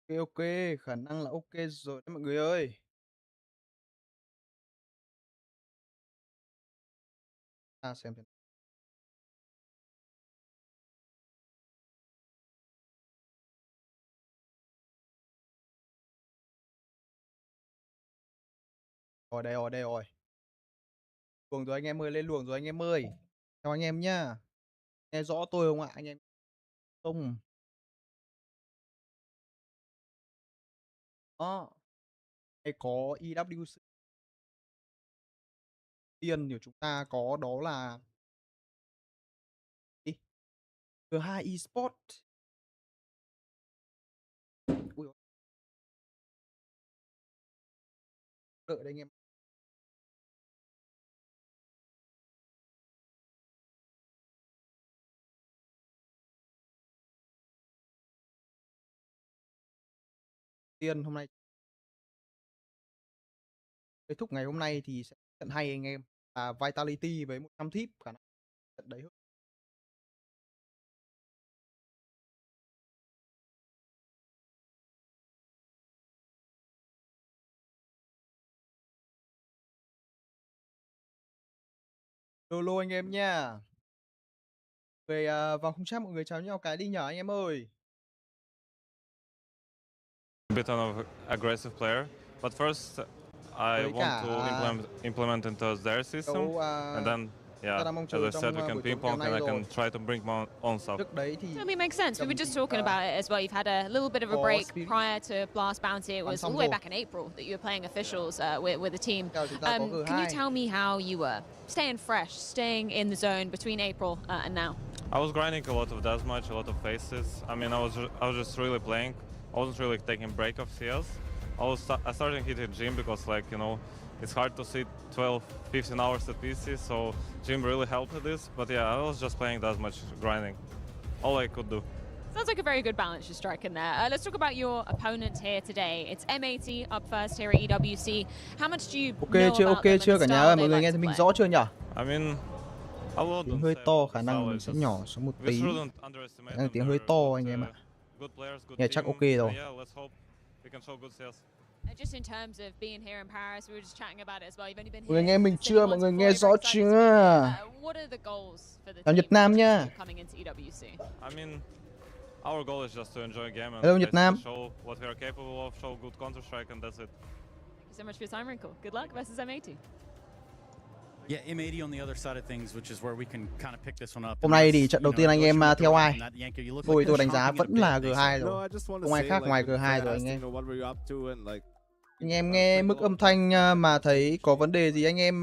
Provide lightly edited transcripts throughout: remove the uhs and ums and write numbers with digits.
Ok, ok, khả năng là ok rồi đấy mọi người ơi. Xem. Rồi đây rồi, đây rồi. Luồng rồi anh em ơi, lên luồng rồi anh em ơi. Chào anh em nhá. Nghe rõ tôi không ạ anh em? Không. Đó. Đây có EWC tiên của chúng ta có đó là gì? G2 Esports. Ui, đợi đây anh em. Tiên hôm nay kết thúc ngày hôm nay thì sẽ trận hay anh em. Vitality với 100 tip khả năng trận đấy. Lô anh em nha. Về vào khung chat mọi người chào nhau cái đi nhở anh em ơi. Bit of aggressive player, but first I Với want cả to implement into their system, đấu and then ta yeah, đang mong as chờ I said, we trong can buổi ping tối ngày hôm pong and nay I rồi. can try to bring my own stuff. Trước đấy thì Totally makes sense. We were cầm just thì talking about it as well. You've had a little bit of a có break Spirit prior to Blast Bounty. It bắn was all xong the way rồi. back in April that you were playing officials with the team. Theo chúng ta có Can you G2. tell me how you were staying fresh, staying in the zone between April and now? I was grinding a lot of deathmatch, a lot of faces. I mean, I was just really playing. I wasn't really taking break of CS. I started hitting gym because, like, you know, it's hard to sit 12, 15 hours at PC, so gym really helped with this. But yeah, I was just playing deathmatch, grinding, all I could do. Sounds like a very good balance you're striking there. Let's talk about your opponent here today. It's M80 up first here at EWC. How much do you know chưa, about them and chưa the cả nhà style ơi, they mọi người like nghe to thấy mình play? rõ chưa nhỉ? I mean, I Tiếng wouldn't hơi say to, about khả the năng style, mình it's sẽ just nhỏ xuống một we tí. shouldn't underestimate them. Tiếng hơi They're to good, anh em ạ. good players, good Nghe team. chắc ok rồi. Yeah, let's hope we can show good CS. Just in terms of being here in Paris, we were just chatting about it as well. You've only been Mọi người here nghe mình city chưa? Mọi once người before. nghe You're rõ very excited to be chưa? here. What are the goals for the Chào team Nhật Nam for nha. coming into EWC? I mean, our goal is just to enjoy a game and Hello Nhật Nam. basically show what we are capable of, show good Counter-Strike, and that's it. Thank you so much for your time, Wrinkle. Good luck versus M80. Yeah, M80 on the other side of things, which is where we can kind of pick this one up. Hôm nay thì trận đầu tiên anh em theo ai? Tôi đánh giá vẫn là G2 rồi. Không ai khác ngoài G2 rồi anh em. Anh em nghe mức âm thanh mà thấy có vấn đề gì anh em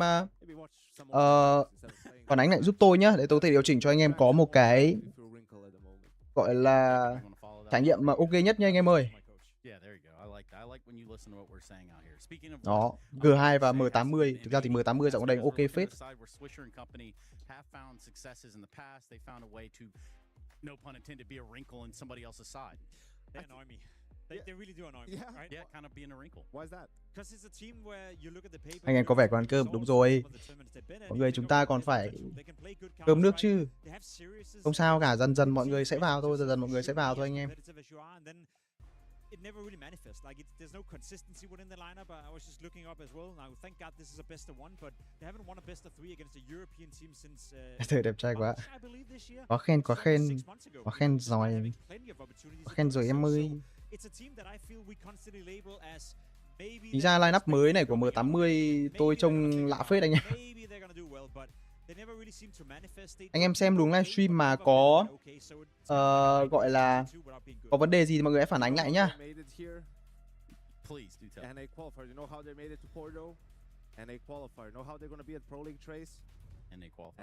phản ánh lại giúp tôi nhá, để tôi có thể điều chỉnh cho anh em có một cái gọi là trải nghiệm mà ok nhất nha anh em ơi. Đó, G2 và M80, thực ra thì M80 giọng đây ok phết. No pun intended, be a wrinkle in somebody else's side. They annoy me. They really do annoy me, right? Yeah, kind of being a wrinkle. Why is that? Because it's a team where you look at the paper. Anh em có vẻ còn ăn cơm, đúng rồi. Mọi người chúng ta còn phải cơm nước chứ. Không sao cả, dần dần mọi người sẽ vào thôi, dần dần mọi người sẽ vào thôi anh em. It never really manifests. Like there's no consistency within the lineup. I was just looking up as well. Now, thank God this is a best of one, but they haven't won a best of three against a European team since. Trời đẹp trai quá. Có khen, có khen, có khen rồi, có khen rồi em ơi. Ý ra lineup mới này của M80 tôi trông lạ phết anh em. Anh em xem đúng livestream mà có gọi là có vấn đề gì thì mọi người hãy phản ánh lại nhá.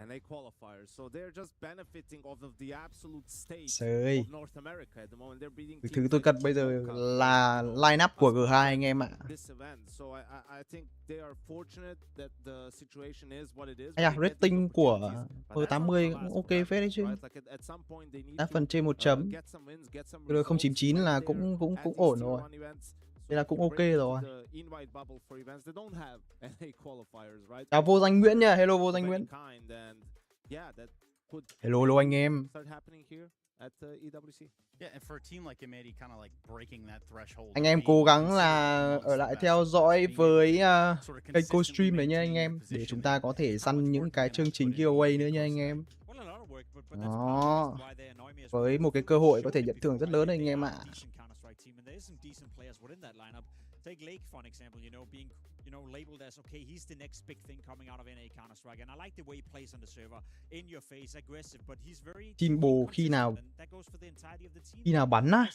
NA qualifiers, so they're just benefiting off of the absolute stage Trời, of North America at the moment. They're beating thứ tôi cần bây giờ là lineup của G2 anh em ạ. Rating của M80 cũng ok phết đấy chứ. Đa phần trên 1 chấm. Rồi 099 là cũng ổn rồi. Thế là cũng ok rồi. Chào vô danh Nguyễn nha, hello vô danh Nguyễn. Hello anh em. at EWC. Yeah, and for a team like M80 kind of like breaking that threshold. Anh em cố gắng là ở lại theo dõi với kênh co-stream đấy nha anh em, để chúng ta có thể săn những cái chương trình giveaway nữa nha anh em. Đó, với một cái cơ hội có thể nhận thưởng rất lớn đấy anh em ạ. Take Lake for an example, being labeled as okay, he's the next big thing coming out of NA Counter-Strike, and I like the way he plays on the server, in your face, aggressive, but he's very Symbol khi nào bắn á?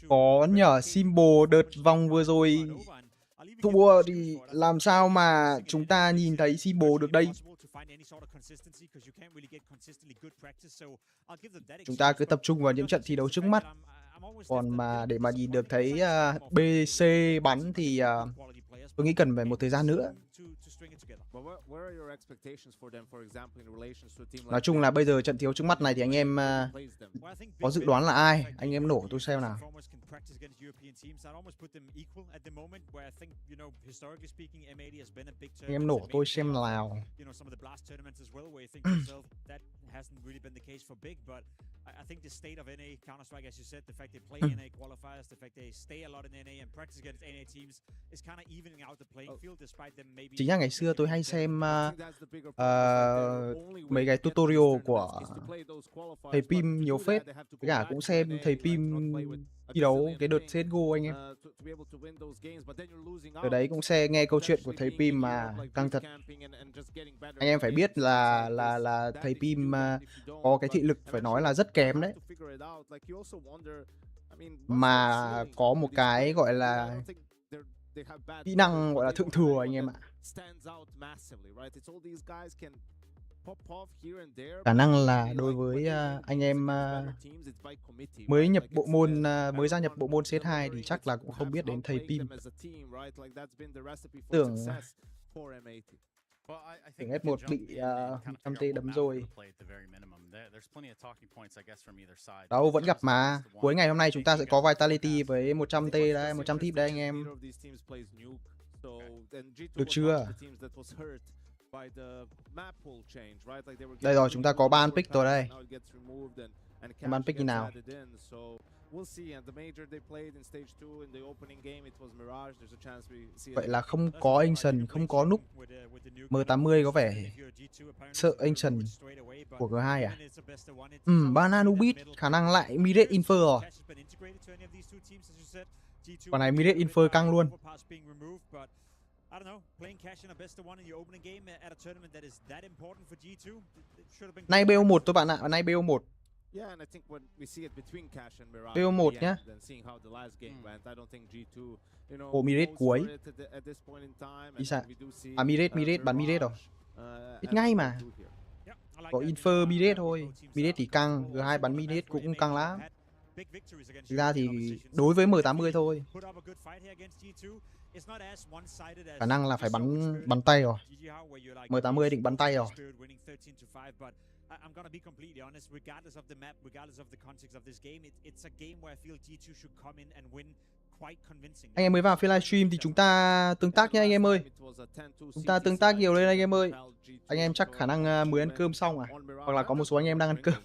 Có nhờ symbol đợt vòng vừa rồi thua thì làm sao mà chúng ta nhìn thấy symbol được đây? Chúng ta cứ tập trung vào những trận thi đấu trước mắt. Còn mà để mà nhìn được thấy BC bắn thì tôi nghĩ cần phải một thời gian nữa. Nói chung là bây giờ trận thiếu trước mắt này thì anh em có dự đoán là ai? Anh em nổ tôi xem nào. Anh em nổ tôi xem nào. Hasn't really been the case for big, but I think the state of NA Counter-Strike, as you said, the fact they play NA qualifiers, the fact they stay a lot in NA and practice against NA teams is kind of evening out the playing field, despite them maybe. Chính là ngày xưa tôi hay xem mấy cái tutorial của thầy Pim nhiều phết, với cả cũng xem thầy Pim thi đấu cái đợt CSGO anh em. Ở đấy cũng sẽ nghe câu chuyện của thầy Pim mà căng thật. Anh em phải biết là thầy Pim có cái thị lực phải nói là rất kém đấy. Mà có một cái gọi là kỹ năng gọi là thượng thừa anh em ạ. Khả năng là đối với anh em mới nhập bộ môn, mới gia nhập bộ môn CS2 thì chắc là cũng không biết đến thầy Pim. Tưởng F1 bị 100T đấm rồi. Đâu vẫn gặp mà. Cuối ngày hôm nay chúng ta sẽ có Vitality với 100T đấy, 100 tip đấy anh em. Được chưa? Đây rồi, chúng ta có ban pick rồi đây. Ban pick như nào? Vậy là không có Ancient, không có núp. M80 có vẻ sợ Ancient của G2 à? Bananubit khả năng lại Mirate Infer rồi. Còn này Mirate Infer căng luôn. Nay BO1 tôi bạn ạ, nay BO1. BO1 nhá. Ồ, Mirate cuối. Đi sao? À, Mirate, bắn Mirate rồi. Biết ngay mà. Có Infer Mirate thôi. Mirate thì căng, G2 bắn Mirate cũng căng lắm. Thực ra thì đối với M80 thôi. Khả năng là phải bắn tay rồi. M80 định bắn tay rồi. I'm gonna be completely honest, regardless of the map, regardless of the context of this game, it's a game where I feel G2 should come in and win quite convincing. Anh em mới vào phiên livestream thì chúng ta tương tác nhé anh em ơi. Chúng ta tương tác nhiều lên anh em ơi. Anh em chắc khả năng mới ăn cơm xong à? Hoặc là có một số anh em đang ăn cơm.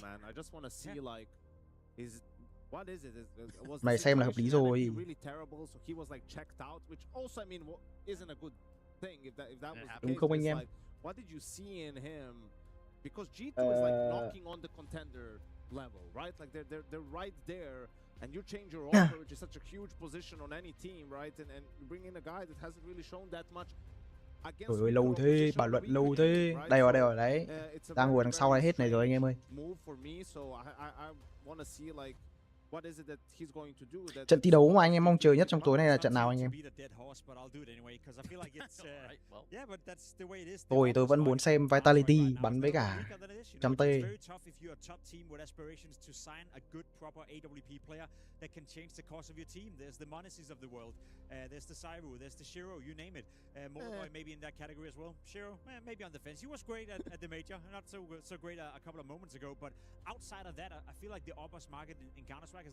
Mày xem là hợp lý rồi. Đúng không anh em? Because G2 is like knocking on the contender level, right? Like they're right there, and you change your offer, which is such a huge position on any team, right? And you bring in a guy that hasn't really shown that much. Trời ơi, lâu thế, bàn luận lâu thế. Đây rồi đấy. Đang ngồi đằng sau đây hết này rồi anh em ơi. Trận thi đấu mà anh em mong chờ nhất trong tối nay là trận nào anh em? Tôi vẫn muốn xem Vitality bắn với cả 100T.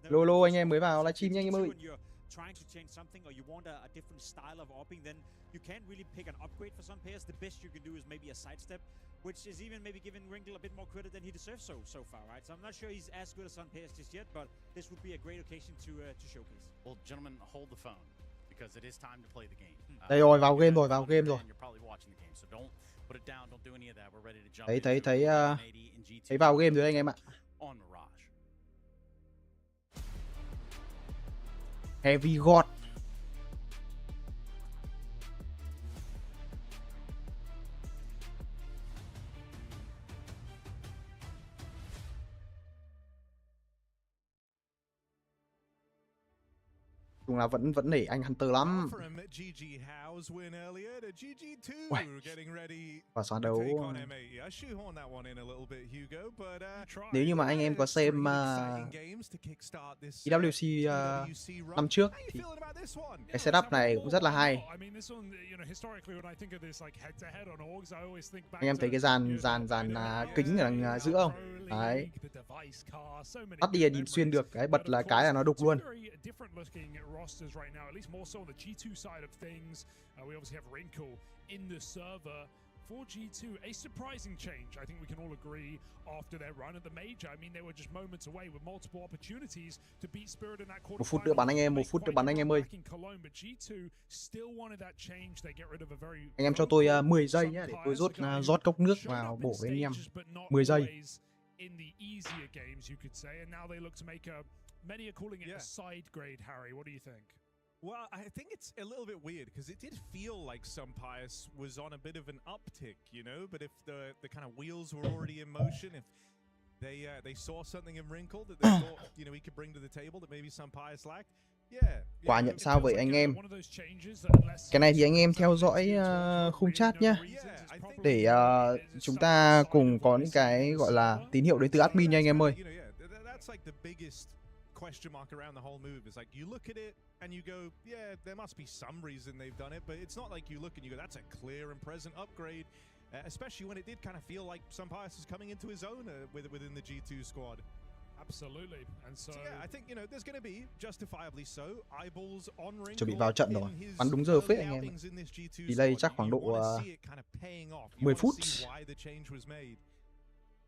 Lô anh em mới vào livestream nha anh em ơi. Trying to change something or you want a different style of upping, then you can't really pick an upgrade for some players. The best you can do is maybe a sidestep, which is even maybe giving Wrinkle a bit more credit than he deserves so far, right? So I'm not sure he's as good as some players just yet, but this would be a great occasion to showcase. Well, gentlemen, hold the phone because it is time to play the game. Đây rồi, vào game rồi, vào game rồi. You're probably watching the game, so don't put it down, don't do any of that. We're ready to jump Thấy vào game rồi anh em ạ. On Mirage. Heavy God. Chung là vẫn nể anh Hunter lắm. Uầy. Và xóa đấu. Nếu như mà anh em có xem EWC năm trước thì cái setup này cũng rất là hay. Anh em thấy cái dàn kính ở đằng giữa không? Đấy. Tắt đi là nhìn xuyên được, cái bật là cái là nó đục luôn. Rosters right now, at least more so on the G2 side of things. We obviously have Wrinkle in the server for G2. A surprising change, I think we can all agree, after their run at the Major. I mean, they were just moments away with multiple opportunities to beat Spirit in that quarter. 1 phút nữa bắn anh em, 1 phút nữa bắn anh em ơi. Anh em cho tôi 10 giây nhé, để tôi rót cốc nước vào bổ với anh em. 10 giây. In the easier games, you could say, and now they look to make a. Many are calling it a side grade, Harry. What do you think? Well, I think it's a little bit weird because it did feel like Sunpius was on a bit of an uptick, you know. But if the kind of wheels were already in motion, if they saw something in Wrinkle that they thought, you know, he could bring to the table that maybe Sunpius lacked. Quả nhận sao vậy anh em? Cái này thì anh em theo dõi khung chat nhá, để chúng ta cùng có những cái gọi là tín hiệu đến từ admin nha anh em ơi. Question mark around the whole move is like you look at it and you go, yeah, there must be some reason they've done it, but it's not like you look and you go, that's a clear and present upgrade, especially when it did kind of feel like Sunpius is coming into his own within the G2 squad. Absolutely. And so yeah, I think, you know, there's going to be justifiably so eyeballs on Wrinkle. Chuẩn bị vào trận rồi, bắn đúng giờ phết anh em. Delay chắc khoảng độ 10 phút.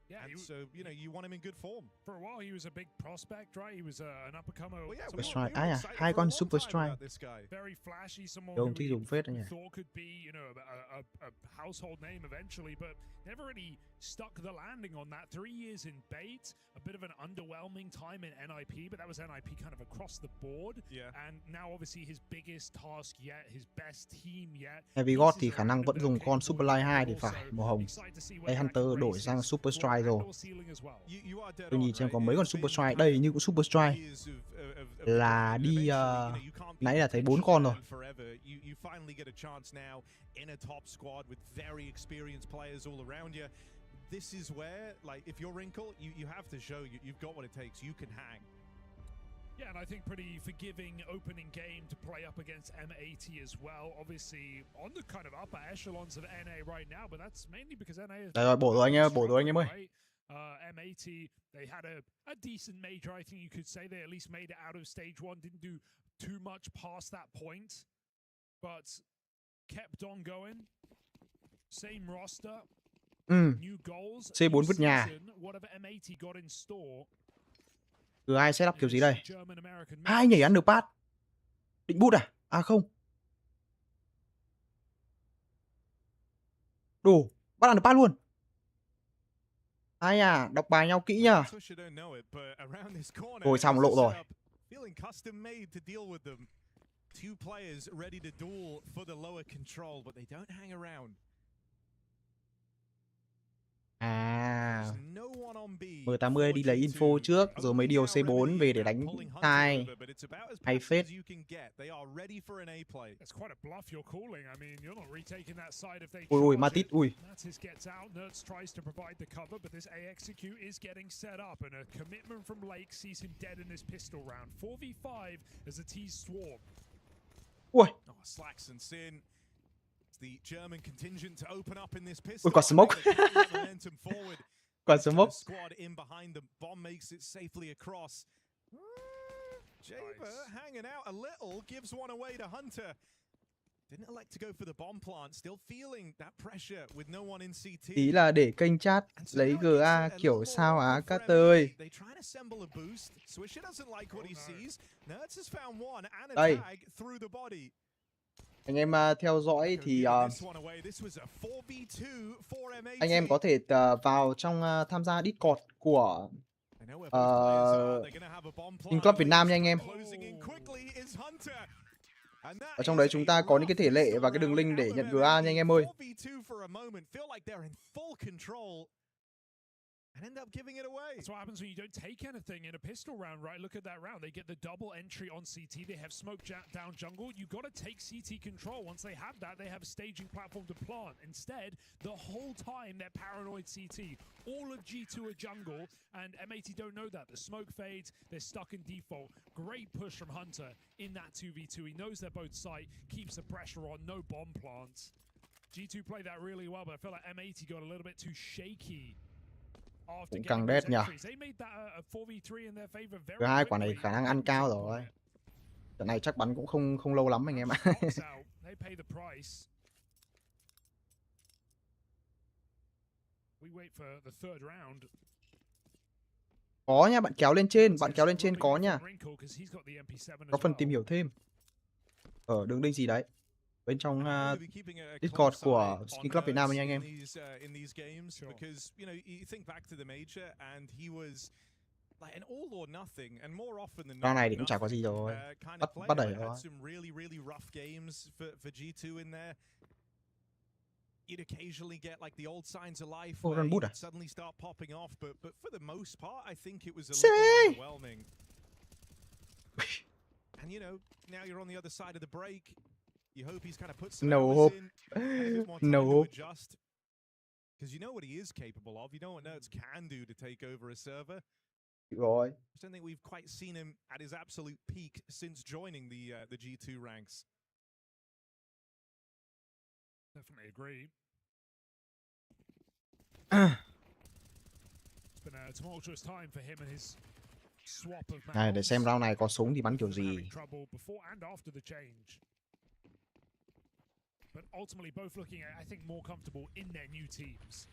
Yeah, and so, you know, you want him in good form. For a while, he was a big prospect, right? He was an up-and-comer. Well, yeah, Super Strike. Hai con Super Strike. Very flashy, someone Đâu thích dùng phết anh nhỉ. Thought could be, you know, a household name eventually, but never really stuck the landing on that. 3 years in bait, a bit of an underwhelming time in NIP, but that was NIP kind of across the board. Yeah. And now, obviously, his biggest task yet, his best team yet. Heavy God thì khả năng vẫn dùng con Super Light 2 thì phải, màu hồng. Đây Hunter đổi sang Super Strike rồi. Tôi nhìn xem có mấy con Super Strike, đây như cũng Super Strike. Là đi nãy là thấy 4 con rồi. This is where, like, if you're Wrinkle, you have to show you've got what it takes. You can hang. Yeah, and I think pretty forgiving opening game to play up against M80 as well. Obviously on the kind of upper echelons of NA right now, but that's mainly because NA is. Đây rồi, bổ rồi anh em ơi. M80, they had a decent major, I think you could say. They at least made it out of stage 1, didn't do too much past that point, but kept on going. Same roster. New goals. C4 vứt nhà. Whatever M80 got in store. Từ ai setup kiểu gì đây? Ai nhảy ăn được pass? Định bút à? À không. Đủ, bắt ăn được pass luôn. Ai à, đọc bài nhau kỹ nhá. Rồi xong lộ rồi. Two players ready to duel for the lower control, but they don't hang around. À, M80 đi lấy info trước rồi mới điều C4 về để đánh hai hay phết. Ui Matit, ui. Ui. The German contingent to open up in this pistol. Ui, quả smoke. Quả smoke. Squad in behind the bomb makes it safely across. Jaber hanging out a little, gives one away to Hunter. Didn't elect to go for the bomb plant, still feeling that pressure with no one in CT. Ý là để kênh chat lấy GA kiểu sao á các ơi. They try to assemble a boost. Swisher doesn't like what he sees. Nerds has found one and a Đây. tag through the body. Anh em theo dõi thì anh em có thể vào trong tham gia Discord của Skin.Club Việt Nam nha anh em. Ở trong đấy chúng ta có những cái thể lệ và cái đường link để nhận GA nha anh em ơi. And end up giving it away. That's what happens when you don't take anything in a pistol round, right? Look at that round. They get the double entry on CT. They have smoke down jungle. You got to take CT control. Once they have that, they have a staging platform to plant. Instead, the whole time they're paranoid CT. All of G2 are jungle, and M80 don't know that. The smoke fades. They're stuck in default. Great push from Hunter in that 2v2. He knows they're both sight. Keeps the pressure on. No bomb plants. G2 played that really well, but I feel like M80 got a little bit too shaky. Cũng càng đét nhỉ. Thứ hai quả này khả năng ăn cao rồi. Trận này chắc bắn cũng không lâu lắm anh em ạ. Có nha, bạn kéo lên trên có nha. Có phần tìm hiểu thêm. Ở đường link gì đấy. Bên trong Discord của Skin.Club Việt Nam anh em. Round này thì cũng chả có gì rồi. Bắt đẩy rồi. You'd occasionally get like the old signs of life where you'd suddenly start popping off, but for the most part, I think it was a little overwhelming. And you know, now you're on the other side of the break. You hope he's kind of put some hours in, and a bit more time to adjust. Because you know what he is capable of. You know what Nerds can do to take over a server. Rồi. I don't think we've quite seen him at his absolute peak since joining the G2 ranks. Definitely agree. It's been a tumultuous time for him and his swap of này, để xem round này có súng thì bắn kiểu gì. But ultimately both looking at, I think, more comfortable in their new teams.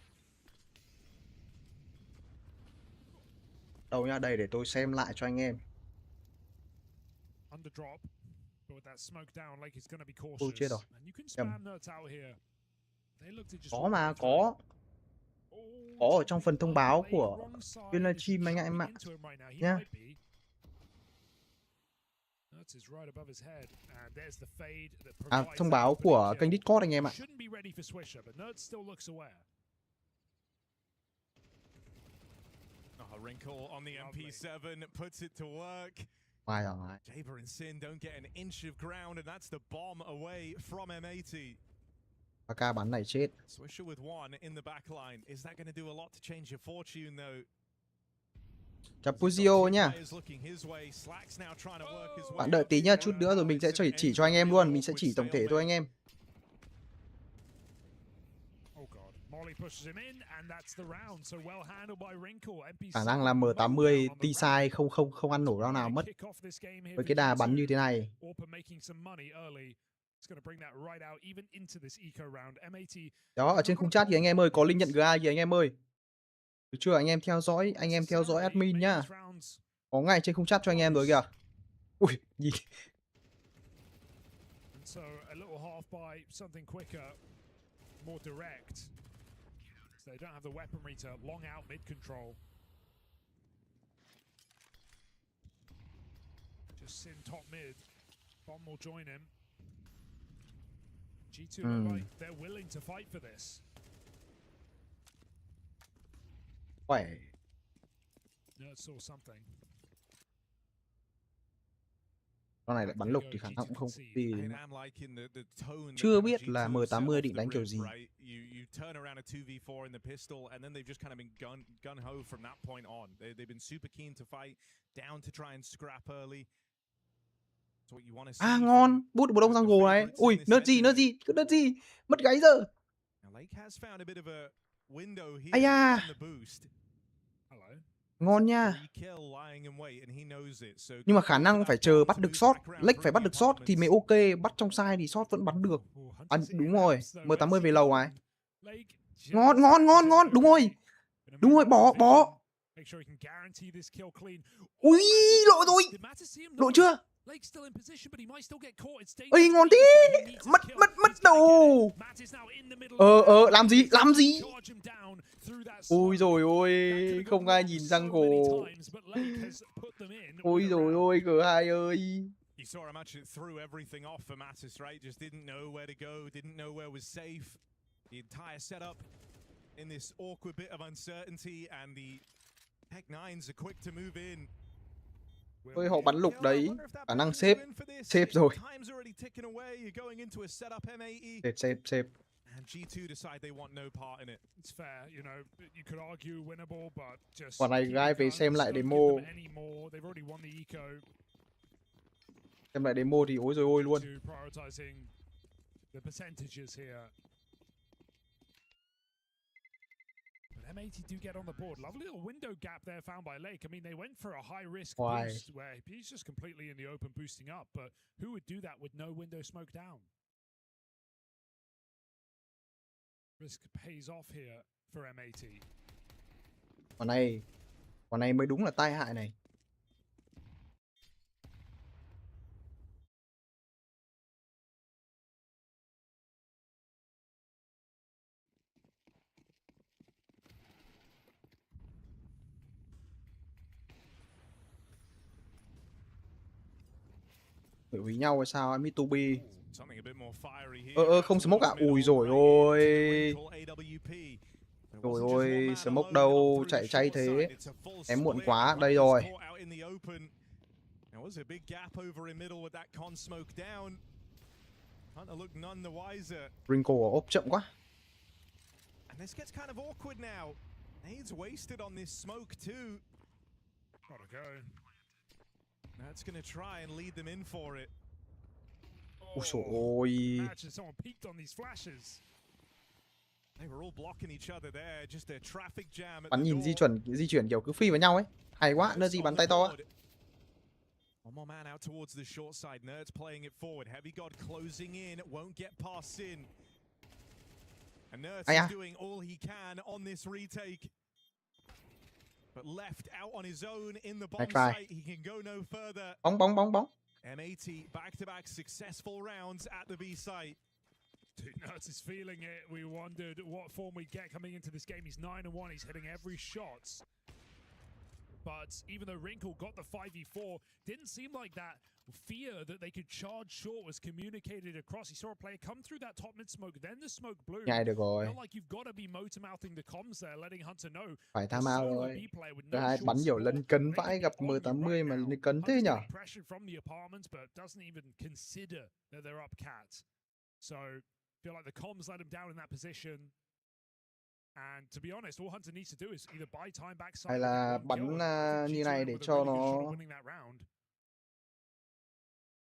Đâu nha, đây để tôi xem lại cho anh em. Underdrop, but with that smoke down, like he's going to be cautious. Ôi chết rồi. And you can spam notes out here. They look to just Có mà, có ở trong phần thông báo của chuyên livestream anh em ạ. Nhá. À, thông báo của kênh Discord anh em ạ. Ngoài rồi. Jaber and Sin don't get an inch of ground, and that's the bomb away from M80. AK bắn này chết. Swisher with one in the backline. Is that going to do a lot to change your fortune though? Chapuzio nhá. Bạn đợi tí nhá, chút nữa rồi mình sẽ chỉ cho anh em luôn, mình sẽ chỉ tổng thể thôi anh em. Khả năng là M80 T-side không ăn nổi round nào mất. Với cái đà bắn như thế này. Đó, ở trên khung chat thì anh em ơi, có link nhận GA gì anh em ơi. Được chưa, anh em theo dõi admin nhá. Có ngay trên khung chat cho anh em rồi kìa. Ui, gì? They don't have the weaponry to long out mid control. Just Sin top mid. Bomb will join him. G2 look like they're willing to fight for this. Khỏe. Nerds saw something. Con này lại bắn lục thì khả năng cũng không đi. Chưa biết là M80 định đánh kiểu gì. You turn around a 2v4 in the pistol, and then they've just kind of been gun ho from that point on. They've been super keen to fight, down to try and scrap early. So what you want to see. À ngon, bút một đông sang gồ này. Ui, nớt gì, mất gáy giờ. Lake has found a bit of a window here on the boost. Hello. Ngon nha. Nhưng mà khả năng phải chờ bắt được shot, Lake phải bắt được shot thì mới ok, bắt trong sai thì shot vẫn bắn được. À, đúng rồi, M80 về lầu à. Ngon, ngon, ngon, ngon, đúng rồi, bỏ. Ui, lỗi rồi, lỗi chưa? Ơi ngon thế, mất đầu. Làm gì? Ôi rồi ôi, không ai nhìn jungle. Ôi rồi ôi, G2 ơi. You saw a match that threw everything off for Mattis, right? Just didn't know where to go, didn't know where was safe. The entire setup in this awkward bit of uncertainty, and the Tech Nines are quick to move in. Ôi, họ bắn lục đấy, khả năng save rồi. Save. And G2 decide they want no part in it. It's fair, you know, you could argue winnable, but just Quả này gái về xem lại demo. They've already won the eco. Xem lại demo thì ối rồi ôi luôn. The percentages here. But M80 do get on the board. Lovely little window gap there found by Lake. I mean, they went for a high risk boost where he's just completely in the open boosting up, but who would do that with no window smoke down? Risk pays off here for M80. Quả này mới đúng là tai hại này. Bởi vì nhau hay sao em Mitubi. Không smoke à? Ui rồi ôi. Rồi ôi, smoke đâu, chạy chay thế. Em muộn quá, đây rồi. Wrinkle ốp chậm quá. That's going to try and lead them in for it. Ôi trời ơi. They were all blocking each other there, just a traffic jam. Bắn nhìn di chuyển kiểu cứ phi vào nhau ấy. Hay quá, nơi gì bắn tay to. One more man out towards the short side. Nerds playing it forward. Heavy God closing in, won't get past Sin. And Nerds is doing all he can on this retake. But left out on his own in the bomb site, he can go no further. Bóng. M80 back-to-back successful rounds at the B site. Dude, Nerds is feeling it. We wondered what form we'd get coming into this game. He's 9-1. He's hitting every shot. But even though Wrinkle got the 5v4, didn't seem like that fear that they could charge short was communicated across. He saw a player come through that top mid smoke, then the smoke blew. Nhảy được rồi. Felt like you've got to be motor mouthing the comms there, letting Hunter know. Phải tham out rồi. Hai bắn nhiều lần cấn vãi, gặp M80 mà cấn thế nhở? Pressure from the apartment, but doesn't even consider that they're up cat. So feel like the comms let him down in that position. And to be honest, all Hunter needs to do is either buy time backside. Hay là bắn như này để cho nó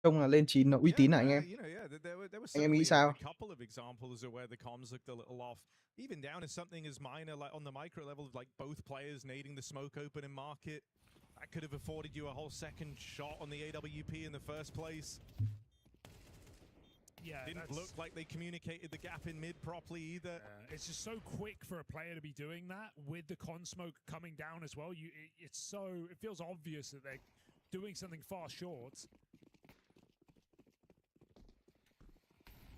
trông là lên 9 nó uy tín à anh em? Anh em nghĩ sao? Even down to something as minor like on the micro level of like both players needing the smoke open in market. That could have afforded you a whole second shot on the AWP in the first place. Yeah, didn't look like they communicated the gap in mid properly either. It's just so quick for a player to be doing that with the con smoke coming down as well. It feels obvious that they're doing something far short.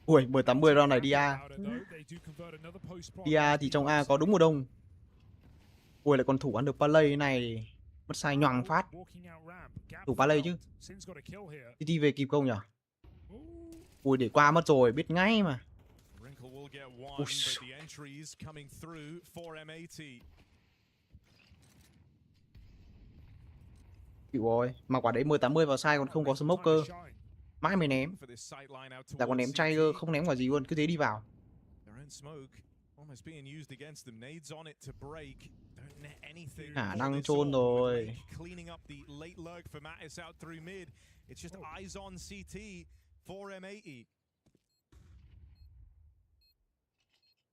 Ui, 10-80 round này đi A. Đi A thì trong A có đúng một đông. Ui, lại còn thủ ăn được Palay thế này. Mất sai nhoàng phát. Thủ Palay chứ. TT về kịp không nhỉ? Ui, để qua mất rồi, biết ngay mà. Chịu rồi, mà quả đấy 10-80 vào sai còn không có smoker. Mãi mới ném. Là còn ném chay cơ, không ném quả gì luôn, cứ thế đi vào. Khả năng chôn rồi.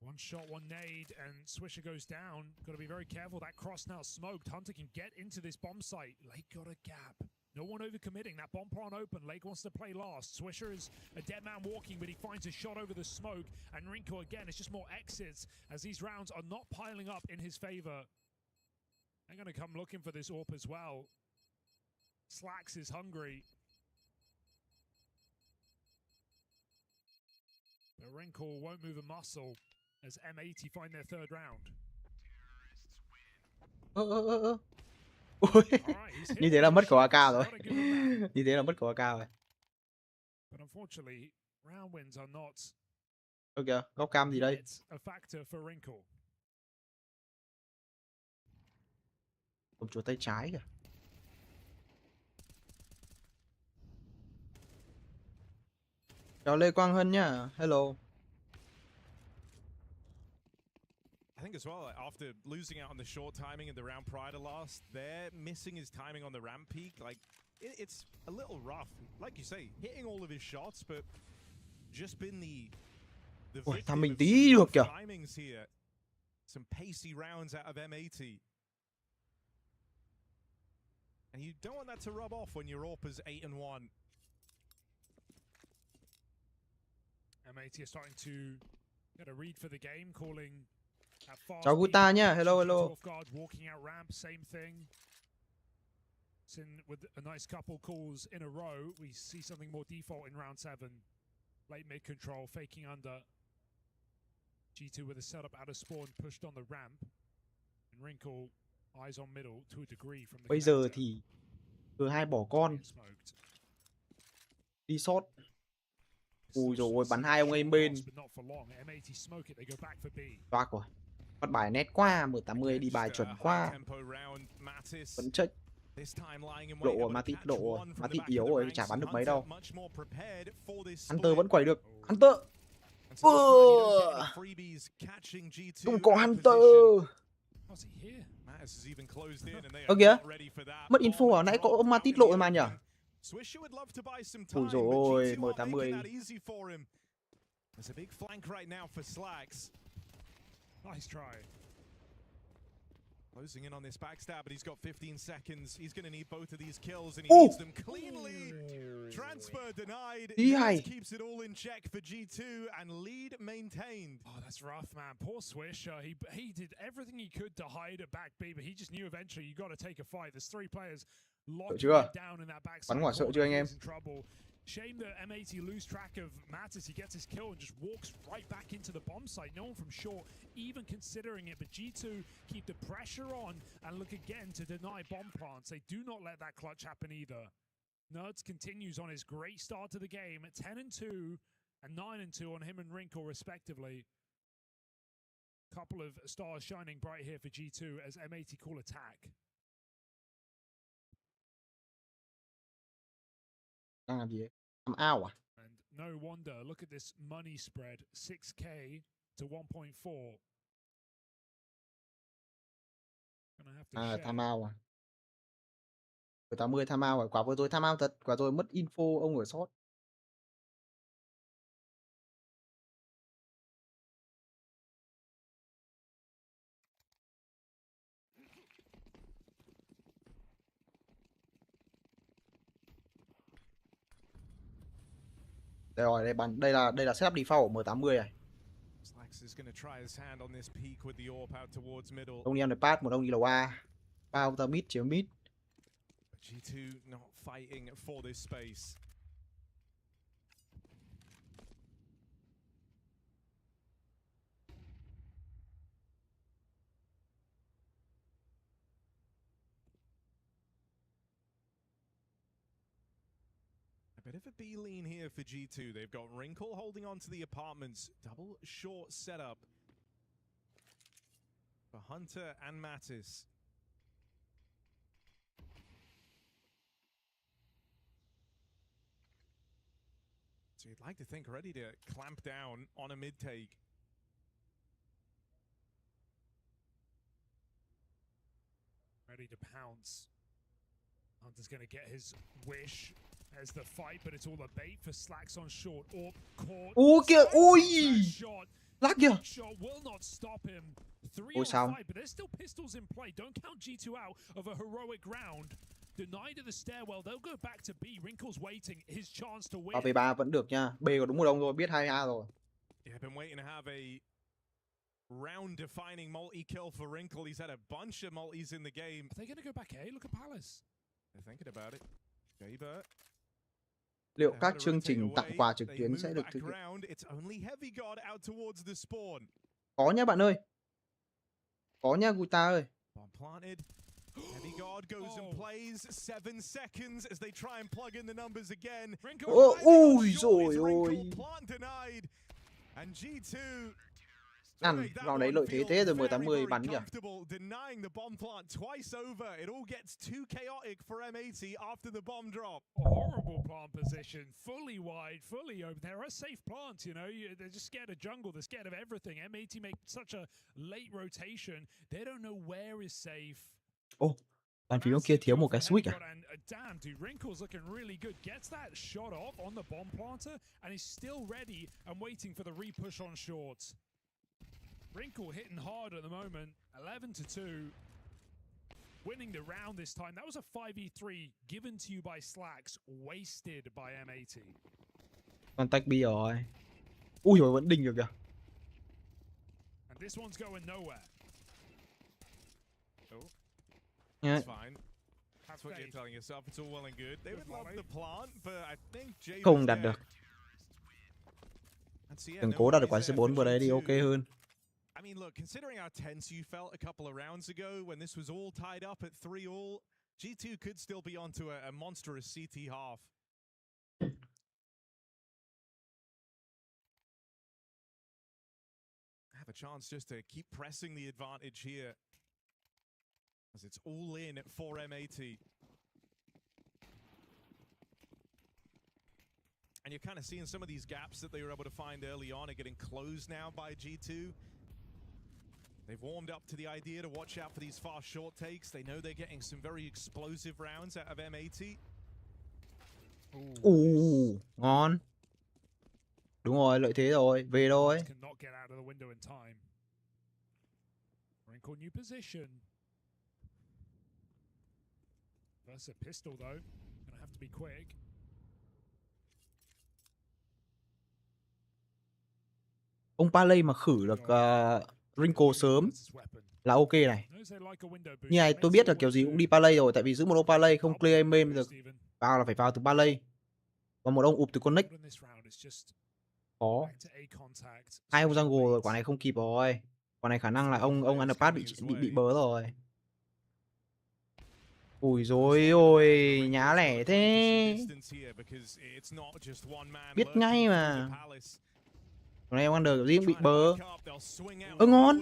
One shot, one nade, and Swisher goes down. Got to be very careful. That cross now smoked. Hunter can get into this bomb site. Lake got a gap. No one overcommitting. That bomb plant open. Lake wants to play last. Swisher is a dead man walking, but he finds a shot over the smoke. And Rinko again, it's just more exits as these rounds are not piling up in his favor. They're going to come looking for this AWP as well. Slacks is hungry. But Rinko won't move a muscle as M80 find their third round. Ui, như thế là mất của AK rồi. Như thế là mất của AK rồi. But unfortunately, round wins are not Ơ kìa, góc cam gì đây? a factor for Rinko. Cầm chuột tay trái kìa. Chào Lê Quang Hân nhá. Hello. I think as well, like, after losing out on the short timing in the round prior to last, they're missing his timing on the ramp peak. Like, it's a little rough. Like you say, hitting all of his shots, but just been the Ui, victim thằng mình of tí some được kìa. timings here. Some pacey rounds out of M80. And you don't want that to rub off when your AWP's 8-1. M80 are starting to get a read for the game, calling that fast. Chào Guta nhá. Hello, hello. Off guard, walking out ramp, same thing. In with a nice couple calls in a row, we see something more default in round 7. Late mid control, faking under. G2 with a setup out of spawn, pushed on the ramp. And Wrinkle, eyes on middle to a degree from the Bây giờ connector. thì G2 bỏ con. Đi short. Ui dồi ôi, bắn hai ông ấy bên. Toạc rồi. Bắt bài nét quá, M80 đi bài chuẩn quá. Vẫn check. Độ rồi, Matit độ rồi. Matit yếu rồi, chả bắn được mấy đâu. Hunter vẫn quẩy được. Hunter! Không có Hunter! Ơ kìa, mất info à? Nãy có ông Matit lộ mà nhỉ? Ui dồi ôi, M80. Nice try. Closing in on this backstab, but he's got 15 seconds. He's going to need both of these kills, and he needs them cleanly. Transfer denied. He keeps it all in check for G2, and lead maintained. Oh, that's rough, man. Poor Swish. He did everything he could to hide at back B, but he just knew eventually you got to take a fight. There's 3 players locked down in that backside. Bắn quả sợ chưa anh em? Shame that M80 lose track of Mattis. He gets his kill and just walks right back into the bomb site. No one from short even considering it, but G2 keep the pressure on and look again to deny bomb plants. They do not let that clutch happen either. Nerds continues on his great start to the game at 10-2 and 9-2 on him and Wrinkle respectively. Couple of stars shining bright here for G2 as M80 call attack. Đang làm gì ấy? I'm out à? And no wonder, look at this money spread, 6k to 1.4. Tham out à? Ở 80 tham out à? Quả vừa rồi tham out thật, quả rồi mất info ông ở short. Đây rồi, đây là setup default của M80 này. Ông đi underpass, một ông đi lầu A. 3 ông ta mid, chiếm mid. G2 not fighting for this space. A bit of a B-lean here for G2. They've got Wrinkle holding on to the apartments. Double short setup for Hunter and Mattis. So you'd like to think ready to clamp down on a mid-take. Ready to pounce. Hunter's going to get his wish as the fight, but it's all a bait for Slacks on short. Or caught. Ui! Shot Lắc kìa. Shot will not stop him. 3 Ôi on sao? 5, but there's still pistols in play. Don't count G2 out of a heroic round. Denied at the stairwell, they'll go back to B. Wrinkle's waiting, his chance to win. Ở V3 vẫn được nha. B có đúng mùa đông rồi, biết 2A rồi. Yeah, been waiting to have a round-defining multi-kill for Wrinkle. He's had a bunch of multis in the game. Are they going to go back A? Look at Palace. They're thinking about it. Jaber. Liệu các chương trình tặng quà trực tuyến sẽ được thực hiện? Có nhá bạn ơi. Có nhá Guta ơi. Heavy guard goes and plays 7 seconds as they try and plug in the numbers again. Ôi rồi ôi. And G2 Ăn vào đấy lợi thế thế rồi 10-80 bắn kìa. denying the bomb plant twice over. It all gets too chaotic for M80 after the bomb drop. Horrible plant position, fully wide, fully open. There are safe plants, you know. They're just scared of jungle. They're scared of everything. M80 make such a late rotation. They don't know where is safe. Ô, bàn phím kia thiếu một cái switch à? Damn, dude, Wrinkle's looking really good. Gets that shot off on the bomb planter and is still ready and waiting for the repush on short. Wrinkle hitting hard at the moment. 11-2. Winning the round this time. That was a 5v3 given to you by Slacks, wasted by M80. Contact B rồi. Ui rồi vẫn đỉnh được kìa. And this one's going nowhere. It's fine. That's what you're telling yourself. It's all well and good. They would love the plant, but I think Jaber Không đạt được. Đừng cố đạt được quả C4 vừa đấy đi ok hơn. I mean, look, considering how tense you felt a couple of rounds ago when this was all tied up at 3-all, G2 could still be onto a monstrous CT half. Have a chance just to keep pressing the advantage here, as it's all in for M80. And you're kind of seeing some of these gaps that they were able to find early on are getting closed now by G2. They've warmed up to the idea to watch out for these fast short takes. They know they're getting some very explosive rounds out of M80. Ngon. Đúng rồi, lợi thế rồi, về thôi. Cannot get out of the window in time. Wrinkle new position. Versus a pistol though. Gonna have to be quick. Ông Paley mà khử được Wrinkle sớm là ok này. Như này tôi biết là kiểu gì cũng đi Paley rồi, tại vì giữ một ông Paley không clear main được. Vào là phải vào từ Paley. Và một ông ụp từ Connect. Có. Hai ông jungle rồi, quả này không kịp rồi. Quả này khả năng là ông underpass bị bớ rồi. Ui dồi ôi, nhá lẻ thế. Biết ngay mà. Còn này Wonder kiểu gì cũng bị bớ. Ngon.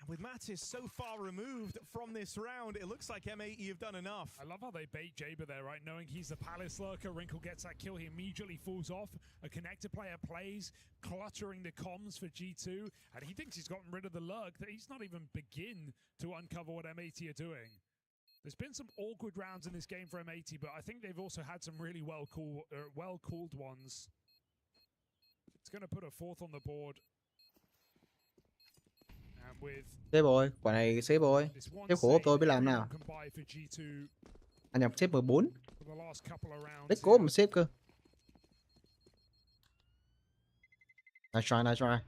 With Mattis so far removed from this round, it looks like M80 have done enough. I love how they bait Jaber there, right? Knowing he's the Palace lurker, Wrinkle gets that kill, he immediately falls off. A connector player plays, cluttering the comms for G2, and he thinks he's gotten rid of the lurk, that he's not even begin to uncover what M80 are doing. There's been some awkward rounds in this game for M80, but I think they've also had some really well-called ones. It's going to put a fourth on the board. Xếp rồi, quả này xếp rồi. Xếp khổ tôi biết làm nào. À nhập xếp 14. Let's go mà xếp cơ. Nice try, nice try.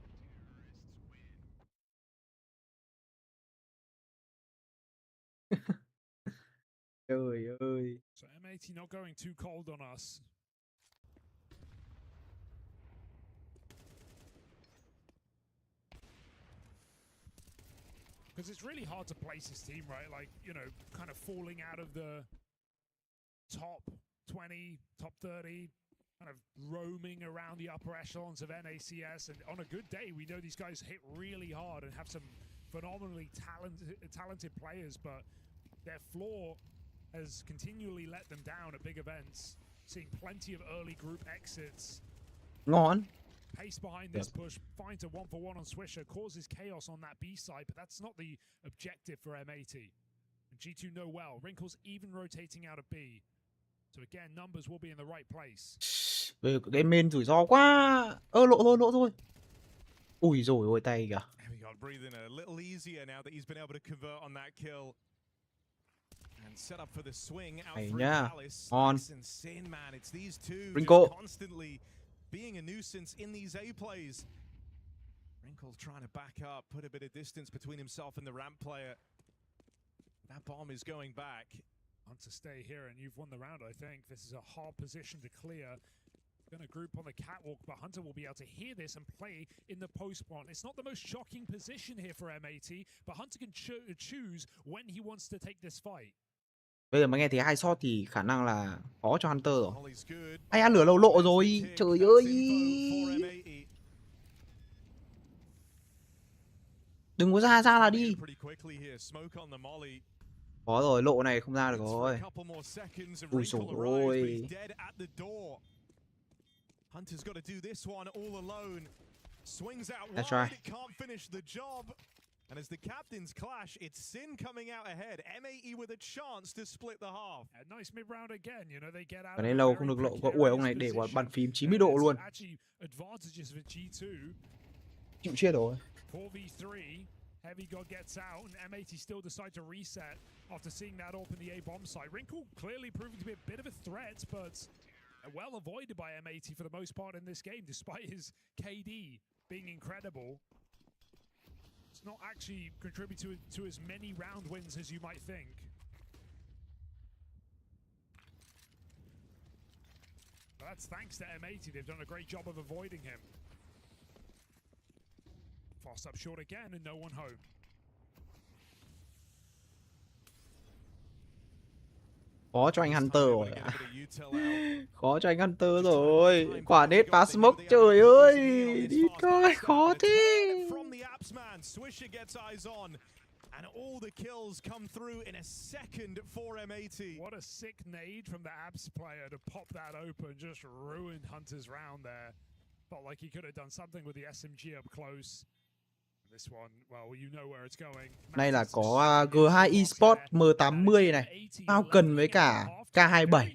Trời ơi. So M80 not going too cold on us. Because it's really hard to place this team, right? Like, you know, kind of falling out of the top 20, top 30, kind of roaming around the upper echelons of NACS. And on a good day, we know these guys hit really hard and have some phenomenally talented players, but their floor has continually let them down at big events. Seeing plenty of early group exits. Ngon. Pace behind this push, finds a 1-for-1 on Swisher, causes chaos on that B side, but that's not the objective for M80. And G2 know well. Wrinkle's even rotating out of B. So again, numbers will be in the right place. Về cái main rủi ro quá. Lộ thôi. Ui rồi ôi tay kìa. We got breathing a little easier now that he's been able to convert on that kill. And set up for the swing out Hay through nhá. Palace. On. And Sin, man, it's these two Wrinkle. just constantly being a nuisance in these A plays. Wrinkle trying to back up, put a bit of distance between himself and the ramp player. That bomb is going back. Hunter, stay here, and you've won the round, I think. This is a hard position to clear. Going to group on the catwalk, but Hunter will be able to hear this and play in the post spawn. It's not the most shocking position here for M80, but Hunter can choose when he wants to take this fight. Bây giờ mà nghe thấy hai shot thì khả năng là khó cho Hunter rồi. Ai ăn lửa lâu lộ rồi. Trời ơi. Đừng có ra là đi. Khó rồi, lộ này không ra được rồi. Ui dồi ôi. Hunter's got to do this one all alone. Swings out That's wide, right. it can't finish the job. And as the captains clash, it's Sin coming out ahead. M80 with a chance to split the half. A nice mid-round again, you know, they get out. Ở đây lâu không được lộ. Ui ông này để quả bàn phím 90 độ luôn. Advantages for G2. Chịu chết rồi. 4v3. Heavy God gets out, and M80 still decide to reset after seeing that open the A bomb site. Wrinkle clearly proving to be a bit of a threat, but well avoided by M80 for the most part in this game, despite his KD being incredible. It's not actually contributed to as many round wins as you might think. But that's thanks to M80. They've done a great job of avoiding him. Fast up short again and no one home. Khó cho anh Hunter rồi. Khó cho anh Hunter rồi. Quả nết phá smoke, trời ơi. Đi coi, khó thế. And all the kills come through in a second for M80. What a sick nade from the abs player to pop that open, just ruined Hunter's round there. Felt like he could have done something with the SMG up close. This one, well, you know where it's going. Này là có G2 Esports M80 này, FALCONS với cả K27.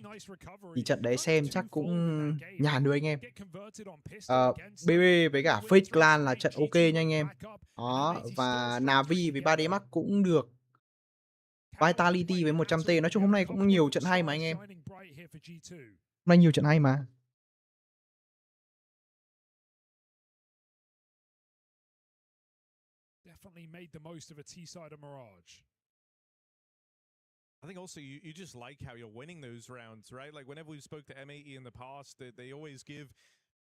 Thì trận đấy xem chắc cũng nhàn được anh em. BB với cả FAZE Clan là trận ok nha anh em. Đó, và NAVI với 3D Max cũng được. Vitality với 100T. Nói chung hôm nay cũng nhiều trận hay mà anh em. Hôm nay nhiều trận hay mà. Definitely made the most of a T-side of Mirage. I think also you just like how you're winning those rounds, right? Like whenever we spoke to M80 in the past, they always give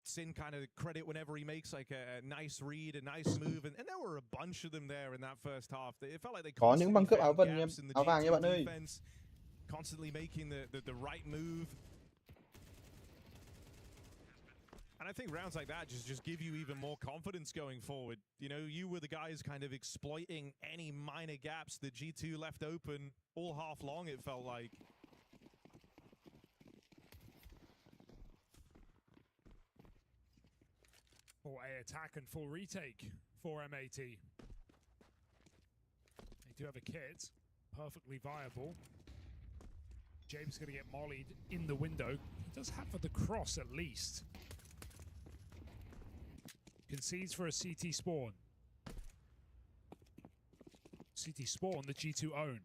Sin kind of credit whenever he makes like a nice read, a nice move, and there were a bunch of them there in that first half. It felt like they có những băng cướp áo vân em, áo vàng nha bạn ơi. Constantly making the right move. And I think rounds like that just give you even more confidence going forward. You know, you were the guys kind of exploiting any minor gaps that G2 left open all half long, it felt like. Full A attack and full retake for M80. They do have a kit, perfectly viable. James going to get mollied in the window. He does have for the cross at least. Concedes for a CT spawn. CT spawn, the G2 own.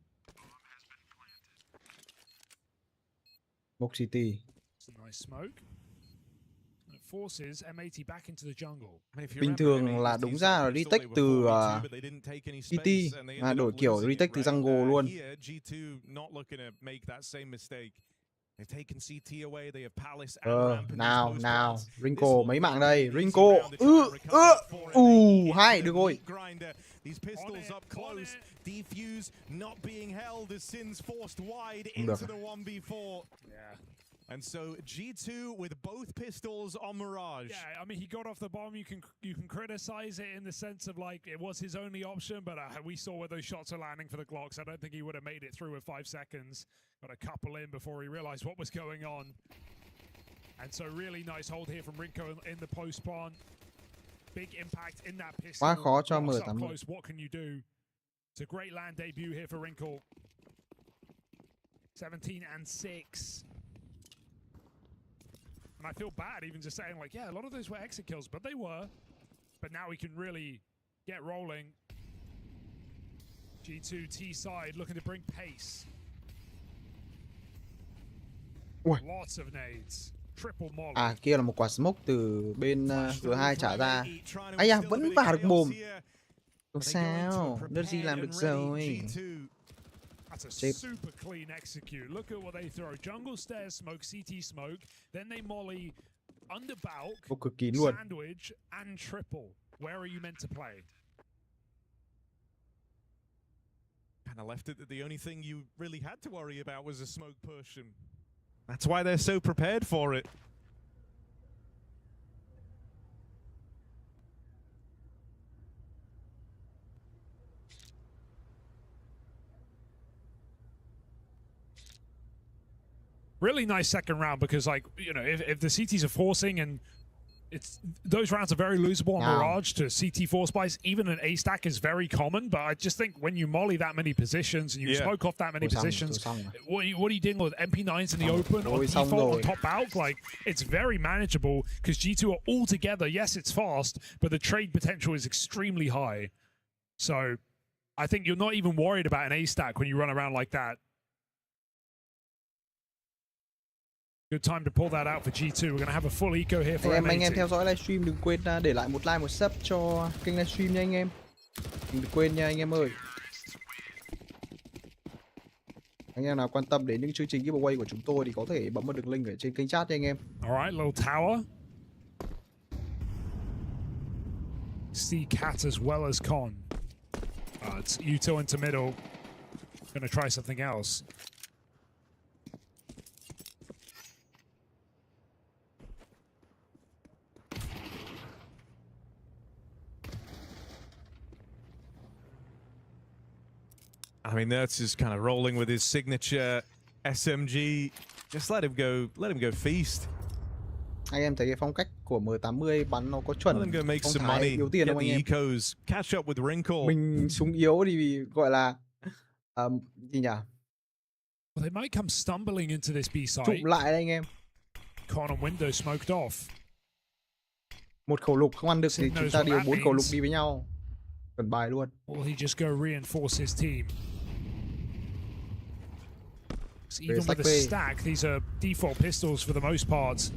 Box City. It's a nice smoke. And it forces M80 back into the jungle. Bình thường là đúng ra là retake từ City mà đổi kiểu retake từ jungle luôn. Nào, Wrinkle mấy mạng đây, Wrinkle, hay, được rồi. And so G2 with both pistols on Mirage. Yeah, I mean, he got off the bomb. You can criticize it in the sense of like it was his only option, but we saw where those shots are landing for the Glocks. I don't think he would have made it through with 5 seconds. Got a couple in before he realized what was going on. And so really nice hold here from Rinko in the post spawn. Big impact in that pistol. Quá khó cho M80. Close. What can you do? It's a great land debut here for Rinko. 17 and 6. And I feel bad even just saying like, yeah, a lot of those were exit kills, but they were. But now we can really get rolling. G2 T side looking to bring pace. Ui. Lots of nades. Triple molly. À, kia là một quả smoke từ bên G2 trả ra. Ây da, vẫn vào được mồm. Không sao, NAVI làm được rồi. That's a super clean execute. Look at what they throw. Jungle stairs smoke, CT smoke. Then they molly underbalk, Cực kín luôn. sandwich, and triple. Where are you meant to play? Kind of left it that the only thing you really had to worry about was a smoke push, and that's why they're so prepared for it. Really nice second round because, like, you know, if the CTs are forcing and it's those rounds are very losable on Mirage to CT force buys. Even an A stack is very common, but I just think when you molly that many positions and you smoke off that many positions, what are you dealing with? MP9s in the open on default on top out? Like, it's very manageable because G2 are all together. Yes, it's fast, but the trade potential is extremely high. So I think you're not even worried about an A stack when you run around like that. Good time to pull that out for G2. We're gonna have a full eco here for anh em theo dõi livestream đừng quên để lại một like, một sub cho kênh livestream nha anh em. Đừng quên nha anh em ơi. Anh em nào quan tâm đến những chương trình giveaway của chúng tôi thì có thể bấm vào đường link ở trên kênh chat nha anh em. Alright, little tower. See cat as well as con. It's util into middle. Gonna try something else. I mean, Nerds is kind of rolling with his signature SMG. Just let him go feast. Anh em thấy cái phong cách của M80 bắn nó có chuẩn phong thái yếu tiền không anh em? Ecos, catch up with Wrinkle. Mình súng yếu thì gọi là gì nhỉ? Well, they might come stumbling into this B side. Chụp lại đây anh em. Con on window smoked off. Một khẩu lục không ăn được thì chúng ta điều 4 khẩu lục đi với nhau. Cần bài luôn. Or he just go reinforce his team. Even with a stack, these are default pistols for the most part.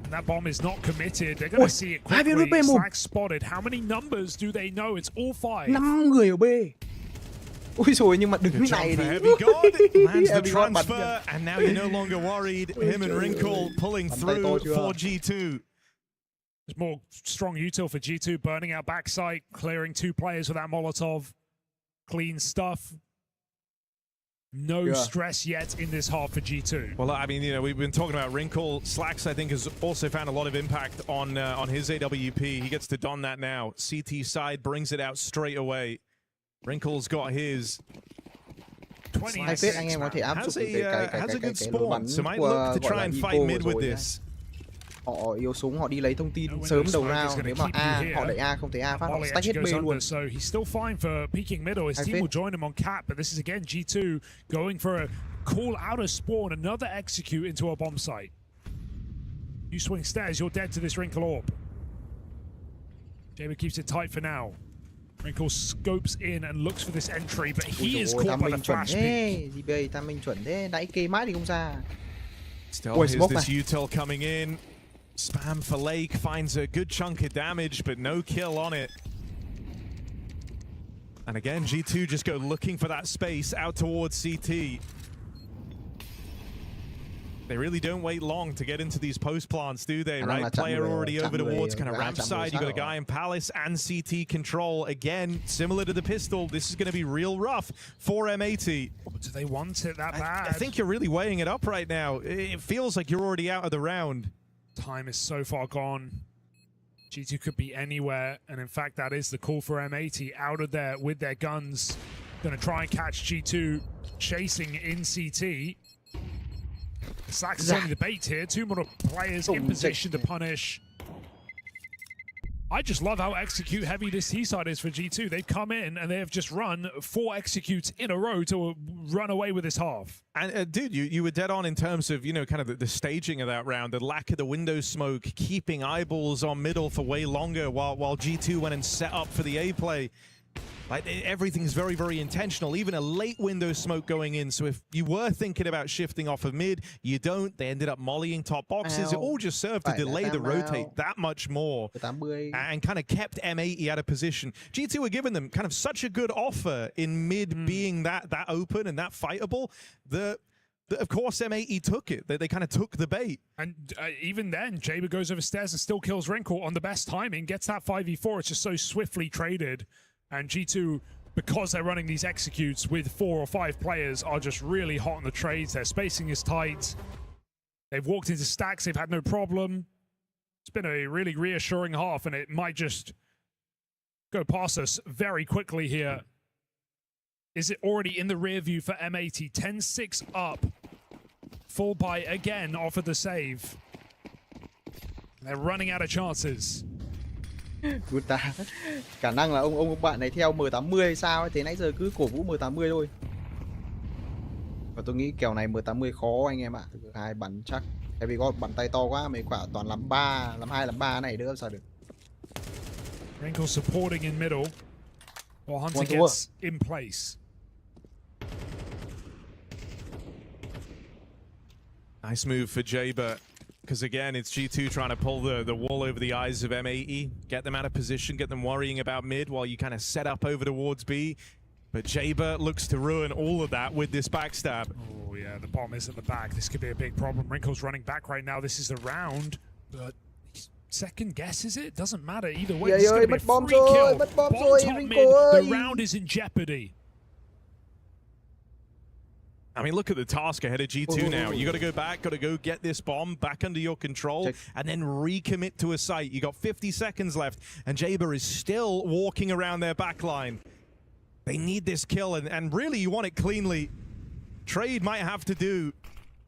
And that bomb is not committed. They're going to see it quickly. Slack spotted. How many numbers do they know? It's all 5. 5 người ở B. Ui rồi nhưng mà đứng như này thì lands the transfer, and now you're no longer worried. Him and Wrinkle pulling through for G2. There's more strong util for G2, burning out backside, clearing 2 players with that Molotov. Clean stuff. No stress yet in this half for G2. Well, I mean, you know, we've been talking about Wrinkle. Slacks, I think, has also found a lot of impact on his AWP. He gets to don that now. CT side brings it out straight away. Wrinkle's got his. 26. Anh em có thể áp dụng has a good spawn, so might look to try and fight mid with this. Họ yếu súng, họ đi lấy thông tin sớm đầu round. Nếu mà A, họ đẩy A không thấy A phát, họ stack hết B luôn. So he's still fine for peeking middle. His team will join him on cap, but this is again G2 going for a call out a spawn, another execute into a bomb site. You swing stairs, you're dead to this Wrinkle orb. Jaber keeps it tight for now. Wrinkle scopes in and looks for this entry, but he is caught by the flash peek. Gì bây, timing chuẩn thế, đẩy kê mãi thì không ra. Still, here's this util coming in. Spam for Lake, finds a good chunk of damage, but no kill on it. And again, G2 just go looking for that space out towards CT. They really don't wait long to get into these post plants, do they? Right, player already over towards kind of ramp side. You got a guy in Palace and CT control. Again, similar to the pistol, this is going to be real rough for M80. Do they want it that bad? I think you're really weighing it up right now. It feels like you're already out of the round. Time is so far gone. G2 could be anywhere, and in fact that is the call for M80 out of there with their guns. Gonna try and catch G2 chasing in CT. Slacks is only the bait here. 2 more players in position to punish. I just love how execute heavy this T side is for G2. They've come in and they have just run 4 executes in a row to run away with this half. And dude, you were dead on in terms of, you know, kind of the staging of that round, the lack of the window smoke, keeping eyeballs on middle for way longer while G2 went and set up for the A play. Like, everything's very, very intentional. Even a late window smoke going in. So if you were thinking about shifting off of mid, you don't. They ended up mollying top boxes. It all just served to delay the rotate that much more and kind of kept M80 out of position. G2 were giving them kind of such a good offer in mid being that open and that fightable that of course M80 took it. They kind of took the bait. And even then, Jaber goes over stairs and still kills Wrinkle on the best timing, gets that 5v4. It's just so swiftly traded. And G2, because they're running these executes with 4 or 5 players, are just really hot on the trades. Their spacing is tight. They've walked into stacks. They've had no problem. It's been a really reassuring half, and it might just go past us very quickly here. Is it already in the rear view for M80? 10-6 up. Full buy again off of the save. They're running out of chances. Guta. Khả năng là ông bạn này theo M80 hay sao ấy, thế nãy giờ cứ cổ vũ M80 thôi. Và tôi nghĩ kèo này M80 khó anh em ạ. Hai bắn chắc. Tại vì có bắn tay to quá, mấy quả toàn làm 3, làm 2, làm 3 này nữa sao được. Wrinkle supporting in middle while Hunter gets in place. Nice move for Jaber. Because again, it's G2 trying to pull the wall over the eyes of M80, get them out of position, get them worrying about mid while you kind of set up over towards B. But Jaber looks to ruin all of that with this backstab. Oh yeah, the bomb is at the back. This could be a big problem. Wrinkle's running back right now. This is the round, but second guess is it? Doesn't matter either way. This is going to be a free kill. Bomb top mid. The round is in jeopardy. I mean, look at the task ahead of G2 now. You got to go back, got to go get this bomb back under your control, and then recommit to a site. You got 50 seconds left, and Jaber is still walking around their backline. They need this kill, and really, you want it cleanly. Trade might have to do,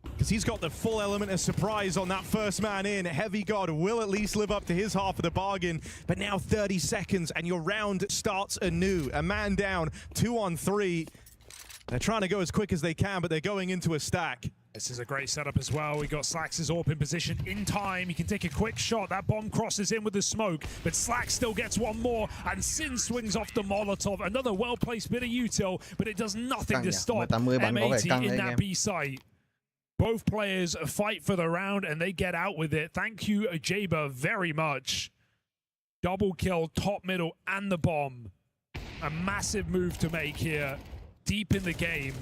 because he's got the full element of surprise on that first man in. Heavy God will at least live up to his half of the bargain, but now 30 seconds, and your round starts anew. A man down, 2 on 3. They're trying to go as quick as they can, but they're going into a stack. This is a great setup as well. We got Slax's AWP in position in time. He can take a quick shot. That bomb crosses in with the smoke, but Slax still gets one more, and Sin swings off the Molotov. Another well-placed bit of util, but it does nothing to stop M80 in that B site. Both players fight for the round, and they get out with it. Thank you, Jaber, very much. Double kill, top, middle, and the bomb. A massive move to make here. Deep in the game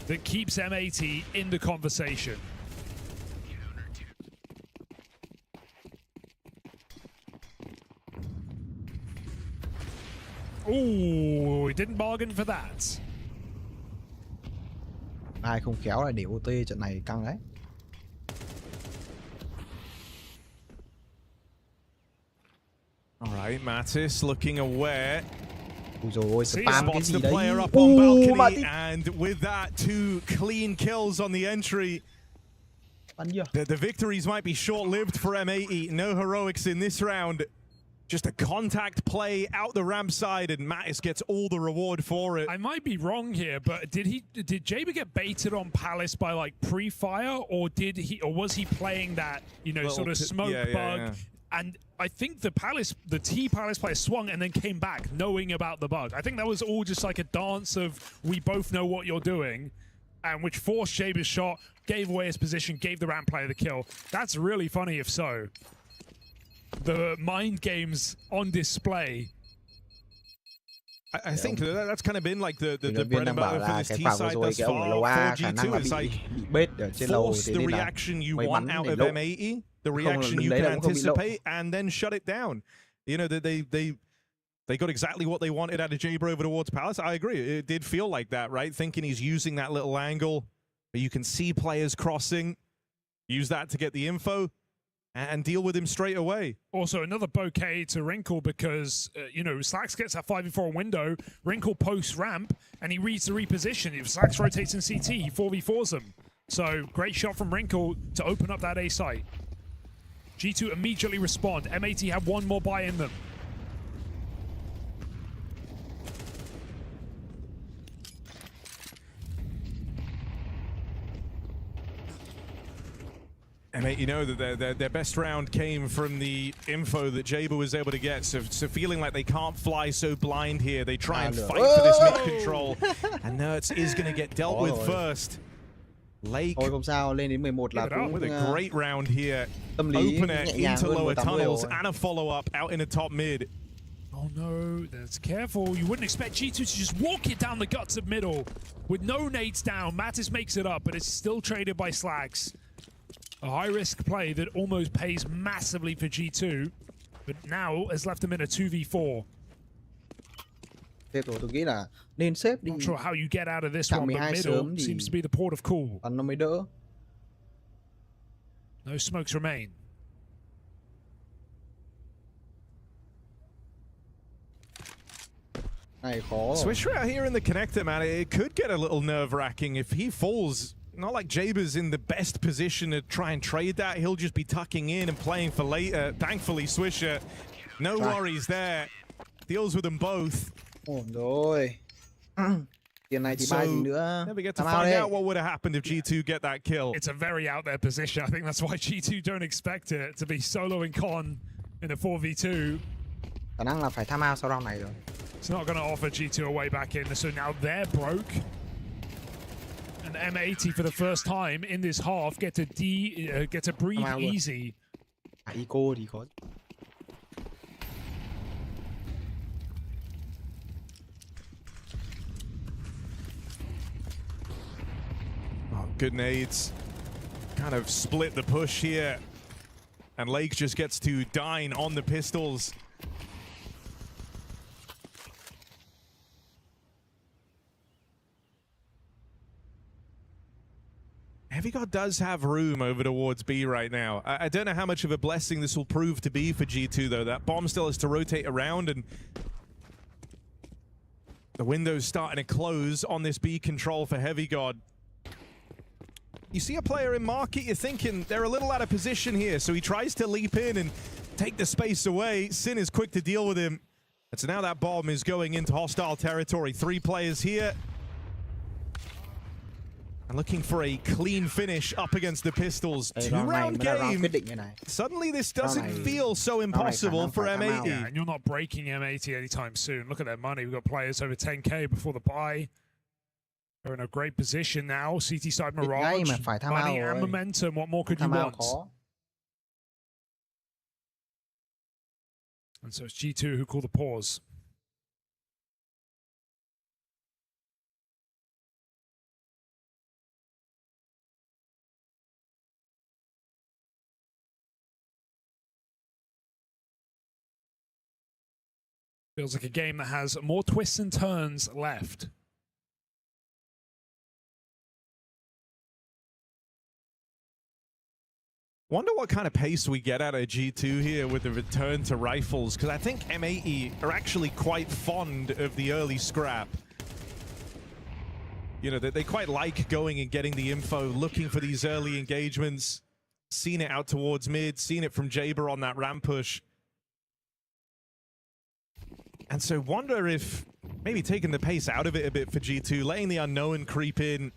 that keeps M80 in the conversation. Ooh, we didn't bargain for that. Ai không khéo là để OT trận này căng đấy. All right, Mattis looking aware. Ôi spam cái gì đấy. Player up on balcony, and with that, 2 clean kills on the entry. The victories might be short-lived for M80. No heroics in this round. Just a contact play out the ramp side, and Mattis gets all the reward for it. I might be wrong here, but did Jaber get baited on Palace by like pre-fire, or was he playing that, you know, sort of smoke bug? Yeah. And I think the T Palace player swung and then came back knowing about the bug. I think that was all just like a dance of, we both know what you're doing, and which forced Jaber's shot, gave away his position, gave the ramp player the kill. That's really funny if so. The mind games on display. I think that's kind of been like the bread and butter for this T side thus far. For G2 is like force the reaction you want out of M80, the reaction you can anticipate, and then shut it down. You know, they got exactly what they wanted out of Jaber over towards Palace. I agree. It did feel like that, right? Thinking he's using that little angle, but you can see players crossing. Use that to get the info and deal with him straight away. Also, another bouquet to Wrinkle because, you know, Slax gets that 5v4 window, Wrinkle posts ramp, and he reads the reposition. If Slax rotates in CT, he 4v4s them. So, great shot from Wrinkle to open up that A site. G2 immediately respond. MAT have one more buy in them. Mate, you know that their best round came from the info that Jaber was able to get, so feeling like they can't fly so blind here, they try and fight for this mid control, and Nerds is going to get dealt with first. Lake Thôi không sao, lên đến 11 là cũng with a great round here. tâm lý Opener nhẹ nhàng into hơn lower 180 tunnels rồi. and a follow-up out in the top mid. Oh no, that's careful. You wouldn't expect G2 to just walk it down the guts of middle. With no nades down, Mattis makes it up, but it's still traded by Slags. A high-risk play that almost pays massively for G2, but now has left them in a 2v4. Thế rồi tôi nghĩ là nên xếp đi. Not sure how you get out of this Chạm one, but 12 middle sớm thì seems to be the port of call. bắn nó mới đỡ. No smokes remain. Này khó. Swisher out here in the connector, man. It could get a little nerve-wracking if he falls. Not like Jaber's in the best position to try and trade that. He'll just be tucking in and playing for later. Thankfully, Swisher, no worries there. Deals with them both. Ổn rồi. Tiền này thì bài gì nữa. Never get to find out what would have happened if G2 get that kill. It's a very out there position. I think that's why G2 don't expect it to be soloing Con in a 4v2. Khả năng là phải time out sau round này rồi. It's not going to offer G2 a way back in, so now they're broke. And M80 for the first time in this half get to breathe easy. Eco thì có. Oh, good nades. Kind of split the push here. And Lake just gets to dine on the pistols. Heavy God does have room over towards B right now. I don't know how much of a blessing this will prove to be for G2, though. That bomb still has to rotate around, and the window's starting to close on this B control for Heavy God. You see a player in market, you're thinking they're a little out of position here, so he tries to leap in and take the space away. Sin is quick to deal with him. And so now that bomb is going into hostile territory. 3 players here. And looking for a clean finish up against the pistols. 2-round game. Suddenly this doesn't feel so impossible for M80. Yeah, and you're not breaking M80 anytime soon. Look at their money. We've got players over 10k before the buy. They're in a great position now. CT side Mirage, money and momentum. What more could you want? And so it's G2 who call the pause. Feels like a game that has more twists and turns left. Wonder what kind of pace we get out of G2 here with the return to rifles, because I think M80 are actually quite fond of the early scrap. You know, they quite like going and getting the info, looking for these early engagements. Seen it out towards mid, seen it from Jaber on that ramp push. And so wonder if maybe taking the pace out of it a bit for G2, letting the unknown creep in.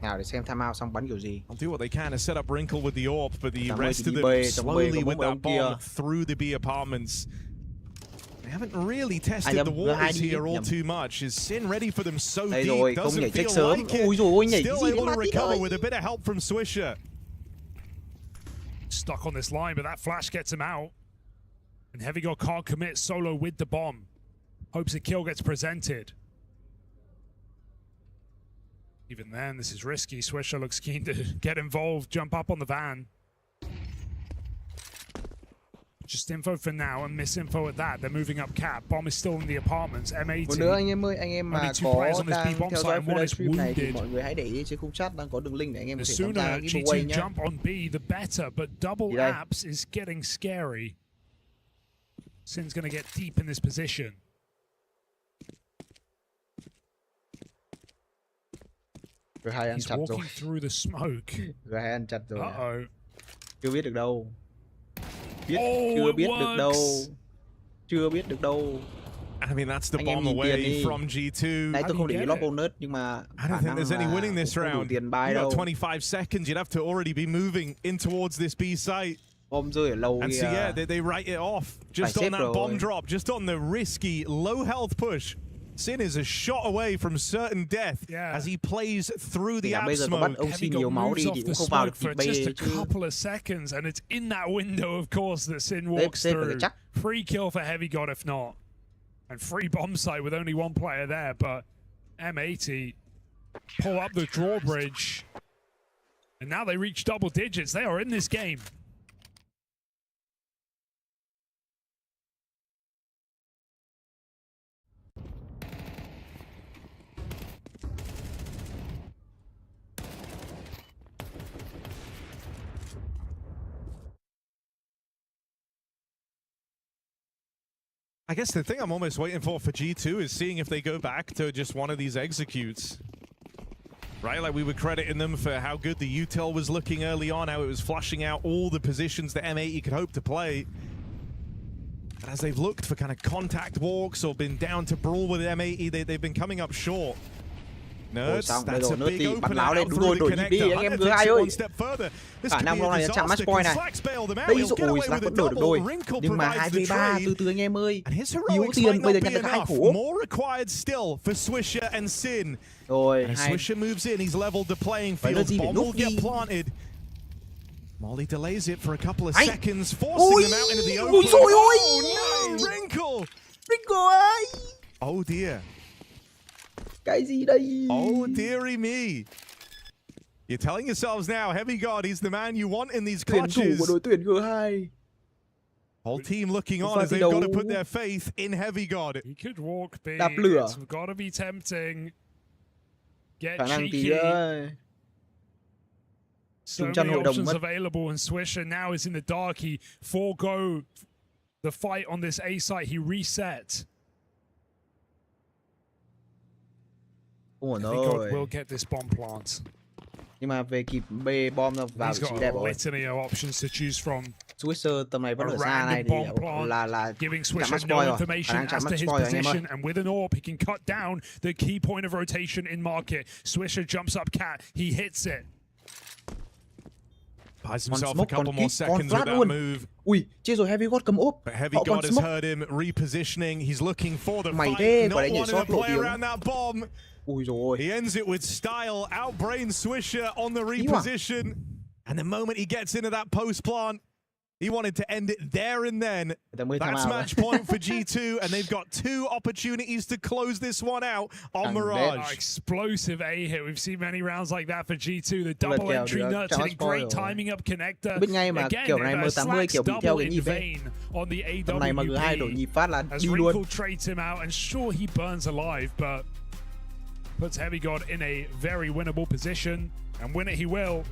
Nào để xem time out xong bắn kiểu gì. I'll do what they can to set up Wrinkle with the AWP, but the rest of them slowly with that bomb through the B apartments. They haven't really tested the waters here all too much. Is Sin ready for them so deep? Doesn't feel like it. Still able to recover with a bit of help from Swisher. Stuck on this line, but that flash gets him out. And Heavy God can't commit solo with the bomb. Hopes a kill gets presented. Even then, this is risky. Swisher looks keen to get involved, jump up on the van. Just info for now and misinfo at that. They're moving up cap. Bomb is still in the apartments. M80. Một nữa anh em ơi, anh em mà có đang theo dõi livestream này thì mọi người hãy để ý trên khung chat đang có đường link để anh em có thể tham gia cái giveaway nhé. Jump on B, the better, but double apps is getting scary. Sin's going to get deep in this position. He's walking through the smoke. Uh-oh. Chưa biết được đâu. Chưa it biết được đâu. works. Chưa biết được đâu. I mean, that's the Anh em bomb nhìn tiền away đi. from G2. Nãy tôi không để ý get log it? bonus nhưng mà I don't think there's any winning this không đủ round. tiền You buy đâu. got 25 seconds. You'd have to already be moving in towards this B site. Bom rơi ở lâu And kìa. so yeah, they write it off just Phải on xếp that bomb rồi. drop, just on the risky low health push. Sin is a shot away from certain death as he plays through Thì the là bây giờ có smoke. bắt ông Heavy xin God nhiều máu moves đi off thì the cũng không vào smoke được kịp for B just a chứ. couple of seconds, and it's in that window, of course, that Sin walks Xếp vào cái through. chắc. Free kill for Heavy God if not. And free bomb site with only one player there, but M80 pull up the drawbridge. And now they reach double digits. They are in this game. I guess the thing I'm almost waiting for G2 is seeing if they go back to just one of these executes. Right, like we were crediting them for how good the util was looking early on, how it was flushing out all the positions that M80 could hope to play. And as they've looked for kind of contact walks or been down to brawl with M80, they've been coming up short. Nerds, xong, that's a bây giờ big Nerds thì bắn opener láo lên, out đúng through rồi, the đổi nhịp đi, connector. anh em Hunter cứ takes ai it ơi. one step further. This Khả could năng be hôm a nay chạm match disaster. point này. Flax bailed them out. Đấy He'll rồi, get away là with a vẫn đổi được double. đôi. Wrinkle Nhưng mà provides the 2v3 trade. từ từ anh em ơi. And his Yếu heroics tiền might bây giờ not nhận be được 2 enough. khổ. More required still for Swisher and Sin. Rồi, And as hai. Swisher moves in, he's leveled the playing Phải là field. gì để Bomb núp will get đi. planted. Molly delays it for a couple of Ấy. seconds, forcing them out into the open. Ui dồi ôi. Oh no, Wrinkle! Wrinkle ơi. Oh dear. Cái gì đây? Oh dearie me. You're telling yourselves now, Heavy God, he's the man you want in these Tuyển thủ clutches. của đội tuyển G2. Whole team looking on Pha as thi they've got to đấu. put their faith in Heavy God. He could walk B. Đạp lửa. It's got to be tempting. Get Khả năng tí cheeky. nữa. So Trùng chăn many hội đồng options mất. available, and Swisher now is in the dark. He forego the fight on this A site. He reset. Ủa I think God rồi. will get this bomb plant. Nhưng mà về kịp B bom vào He's vị trí got đẹp a rồi. litany of options to choose from. Swisher tầm này vẫn A ở xa này random thì bomb plant, là giving chạm Swisher match no point rồi. Khả information năng chạm as to match his point rồi anh em ơi. position, and with an AWP, he can cut down the key point of rotation in market. Swisher jumps up cat, he hits it. Buys Còn himself a smoke, couple còn more kit, còn seconds with flat that luôn. move. Ui, chết rồi, Heavy God cầm ốp. But Heavy Họ còn God has smoke. heard him repositioning. He's looking for the Mày fight, thế, not quả đấy nhảy wanting shot to lộ play tiếng. around that bomb. Ui rồi. He ends it with style, outbrains Swisher on the Ý à? reposition. And the moment he gets into that post plant, he wanted to end it there and then. Người ta mới tham That's ao match point for G2, and they've got 2 opportunities to close this one out on Càng Mirage. Explosive A hit. We've seen many rounds like that for G2. The Không lật double kèo entry được, nuts chạm hitting match point great rồi. timing up connector. Biết ngay mà Again, kiểu này a M80 kiểu Slacks bị theo double cái in nhịp ấy. vain on the Tầm này mà G2 đổi AWP. nhịp phát là As đi Wrinkle luôn. trades him out, and sure he burns alive, but puts Heavy God in a very winnable position, and win it he will.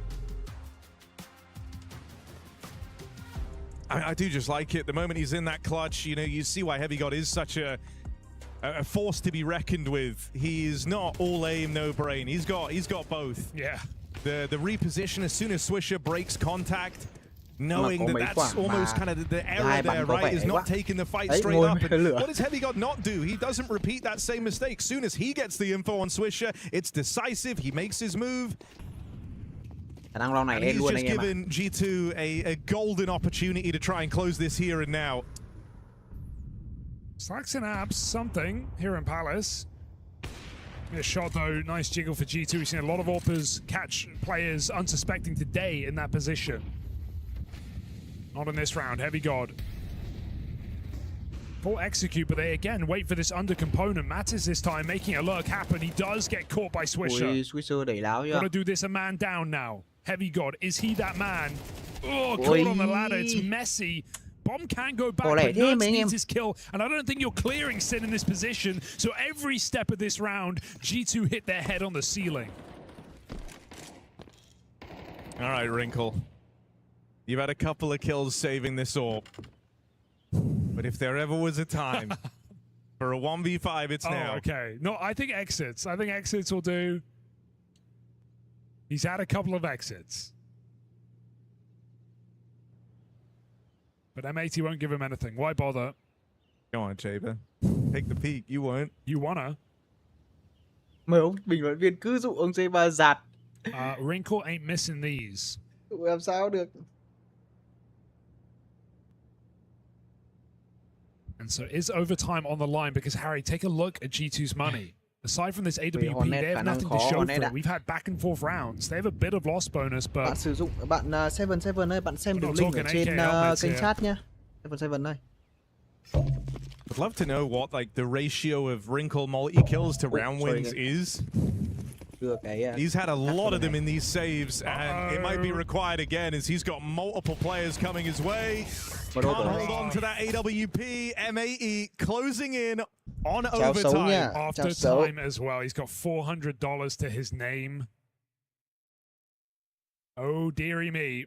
I do just like it. The moment he's in that clutch, you know, you see why Heavy God is such a force to be reckoned with. He is not all aim, no brain. He's got both. Yeah. The reposition as soon as Swisher breaks contact, knowing có that mấy that's quả almost mà kind of the error hai there, bạn có right? vẻ Is not quá. taking the fight Đấy, straight ngồi up. mấy And lửa. what does Heavy God not do? He doesn't repeat that same mistake. Soon as he gets the info on Swisher, it's decisive. He makes his move. Khả năng round này And hết he's luôn just anh em ạ. given G2 a golden opportunity to try and close this here and now. Slacks and abs, something here in Palace. A shot though, nice jiggle for G2. We've seen a lot of AWPers catch players unsuspecting today in that position. Not in this round, Heavy God. Full execute, but they again wait for this under component. Mattis this time making a lurk happen. He does get caught by Swisher. Ui, Swisher đẩy láo chưa? Gotta do this a man down now. Heavy God, is he that man? Oh, Oi. caught on the ladder. It's messy. Bomb can go back, Có lẽ but thế Nerds mấy anh em. needs his kill. And I don't think you're clearing Sin in this position. So every step of this round, G2 hit their head on the ceiling. All right, Wrinkle. You've had a couple of kills saving this AWP. But if there ever was a time for a 1v5, it's now. Oh, okay. No, I think exits. I think exits will do. He's had a couple of exits. But M80 won't give him anything. Why bother? Go on, Jaber. Take the peek. You won't. You wanna? Mấy ông bình luận viên cứ dụ ông J3 giạt. Wrinkle ain't missing these. Tụi làm sao được. And so is overtime on the line because Harry, take a look at G2's money. Aside from this AWP, they have nothing to show for it. We've had back and forth rounds. They have a bit of loss bonus, but... Bạn sử dụng, bạn 77 ơi, bạn xem đường link ở trên kênh chat nhá. 77 ơi. I'd love to know what like the ratio of Wrinkle multi-kills to round wins is. He's had a lot of them in these saves, and it might be required again as he's got multiple players coming his way. Can't hold on to that AWP. M80 closing in on overtime. After time as well. He's got $400 to his name. Oh, dearie me.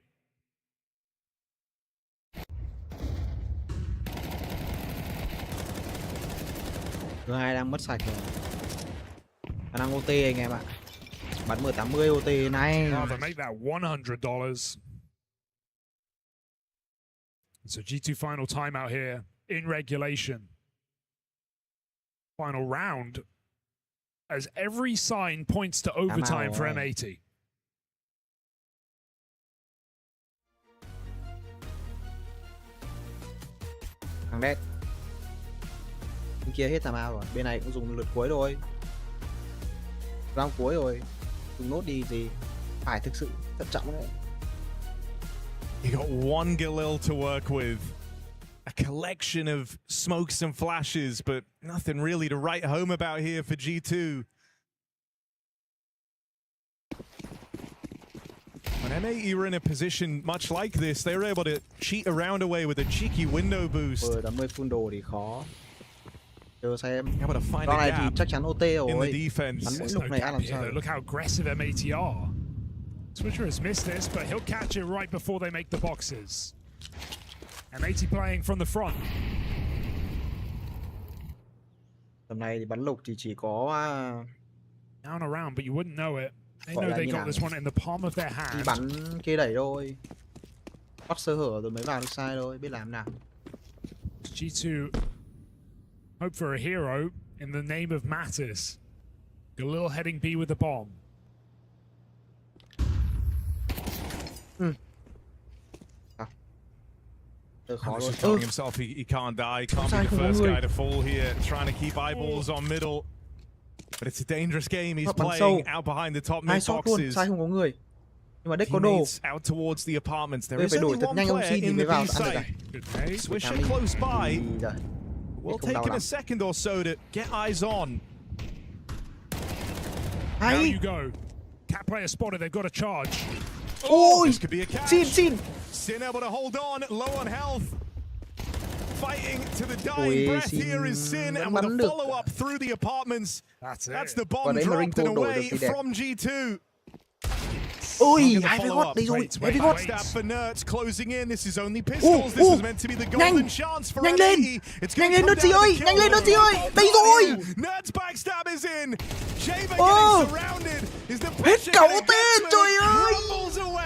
G2 đang mất sạch rồi. Khả năng OT anh em ạ. Bắn 10-80 OT này. Rather make that $100. So G2 final timeout here in regulation. Final round. As every sign points to overtime for M80. Thằng đét. Bên kia hết time out rồi. Bên này cũng dùng lượt cuối rồi. Round cuối rồi. Dùng nốt đi gì. Phải thực sự thận trọng đấy. You got one Galil to work with. A collection of smokes and flashes, but nothing really to write home about here for G2. When M80 were in a position much like this, they were able to cheat around away with a cheeky window boost. 10-80 full đồ thì khó. Chờ xem. Able to find Đó a này thì gap chắc chắn OT rồi. in the defense. Bắn mỗi lúc này ai làm sao. Look how aggressive M80 are. Switcher has missed this, but he'll catch it right before they make the boxes. M80 playing from the front. Tầm này thì bắn lục thì chỉ có down around, but you wouldn't know it. They know they got this one in the palm of their hand. Đi bắn kia đẩy thôi. Bắt sơ hở rồi mới vào được sai thôi, biết làm nào. G2 hope for a hero in the name of Mattis. Galil heading B with the bomb. Just telling himself he can't die, he can't be the first guy to fall here, trying to keep eyeballs on middle. But it's a dangerous game. He's playing out behind the top mid boxes. Sai không có người. Nhưng mà Deck có đồ. Out towards the apartments. There is only one player in the B site. Swisher close by. Will take him a second or so to get eyes on. Now you go. Cat player spotted. They've got a charge. Ôi! This could be a catch. Xin! Sin able to hold on, low on health. Fighting to the dying breath here is Sin, and with a follow-up through the apartments. That's the bomb dropped and away from G2. Ôi, hai phải hot đây rồi. Hai phải hot. Stab for Nerds closing in. This is only pistols. This was meant to be the golden chance for nhanh lên. Nhanh lên Nerds ơi, nhanh lên Nerds ơi. Đây rồi. Nerds backstab is in. Jaber getting surrounded. Is the hết cả OT, trời ơi. Crumbles away.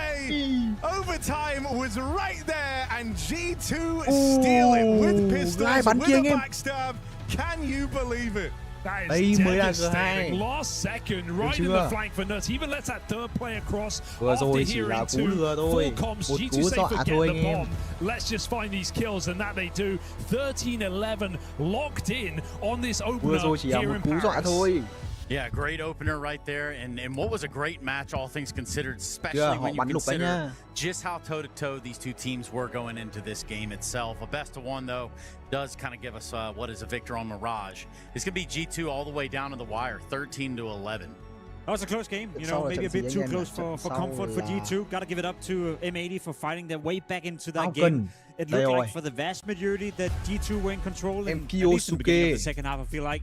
Overtime was right there, and G2 steal it with pistols with a backstab. Can you believe it? That is devastating. Last second, right in the flank for Nuts. He even lets that third player cross after hearing two full comms. G2 say forget the bomb. Let's just find these kills, and that they do. 13-11 locked in on this opener here in Paris. Yeah, great opener right there, and what was a great match, all things considered, especially when you consider just how toe-to-toe these two teams were going into this game itself. A best of one, though, does kind of give us what is a victor on Mirage. It's going to be G2 all the way down to the wire, 13-11. That was a close game, you know, maybe a bit too close for comfort for G2. Got to give it up to M80 for fighting their way back into that game. It looked like for the vast majority that G2 were in control, and at least in the beginning of the second half, I feel like.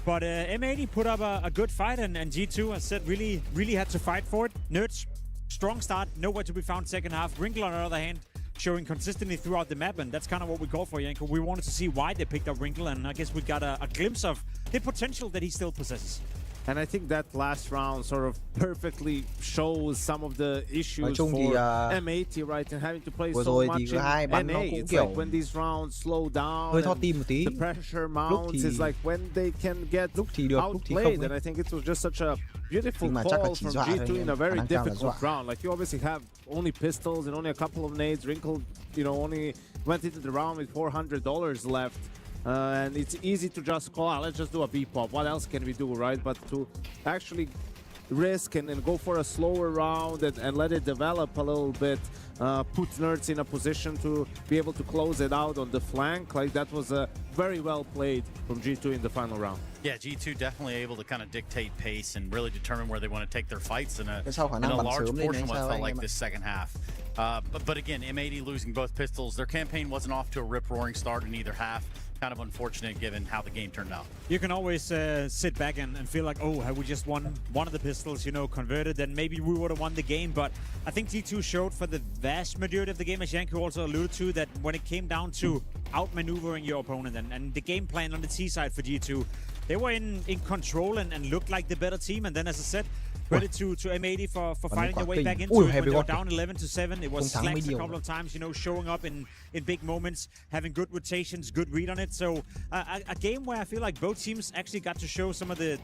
But M80 put up a good fight, and G2, as said, really had to fight for it. Nerds, strong start, nowhere to be found second half. Wrinkle, on the other hand, showing consistently throughout the map, and that's kind of what we call for Yanko. We wanted to see why they picked up Wrinkle, and I guess we got a glimpse of the potential that he still possesses. And I think that last round sort of perfectly shows some of the issues for M80, right? And having to play so much in NA. It's like when these rounds slow down, the pressure mounts is like when they can get outplayed. And I think it was just such a beautiful call from G2 in a very difficult round. Like, you obviously have only pistols and only a couple of nades. Wrinkle, you know, only went into the round with $400 left. And it's easy to just call, let's just do a B-pop. What else can we do, right? But to actually risk and go for a slower round and let it develop a little bit, put Nerds in a position to be able to close it out on the flank, like that was very well played from G2 in the final round. Yeah, G2 definitely able to kind of dictate pace and really determine where they want to take their fights in a large portion of what felt like this second half. But again, M80 losing both pistols. Their campaign wasn't off to a rip-roaring start in either half. Kind of unfortunate given how the game turned out. You can always sit back and feel like, oh, had we just won one of the pistols, you know, converted, then maybe we would have won the game. But I think G2 showed for the vast majority of the game, as Yanko also alluded to, that when it came down to outmaneuvering your opponent and the game plan on the T side for G2, they were in control and looked like the better team. And then, as I said, credit to M80 for fighting their way back into it when they were down 11-7. It was slacks a couple of times, you know, showing up in big moments, having good rotations, good read on it. So a game where I feel like both teams actually got to show some of the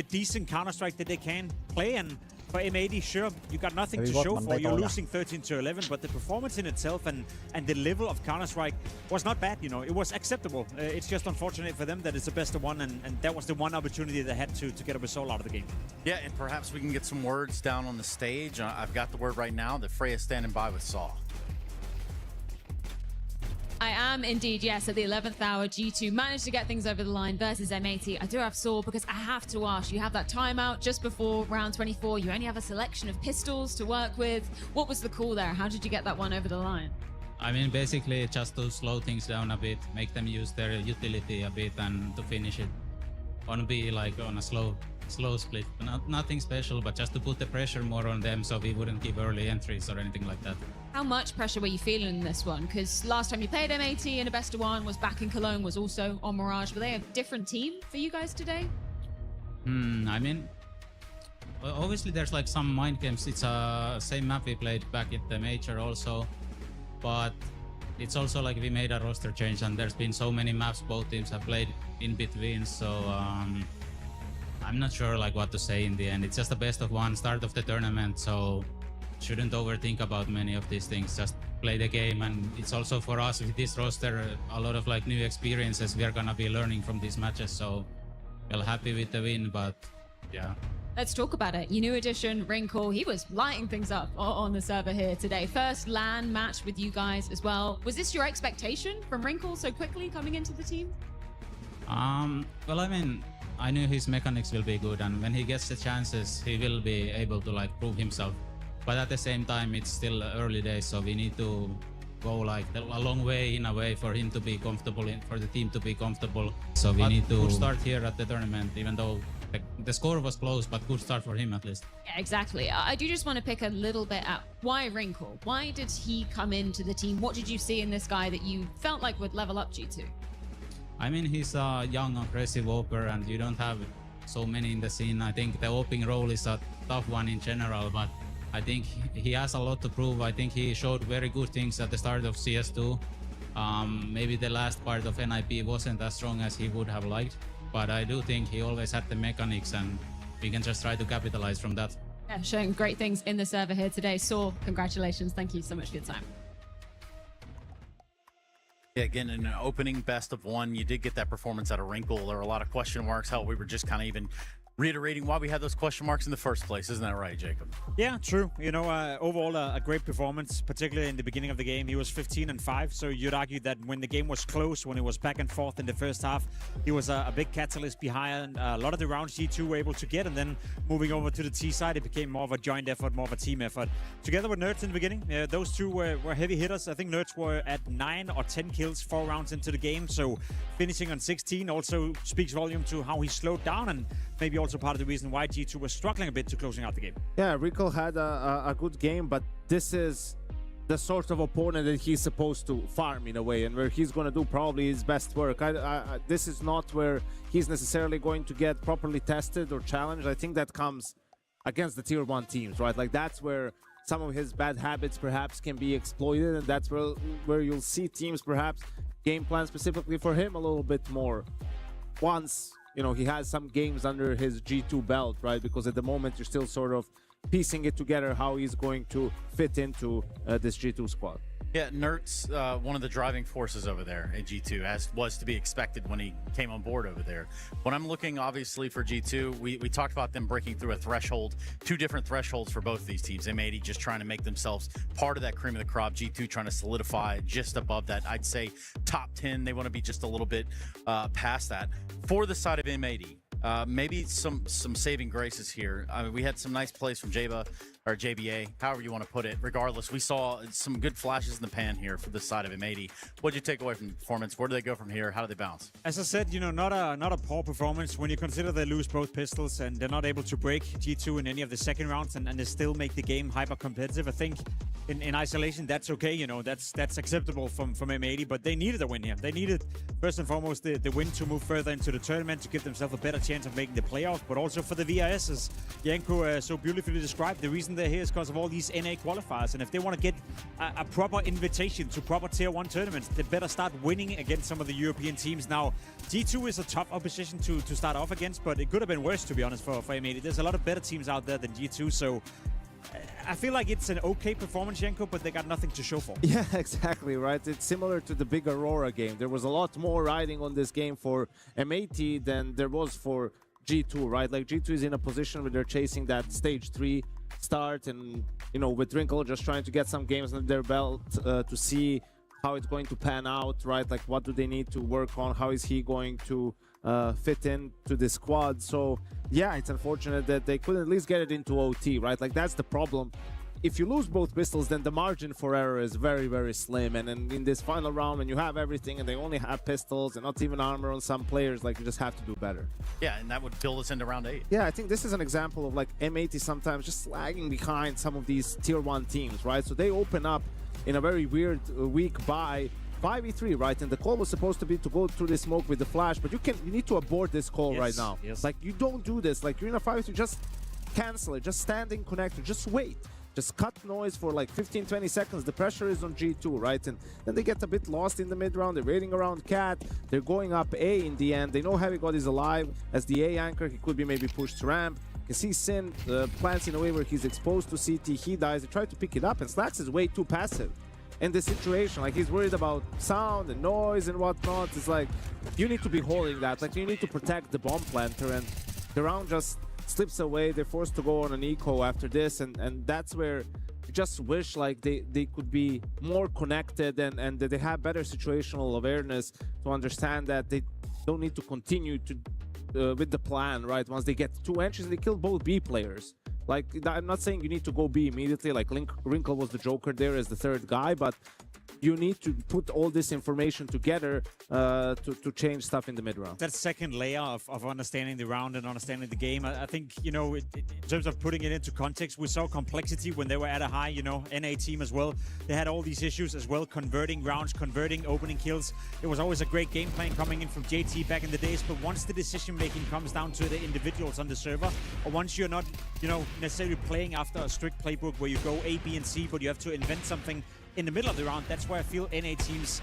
decent Counter-Strike that they can play. And for M80, sure, you got nothing to show for. You're losing 13-11, but the performance in itself and the level of Counter-Strike was not bad, you know. It was acceptable. It's just unfortunate for them that it's the best of one, and that was the one opportunity they had to get a result out of the game. Yeah, and perhaps we can get some words down on the stage. I've got the word right now that Freya's standing by with Saw. I am indeed, yes, at the 11th hour. G2 managed to get things over the line versus M80. I do have Saw because I have to ask, you have that timeout just before round 24. You only have a selection of pistols to work with. What was the call there? How did you get that one over the line? I mean, basically just to slow things down a bit, make them use their utility a bit and to finish it on B, like on a slow split. Nothing special, but just to put the pressure more on them so we wouldn't give early entries or anything like that. How much pressure were you feeling in this one? Because last time you played M80 in a best of one was back in Cologne, was also on Mirage. Were they a different team for you guys today? I mean, obviously there's like some mind games. It's a same map we played back in the major also, but it's also like we made a roster change and there's been so many maps both teams have played in between, so I'm not sure like what to say in the end. It's just the best of one, start of the tournament, so shouldn't overthink about many of these things. Just play the game, and it's also for us with this roster a lot of like new experiences we are gonna be learning from these matches. So we're happy with the win, but yeah. Let's talk about it. Your new addition, Wrinkle, he was lighting things up on the server here today. First LAN match with you guys as well. Was this your expectation from Wrinkle so quickly coming into the team? Well, I mean, I knew his mechanics will be good, and when he gets the chances, he will be able to like prove himself. But at the same time, it's still early days, so we need to go like a long way in a way for him to be comfortable, for the team to be comfortable. So we need to start here at the tournament, even though the score was close, but good start for him at least. Yeah, exactly. I do just want to pick a little bit at why Wrinkle? Why did he come into the team? What did you see in this guy that you felt like would level up G2? I mean, he's a young, aggressive oper, and you don't have so many in the scene. I think the oping role is a tough one in general, but I think he has a lot to prove. I think he showed very good things at the start of CS2. Maybe the last part of NIP wasn't as strong as he would have liked, but I do think he always had the mechanics, and we can just try to capitalize from that. Yeah, showing great things in the server here today. Saw, congratulations. Thank you so much for your time. Yeah, again, in an opening best of one, you did get that performance out of Wrinkle. There were a lot of question marks. Hell, we were just kind of even reiterating why we had those question marks in the first place. Isn't that right, Jacob? Yeah, true. You know, overall a great performance, particularly in the beginning of the game. He was 15-5, so you'd argue that when the game was close, when it was back and forth in the first half, he was a big catalyst behind a lot of the rounds G2 were able to get, and then moving over to the T side, it became more of a joint effort, more of a team effort. Together with Nerds in the beginning, those two were heavy hitters. I think Nerds were at 9 or 10 kills 4 rounds into the game, so finishing on 16 also speaks volume to how he slowed down, and maybe also part of the reason why G2 was struggling a bit to closing out the game. Yeah, Rico had a good game, but this is the sort of opponent that he's supposed to farm in a way, and where he's going to do probably his best work. This is not where he's necessarily going to get properly tested or challenged. I think that comes against the tier 1 teams, right? Like that's where some of his bad habits perhaps can be exploited, and that's where you'll see teams perhaps game plan specifically for him a little bit more once, you know, he has some games under his G2 belt, right? Because at the moment you're still sort of piecing it together how he's going to fit into this G2 squad. Yeah, Nert's one of the driving forces over there at G2, as was to be expected when he came on board over there. When I'm looking, obviously, for G2, we talked about them breaking through a threshold, 2 different thresholds for both of these teams. M80 just trying to make themselves part of that cream of the crop. G2 trying to solidify just above that. I'd say top 10. They want to be just a little bit past that. For the side of M80, maybe some saving graces here. I mean, we had some nice plays from Jaba, or JBA, however you want to put it. Regardless, we saw some good flashes in the pan here for this side of M80. What did you take away from the performance? Where do they go from here? How do they bounce? As I said, you know, not a poor performance when you consider they lose both pistols and they're not able to break G2 in any of the second rounds, and they still make the game hyper competitive. I think in isolation that's okay, you know, that's acceptable from M80, but they needed a win here. They needed first and foremost the win to move further into the tournament, to give themselves a better chance of making the playoffs, but also for the VIS, as Janko so beautifully described. The reason they're here is because of all these NA qualifiers, and if they want to get a proper invitation to proper tier 1 tournaments, they better start winning against some of the European teams. Now, G2 is a tough opposition to start off against, but it could have been worse, to be honest, for M80. There's a lot of better teams out there than G2, so I feel like it's an okay performance, Janko, but they got nothing to show for. Yeah, exactly, right? It's similar to the big Aurora game. There was a lot more riding on this game for M80 than there was for G2, right? Like G2 is in a position where they're chasing that stage 3 start, and, you know, with Wrinkle just trying to get some games under their belt to see how it's going to pan out, right? Like what do they need to work on? How is he going to fit into the squad? So yeah, it's unfortunate that they couldn't at least get it into OT, right? Like that's the problem. If you lose both pistols, then the margin for error is very, very slim. And in this final round, when you have everything and they only have pistols and not even armor on some players, like you just have to do better. Yeah, and that would build us into round 8. Yeah, I think this is an example of like M80 sometimes just lagging behind some of these tier 1 teams, right? So they open up in a very weird week by 5v3, right? And the call was supposed to be to go through the smoke with the flash, but you need to abort this call right now. Yes. Like you don't do this. Like you're in a 5v3, just cancel it. Just stand in connector. Just wait. Just cut noise for like 15-20 seconds. The pressure is on G2, right? And then they get a bit lost in the mid round. They're waiting around Cat. They're going up A in the end. They know Heavy God is alive as the A anchor. He could be maybe pushed to ramp. You see Sin plants in a way where he's exposed to CT. He dies. They try to pick it up, and Slacks is way too passive in this situation. Like he's worried about sound and noise and whatnot. It's like you need to be holding that. Like you need to protect the bomb planter, and the round just slips away. They're forced to go on an eco after this, and that's where you just wish like they could be more connected and that they have better situational awareness to understand that they don't need to continue to with the plan, right? Once they get 2 entries, they kill both B players. Like, I'm not saying you need to go B immediately, like Wrinkle was the Joker there as the 3rd guy, but you need to put all this information together to change stuff in the mid round. That second layer of understanding the round and understanding the game, I think, you know, in terms of putting it into context, we saw complexity when they were at a high, you know, NA team as well. They had all these issues as well, converting rounds, converting opening kills. It was always a great game plan coming in from JT back in the days, but once the decision making comes down to the individuals on the server, or once you're not, you know, necessarily playing after a strict playbook where you go A, B, and C, but you have to invent something in the middle of the round, that's where I feel NA teams,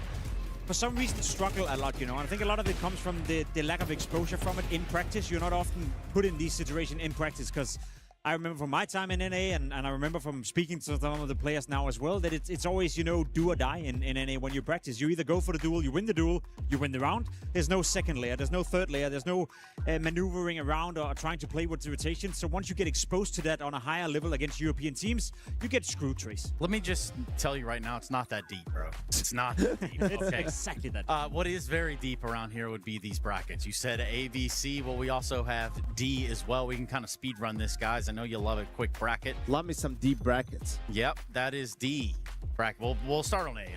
for some reason, struggle a lot, you know. And I think a lot of it comes from the lack of exposure from it in practice. You're not often put in these situations in practice, because I remember from my time in NA, and I remember from speaking to some of the players now as well, that it's always, you know, do or die in NA when you practice. You either go for the duel, you win the round. There's no second layer, there's no third layer, there's no maneuvering around or trying to play with the rotation. So once you get exposed to that on a higher level against European teams, you get screwed, Trace. Let me just tell you right now, it's not that deep, bro. It's not that deep. It's exactly that deep. What is very deep around here would be these brackets. You said A, B, C. Well, we also have D as well. We can kind of speed run this, guys. I know you love a quick bracket. Love me some deep brackets. Yep, that is D bracket. We'll start on A.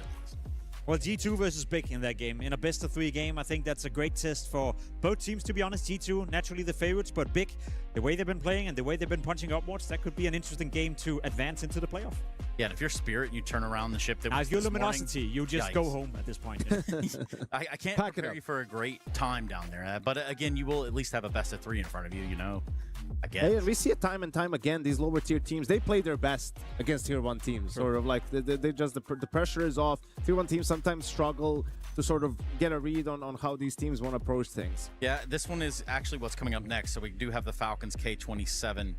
Well, G2 versus Big in that game. In a best-of-3 game, I think that's a great test for both teams, to be honest. G2, naturally the favorites, but Big, the way they've been playing and the way they've been punching upwards, that could be an interesting game to advance into the playoff. Yeah, and if you're Spirit and you turn around the ship that was if you're this Luminosity, morning, you just go home at this point. I can't prepare you for a great time down there. But again, you will at least have a best of 3 in front of you, you know. I guess. Hey, we see it time and time again. These lower tier teams, they play their best against tier 1 teams. Sort of like they just the pressure is off. Tier 1 teams sometimes struggle to sort of get a read on how these teams want to approach things. Yeah, this one is actually what's coming up next. So we do have the Falcons K27.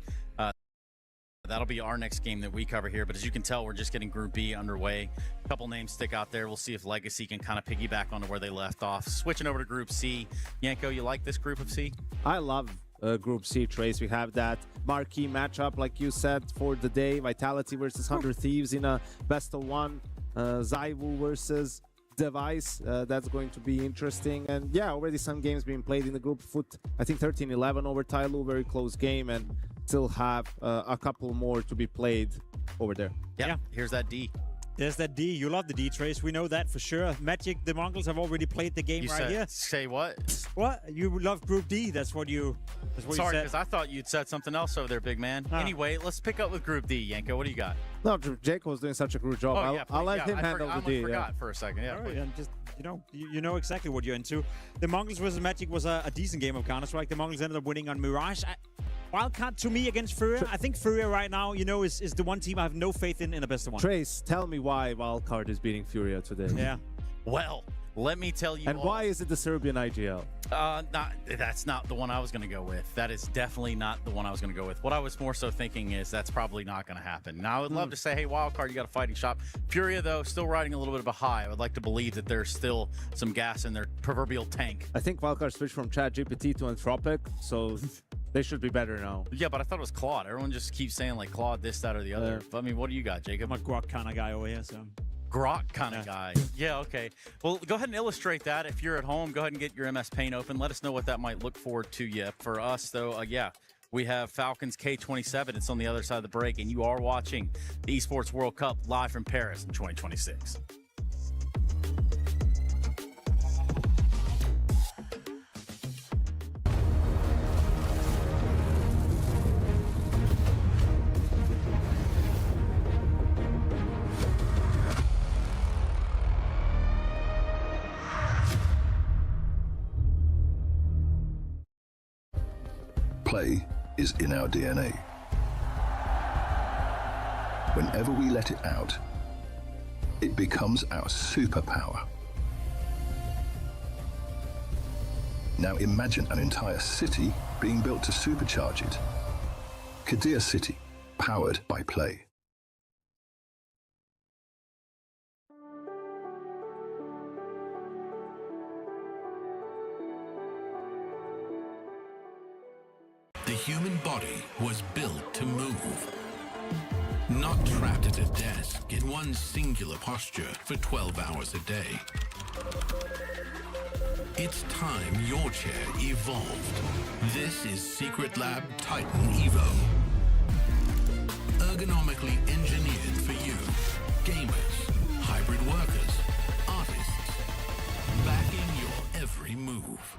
That'll be our next game that we cover here. But as you can tell, we're just getting Group B underway. A couple names stick out there. We'll see if Legacy can kind of piggyback onto where they left off. Switching over to Group C. Yanko, you like this group of C? I love Group C, Trace. We have that marquee matchup, like you said, for the day. Vitality versus 100 Thieves in a best-of-1. Zaiwu versus Device. That's going to be interesting. And yeah, already some games being played in the group. Foot, I think 13-11 over Tyloo. Very close game. And still have a couple more to be played over there. Yeah. Here's that D. There's that D. You love the D, Trace. We know that for sure. Magic, the Mongols have already played the game here. Say what? What? You love Group D. That's what you Sorry, said. because I thought you'd said something else over there, big man. Anyway, let's pick up with Group D, Yanko. What do you got? No, Jake was doing such a good job. I'll let him handle the D. I forgot for a second. Yeah, right, and just you know exactly what you're into. The Mongols versus Magic was a decent game of Counter-Strike. The Mongols ended up winning on Mirage. Wildcard to me against Furia. I think Furia right now, is the one team I have no faith in a best-of-1. Trace, tell me why Wildcard is beating Furia today. Yeah. Well, let me tell you. And why is it the Serbian IGL? That's not the one I was going to go with. That is definitely not the one I was going to go with. What I was more so thinking is that's probably not going to happen. Now, I would love to say, hey, Wildcard, you got a fighting shot. Furia, though, still riding a little bit of a high. I would like to believe that there's still some gas in their proverbial tank. I think Wildcard switched from ChatGPT to Anthropic, so they should be better now. Yeah, but I thought it was Claude. Everyone just keeps saying, like, Claude, this, that, or the other. I mean, what do you got, Jacob? I'm a Grok kind of guy over here, so... Grok kind of guy. Yeah, okay. Well, go ahead and illustrate that. If you're at home, go ahead and get your MS Paint open. Let us know what that might look forward to you. For us, though, yeah, we have Falcons K27. It's on the other side of the break, and you are watching the Esports World Cup live from Paris in 2026. Play is in our DNA. Whenever we let it out, it becomes our superpower. Now imagine an entire city being built to supercharge it. Kadir City, powered by Play. The human body was built to move, not trapped at a desk in one singular posture for 12 hours a day. It's time your chair evolved. This is Secret Lab Titan Evo. Ergonomically engineered for you, gamers, hybrid workers, artists, backing your every move.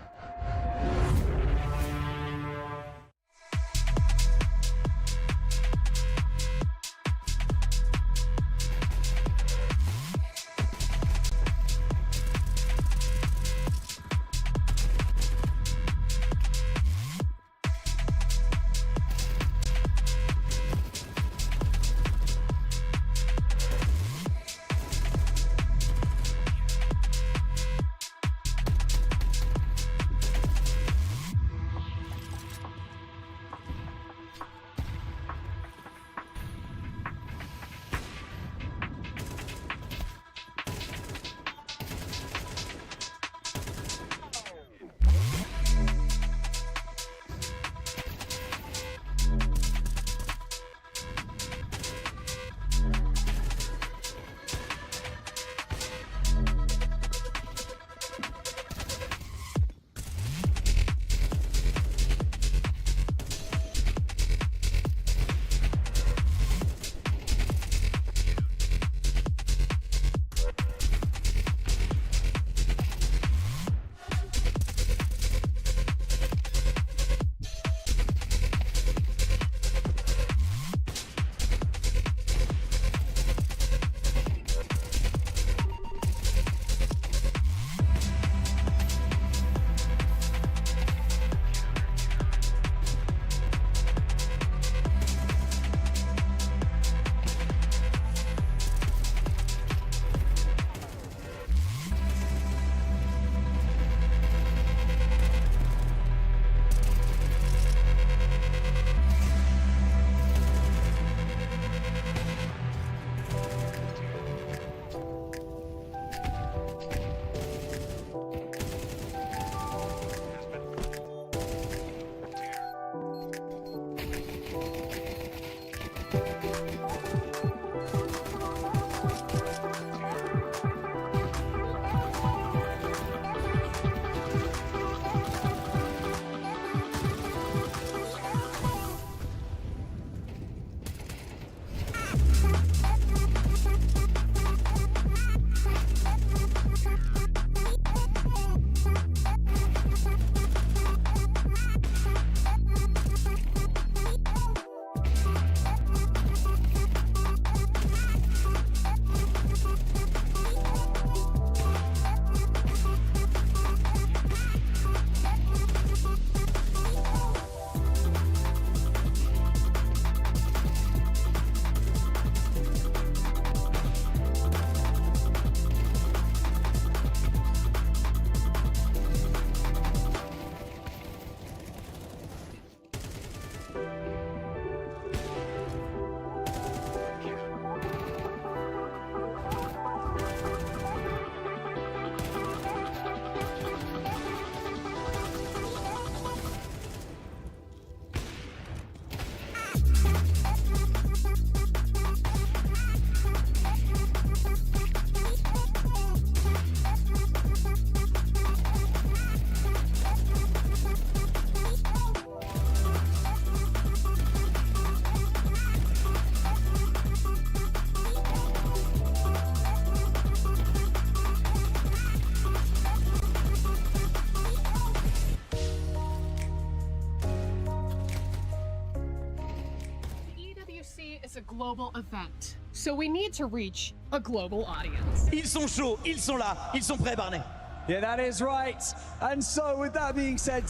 a global event, so we need to reach a global audience. Ils sont chauds, ils sont là, ils sont prêts, Barney. Yeah, that is right. And so, with that being said,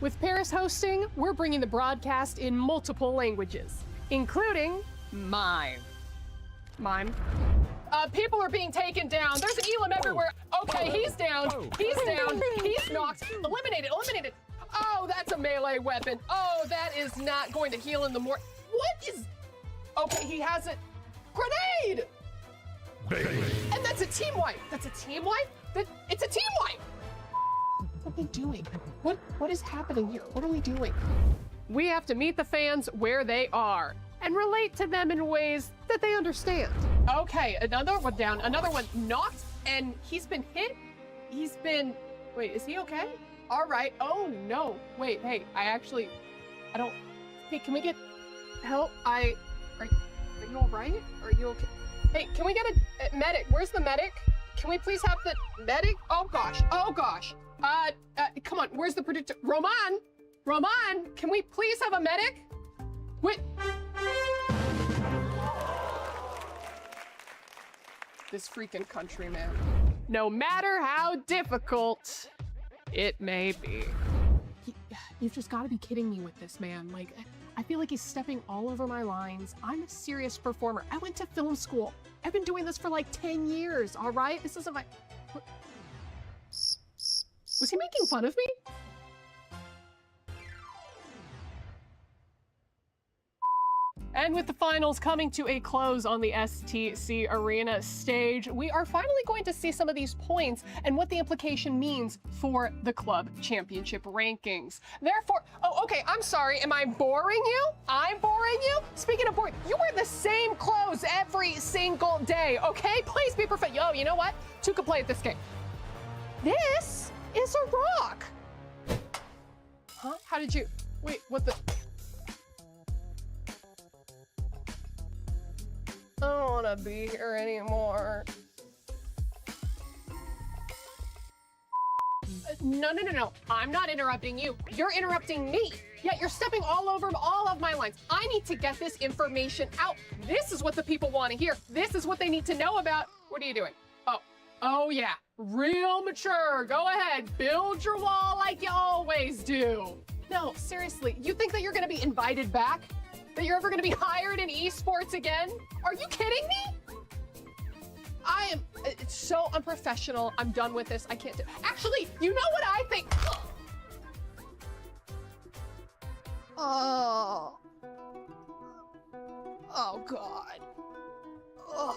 with Paris hosting, we're bringing the broadcast in multiple languages, including mime. Mime. People are being taken down. There's an Elam everywhere. Okay, he's down. He's down. He's knocked. Eliminated. Eliminated. Oh, that's a melee weapon. Oh, that is not going to heal in the more. What is? Okay, he has a grenade. And that's a team wipe. That's a team wipe. It's a team wipe. What are we doing? What is happening here? What are we doing? We have to meet the fans where they are and relate to them in ways that they understand. Okay, another one down, another one knocked, and he's been hit. He's been, wait, is he okay? All right, oh no, wait, hey, I don't, hey, can we get help? Are you all right? Are you okay? Hey, can we get a medic? Where's the medic? Can we please have the medic? Oh gosh, come on, where's the predictor? Roman, can we please have a medic? Wait. This freaking country, man. No matter how difficult it may be. You've just got to be kidding me with this, man. Like, I feel like he's stepping all over my lines. I'm a serious performer. I went to film school. I've been doing this for like 10 years, all right? This isn't my... Was he making fun of me? And with the finals coming to a close on the STC Arena stage, we are finally going to see some of these points and what the implication means for the club championship rankings. Therefore, oh, okay, I'm sorry, am I boring you? I'm boring you? Speaking of boring, you wear the same clothes every single day, okay? Please be perfect. Yo, you know what? Two can play at this game. This is a rock. Huh? How did you, wait, what the? I don't want to be here anymore. No. I'm not interrupting you. You're interrupting me. Yeah, you're stepping all over all of my lines. I need to get this information out. This is what the people want to hear. This is what they need to know about. What are you doing? Oh yeah. Real mature. Go ahead. Build your wall like you always do. No, seriously. You think that you're going to be invited back? That you're ever going to be hired in esports again? Are you kidding me? It's so unprofessional. I'm done with this. I can't do. Actually, you know what I think? Oh God. Ugh.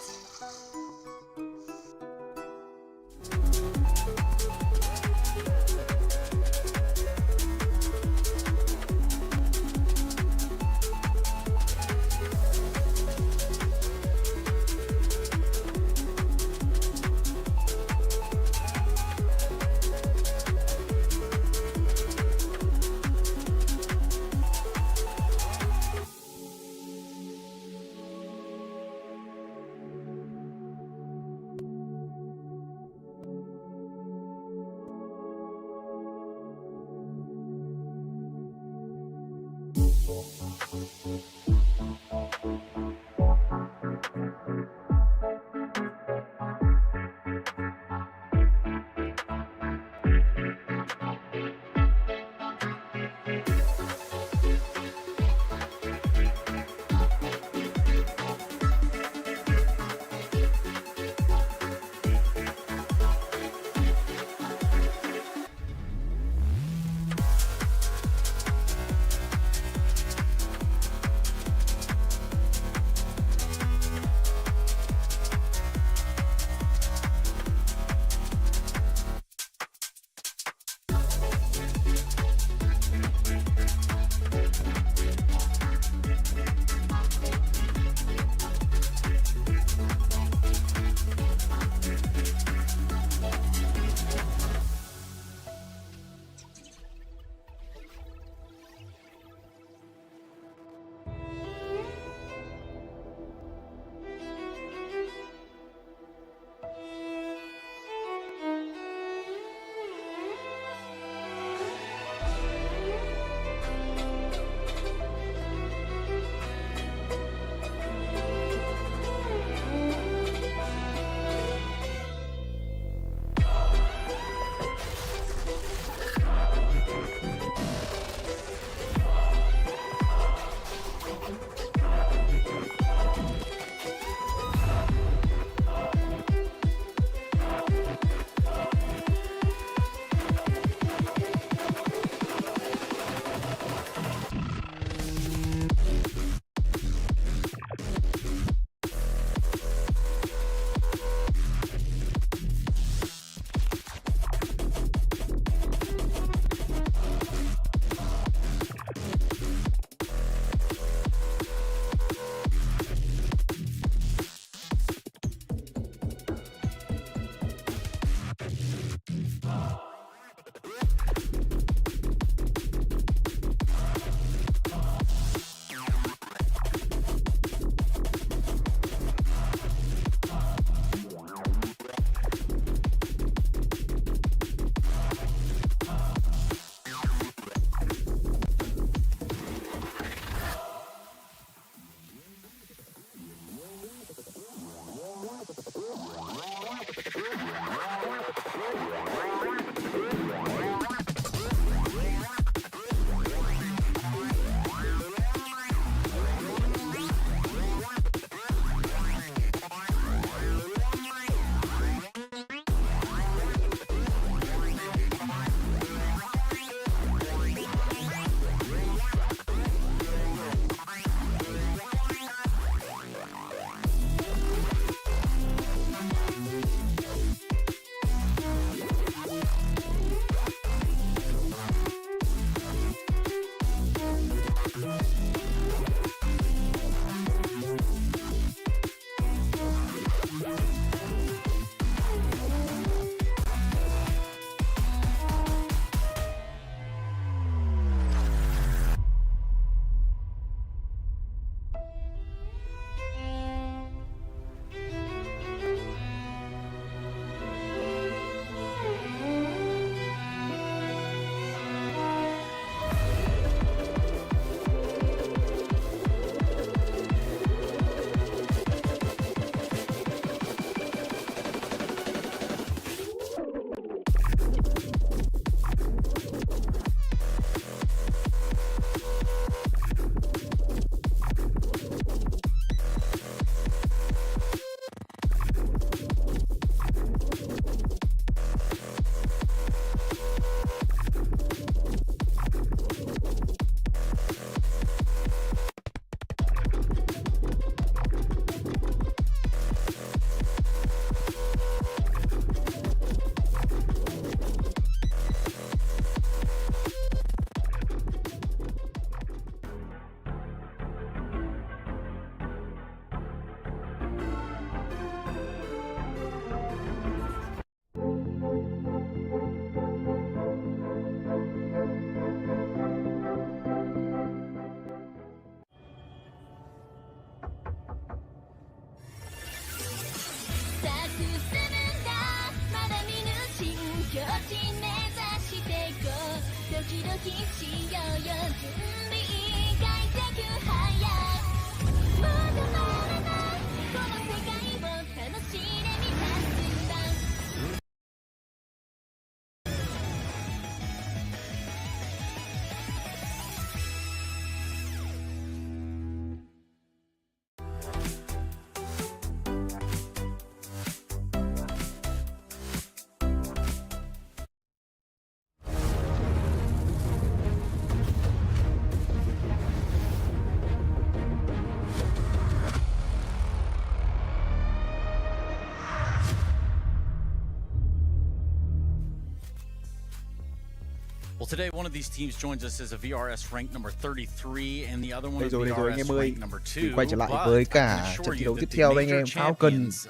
Well, today one of these teams joins us as a VRS rank number 33 and the other one is VRS rank number 2. Quay trở lại với cả trận thi đấu tiếp theo đây anh em. Falcons.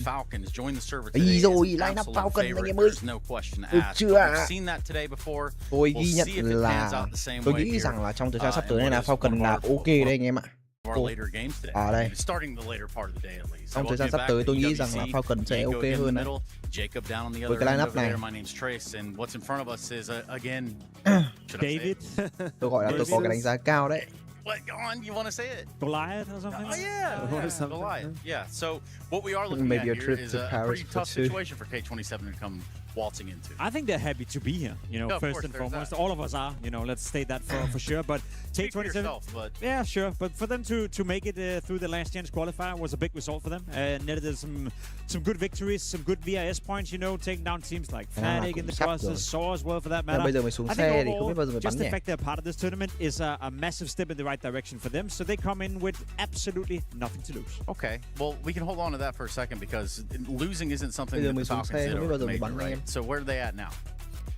Falcons join the server today. Rồi, line up Falcons anh em ơi. Được chưa ạ? Tôi ghi nhận là tôi nghĩ rằng là trong thời gian sắp tới này là Falcons là ok đây anh em ạ. Ở đây. Trong thời gian sắp tới tôi nghĩ rằng là Falcons sẽ ok hơn đấy. Với cái line up này. David. Tôi gọi là tôi có cái đánh giá cao đấy. What? Go on, you want to say it? Goliath or something? Oh yeah, Goliath. Yeah. So what we are looking maybe at a here trip is to a Paris pretty tough situation for K27 to come waltzing into. I think they're happy to be here, you know, Yeah, first and foremost. All of us are, you know, let's state that for sure. But K27, yourself, but yeah, sure. But for them to make it through the last chance qualifier was a big result for them. Netted some good victories, some good VRS points, you know, taking down teams like Fnatic in the process, Saw as well for that matter. Bây giờ mới xuống xe thì không biết bao giờ mới bắn just nhỉ? the fact they're part of this tournament is a massive step in the right direction for them. So they come in with absolutely nothing to lose. Okay, well, we can hold on to that for a second because losing isn't something that the Falcons did over the major, right? So where are they at now?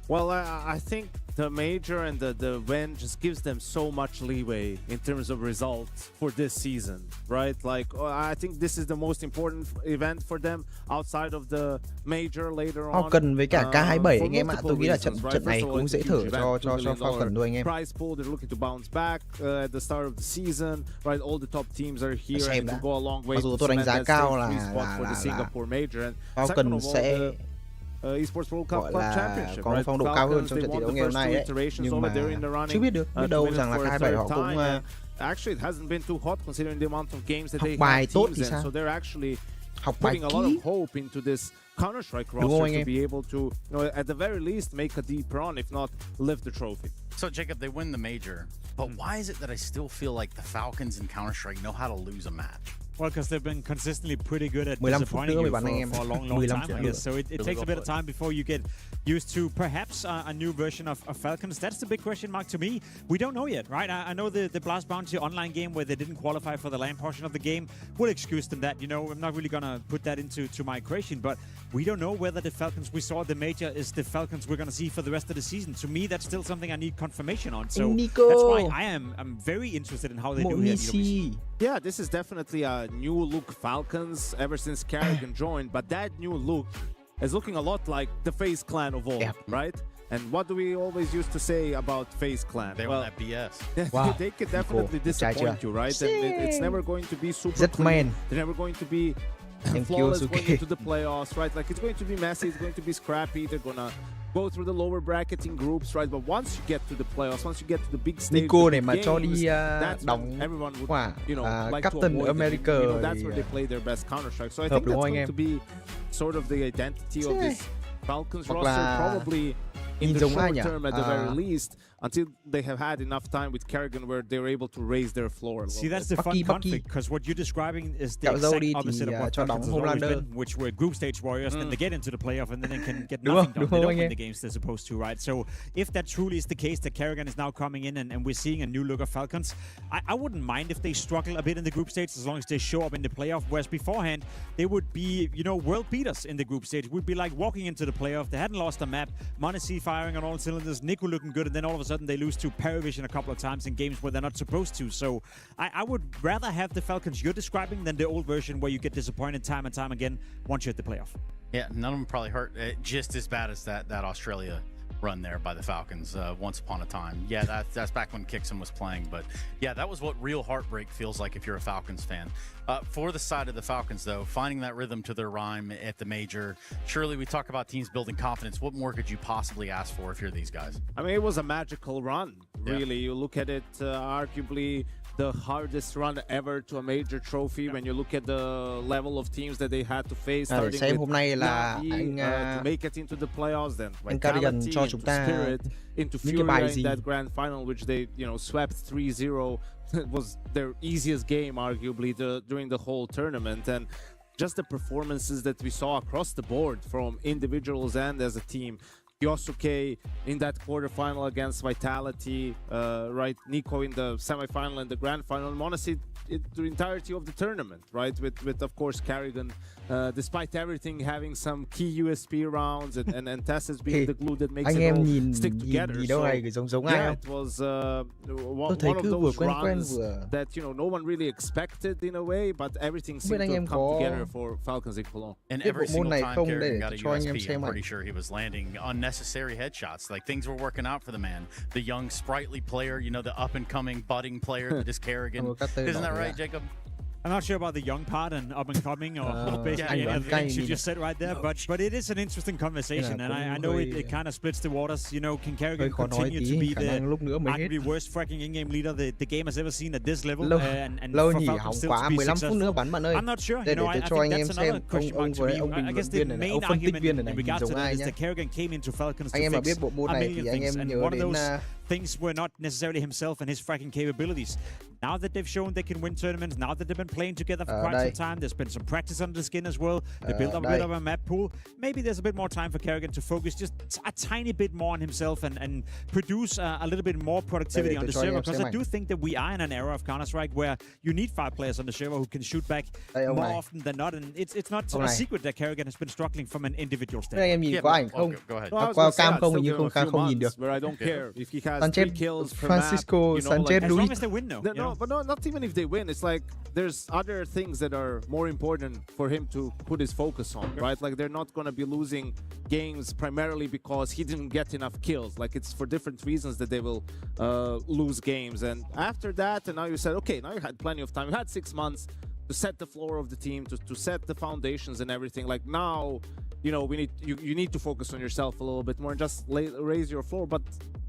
Well, I think the major and the win just gives them so much leeway in terms of results for this season, right? Like, I think this is the most important event for them outside of the major later on. Falcons với cả K27 anh em ạ, tôi nghĩ là trận này cũng dễ thở cho Falcons thôi anh em. Prize pool, they're looking to bounce back at the start of the season, right? All the top teams are here and to go a long way. Mặc dù tôi đánh giá cao là Falcons sẽ Esports World Cup gọi Club là Championship, có phong độ cao hơn trong trận thi đấu ngày hôm nay đấy, nhưng mà chưa biết được, biết đâu rằng là K27 họ cũng actually it hasn't been too hot considering the amount of games that they bài have tốt teams thì in, sao? so they're actually Học bài putting a lot kỹ. of hope into this Counter-Strike roster to be able to, you know, at the very least make a deep run, if not lift the trophy. So Jacob, they win the major, but why is it that I still feel like the Falcons in Counter-Strike know how to lose a match? Well, because they've been consistently pretty good at disappointing you for a long time, I guess. So it takes a bit of time before you get used to perhaps a new version of Falcons. That's the big question mark to me. We don't know yet, right? I know the Blast Bounty online game where they didn't qualify for the LAN portion of the game. We'll excuse them that, you know. I'm not really going to put that into my equation, but we don't know whether the Falcons we saw at the major is the Falcons we're going to see for the rest of the season. To me, that's still something I need confirmation on. So that's why I'm very interested in how they do here at EWC. Yeah, this is definitely a new look Falcons ever since Kerrigan joined, but that new look is looking a lot like the FaZe clan of old, right? And what do we always used to say about FaZe clan? They want that BS. They could definitely disappoint you, right? And it's never going to be super clean. They're never going to be flawless going into the playoffs, right? Like, it's going to be messy, it's going to be scrappy, they're gonna go through the lower bracketing groups, right? But once you get to the playoffs, once you get to the big stage, Nico này mà games, cho đi đóng everyone would, you know, like Captain to America, you know, that's where they play their best Counter-Strike. So I think that's going to be sort of the identity of this Falcons roster, probably in the short term at the very least, until they have had enough time with Kerrigan where they're able to raise their floor. See, that's the fun conflict, because what you're describing is the exact opposite of what Falcons has always been, which were group stage warriors, and they get into the playoff and then they can get nothing done. They don't win the games they're supposed to, right? So if that truly is the case, that Kerrigan is now coming in and we're seeing a new look of Falcons, I wouldn't mind if they struggle a bit in the group stage as long as they show up in the playoff, whereas beforehand, they would be, you know, world beaters in the group stage. It would be like walking into the playoff, they hadn't lost a map, Monacy firing on all cylinders, Nico looking good, and then all of a sudden they lose to Paravision a couple of times in games where they're not supposed to. So I would rather have the Falcons you're describing than the old version where you get disappointed time and time again once you're at the playoff. Yeah, none of them probably hurt just as bad as that Australia run there by the Falcons once upon a time. Yeah, that's back when Kixon was playing. But yeah, that was what real heartbreak feels like if you're a Falcons fan. For the side of the Falcons, though, finding that rhythm to their rhyme at the major, surely we talk about teams building confidence. What more could you possibly ask for if you're these guys? I mean, it was a magical run, really. You look at it, arguably the hardest run ever to a major trophy when you look at the level of teams that they had to face, starting with hôm nay là NAVI, to make it into the playoffs, then anh Cardigan Vitality, cho into chúng ta Spirit, into những cái Fury bài in gì that grand final, which they, you know, swept 3-0. It was their easiest game, arguably, during the whole tournament. And just the performances that we saw across the board from individuals and as a team. Kyosuke in that quarterfinal against Vitality, right? Nico in the semifinal and the grand final. And honestly, the entirety of the tournament, right? With of course Carrigan, despite everything, having some key USP rounds and Tessus being the glue that makes it all stick together. So, yeah, it was one of those runs that, you know, no one really expected in a way, but everything seemed to have come together for Falcons in Cologne. And every single time Carrigan got a USP, I'm pretty sure he was landing unnecessary headshots. Like, things were working out for the man. The young, sprightly player, you know, the up-and-coming, budding player that is Carrigan. Isn't that right, Jacob? I'm not sure about the young part and up and coming or basically any of the things you just said right there, but it is an interesting conversation, and I know it kind of splits the waters. You know, can Carrigan continue to be the arguably worst fracking in-game leader the game has ever seen at this level, and for Falcons still to be successful? I'm not sure. You know, I think that's another question mark to me. I guess the main argument in regards to that is that Carrigan came into Falcons to fix a million things, and one of those things were not necessarily himself and his fracking capabilities. Now that they've shown they can win tournaments, now that they've been playing together for quite some time, there's been some practice under the skin as well. They built up a bit of a map pool. Maybe there's a bit more time for Carrigan to focus just a tiny bit more on himself and produce a little bit more productivity on the server. Because I do think that we are in an era of Counter-Strike where you need 5 players on the server who can shoot back more often than not. And it's not a secret that Carrigan has been struggling from an individual standpoint. Go ahead. Qua cam không, hình như không nhìn được. Where I don't care if he has 3 kills per Francisco, map, you know, like, as long as they win, no, but not even if they win. It's like there's other things that are more important for him to put his focus on, right? Like, they're not going to be losing games primarily because he didn't get enough kills. Like, it's for different reasons that they will lose games. And after that, and now you said, okay, now you had plenty of time. You had 6 months to set the floor of the team, to set the foundations and everything. Like, now, you know, you need to focus on yourself a little bit more and just raise your floor, but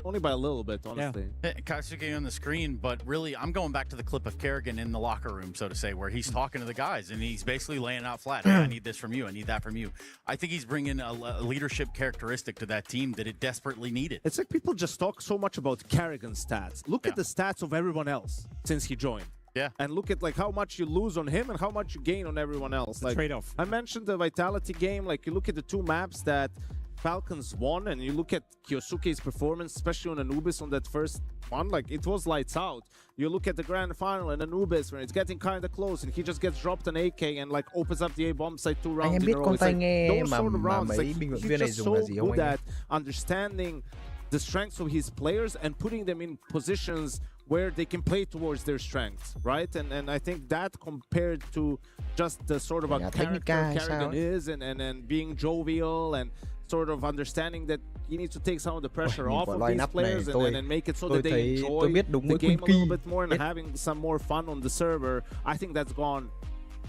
only by a little bit, honestly. Yeah. Katsuki on the screen, but really, I'm going back to the clip of Carrigan in the locker room, so to say, where he's talking to the guys, and he's basically laying out flat, hey, I need this from you, I need that from you. I think he's bringing a leadership characteristic to that team that it desperately needed. It's like people just talk so much about Carrigan's stats. Look at the stats of everyone else since he joined. Yeah. And look at like how much you lose on him and how much you gain on everyone else. Like, trade-off. I mentioned the Vitality game. Like, you look at the 2 maps that Falcons won, and you look at Kyosuke's performance, especially on Anubis on that first one, like, it was lights out. You look at the grand final and Anubis when it's getting kind of close and he just gets dropped an AK and like opens up the A bomb site 2 rounds in a row. It's like, those sort of rounds, like, he's just so good at understanding the strengths of his players and putting them in positions where they can play towards their strengths, right? And I think that compared to just the sort of a character Carrigan is and being jovial and sort of understanding that he needs to take some of the pressure off of these players and make it so that they enjoy the game a little bit more and having some more fun on the server. I think that's gone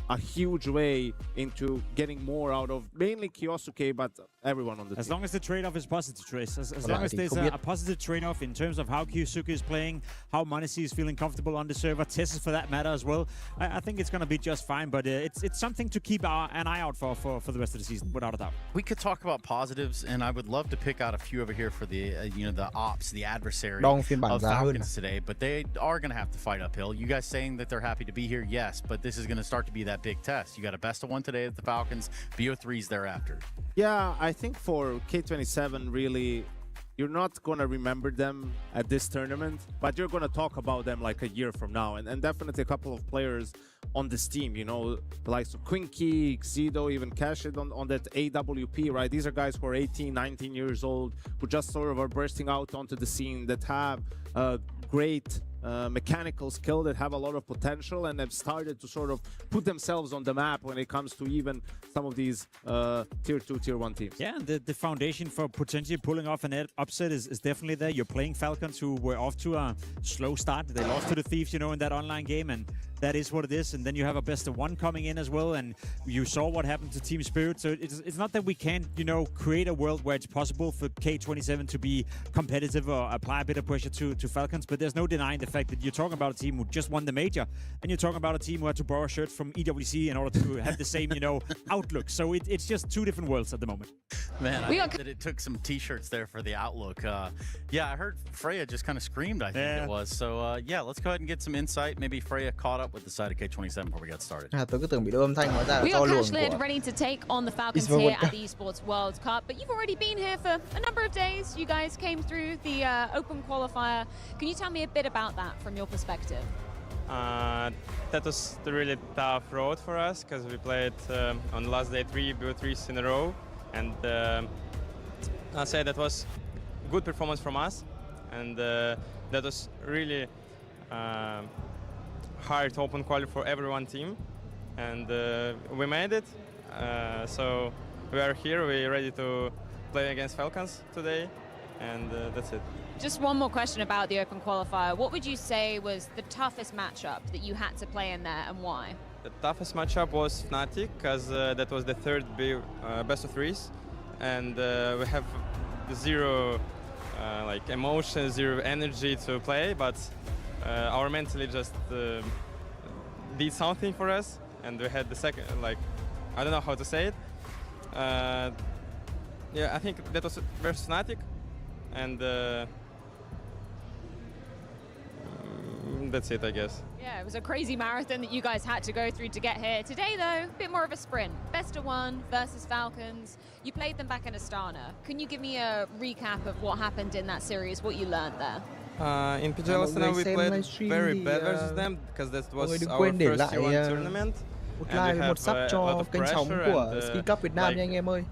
a huge way into getting more out of mainly Kyosuke, but everyone on the team. As long as the trade-off is positive, Trace. As long as there's a positive trade-off in terms of how Kyosuke is playing, how Manisi is feeling comfortable on the server, Tessus for that matter as well, I think it's going to be just fine. But it's something to keep an eye out for the rest of the season, without a doubt. We could talk about positives, and I would love to pick out a few over here for the the ops, the adversary of Falcons today. But they are going to have to fight uphill. You guys saying that they're happy to be here, yes, but this is going to start to be that big test. You got a best of 1 today at the Falcons, BO3s thereafter. Yeah, I think for K27, really, you're not going to remember them at this tournament, but you're going to talk about them like a year from now. And definitely a couple of players on this team, you know, the likes of Quinky, Xido, even Cashid on that AWP, right? These are guys who are 18, 19 years old, who just sort of are bursting out onto the scene, that have great mechanical skill that have a lot of potential and have started to sort of put themselves on the map when it comes to even some of these tier 2, tier 1 teams. Yeah, the foundation for potentially pulling off an upset is definitely there. You're playing Falcons, who were off to a slow start. They lost to the Thieves, you know, in that online game, and that is what it is. And then you have a best of one coming in as well, and you saw what happened to Team Spirit. So it's not that we can't, you know, create a world where it's possible for K27 to be competitive or apply a bit of pressure to Falcons, but there's no denying the fact that you're talking about a team who just won the major, and you're talking about a team who had to borrow shirts from EWC in order to have the same, you know, outlook. So it's just two different worlds at the moment. Man, I heard that it took some t-shirts there for the outlook. Yeah, I heard Freya just kind of screamed, I think it was. So yeah, let's go ahead and get some insight. Maybe Freya caught up with the side of K27 before we got started. Tôi cứ tưởng bị đưa âm thanh, hóa ra là We do are luồng Cashlid, của ready to take on the Falcons here at the Esports World Cup. But you've already been here for a number of days. You guys came through the open qualifier. Can you tell me a bit about that from your perspective? That was the really tough road for us because we played on the last day 3 BO3s in a row, and I'll say that was good performance from us, and that was really hard open quali for everyone team, and we made it. So we are here, we're ready to play against Falcons today, and that's it. Just one more question about the open qualifier. What would you say was the toughest matchup that you had to play in there, and why? The toughest matchup was Fnatic, because that was the third best of threes, and we have zero like emotion, zero energy to play, but our mentally just did something for us, and we had the second, like, I don't know how to say it. Yeah, I think that was versus Fnatic, and that's it, I guess. Yeah, it was a crazy marathon that you guys had to go through to get here. Today, though, a bit more of a sprint. Best of one versus Falcons. You played them back in Astana. Can you give me a recap of what happened in that series, what you learned there? In PG Astana, we played very bad versus them because that was our first T1 tournament. Một like, một sub cho kênh sóng của Skin.Club Việt Nam nha anh em ơi.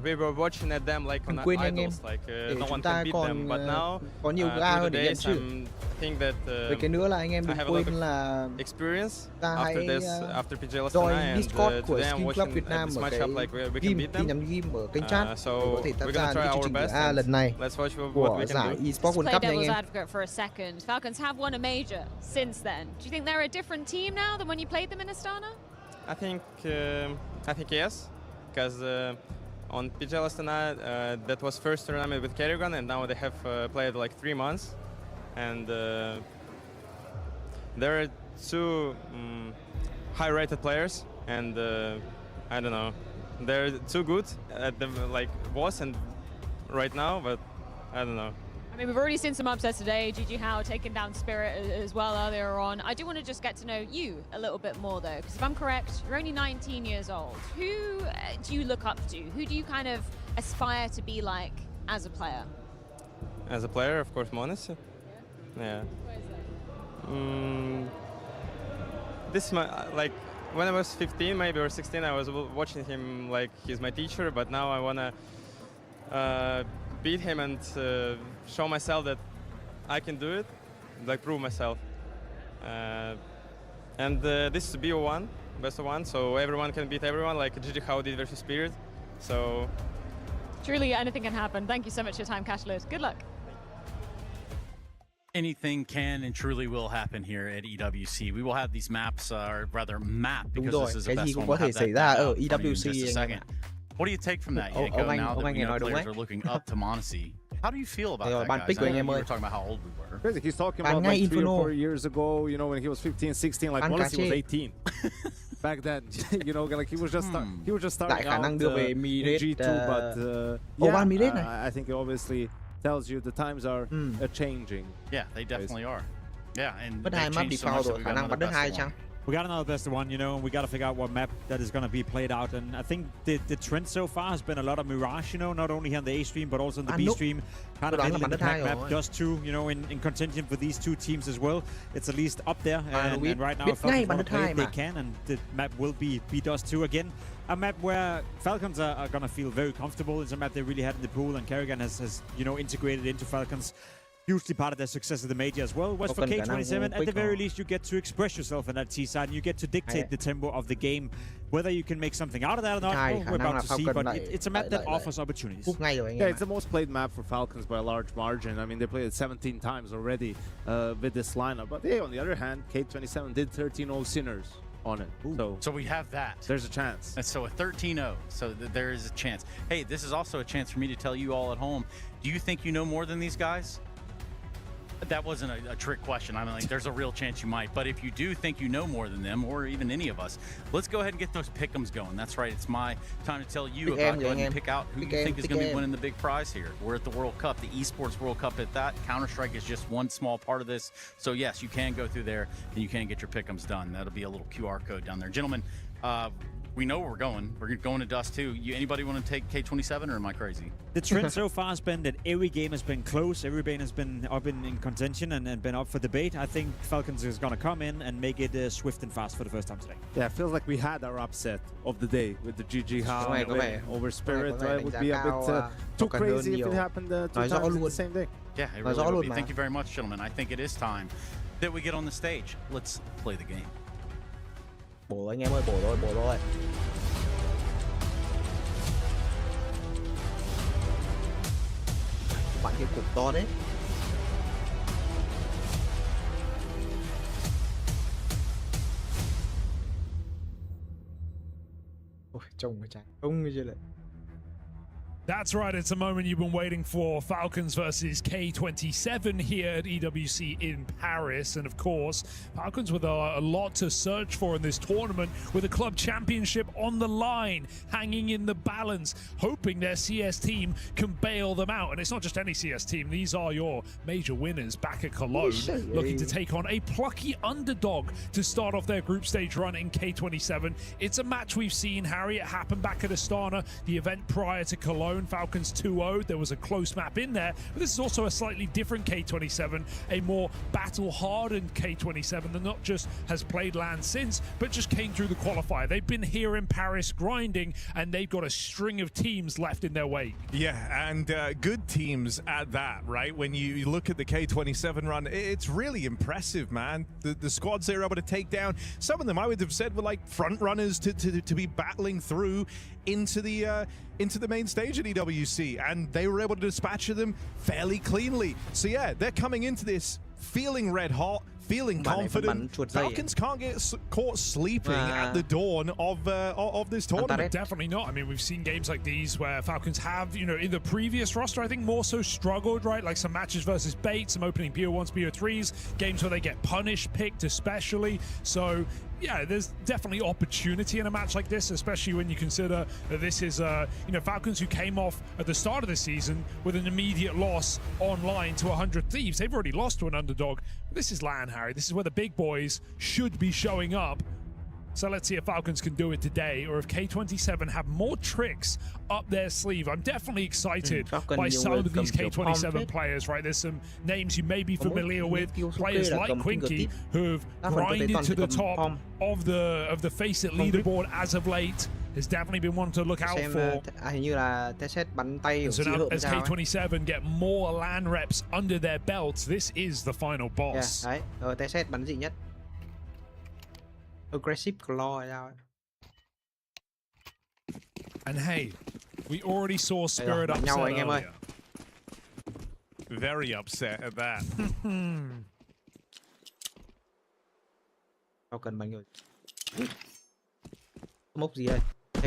We were watching at them like on idols, like no one can beat them. But now, có nhiều ga hơn để nhận chữ. Think that cái nữa là anh em đừng quên là experience ta hãy join Discord của Skin.Club Việt Nam ở cái game tin nhắn game ở kênh chat để có thể tham gia những chương trình A lần này của giải Esports World Cup nha anh em. Advocate for a second. Falcons have won a major since then. Do you think they're a different team now than when you played them in Astana? I think yes, because on PG Astana that was first tournament with Kerrigan, and now they have played like 3 months, and there are two high-rated players, and I don't know, they're too good at the like boss and right now, but I don't know. I mean, we've already seen some upsets today. GG How taking down Spirit as well earlier on. I do want to just get to know you a little bit more, though, because if I'm correct, you're only 19 years old. Who do you look up to? Who do you kind of aspire to be like as a player? As a player, of course, Monis. Yeah. This like when I was 15, maybe, or 16, I was watching him like he's my teacher, but now I wanna beat him and show myself that I can do it, like prove myself. And this is BO1, best of one, so everyone can beat everyone, like GG How did versus Spirit. So truly, anything can happen. Thank you so much for your time, Cashlid. Good luck. Anything can and truly will happen here at EWC. We will have these maps, or rather map, because this is the best one. Có thể xảy ra ở EWC. In just a second. What do you take from that, Yanko, now that we know players are looking up to Monesi? How do you feel about that, guys? I know you were talking about how old we were. He's talking about like 3 or 4 years ago, you know, when he was 15, 16, like Monesi was 18. Back then, you know, like he was just starting out in G2, but yeah, I think it obviously tells you the times are changing. Yeah, they definitely are. Yeah, and they changed so much that we got another best one. We got another best of one, you know, and we got to figure out what map that is going to be played out. And I think the trend so far has been a lot of Mirage, you know, not only here on the A stream, but also on the B stream. Kind of in the pack map, Dust 2, you know, in contention for these two teams as well. It's at least up there. And right now, if Falcons want to play it, they can. And the map will be Dust 2 again. A map where Falcons are going to feel very comfortable. It's a map they really had in the pool, and Kerrigan has, you know, integrated into Falcons. hugely part of their success of the major as well. Was for K27, at the very least, you get to express yourself in that T side, and you get to dictate the tempo of the game. Whether you can make something out of that or not, well, we're about to see, but it's a map that offers opportunities. Yeah, it's the most played map for Falcons by a large margin. I mean, they played it 17 times already with this lineup. But hey, on the other hand, K27 did 13-0 Sinners on it. So we have that. There's a chance. And so a 13-0. So there is a chance. Hey, this is also a chance for me to tell you all at home, do you think you know more than these guys? That wasn't a trick question. I mean, like, there's a real chance you might. But if you do think you know more than them, or even any of us, let's go ahead and get those pick'ems going. That's right. It's my time to tell you about go ahead and pick out who you think is going to be winning the big prize here. We're at the World Cup, the Esports World Cup at that. Counter-Strike is just one small part of this. So, yes, you can go through there, and you can get your pick'ems done. That'll be a little QR code down there. Gentlemen, we know where we're going. We're going to Dust too. Anybody want to take K27, or am I crazy? The trend so far has been that every game has been close. Every game has been up in contention and been up for debate. I think Falcons is going to come in and make it swift and fast for the first time today. Yeah, it feels like we had our upset of the day with the GG Hao over Spirit. It would be a bit too crazy if it happened 2 times on the same day. Yeah, it really would be. Thank you very much, gentlemen. I think it is time that we get on the stage. Let's play the game. Bổ anh em ơi, bổ thôi. Bạn kia cục to đấy. Ôi, trông cái trái. Không như vậy. That's right, it's a moment you've been waiting for. Falcons versus K27 here at EWC in Paris. And of course, Falcons with a lot to search for in this tournament, with a club championship on the line, hanging in the balance, hoping their CS team can bail them out. And it's not just any CS team, these are your major winners back at Cologne, looking to take on a plucky underdog to start off their group stage run in K27. It's a match we've seen, Harry. It happened back at Astana, the event prior to Cologne. Falcons 2-0. There was a close map in there, but this is also a slightly different K27, a more battle-hardened K27 that not just has played LAN since, but just came through the qualifier. They've been here in Paris grinding, and they've got a string of teams left in their wake. Yeah, and good teams at that, right? When you look at the K27 run, it's really impressive, man. The squads they were able to take down, some of them I would have said were like front runners to be battling through into the main stage at EWC, and they were able to dispatch them fairly cleanly. So yeah, they're coming into this feeling red hot, feeling confident. Falcons can't get caught sleeping at the dawn of this tournament. Definitely not. I mean, we've seen games like these where Falcons have, you know, in the previous roster, I think more so struggled, right? Like some matches versus Bait, some opening BO1s, BO3s, games where they get punished, picked especially. So yeah, there's definitely opportunity in a match like this, especially when you consider that this is, you know, Falcons who came off at the start of the season with an immediate loss online to 100 Thieves. They've already lost to an underdog. This is LAN, Harry. This is where the big boys should be showing up. So let's see if Falcons can do it today, or if K27 have more tricks up their sleeve. I'm definitely excited by some of these K27 players, right? There's some names you may be familiar with, players like Quinky who've grinded to the top of the Face It leaderboard as of late. Has definitely been one to look out for. So now as K27 get more LAN reps under their belts, this is the final boss. Đấy, TZ bắn gì nhất? Aggressive claw ra. And hey, we already saw Spirit upset earlier. Very upset at that. Cần bắn rồi. Smoke gì đây?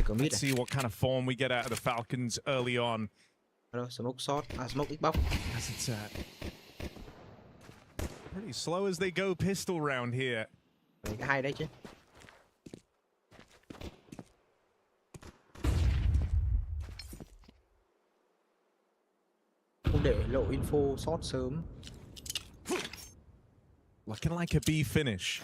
Let's see what kind of form we get out of the Falcons early on. Smoke shot, smoke Xbox. As it's pretty slow as they go pistol round here. Cái hai đấy chứ. Không để lộ info shot sớm. Looking like a B finish.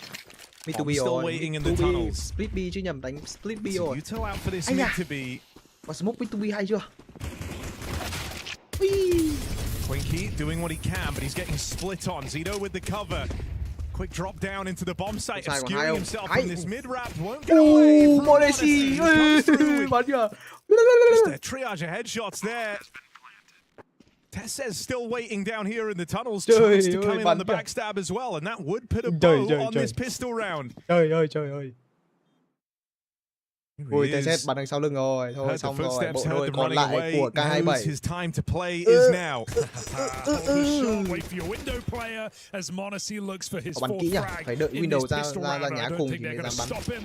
Mid to B still waiting in the tunnels. Split B chứ nhầm, đánh split B rồi. Util out for this mid to B. Mà smoke mid to B hay chưa? Quinky doing what he can, but he's getting split on. Zito with the cover. Quick drop down into the bomb site, skewing himself from this mid-wrap. Won't get away from Odyssey. Just a triage of headshots there. Tess's still waiting down here in the tunnels, chance to come in on the backstab as well, and that would put a bow on this pistol round. Trời ơi. Ui, TZ bắn đằng sau lưng rồi. Thôi xong rồi, bộ đôi còn lại của K27. His time to play is now. Wait for your window player as Monacy looks for his fourth frag. Phải đợi window ra nhá cùng thì mới dám bắn.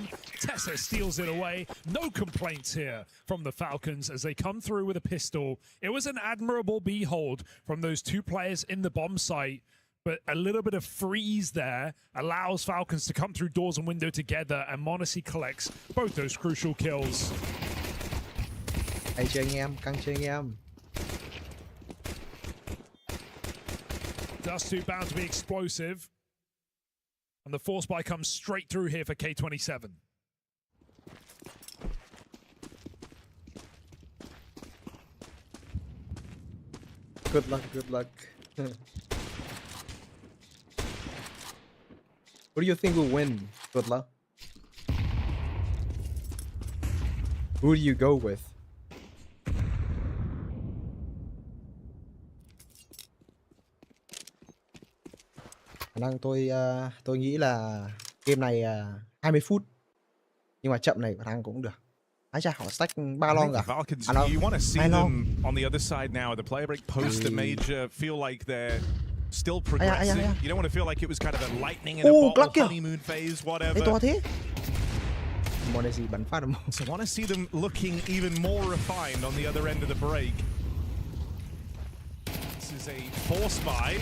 Tessa steals it away. No complaints here from the Falcons as they come through with a pistol. It was an admirable behold from those two players in the bomb site. But a little bit of freeze there allows Falcons to come through doors and window together, and Monacy collects both those crucial kills. Hay chơi anh em, căng chơi anh em. Dust 2 bound to be explosive. And the force buy comes straight through here for K27. Good luck. What do you think will win? Good luck. Who do you go with? Khả năng tôi nghĩ là game này 20 phút. Nhưng mà chậm này khả năng cũng được. Ái chà, họ stack 3 long cả. Falcons, you want to see them on the other side now. The player break post the major feel like they're still progressing. You don't want to feel like it was kind of a lightning in a bottle honeymoon phase, whatever. To thế. Monacy bắn phát một. So want to see them looking even more refined on the other end of the break. This is a force buy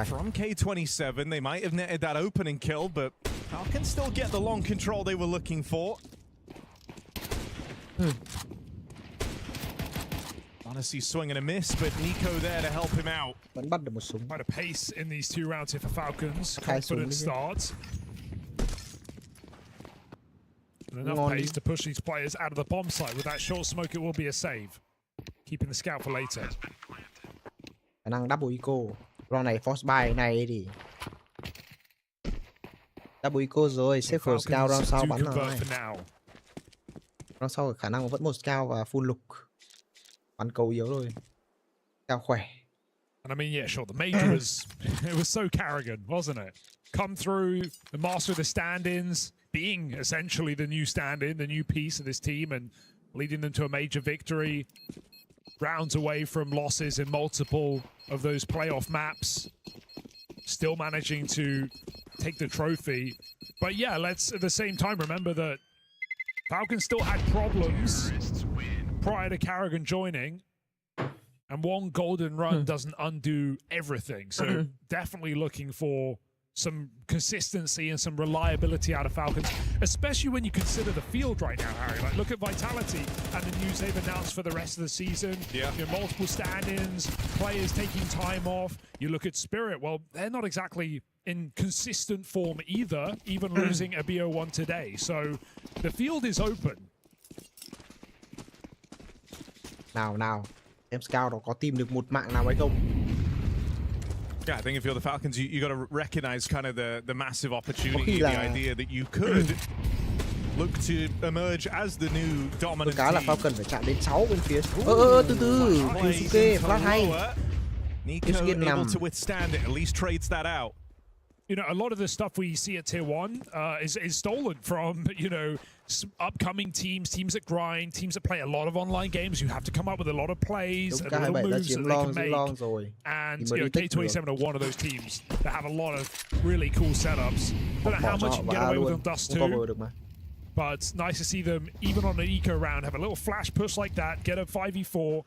from K27. They might have netted that opening kill, but Falcons still get the long control they were looking for. Honestly, swing and a miss, but Nico there to help him out. Quite a pace in these 2 rounds here for Falcons. Confident start. And enough pace to push these players out of the bomb site. With that short smoke, it will be a save. Keeping the scout for later. Khả năng double eco. Round này force buy này thì double eco rồi, xếp for scout round sau bắn rồi. Round sau khả năng vẫn một scout và full look. Bắn cầu yếu rồi. Scout khỏe. And I mean, yeah, sure, the major was it was so Carrigan, wasn't it? Come through, the master of the stand-ins, being essentially the new stand-in, the new piece of this team, and leading them to a major victory. Rounds away from losses in multiple of those playoff maps. Still managing to take the trophy. But yeah, let's at the same time remember that Falcons still had problems prior to Carrigan joining. And one golden run doesn't undo everything. So definitely looking for some consistency and some reliability out of Falcons, especially when you consider the field right now, Harry. Like, look at Vitality and the news they've announced for the rest of the season. Yeah. You know, multiple stand-ins, players taking time off. You look at Spirit, well, they're not exactly in consistent form either, even losing a BO1 today. So the field is open. Nào. Em scout đó có tìm được một mạng nào hay không? Yeah, I think if you're the Falcons, you got to recognize kind of the massive opportunity, the idea that you could look to emerge as the new dominant team. Là Falcon phải chạm đến 6 bên phía. Từ. Yusuke, flash hay. Nico able to withstand it, at least trades that out. You know, a lot of the stuff we see at Tier 1 is stolen from, you know, upcoming teams that grind, teams that play a lot of online games. You have to come up with a lot of plays, and little moves that they can make. And you know, K27 are one of those teams that have a lot of really cool setups. Don't know how much you can get away with on Dust 2, but it's nice to see them, even on an eco round, have a little flash push like that, get a 5v4,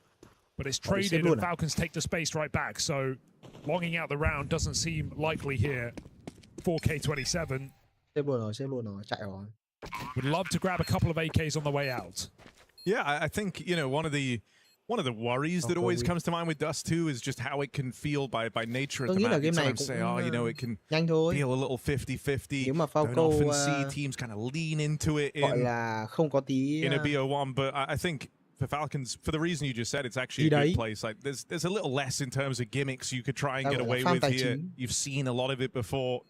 but it's traded and Falcons take the space right back. So longing out the round doesn't seem likely here for K27. Xếp luôn rồi, chạy rồi. Would love to grab a couple of AKs on the way out. Yeah, I think, you know, one of the worries that always comes to mind with Dust 2 is just how it can feel by nature at the map. You sometimes say, you know, it can feel a little 50-50. Don't often see teams kind of lean into it in a BO1, but I think for Falcons, for the reason you just said, it's actually a good place. Like, there's a little less in terms of gimmicks you could try and get away with here. You've seen a lot of it before.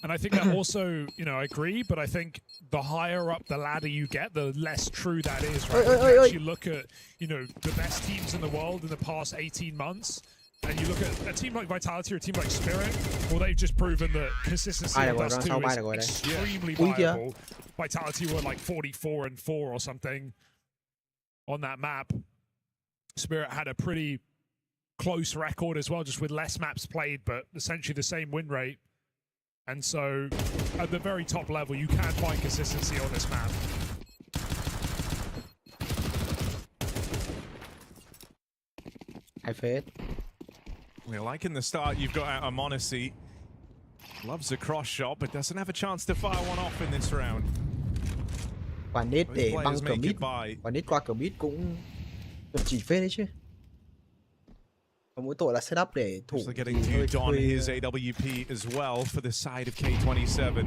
And I think that also, you know, I agree, but I think the higher up the ladder you get, the less true that is, right? When you actually look at, you know, the best teams in the world in the past 18 months, and you look at a team like Vitality or a team like Spirit, well, they've just proven that consistency of Dust 2 is extremely viable. Vitality were like 44-4 or something on that map. Spirit had a pretty close record as well, just with less maps played, but essentially the same win rate. And so, at the very top level, you can find consistency on this map. Hai phết. We're like in the start, you've got out Monacy. Loves a cross shot, but doesn't have a chance to fire one off in this round. Quả nết để băng cờ mid. Quả nết qua cờ mid cũng chỉ phết đấy chứ. Mỗi tội là setup để thủ getting duped on his AWP as well for the side of K27.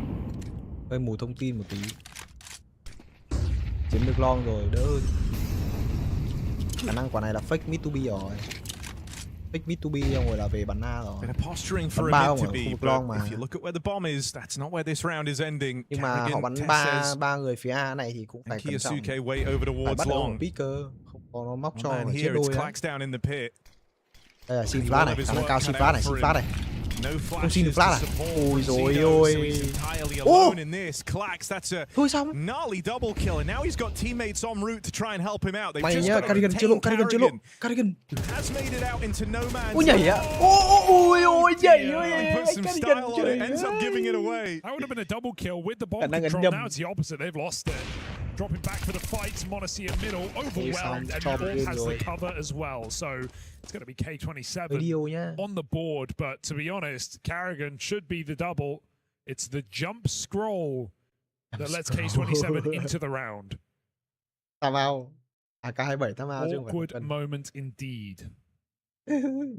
Hơi mù thông tin một tí. Chiếm được long rồi, đỡ hơn. Khả năng quả này là fake mid to be rồi. Fake mid to be rồi là về bắn A rồi. Bắn ba không ở khu vực long mà. Nhưng mà họ bắn ba người phía A này thì cũng phải cẩn trọng. Phải bắt đầu pick cơ, không có nó móc cho mà chết đôi á. Đây là xin flash này, khả năng cao xin flash này, xin flash này. Không xin được flash à? Ôi dồi ôi. Ô! Thôi xong. Mày nhá, Cardigan chưa lộ, Cardigan chưa lộ. Cardigan. Ôi nhảy á. Ôi ôi nhảy ơi. Cardigan chơi. That would have been a double kill with the bomb control. Now it's the opposite, they've lost it. Dropping back for the fight, Monacy in middle, overwhelmed, and Orb has the cover as well. So it's going to be K27 on the board. But to be honest, Carrigan should be the double. It's the jump scroll that lets K27 into the round. Tao AK27 tao chứ không phải. Awkward moment indeed.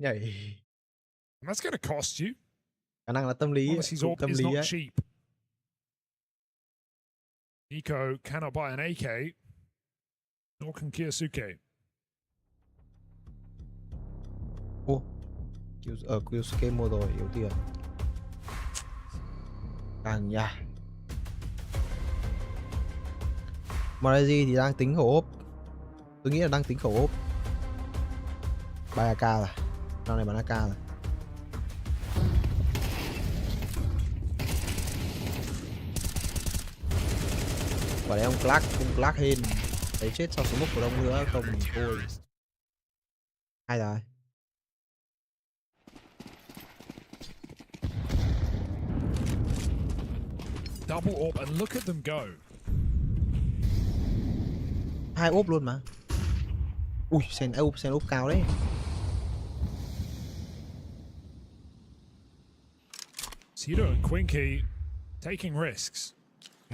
Nhảy. And that's going to cost you. Khả năng là tâm lý. Monacy's Orb is not cheap. Nico cannot buy an AK, nor can Kiyosuke. Ở Kiyosuke mua rồi, yếu tiền. Càng nhà. Malaysia thì đang tính khẩu ốp. Tôi nghĩ là đang tính khẩu ốp. 3 AK rồi. Sau này bắn AK rồi. Quả đấy ông Clark hên. Đấy chết sau số mốc của đông nữa không thì thôi. Hay rồi. Double orb and look at them go. Hai ốp luôn mà. Ui, sen ốp cao đấy. Cito and Quinky taking risks.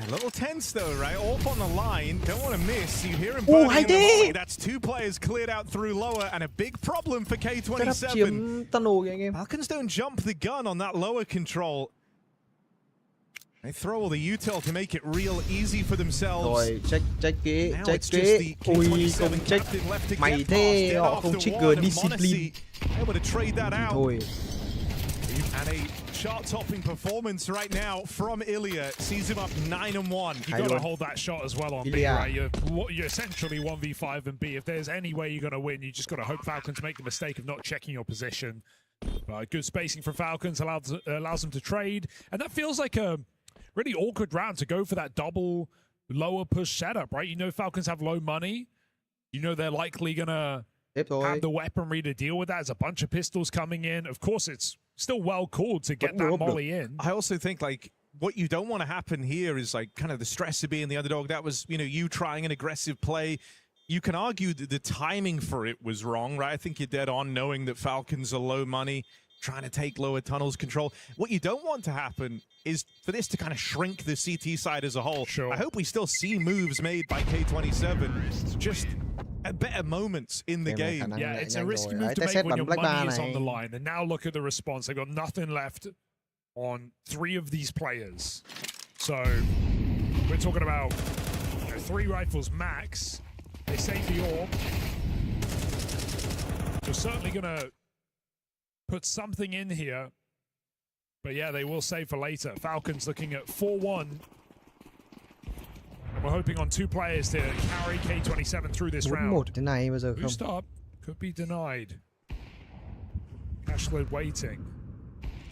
A little tense though, right? Off on the line, don't want to miss. You hear him burning in the volley. That's two players cleared out through lower, and a big problem for K27. Falcons don't jump the gun on that lower control. They throw all the util to make it real easy for themselves. Rồi, check kỹ. Ui, không check. Mày thế, họ không trigger discipline. Able to trade that out. Thôi. And a chart-topping performance right now from Ilya sees him up 9-1. You got to hold that shot as well on B, right? You're essentially 1v5 and B. If there's any way you're going to win, you just got to hope Falcons make the mistake of not checking your position. Good spacing from Falcons allows them to trade, and that feels like a really awkward round to go for that double lower push setup, right? You know Falcons have low money. You know they're likely going to have the weaponry to deal with that. There's a bunch of pistols coming in. Of course, it's still well called to get that molly in. I also think, like, what you don't want to happen here is, like, kind of the stress of being the underdog. That was, you know, you trying an aggressive play. You can argue that the timing for it was wrong, right? I think you're dead on knowing that Falcons are low money, trying to take lower tunnels control. What you don't want to happen is for this to kind of shrink the CT side as a whole. Sure. I hope we still see moves made by K27, just at better moments in the game. Yeah, it's a risky move to make when your money is on the line. And now look at the response. They've got nothing left on 3 of these players. So we're talking about 3 rifles max. They save the orb. You're certainly going to put something in here. But yeah, they will save for later. Falcons looking at 4-1. And we're hoping on 2 players to carry K27 through this round. Thế này bao giờ không? Boost up could be denied. Cashload waiting.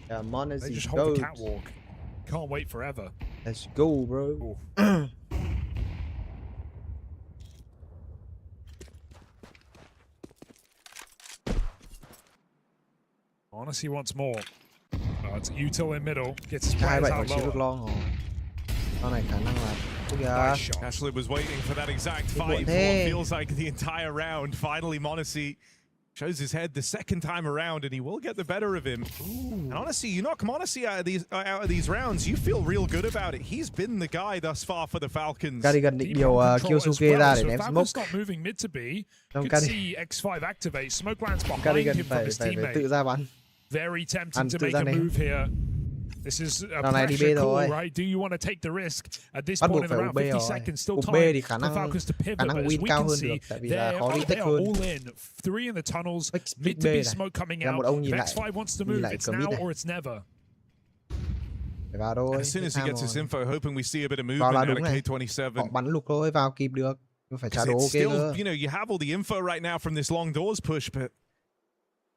Yeah, they just hold the catwalk. Can't wait forever. Let's go, bro. Honestly wants more. It's Util in middle. Gets his players out lower. Nice shot. Ashley was waiting for that exact fight for what feels like the entire round. Finally, Monacy shows his head the second time around, and he will get the better of him. And honestly, you knock Monacy out of these rounds, you feel real good about it. He's been the guy thus far for the Falcons. Cardigan định điều Kyosuke ra để ném smoke. Start moving mid to B. Could see X5 activate. Smoke lands behind him from his teammate. Tự ra bắn. Very tempting to make a move here. This is a pressure call, right? Do you want to take the risk at this point in the round? 50 seconds, still time for Falcons to pivot, but as we can see, they are all in. 3 in the tunnels, mid to be smoke coming out. X5 wants to move. It's now or it's never. And as soon as he gets this info, hoping we see a bit of movement out of K27. Họ bắn lục thôi, vào kịp được. Phải trả đồ ok cơ. You know, you have all the info right now from this long doors push, but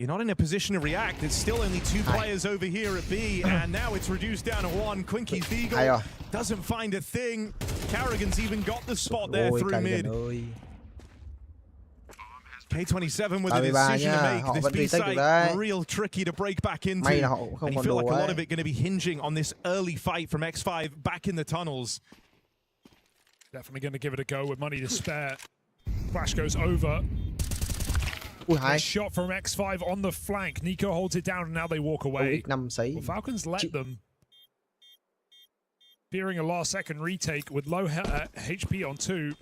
you're not in a position to react. There's still only 2 players over here at B, and now it's reduced down to 1. Quinky's Beagle doesn't find a thing. Carrigan's even got the spot there through mid. K27 with a decision to make. This B site real tricky to break back into. And you feel like a lot of it going to be hinging on this early fight from X5 back in the tunnels. Definitely going to give it a go with money to spare. Flash goes over. A shot from X5 on the flank. Nico holds it down and now they walk away. Well, Falcons let them. Fearing a last second retake with low HP on 2.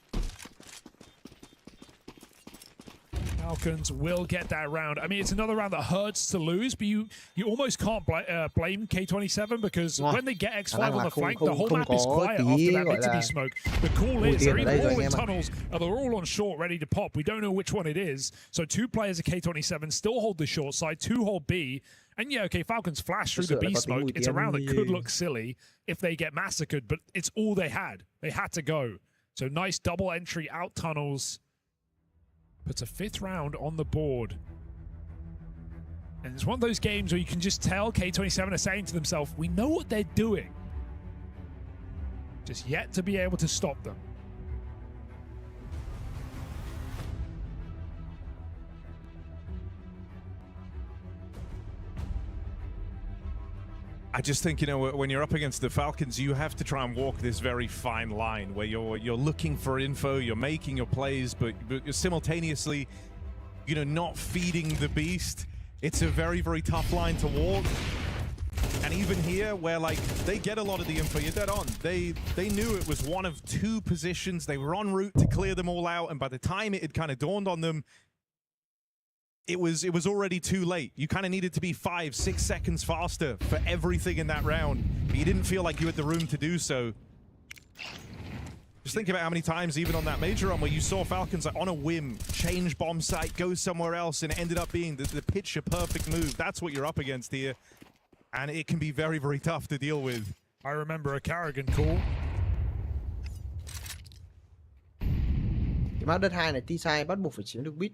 Falcons will get that round. I mean, it's another round that hurts to lose, but you almost can't blame K27 because when they get X5 on the flank, the whole map is quiet after that mid-to-be smoke. The call is they're either all in tunnels or they're all on short, ready to pop. We don't know which one it is. So 2 players of K27 still hold the short side, 2 hold B. And yeah, okay, Falcons flash through the B smoke. It's a round that could look silly if they get massacred, but it's all they had. They had to go. So nice double entry out tunnels. Puts a 5th round on the board. And it's one of those games where you can just tell K27 are saying to themselves, we know what they're doing. Just yet to be able to stop them. I just think, you know, when you're up against the Falcons, you have to try and walk this very fine line where you're looking for info, you're making your plays, but you're simultaneously, you know, not feeding the beast. It's a very, very tough line to walk. And even here, where like they get a lot of the info, you're dead on. They knew it was one of 2 positions. They were en route to clear them all out, and by the time it had kind of dawned on them, it was already too late. You kind of needed to be 5-6 seconds faster for everything in that round, but you didn't feel like you had the room to do so. Just think about how many times, even on that major run, where you saw Falcons like, on a whim change bomb site, go somewhere else, and it ended up being the picture perfect move. That's what you're up against here, and it can be very, very tough to deal with. I remember a Carrigan call. Cái map đất 2 này T-side bắt buộc phải chiếm được bit.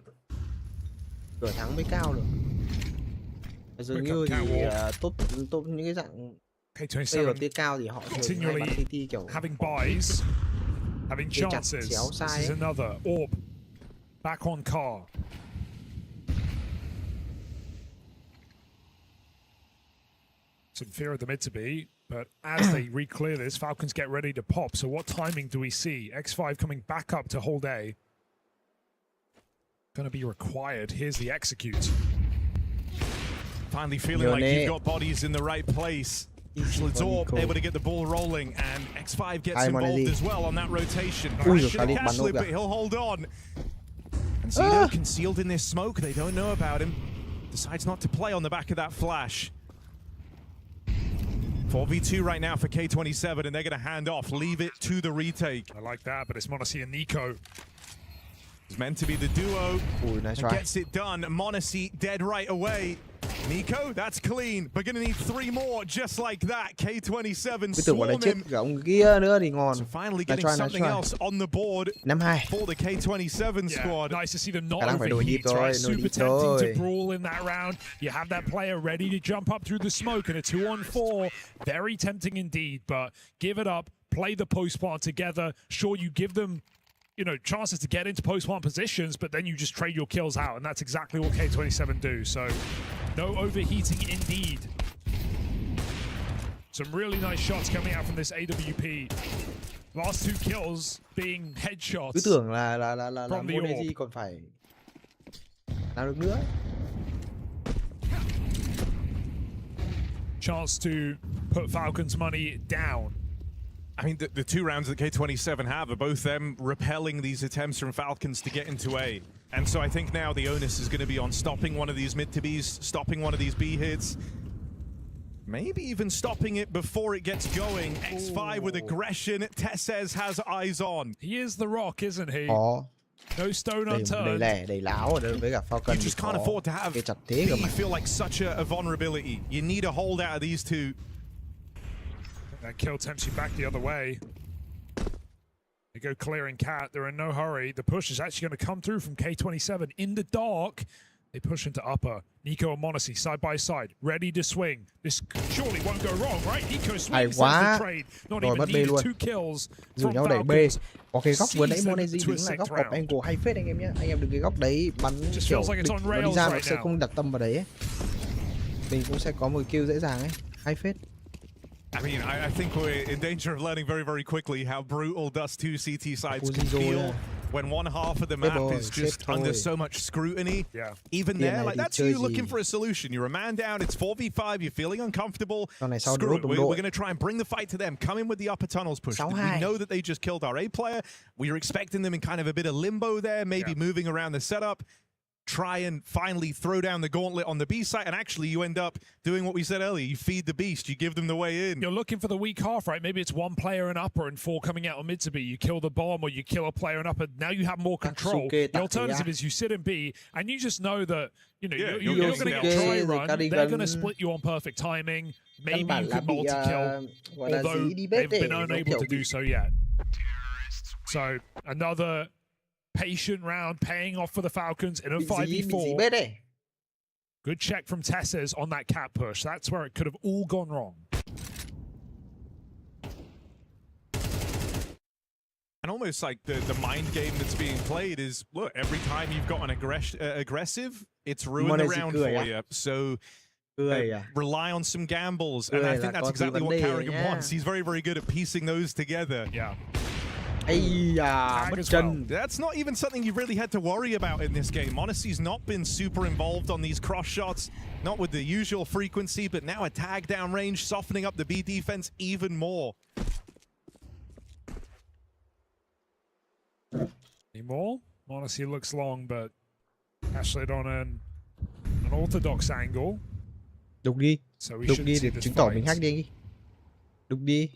Cửa thắng mới cao được. Dường như thì top những cái dạng K27 cao thì họ thường hay bắn TT kiểu having buys, having chances. This is another orb back on car. Some fear of the mid to be, but as they re-clear this, Falcons get ready to pop. So what timing do we see? X5 coming back up to hold A. Going to be required. Here's the execute. Finally feeling like you've got bodies in the right place. Orb able to get the ball rolling, and X5 gets involved as well on that rotation. But he'll hold on. And Zeno concealed in this smoke. They don't know about him. Decides not to play on the back of that flash. 4v2 right now for K27, and they're going to hand off, leave it to the retake. I like that, but it's Monacy and Nico. It's meant to be the duo. Nice gets it done. Monacy dead right away. Nico, that's clean. We're gonna need 3 more just like that. K27 Cứ tưởng bọn này chết cả ông kia nữa thì ngon. So finally getting something else on the board 5-2 for the K27 squad. Nice to see them not overheat, right? Super tempting to brawl in that round. You have that player ready to jump up through the smoke in a 2-on-4. Very tempting indeed, but give it up. Play the post-plant together. Sure, you give them, you know, chances to get into post-plant positions, but then you just trade your kills out, and that's exactly what K27 do. So, no overheating indeed. Some really nice shots coming out from this AWP. Last 2 kills being headshots. Cứ tưởng là Monazi còn phải làm được nữa. Chance to put Falcons money down. I mean, the 2 rounds that K27 have are both them repelling these attempts from Falcons to get into A. And so I think now the onus is going to be on stopping one of these mid to Bs, stopping one of these B hits. Maybe even stopping it before it gets going. X5 with aggression. Tesses has eyes on. He is the rock, isn't he? No stone unturned. Đầy láo ở với cả Falcon. You just can't afford to have B feel like such a vulnerability. You need a hold out of these 2. That kill tempts you back the other way. They go clearing cat. They're in no hurry. The push is actually going to come through from K27 in the dark. They push into upper. Nico and Monacy side by side, ready to swing. This surely won't go wrong, right? Nico swings the trade. Not even needed 2 kills from Falcons. Có cái góc vừa nãy Monazi đứng là góc of angle hay phết anh em nhé. Anh em đừng cái góc đấy bắn kiểu nó đi ra nó sẽ không đặt tâm vào đấy ấy. Mình cũng sẽ có một kill dễ dàng ấy. Hay phết. I mean, I think we're in danger of learning very, very quickly how brutal Dust 2 CT sides can feel when one half of the map is just under so much scrutiny. Yeah. Even there, like that's you looking for a solution. You're a man down, it's 4v5, you're feeling uncomfortable. Screw it, we're going to try and bring the fight to them. Come in with the upper tunnels push. We know that they just killed our A player. We were expecting them in kind of a bit of limbo there, maybe moving around the setup. Try and finally throw down the gauntlet on the B site, and actually you end up doing what we said earlier. You feed the beast, you give them the way in. You're looking for the weak half, right? Maybe it's 1 player in upper and 4 coming out on mid to B. You kill the bomb or you kill a player in upper. Now you have more control. The alternative is you sit in B, and you just know that, you know, you're going to get a try run. They're going to split you on perfect timing. Maybe you could multi-kill, although they've been unable to do so yet. So another patient round paying off for the Falcons in a 5v4. Good check from Tesses on that cat push. That's where it could have all gone wrong. And almost like the mind game that's being played is, look, every time you've got an aggressive, it's ruined the round for you. So rely on some gambles. And I think that's exactly what Carrigan wants. He's very, very good at piecing those together. Yeah. That's not even something you've really had to worry about in this game. Monacy's not been super involved on these cross shots, not with the usual frequency, but now a tag down range, softening up the B defense even more. Any more? Monacy looks long, but Ashlet on an orthodox angle. Đục đi. Đục đi để chứng tỏ mình hack đi anh đi. Đục đi.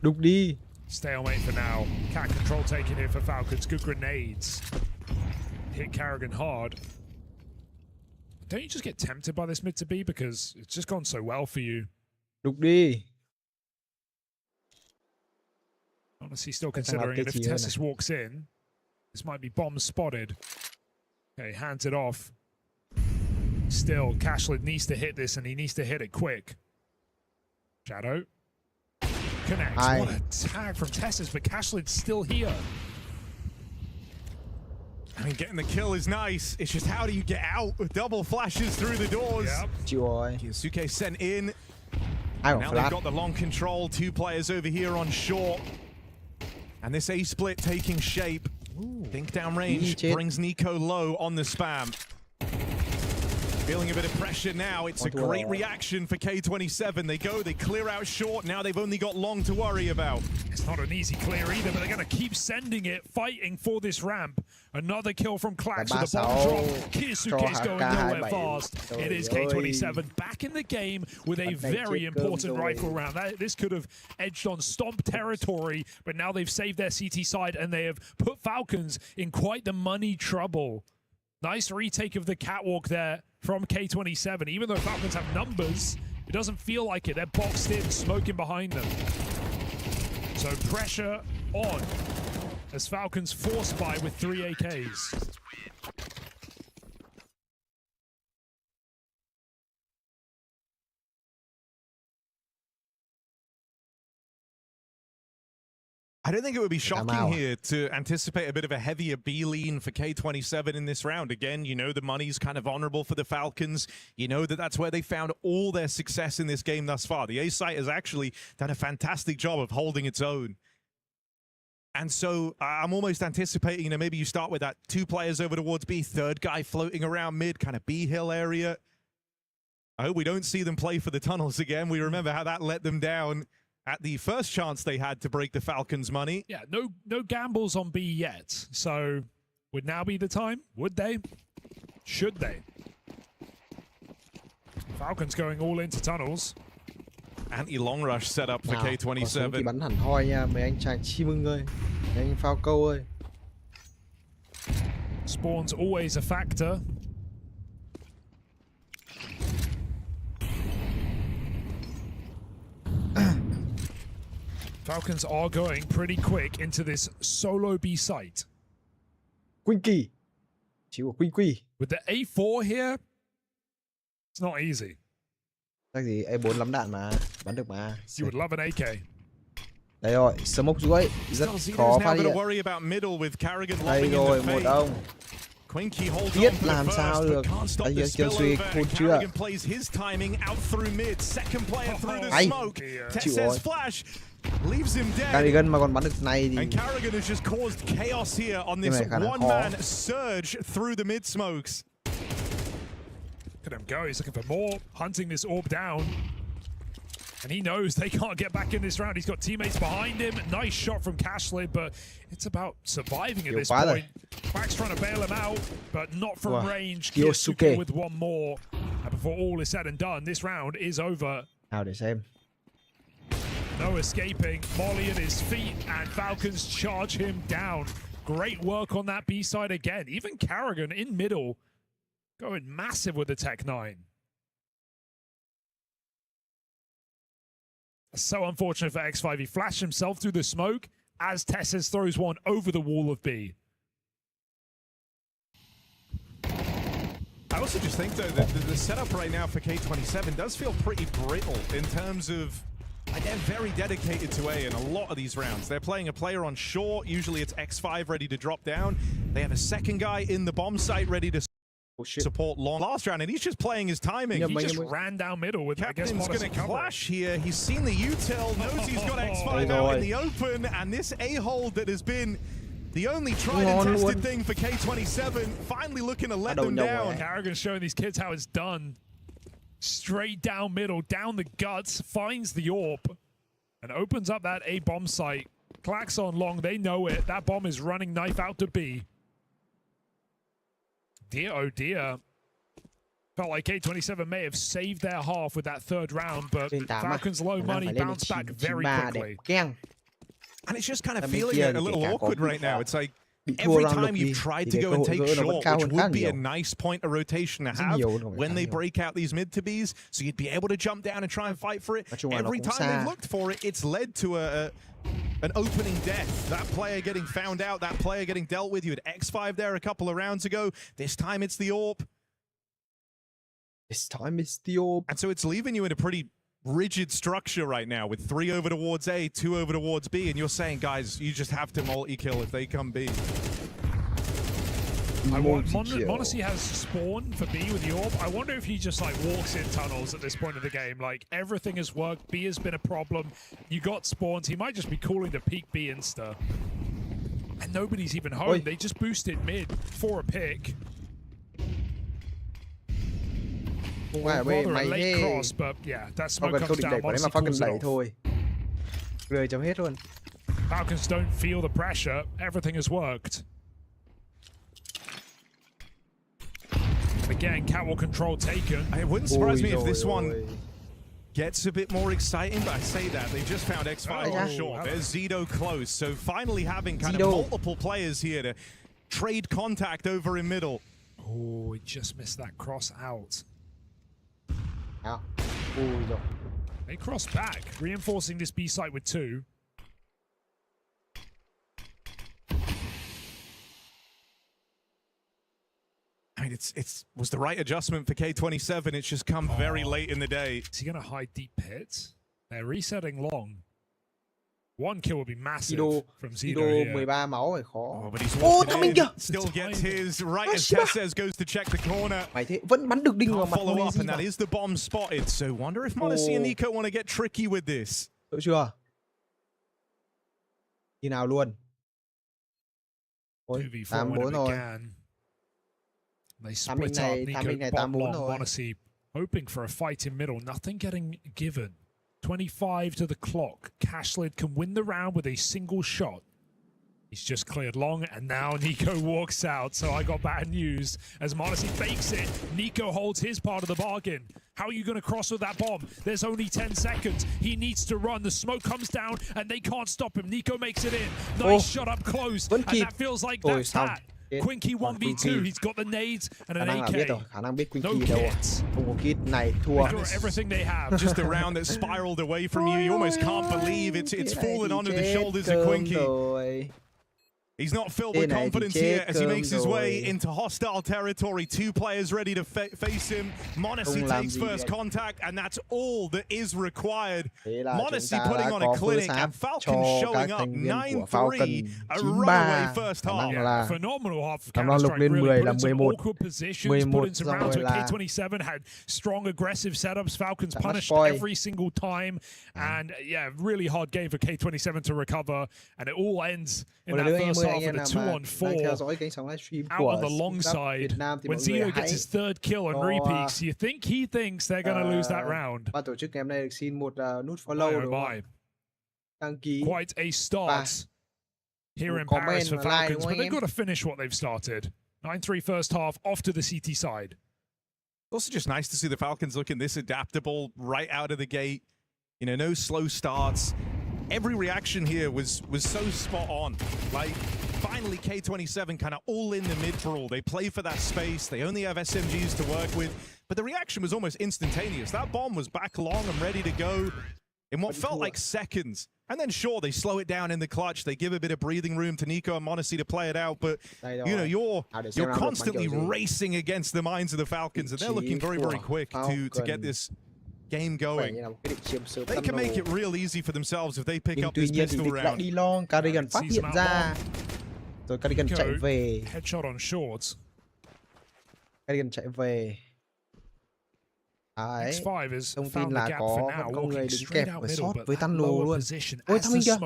Đục đi. Stalemate for now. Cat control taking it for Falcons. Good grenades. Hit Carrigan hard. Don't you just get tempted by this mid to B because it's just gone so well for you? Đục đi. Honestly, still considering it. If Tessis walks in, this might be bomb spotted. Okay, hands it off. Still, Cashlid needs to hit this, and he needs to hit it quick. Shadow. Connects. What a tag from Tessis, but Cashlid's still here. I mean, getting the kill is nice. It's just how do you get out? Double flashes through the doors. Yusuke sent in. Now they've got the long control. 2 players over here on short. And this A split taking shape. Think down range brings Nico low on the spam. Feeling a bit of pressure now. It's a great reaction for K27. They go, they clear out short. Now they've only got long to worry about. It's not an easy clear either, but they're going to keep sending it, fighting for this ramp. Another kill from Clax with the bomb drop. Kisuke's going nowhere fast. It is K27 back in the game with a very important rifle round. This could have edged on Stomp territory, but now they've saved their CT side and they have put Falcons in quite the money trouble. Nice retake of the catwalk there from K27. Even though Falcons have numbers, it doesn't feel like it. They're boxed in, smoking behind them. So pressure on as Falcons force buy with 3 AKs. I don't think it would be shocking here to anticipate a bit of a heavier B lean for K27 in this round. Again, you know the money's kind of honorable for the Falcons. You know that that's where they found all their success in this game thus far. The A site has actually done a fantastic job of holding its own. And so I'm almost anticipating, you know, maybe you start with that 2 players over towards B, third guy floating around mid, kind of B hill area. I hope we don't see them play for the tunnels again. We remember how that let them down at the first chance they had to break the Falcons' money. Yeah, no gambles on B yet. So would now be the time? Would they? Should they? Falcons going all into tunnels. Anti-long rush set up for K27. Thì bắn hẳn hoi nha mấy anh chàng chim ưng ơi. Mấy anh Falco ơi. Spawn's always a factor. Falcons are going pretty quick into this solo B site. Quinky. Chịu Quinky. With the A4 here, it's not easy. Chắc gì A4 lắm đạn mà, bắn được mà. You would love an AK. Đây rồi, smoke dưới, rất khó phát hiện. Đây rồi, một ông. Biết làm sao được. Đây giờ kill suy khôn chưa? Hay, chịu rồi. Carrigan mà còn bắn được này thì... And Carrigan has just caused chaos here on this one-man surge through the mid-smokes. Look at him go, he's looking for more, hunting this orb down. And he knows they can't get back in this round. He's got teammates behind him. Nice shot from Cashley, but it's about surviving at this point. Quack's trying to bail him out, but not from range. Kyosuke with one more. And before all is said and done, this round is over. Nào để xem. No escaping. Molly at his feet, and Falcons charge him down. Great work on that B side again. Even Carrigan in middle, going massive with the Tech 9. So unfortunate for X5. He flashed himself through the smoke as Tesses throws one over the wall of B. I also just think, though, that the setup right now for K27 does feel pretty brittle in terms of... Like, they're very dedicated to A in a lot of these rounds. They're playing a player on short. Usually it's X5 ready to drop down. They have a second guy in the bomb site ready to support long. Last round, and he's just playing his timing. He just ran down middle with, Captain's going to clash here. He's seen the util, knows he's got X5 out in the open, and this A-hold that has been the only tried and tested thing for K27 finally looking to let them down. Carrigan's showing these kids how it's done. Straight down middle, down the guts, finds the orb, and opens up that A bomb site. Clacks on long, they know it. That bomb is running knife out to B. Dear, oh dear. Felt like K27 may have saved their half with that third round, but Falcons low money bounced back very quickly. And it's just kind of feeling a little awkward right now. It's like every time you've tried to go and take short, which would be a nice point of rotation to have when they break out these mid to Bs, so you'd be able to jump down and try and fight for it. Every time they've looked for it, it's led to an opening death. That player getting found out, that player getting dealt with. You had X5 there a couple of rounds ago. This time it's the orb. This time it's the orb. And so it's leaving you in a pretty rigid structure right now with 3 over towards A, 2 over towards B, and you're saying, guys, you just have to multi-kill if they come B. Monacy has spawn for B with the orb. I wonder if he just like walks in tunnels at this point of the game. Like everything has worked. B has been a problem. You got spawns. He might just be calling to peek B insta. And nobody's even home. Oi. They just boosted mid for a pick. Rather a late cross, but yeah, that smoke comes down. Falcons don't feel the pressure. Everything has worked. Again, catwalk control taken. It wouldn't surprise me if this one gets a bit more exciting, but I say that. They just found X5 on short. There's Zito close. So finally having kind of multiple players here to trade contact over in middle. Oh, he just missed that cross out. Nào. Ui rồi. They cross back, reinforcing this B site with 2. I mean, it was the right adjustment for K27. It's just come very late in the day. Is he going to hide deep pit? They're resetting long. 1 kill would be massive from Zido here. 13 máu phải khó. Oh, but he's thằng mình kìa. Still gets his right as Tessez goes to check the corner. Mày thế vẫn bắn được đinh vào mặt Follow up, Monesi and that is the bomb spotted. So wonder if Monesi and Nico want to get tricky with this. Được chưa? Khi nào luôn? Ôi, 8-4 rồi. They split up. Nico bomb long. Monesi hoping for a fight in middle. Nothing getting given. 25 to the clock. Cashlid can win the round with a single shot. He's just cleared long, and now Nico walks out. So I got bad news as Monesi fakes it. Nico holds his part of the bargain. How are you going to cross with that bomb? There's only 10 seconds. He needs to run. The smoke comes down, and they can't stop him. Nico makes it in. Nice shot up close, and that feels like that's that. Quinky 1v2, he's got the nades and an AK. Khả năng biết Quinky đâu rồi. Không có kit này thua. Everything they have. Just a round that spiraled away from you. You almost can't believe it's fallen onto the shoulders of Quinky. He's not filled with confidence here as he makes his way into hostile territory. 2 players ready to face him. Monesi takes first contact, and that's all that is required. Monesi putting on a clinic, and FALCONS showing up 9-3, a runaway first half. Phenomenal half of Counter-Strike, really put in some awkward positions, put in some rounds where K27 had strong aggressive setups. FALCONS punished every single time, and yeah, really hard game for K27 to recover, and it all ends in that first half with a 2-on-4 out on the long side. When Zido gets his 3rd kill on repeats, you think he thinks they're going to lose that round. Ban tổ chức ngày hôm nay được xin một nút follow đúng không? Đăng ký. Quite a start here in Paris for FALCONS, but they've got to finish what they've started. 9-3 first half, off to the CT side. Also just nice to see the FALCONS looking this adaptable right out of the gate. You know, no slow starts. Every reaction here was so spot on. Like, finally K27 kind of all in the mid-brawl. They play for that space. They only have SMGs to work with. But the reaction was almost instantaneous. That bomb was back long and ready to go in what felt like seconds. And then sure, they slow it down in the clutch. They give a bit of breathing room to Nico and Monesi to play it out. But, you know, you're constantly racing against the minds of the FALCONS. And they're looking very, very quick to get this game going. They can make it real easy for themselves if they pick up this pistol round. Đi long, Carrigan phát hiện ra. Rồi Carrigan chạy về. Headshot on shorts. Carrigan chạy về. Đấy. Thông tin là có người đứng kẹp và shot với Tăn Lù luôn. Ôi thằng mình kìa.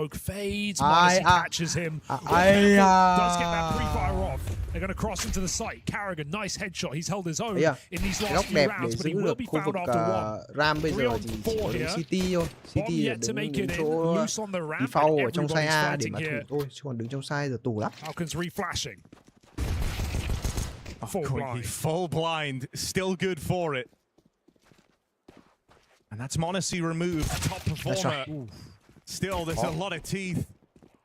They're going to cross into the site. Carrigan, nice headshot. He's held his own in these last góc few đẹp rounds, để but he giữ will được be khu found vực after 1. Ram bây giờ thì chỉ có đứng City thôi. City là đứng chỗ default ở trong side A để mà thủ thôi, chứ còn đứng trong side giờ tù lắm. FALCONS reflashing. Full blind, still good for it. And that's Monesi removed, top performer. Still, there's a lot of teeth.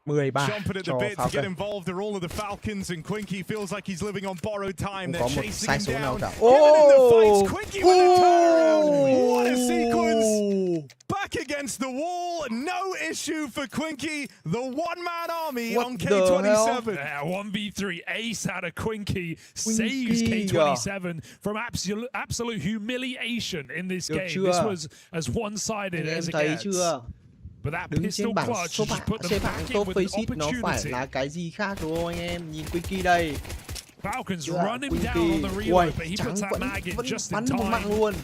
13 jumping at the bit to get involved are all of the FALCONS, and Quinky feels like he's living on borrowed time. They're chasing him down. Oh! Quinky with a turnaround. What a sequence! Back against the wall. No issue for Quinky. The one-man army on K27. Yeah, 1v3 ace out of Quinky saves K27 from absolute humiliation in this game. This was as one-sided as it gets. But that pistol clutch just put them back in with an opportunity. Là cái gì khác đúng không anh em? Nhìn Quinky đây. FALCONS run him down on the reload, but he puts that mag in just in time. Bắn một mạng luôn.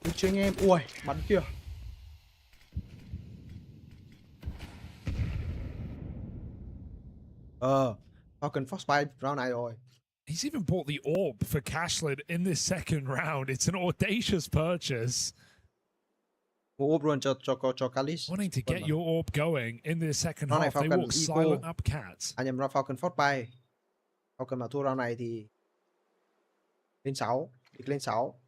Được chưa anh em? Ui, bắn kìa. FALCONS first buy round này rồi. He's even bought the orb for Cashlid in this second round. It's an audacious purchase. Wanting to get your orb going in the second half, they walk silent up cats. Anh em ra FALCONS first buy. FALCONS mà thua round này thì lên 6, địch lên 6.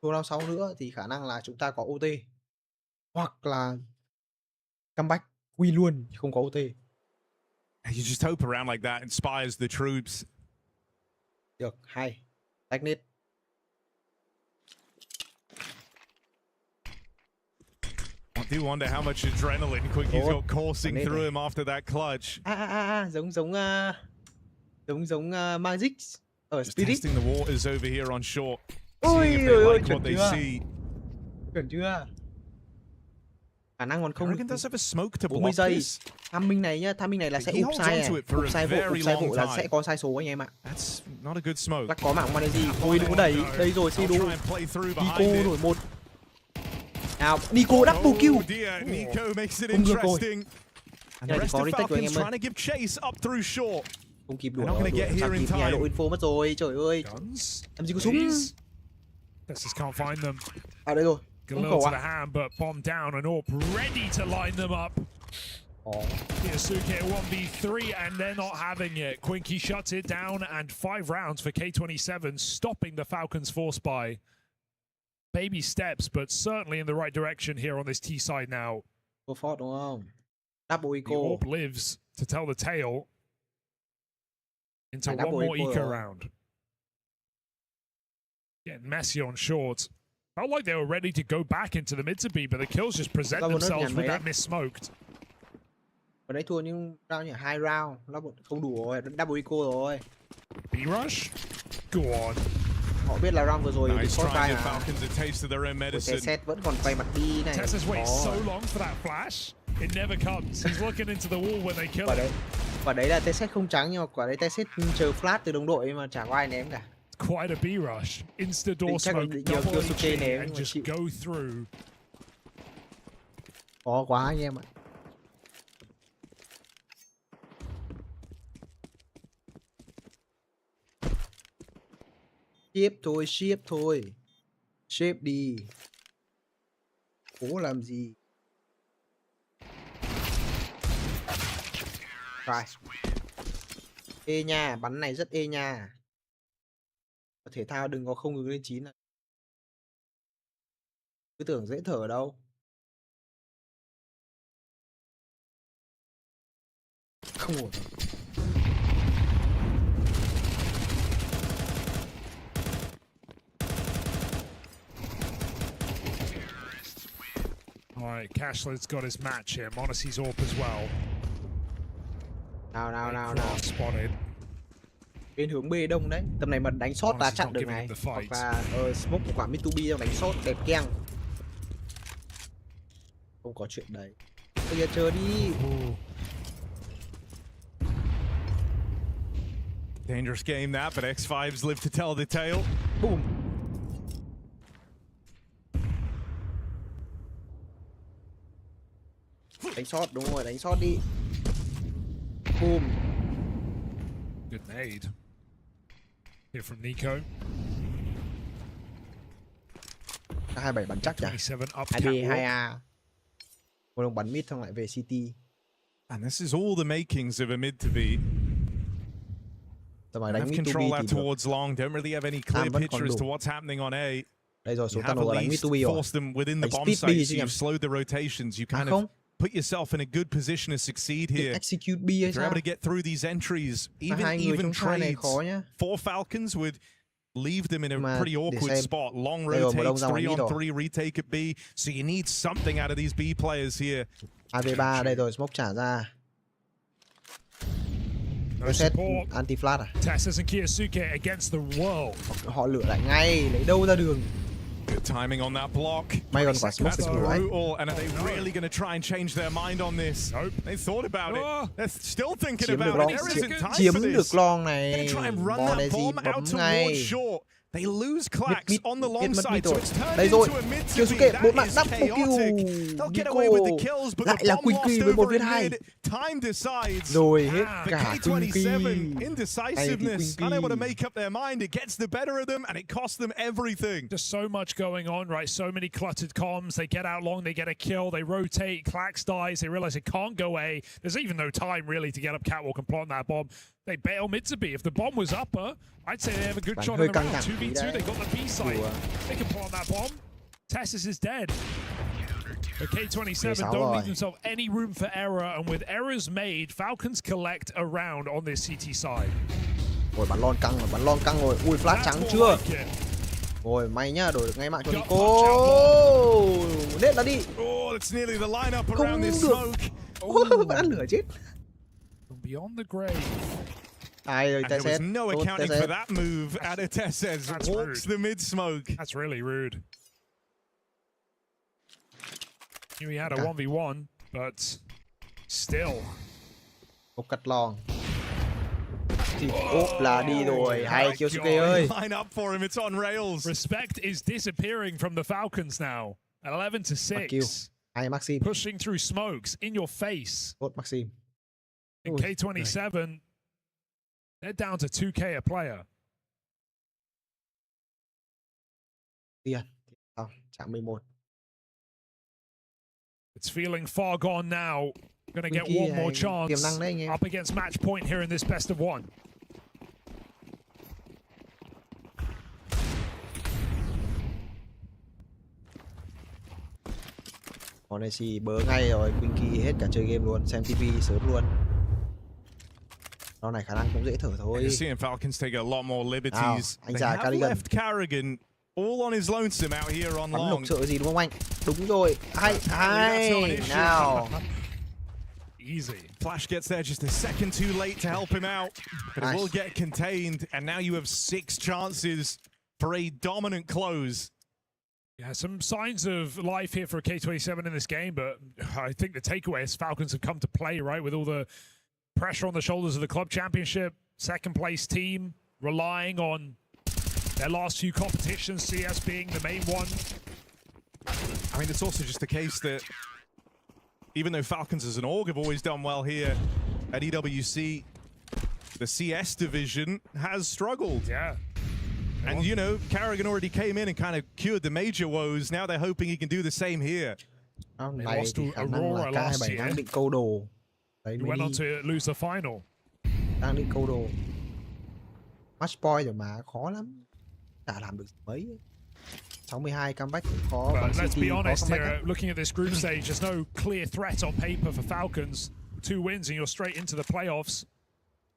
Thua round 6 nữa thì khả năng là chúng ta có OT. Hoặc là comeback win luôn, không có OT. You just hope a round like that inspires the troops. Được, hay. Technique. I do wonder how much adrenaline Quickie's got coursing through him after that clutch. Giống Magic ở Just Spirit. testing the waters over here on short. Ôi Seeing if they ôi, like what they see. Chuẩn chưa? Khả năng còn không. Does have a smoke to 40 block giây. this. Timing này nhá, timing này là sẽ úp sai này. Úp sai vụ là sẽ có sai số anh em ạ. That's not a good smoke. Chắc có mạng Manezi. Ôi đừng có đẩy. Đây rồi Sidu. Nico đổi một. Nào, Nico double kill. Nico makes it Không được rồi. interesting. Cái này thì có retake rồi anh em ơi. Trying to give chase up through short. Không kịp đuổi rồi. Chẳng kịp nhà độ info mất rồi. Trời ơi. Làm gì có súng. Texas can't find them. À đây rồi. Galil to the hand, but bomb down and AWP ready to line them up. Kiyasuke 1v3 and they're not having it. Quinky shuts it down and 5 rounds for K27, stopping the Falcons force by baby steps, but certainly in the right direction here on this T side now. Go for đúng không? Double The eco. AWP lives to tell the tale into one more eco round. Getting messy on short. Felt like they were ready to go back into the mid to B, but the kills just present themselves with that miss-smoked. Ở đây thua nhưng round nhỉ 2 round, nó không đủ rồi, double eco rồi. B-rush? Go on. Họ biết là round vừa rồi Nice có try vai to Falcons a taste of their own medicine. set vẫn còn quay mặt đi này. Texas waits so long for that flash. It never comes. He's looking into the wall when they kill him. Quả đấy là set không trắng nhưng mà quả đấy set chờ flash từ đồng đội mà chả có ai ném cả. Quite a B-rush. Insta-door smoke, double HE, and just go through. Khó quá anh em ạ. Ship thôi. Ship đi. Cố làm gì? Rồi. Ê nha, bắn này rất ê nha. Thể thao đừng có không ngừng lên 9 này. Cứ tưởng dễ thở đâu. Không ổn. Alright, Cashler's got his match here. Monacy's AWP as well. Nào. Spotted. Bên hướng B đông đấy. Tầm này mà đánh shot là chặn được này. Hoặc là smoke một quả mid to B xong đánh shot đẹp keng. Không có chuyện đấy. Bây giờ chờ đi. Dangerous game that, but X5's live to tell the tale. Boom. Đánh shot đúng rồi, đánh shot đi. Boom. Good nade. Here from Nico. 27 bắn chắc chả. 2B, 2A. Một đồng bắn mid xong lại về City. And this is all the makings of a mid to be. Have control out towards long. Don't really have any clear picture as to what's happening on A. Đây rồi, số You have at least forced them within the bomb site, so you've slowed the rotations. You kind of put yourself in a good position to succeed here. Execute B If you're able to get through these entries, even trades for Falcons would leave them in a pretty awkward spot. Long rotates, 3-on-3 retake at B, so you need something out of these B players here. AV3 đây rồi, smoke trả ra. No support. Anti-flash à? Texas and Kiyasuke against the world. Họ lựa lại ngay, lấy đâu ra đường. Good timing on that block. May còn quả smoke That's brutal. And are they really going to try and change their mind on this? Nope. They thought about it. They're still thinking about it. There isn't time chiếm for this. được long này. They're going to try and run that bomb out towards short. They lose clacks on the long side, so it's turned into a mid to be. That is chaotic. They'll get away with the kills, but the bomb lost over in mid. Time decides. Rồi hết The cả K27, indecisiveness, unable to make up their mind. It gets the better of them, and it costs them everything. Just so much going on, right? So many cluttered comms. They get out long, they get a kill, they rotate, Clax dies, they realize it can't go A. There's even no time really to get up catwalk and plant that bomb. They bail mid to B. If the bomb was upper, I'd say they have a good shot in the round. 2v2, they got the B side. They can plant that bomb. Tessus is dead. But K27 don't leave themselves any room for error, and with errors made, Falcons collect a round on this CT side. Rồi bắn lon căng rồi. Ui flash trắng chưa? Rồi may nhá, đổi được ngay mạng cho Nico. Nết là đi. Không được. Vẫn ăn lửa chết. Ai rồi There was no accounting for that move. Adetesses walks the mid smoke. That's really rude. Knew he had a 1v1, but still. Một cắt lon. Thì ốp là đi rồi. Hay Kyosuke ơi. Line up for him, it's on rails. Respect is disappearing from the Falcons now. At 11-6. Hay Maxim. Pushing through smokes in your face. Tốt Maxim. In K27, they're down to 2K a player. Tiền. Chạm 11. It's feeling far gone now. Gonna get one more chance up against match point here in this best of one. Con này chỉ bớ ngay rồi, Winky hết cả chơi game luôn, xem TV sớm luôn. Con này khả năng cũng dễ thở thôi. You're seeing Falcons take a lot more liberties. Anh They già have Carrigan. left Carrigan all on his lonesome out here on Bắn long. lục sợ gì đúng không anh? Đúng rồi. Hay nào. Easy. Flash gets there just a second too late to help him out, but it will get contained, and now you have 6 chances for a dominant close. Yeah, some signs of life here for K27 in this game, but I think the takeaway is Falcons have come to play, right, with all the pressure on the shoulders of the club championship, second place team, relying on their last few competitions, CS being the main one. I mean, it's also just the case that even though Falcons as an org have always done well here at EWC, the CS division has struggled. Yeah. And, you know, Carrigan already came in and kind of cured the major woes. Now they're hoping he can do the same here. Này thì khả năng là K27 đang định câu đồ. He went on to lose the final. Đang định câu đồ. Match point rồi mà khó lắm. Chả làm được mấy. 62 comeback cũng khó. But let's be honest here, looking at this group stage, there's no clear threat on paper for Falcons. 2 wins and you're straight into the playoffs.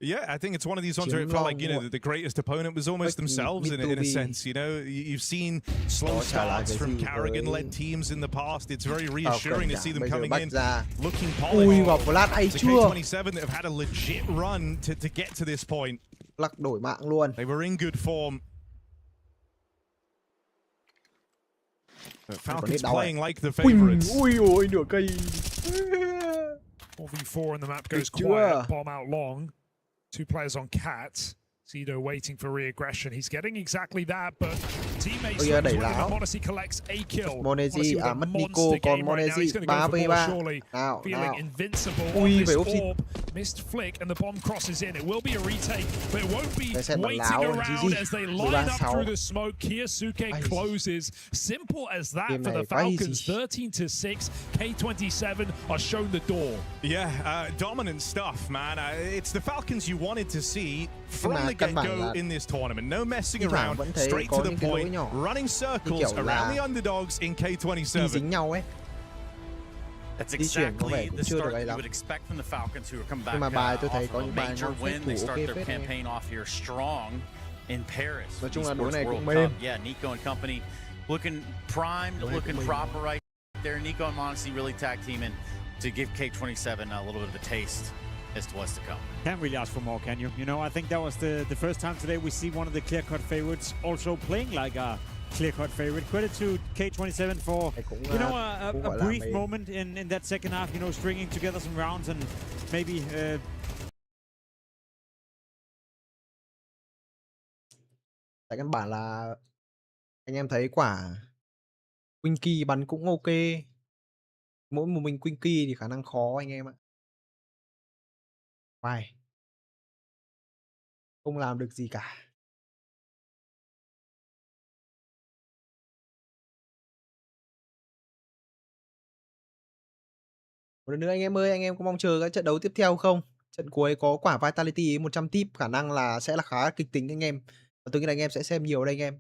Yeah, I think it's one of these ones where it felt like, you know, the greatest opponent was almost themselves in a sense, you know. You've seen slow starts from Carrigan-led teams in the past. It's very reassuring to see them coming in, looking polished. It's K27 that have had a legit run to get to this point. Đổi mạng luôn. They were in good form. Falcons playing like the favorites. Ui ôi, nửa cây. 4v4 and the map goes quiet, bomb out long. 2 players on Cat. Cedo waiting for re-aggression. He's getting exactly that, but teammates Monesi collects a kill. Monesi mất Nico, còn Monesi 3v3. Feeling invincible on this orb. Missed flick and the bomb crosses in. It will be a retake, but it won't be waiting around as they line up through the smoke. Kyosuke closes. Simple as that for the Falcons. 13-6. K27 are shown the door. Yeah, dominant stuff, man. It's the Falcons you wanted to see from the get-go in this tournament. No messing around, straight to the point, running circles around the underdogs in K27. That's exactly the start you would expect from the Falcons, who are coming back off of a major win. They start their campaign off here strong in Paris. Yeah, Nico and company looking primed, looking proper right there. Nico and Monesi really tag teaming to give K27 a little bit of a taste as to what's to come. Can't really ask for more, can you? You know, I think that was the first time today we see one of the clear-cut favorites also playing like a clear-cut favorite. Credit to K27 for, you know, a brief moment in that second half, you know, stringing together some rounds and maybe... Tại căn bản là anh em thấy quả Winky bắn cũng ok. Mỗi một mình Winky thì khả năng khó anh em ạ. Vai. Không làm được gì cả. Một lần nữa anh em ơi, anh em có mong chờ các trận đấu tiếp theo không? Trận cuối có quả Vitality 100 tip, khả năng là sẽ là khá kịch tính anh em. Và tôi nghĩ là anh em sẽ xem nhiều đây anh em.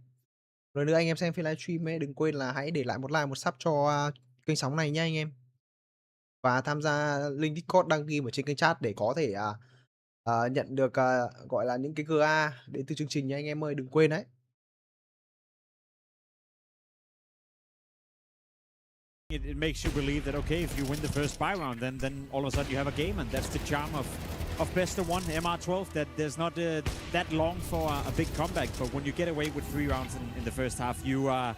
Một lần nữa anh em xem phiên livestream ấy, đừng quên là hãy để lại một like, một sub cho kênh sóng này nha anh em. Và tham gia link Discord đăng ký ở trên kênh chat để có thể nhận được gọi là những cái GA đến từ chương trình nha anh em ơi, đừng quên đấy. It makes you believe that, okay, if you win the first buy round, then all of a sudden you have a game, and that's the charm of best of one MR12, that there's not that long for a big comeback. But when you get away with 3 rounds in the first half, you're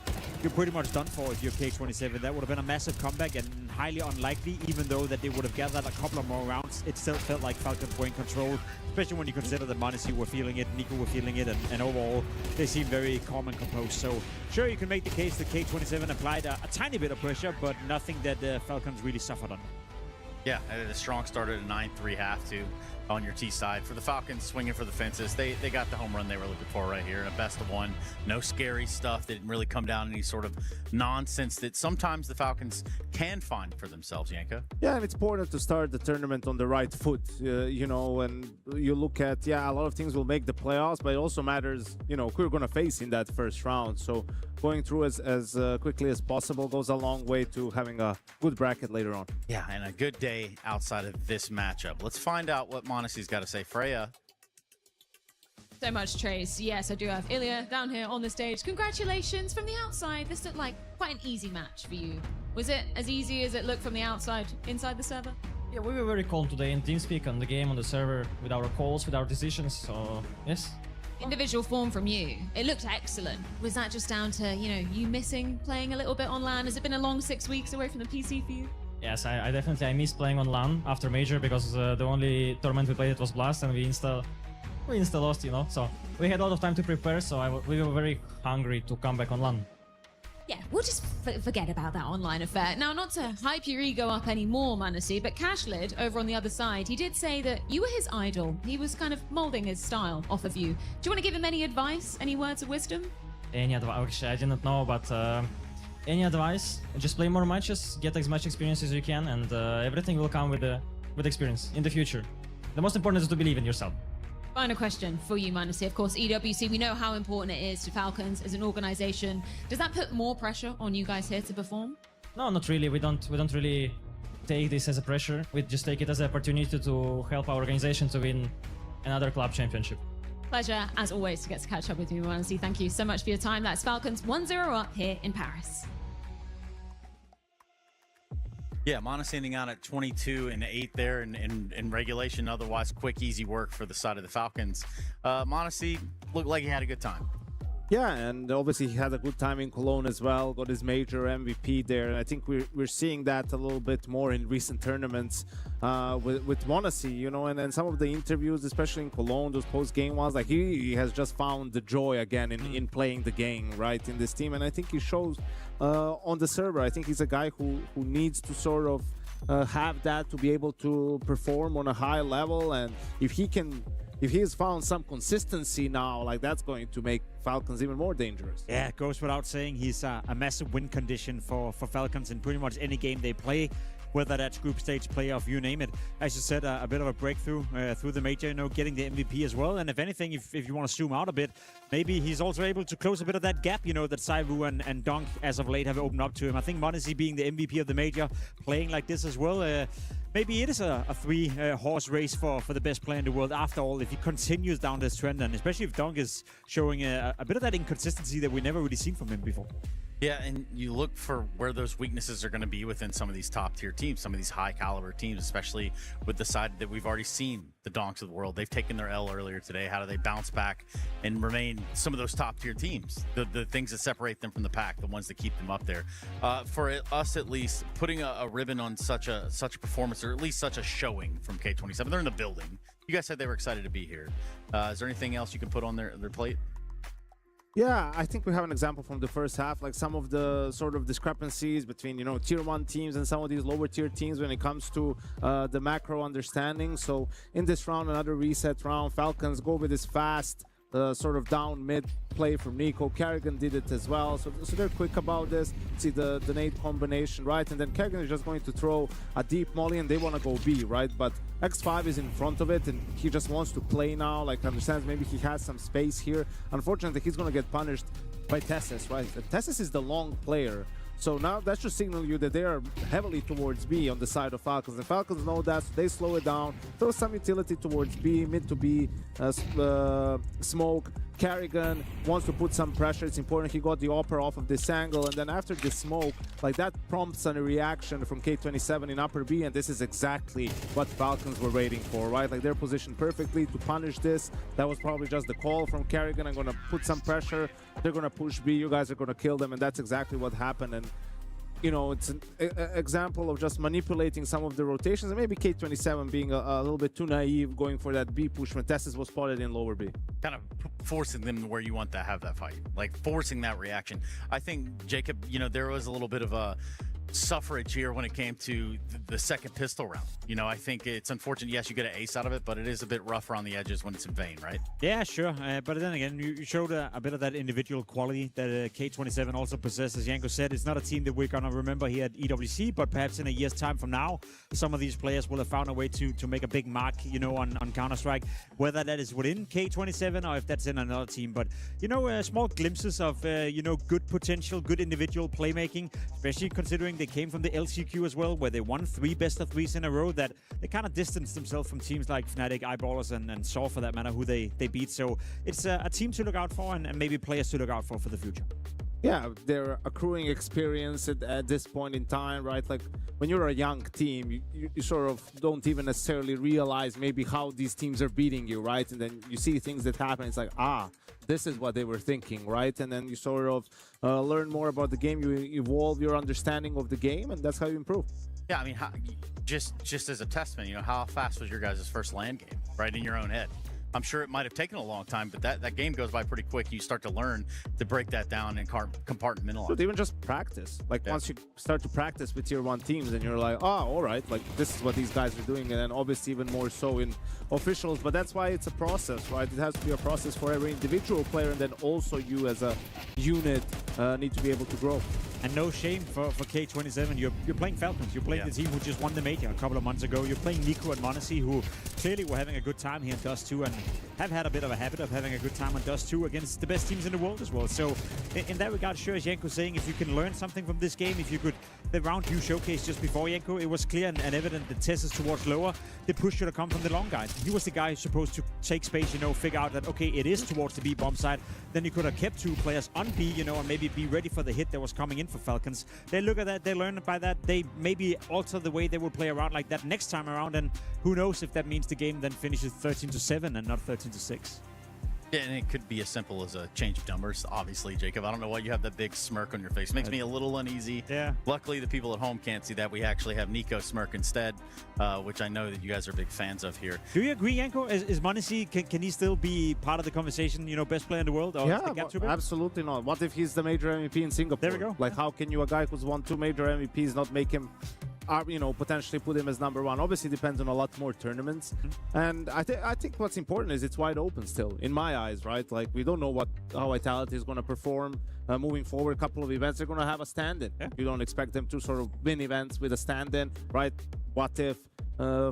pretty much done for if you're K27. That would have been a massive comeback and highly unlikely, even though that they would have gathered a couple of more rounds. It still felt like Falcons were in control, especially when you consider that m0NESY were feeling it, Nico were feeling it, and overall they seem very calm and composed. So sure, you can make the case that K27 applied a tiny bit of pressure, but nothing that Falcons really suffered on. Yeah, a strong start at a 9-3 half too on your T side. For the Falcons swinging for the fences, they got the home run they were looking for right here. A best of one, no scary stuff. Didn't really come down any sort of nonsense that sometimes the Falcons can find for themselves, Yanka. Yeah, and it's important to start the tournament on the right foot, you know, and you look at, a lot of things will make the playoffs, but it also matters, you know, who you're going to face in that first round. So going through as quickly as possible goes a long way to having a good bracket later on. Yeah, and a good day outside of this matchup. Let's find out what m0NESY's got to say. Freya. So much Trace. Yes, I do have Ilya down here on the stage. Congratulations. From the outside, this looked like quite an easy match for you. Was it as easy as it looked from the outside inside the server? Yeah, we were very calm today in TeamSpeak, on the game, on the server, with our calls, with our decisions, so yes. Individual form from you, it looked excellent. Was that just down to, you missing playing a little bit on LAN? Has it been a long 6 weeks away from the PC for you? Yes, I definitely miss playing on LAN after Major, because the only tournament we played it was Blast, and we insta lost, so we had a lot of time to prepare, so we were very hungry to come back on LAN. Yeah, we'll just forget about that online affair. Now, not to hype your ego up anymore, m0NESY, but Cashlid, over on the other side, he did say that you were his idol. He was kind of molding his style off of you. Do you want to give him any advice, any words of wisdom? Any advice? Actually, I didn't know, but any advice? Just play more matches, get as much experience as you can, and everything will come with experience in the future. The most important is to believe in yourself. Final question for you, m0NESY. Of course, EWC, we know how important it is to Falcons as an organization. Does that put more pressure on you guys here to perform? No, not really. We don't really take this as a pressure. We just take it as an opportunity to help our organization to win another club championship. Pleasure, as always, to get to catch up with you, m0NESY. Thank you so much for your time. That's Falcons 1-0 up here in Paris. Yeah, m0NESY ending out at 22-8 there in regulation. Otherwise, quick, easy work for the side of the Falcons. m0NESY looked like he had a good time. Yeah, and obviously he had a good time in Cologne as well, got his major MVP there, and I think we're seeing that a little bit more in recent tournaments with m0NESY, you know, and some of the interviews, especially in Cologne, those post-game ones, like he has just found the joy again in playing the game, right, in this team, and I think he shows on the server. I think he's a guy who needs to sort of have that to be able to perform on a high level, and if he has found some consistency now, like that's going to make Falcons even more dangerous. Yeah, it goes without saying he's a massive win condition for Falcons in pretty much any game they play, whether that's group stage, playoff, you name it. As you said, a bit of a breakthrough through the major, getting the MVP as well. And if anything, if you want to zoom out a bit, maybe he's also able to close a bit of that gap, that Saivu and Dunk as of late have opened up to him. I think m0NESY being the MVP of the major, playing like this as well, maybe it is a three-horse race for the best player in the world after all, if he continues down this trend, and especially if Dunk is showing a bit of that inconsistency that we never really seen from him before. Yeah, and you look for where those weaknesses are going to be within some of these top-tier teams, some of these high-caliber teams, especially with the side that we've already seen, the Donks of the world. They've taken their L earlier today. How do they bounce back and remain some of those top-tier teams? The things that separate them from the pack, the ones that keep them up there. For us, at least, putting a ribbon on such a performance, or at least such a showing from K27. They're in the building. You guys said they were excited to be here. Is there anything else you can put on their plate? Yeah, I think we have an example from the first half, like some of the sort of discrepancies between, tier 1 teams and some of these lower tier teams when it comes to the macro understanding. So in this round, another reset round, Falcons go with this fast sort of down mid play from Nico. Kerrigan did it as well, so they're quick about this. See the nade combination, right? And then Kerrigan is just going to throw a deep molly and they want to go B, right? But X5 is in front of it and he just wants to play now, like understands maybe he has some space here. Unfortunately, he's going to get punished by Tessis, right? And Tessis is the long player So now that should signal you that they are heavily towards B on the side of Falcons. The Falcons know that, so they slow it down, throw some utility towards B, mid to B, smoke. Kerrigan wants to put some pressure. It's important he got the upper off of this angle, and then after the smoke, like that prompts a reaction from K27 in upper B, and this is exactly what Falcons were waiting for, right? Like they're positioned perfectly to punish this. That was probably just the call from Kerrigan. I'm gonna put some pressure. They're gonna push B. You guys are gonna kill them, and that's exactly what happened. And you know, it's an example of just manipulating some of the rotations, and maybe K27 being a little bit too naive, going for that B push when Tessis was spotted in lower B. Kind of forcing them to where you want to have that fight, like forcing that reaction. I think, Jacob, you know, there was a little bit of a suffrage here when it came to the second pistol round. You know, I think it's unfortunate. Yes, you get an ace out of it, but it is a bit rough around the edges when it's in vain, right? Yeah, sure. But then again, you showed a bit of that individual quality that K27 also possesses. As Janko said, it's not a team that we're going to remember here at EWC, but perhaps in a year's time from now, some of these players will have found a way to make a big mark, you know, on Counter-Strike, whether that is within K27 or if that's in another team. But, you know, small glimpses of, you know, good potential, good individual playmaking, especially considering they came from the LCQ as well, where they won 3 best-of-3s in a row, that they kind of distanced themselves from teams like Fnatic, Eyeballers, and Saw, for that matter, who they beat. So it's a team to look out for, and maybe players to look out for the future. Yeah, they're accruing experience at this point in time, right? Like when you're a young team, you sort of don't even necessarily realize maybe how these teams are beating you, right? And then you see things that happen. It's like, this is what they were thinking, right? And then you sort of learn more about the game. You evolve your understanding of the game, and that's how you improve. Yeah, I mean, just as a testament, you know, how fast was your guys' first LAN game, right, in your own head? I'm sure it might have taken a long time, but that game goes by pretty quick. You start to learn to break that down and compartmentalize. But even just practice. Like once you start to practice with tier 1 teams, and you're like, all right, like this is what these guys are doing, and then obviously even more so in officials. But that's why it's a process, right? It has to be a process for every individual player, and then also you as a unit need to be able to grow. And no shame for K27. You're playing Falcons. You're playing the team who just won the major a couple of months ago. You're playing Nico and Monacy, who clearly were having a good time here in Dust 2 and have had a bit of a habit of having a good time on Dust 2 against the best teams in the world as well. So in that regard, sure, as Janko saying, if you can learn something from this game, if you could, the round you showcased just before, Janko, it was clear and evident that Tessis towards lower, the push should have come from the long guys. He was the guy who's supposed to take space, you know, figure out that, okay, it is towards the B bomb side. Then you could have kept 2 players on B, you know, and maybe be ready for the hit that was coming in for Falcons. They look at that, they learn by that, they maybe alter the way they will play around like that next time around, and who knows if that means the game then finishes 13-7 and not 13-6. Yeah, and it could be as simple as a change of numbers, obviously, Jacob. I don't know why you have that big smirk on your face. Makes me a little uneasy. Yeah. Luckily, the people at home can't see that. We actually have Nico smirk instead, which I know that you guys are big fans of here. Do you agree, Janko? Is Monacy, can he still be part of the conversation, you know, best player in the world? Or yeah, absolutely not. What if he's the major MVP in Singapore? There we go. Like, how can you, a guy who's won 2 major MVPs, not make him, you know, potentially put him as #1? Obviously, depends on a lot more tournaments. And I think what's important is it's wide open still, in my eyes, right? Like, we don't know how Vitality is going to perform moving forward. A couple of events, they're going to have a stand-in. Yeah. You don't expect them to sort of win events with a stand-in, right? What if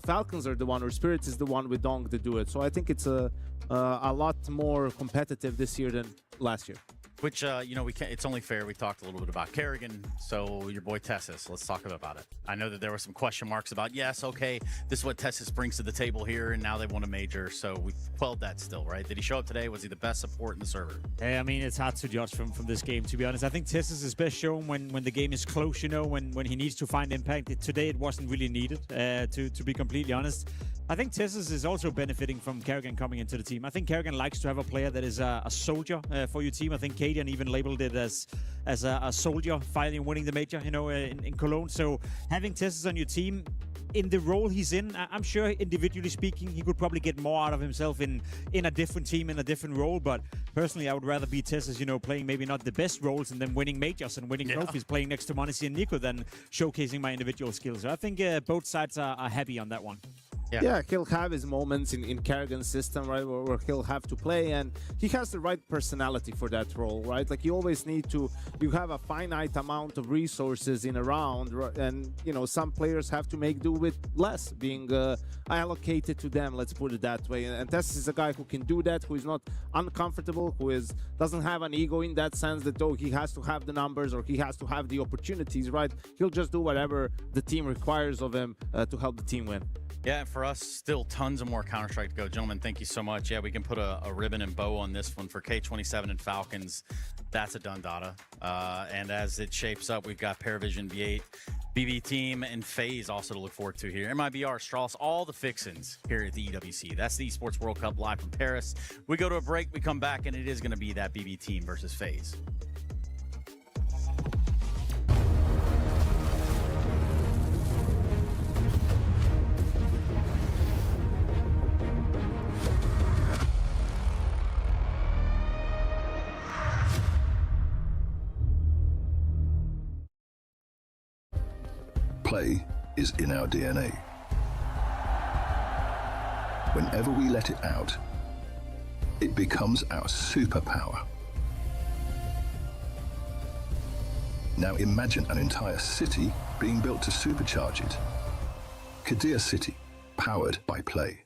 Falcons are the one, or Spirits is the one with Dong to do it? So I think it's a lot more competitive this year than last year. Which, you know, it's only fair. We talked a little bit about Kerrigan, so your boy Tessis, let's talk about it. I know that there were some question marks about, yes, okay, this is what Tessis brings to the table here, and now they won a major, so we quelled that still, right? Did he show up today? Was he the best support in the server? Yeah, I mean, it's hard to judge from this game, to be honest. I think Tessis is best shown when the game is close, you know, when he needs to find impact. Today, it wasn't really needed, to be completely honest. I think Tessis is also benefiting from Kerrigan coming into the team. I think Kerrigan likes to have a player that is a soldier for your team. I think Cadian even labeled it as a soldier finally winning the major, you know, in Cologne. So having Tessis on your team in the role he's in, I'm sure individually speaking, he could probably get more out of himself in a different team, in a different role. But personally, I would rather be Tessis, you know, playing maybe not the best roles and then winning majors and winning trophies, playing next to Monacy and Nico than showcasing my individual skills. So I think both sides are happy on that one. Yeah, he'll have his moments in Kerrigan's system, right, where he'll have to play, and he has the right personality for that role, right? Like, you always need to, you have a finite amount of resources in a round, and, you know, some players have to make do with less being allocated to them, let's put it that way. And Tess is a guy who can do that, who is not uncomfortable, who doesn't have an ego in that sense that, oh, he has to have the numbers or he has to have the opportunities, right? He'll just do whatever the team requires of him to help the team win. Yeah, and for us, still tons of more Counter-Strike to go. Gentlemen, thank you so much. Yeah, we can put a ribbon and bow on this one for K27 and Falcons. That's a done data. And as it shapes up, we've got Paravision V8, BB Team, and FAZE also to look forward to here. MIBR, Strauss, all the fixins here at the EWC. That's the Esports World Cup live from Paris. We go to a break, we come back, and it is going to be that BB Team versus FAZE. Play is in our DNA. Whenever we let it out, it becomes our superpower. Now imagine an entire city being built to supercharge it. Qiddiya City, powered by play.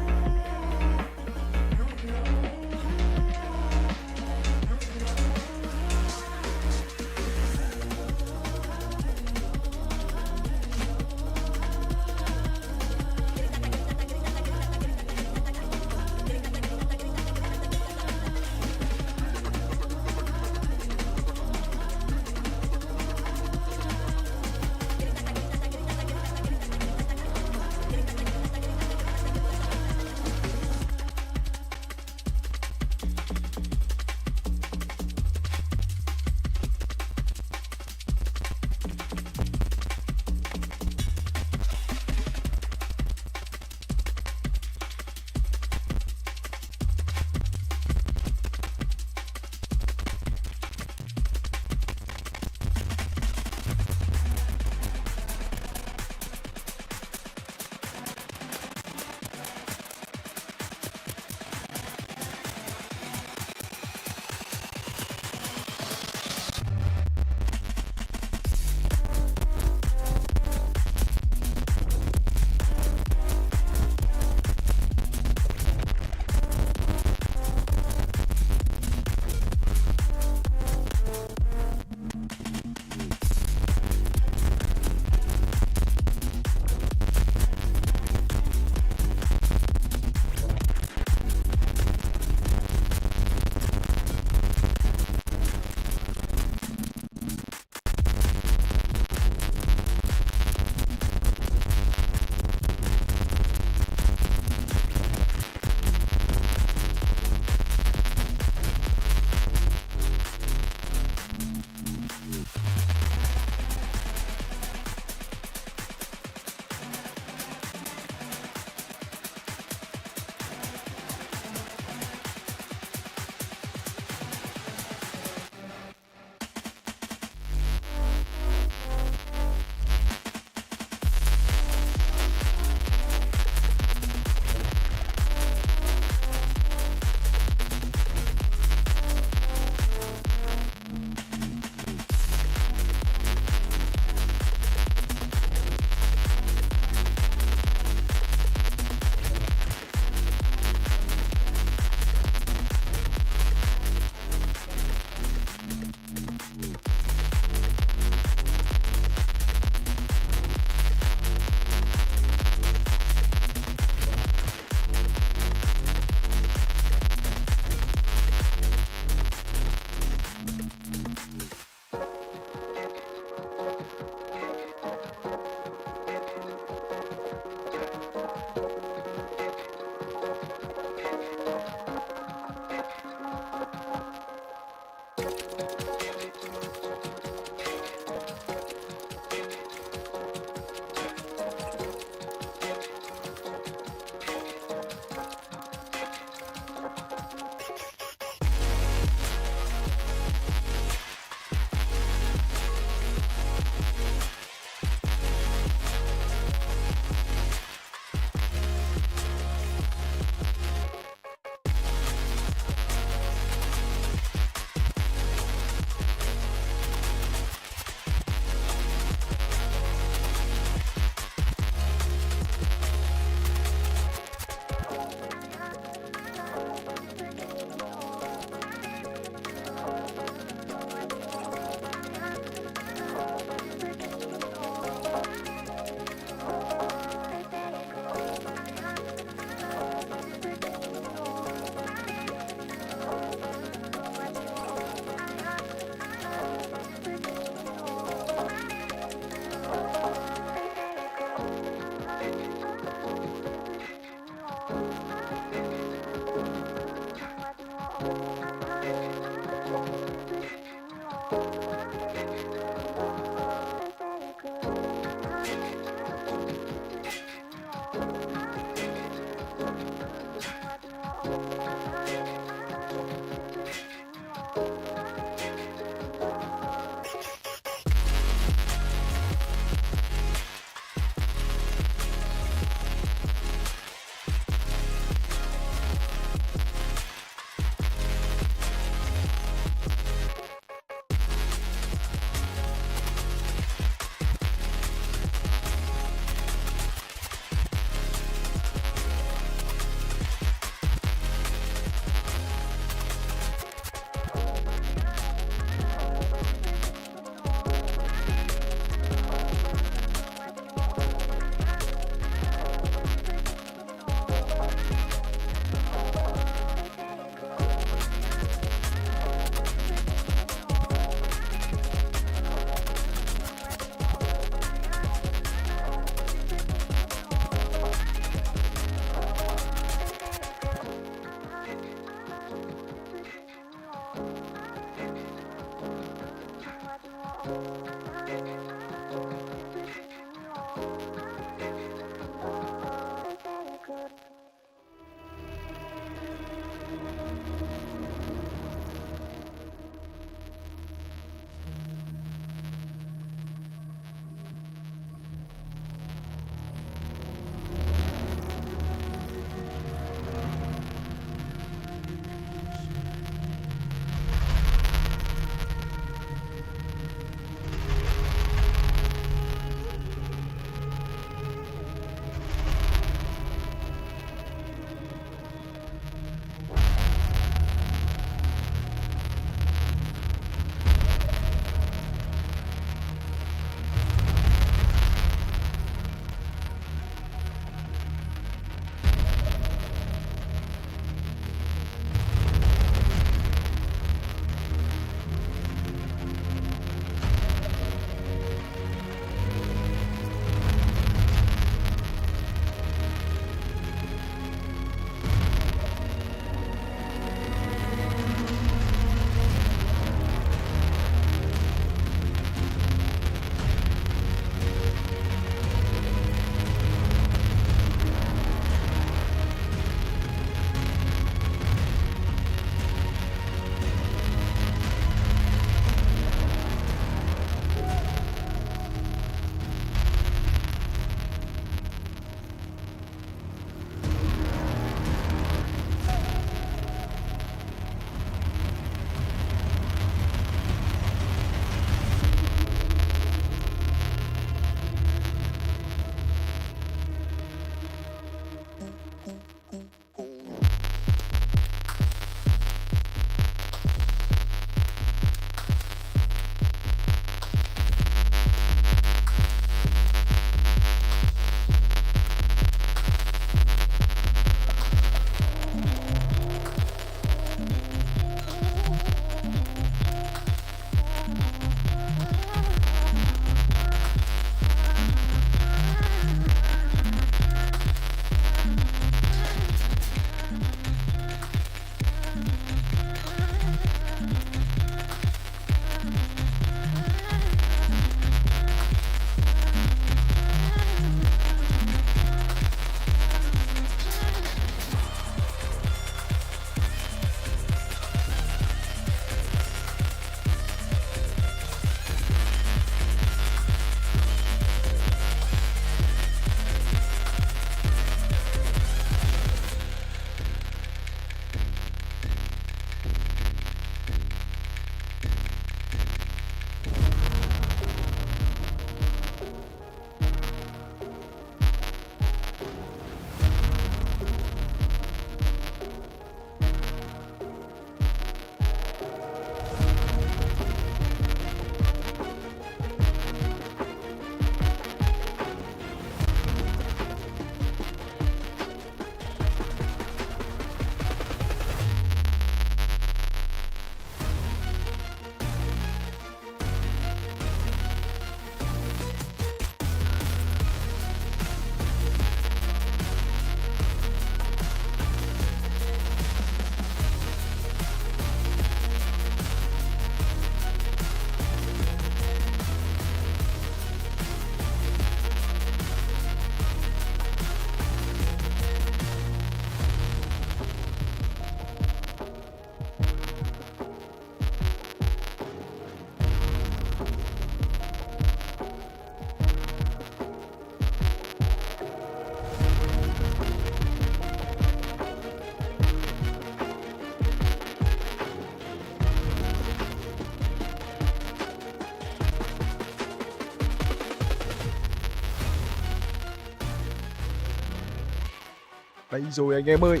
Đây rồi anh em ơi.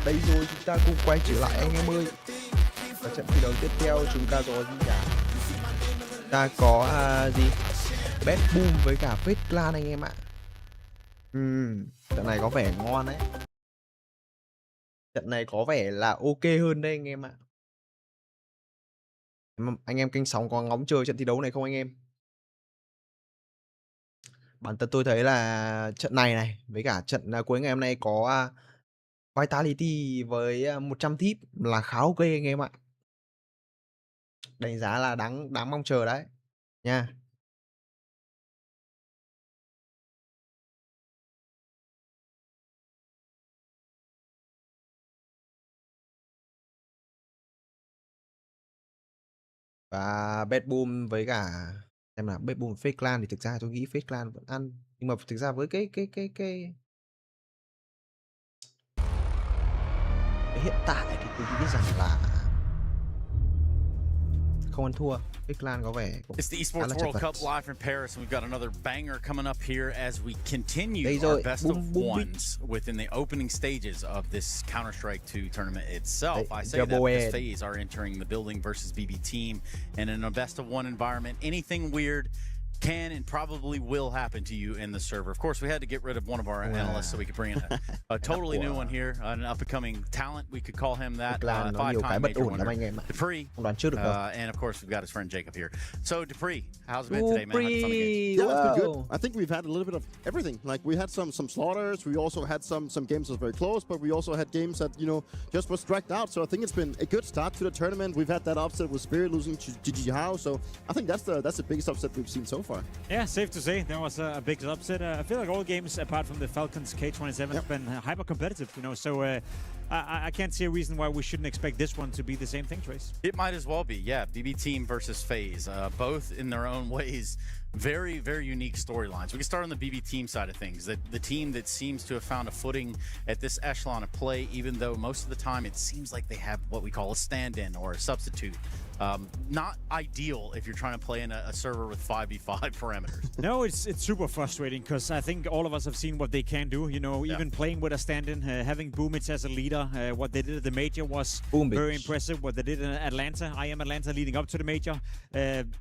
Đây rồi, chúng ta cùng quay trở lại anh em ơi. Và trận thi đấu tiếp theo chúng ta có gì cả? Ta có gì? Bad Boom với cả FAZE Clan anh em ạ. Trận này có vẻ ngon đấy. Trận này có vẻ là ok hơn đây anh em ạ. Anh em kênh sóng có ngóng chờ trận thi đấu này không anh em? Bản thân tôi thấy là trận này với cả trận cuối ngày hôm nay có Vitality với 100 tip là khá ok anh em ạ. Đánh giá là đáng mong chờ đấy nha. Và Bad Boom với cả xem là Bad Boom FAZE Clan thì thực ra tôi nghĩ FAZE Clan vẫn ăn, nhưng mà thực ra với cái hiện tại thì tôi nghĩ rằng là không ăn thua. FAZE Clan có vẻ It's the Esports World Cup live from Paris, and we've got another banger coming up here as we continue our best of ones within the opening stages of this Counter-Strike 2 tournament itself. I say that this FAZE are entering the building versus BB team, and in a best of one environment, anything weird can and probably will happen to you in the server. Of course, we had to get rid of one of our analysts so we could bring in a totally new one here, an up-and-coming talent. We could call him that. Five-time major winner, Dupree. And of course, we've got his friend Jacob here. So, Dupree, how's it been today, man? How's the game? Yeah, it's been good. I think we've had a little bit of everything. Like, we had some slaughters. We also had some games that were very close, but we also had games that, you know, just was dragged out. So I think it's been a good start to the tournament. We've had that upset with Spirit losing to GG How. So I think that's the biggest upset we've seen so far. Yeah, safe to say there was a big upset. I feel like all games apart from the FALCONS K27 have been hyper competitive, you know, so I can't see a reason why we shouldn't expect this one to be the same thing, Trace. It might as well be, yeah. BB team versus FAZE, both in their own ways. Very, very unique storylines. We can start on the BB team side of things. The team that seems to have found a footing at this echelon of play, even though most of the time it seems like they have what we call a stand-in or a substitute. Not ideal if you're trying to play in a server with 5v5 parameters. No, it's super frustrating because I think all of us have seen what they can do. You know, even playing with a stand-in, having Boomich as a leader, what they did at the major was very impressive. What they did in Atlanta, I am Atlanta leading up to the major,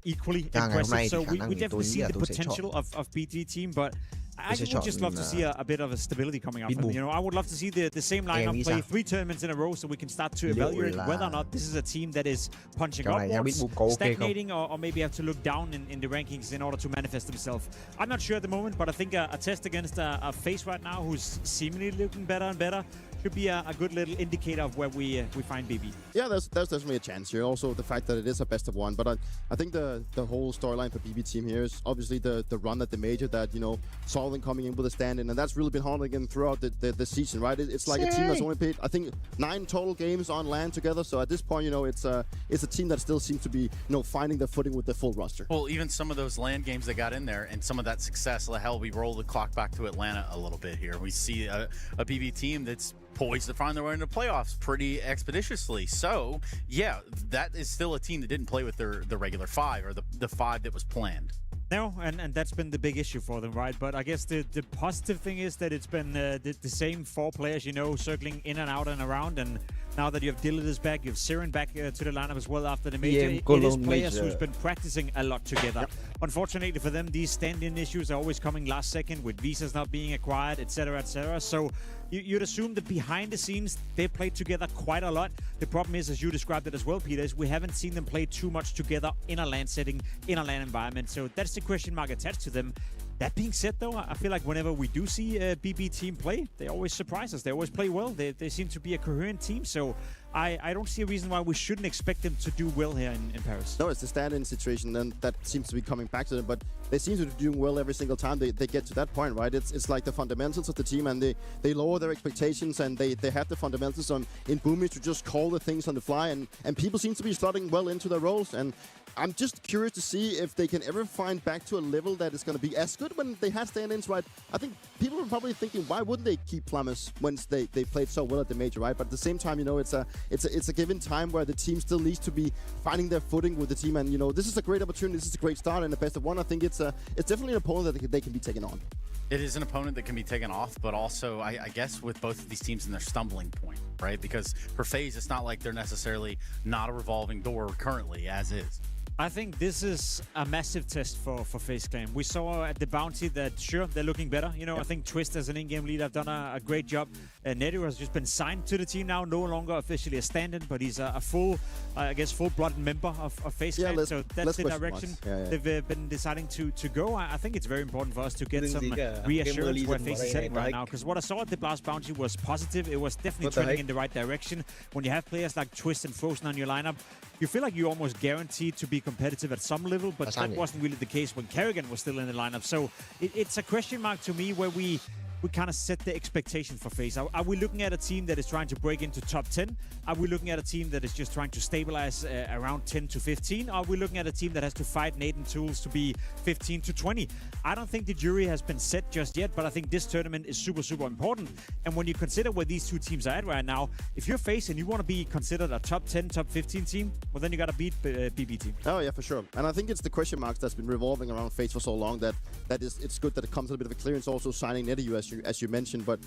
equally impressive. So we definitely see the potential of BT team, but I would just love to see a bit of a stability coming out from them. You know, I would love to see the same lineup play 3 tournaments in a row so we can start to evaluate whether or not this is a team that is punching upwards, stagnating, or maybe have to look down in the rankings in order to manifest themselves. I'm not sure at the moment, but I think a test against a FAZE right now who's seemingly looking better and better could be a good little indicator of where we find BB. Yeah, there's definitely a chance here. Also, the fact that it is a best of one, but I think the whole storyline for BB team here is obviously the run at the major that, you know, saw them coming in with a stand-in, and that's really been haunting them throughout the season, right? It's like a team that's only played, I think, 9 total games on LAN together. So at this point, you know, it's a team that still seems to be, you know, finding their footing with the full roster. Well, even some of those LAN games that got in there and some of that success, hell, we roll the clock back to Atlanta a little bit here. We see a BB team that's poised to find their way into playoffs pretty expeditiously. So, yeah, that is still a team that didn't play with the regular 5 or the 5 that was planned. No, and that's been the big issue for them, right? But I guess the positive thing is that it's been the same 4 players, you know, circling in and out and around. And now that you have Dillard back, you have Siren back to the lineup as well after the major. It is players who's been practicing a lot together. Unfortunately for them, these stand-in issues are always coming last second with visas not being acquired, etc., etc. So you'd assume that behind the scenes, they played together quite a lot. The problem is, as you described it as well, Peter, is we haven't seen them play too much together in a LAN setting, in a LAN environment. So that's the question mark attached to them. That being said, though, I feel like whenever we do see a BB team play, they always surprise us. They always play well. They seem to be a coherent team. So I don't see a reason why we shouldn't expect them to do well here in Paris. No, it's the stand-in situation, and that seems to be coming back to them. But they seem to be doing well every single time they get to that point, right? It's like the fundamentals of the team, and they lower their expectations, and they have the fundamentals in Boomy to just call the things on the fly, and people seem to be slotting well into their roles. And I'm just curious to see if they can ever find back to a level that is going to be as good when they had stand-ins, right? I think people are probably thinking, why wouldn't they keep Flammers once they played so well at the major, right? But at the same time, you know, it's a given time where the team still needs to be finding their footing with the team, and you know, this is a great opportunity. This is a great start, and the best of one. I think it's definitely an opponent that they can be taken on. It is an opponent that can be taken off, but also, I guess, with both of these teams in their stumbling point, right? Because for FaZe, it's not like they're necessarily not a revolving door currently, as is. I think this is a massive test for FaZe Clan. We saw at the bounty that, sure, they're looking better. You know, I think Twist as an in-game leader have done a great job. NAVI has just been signed to the team now, no longer officially a stand-in, but he's a full, I guess, full-blooded member of FaZe Clan. So that's the direction they've been deciding to go. I think it's very important for us to get some reassurance where FaZe is heading right now. Because what I saw at the last bounty was positive. It was definitely trending in the right direction. When you have players like Twist and Frozen on your lineup, you feel like you're almost guaranteed to be competitive at some level, but that wasn't really the case when Kerrigan was still in the lineup. So it's a question mark to me where we kind of set the expectation for FaZe. Are we looking at a team that is trying to break into top 10? Are we looking at a team that is just trying to stabilize around 10 to 15? Are we looking at a team that has to fight Nathan Tools to be 15 to 20? I don't think the jury has been set just yet, but I think this tournament is super, super important. And when you consider where these two teams are at right now, if you're FaZe and you want to be considered a top 10, top 15 team, well, then you got to beat BB team. Oh, yeah, for sure. And I think it's the question marks that's been revolving around FaZe for so long that it's good that it comes a bit of a clearance also signing NetEU, as you mentioned, but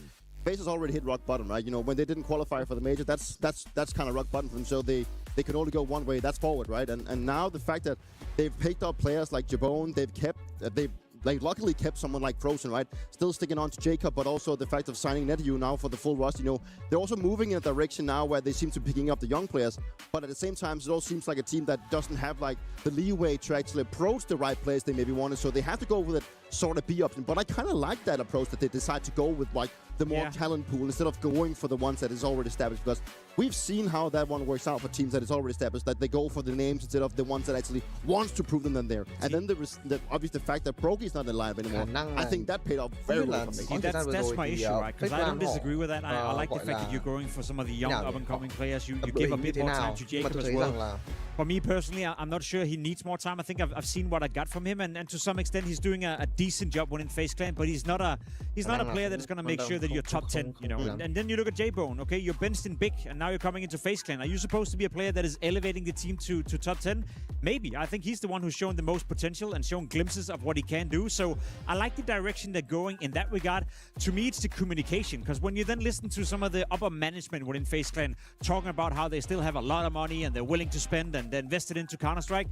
FaZe has already hit rock bottom, right? You know, when they didn't qualify for the major, that's kind of rock bottom for them. So they could only go one way, that's forward, right? And now the fact that they've picked up players like Jabone, they've luckily kept someone like Frozen, right? Still sticking on to Jacob, but also the fact of signing NetEU now for the full roster. You know, they're also moving in a direction now where they seem to be picking up the young players, but at the same time, it all seems like a team that doesn't have like the leeway to actually approach the right players they maybe wanted. So they have to go with it sort of B option. But I kind of like that approach that they decide to go with like the more talent pool instead of going for the ones that is already established, because we've seen how that one works out for teams that is already established, that they go for the names instead of the ones that actually wants to prove them there. And then there is obviously the fact that Progi is not in line anymore. I think that paid off very well for me. That's my issue, right? Because I don't disagree with that. I like the fact that you're going for some of the young up-and-coming players. You give a bit more time to Jacob as well. For me personally, I'm not sure he needs more time. I think I've seen what I got from him, and to some extent he's doing a decent job winning FaZe Clan, but he's not a player that is going to make sure that you're top 10, you know. And then you look at J-Bone, okay, you're benched in big, and now you're coming into FaZe Clan. Are you supposed to be a player that is elevating the team to top 10? Maybe. I think he's the one who's shown the most potential and shown glimpses of what he can do. So I like the direction they're going in that regard. To me, it's the communication, because when you then listen to some of the upper management within FaZe Clan talking about how they still have a lot of money and they're willing to spend and they're invested into Counter-Strike,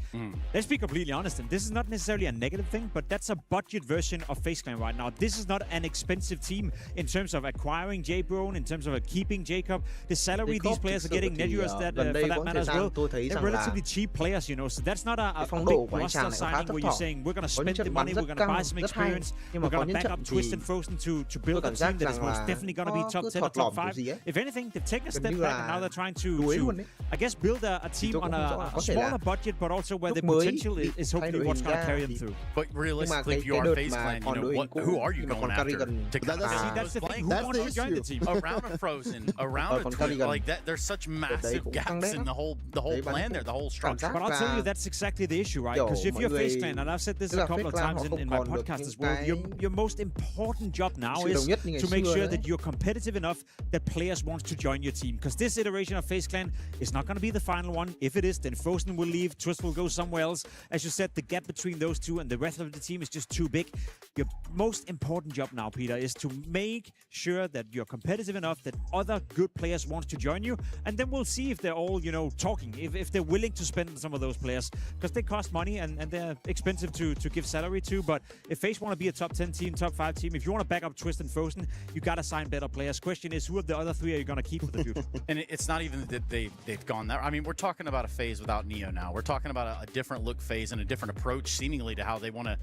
let's be completely honest, and this is not necessarily a negative thing, but that's a budget version of FaZe Clan right now. This is not an expensive team in terms of acquiring J-Bone, in terms of keeping Jacob. The salary these players are getting, NetEU as that, for that matter as well, they're relatively cheap players, you know, so that's not a big roster signing where you're saying we're going to spend the money, we're going to buy some experience, we're going to back up Twist and Frozen to build a team that is most definitely going to be top 10 or top 5. If anything, they've taken a step back and now they're trying to I guess, build a team on a smaller budget, but also where the potential is hopefully what's going to carry them through. But realistically, if you are FaZe Clan, you know, who are you going after? That's the thing. Who wants to join the team? Around a Frozen, around a Twitch, like that, there's such massive gaps in the whole plan there, the whole structure. But I'll tell you, that's exactly the issue, right? Because if you're FaZe Clan, and I've said this a couple of times in my podcast as well, your most important job now is to make sure that you're competitive enough that players want to join your team. Because this iteration of FaZe Clan is not going to be the final one. If it is, then Frozen will leave, Twist will go somewhere else. As you said, the gap between those two and the rest of the team is just too big. Your most important job now, Peter, is to make sure that you're competitive enough that other good players want to join you, and then we'll see if they're all, you know, talking, if they're willing to spend on some of those players, because they cost money and they're expensive to give salary to. But if FaZe want to be a top 10 team, top 5 team, if you want to back up Twist and Frozen, you got to sign better players. Question is, who of the other 3 are you going to keep for the future? And it's not even that they've gone there. I mean, we're talking about a FaZe without Neo now. We're talking about a different look FaZe and a different approach seemingly to how they want to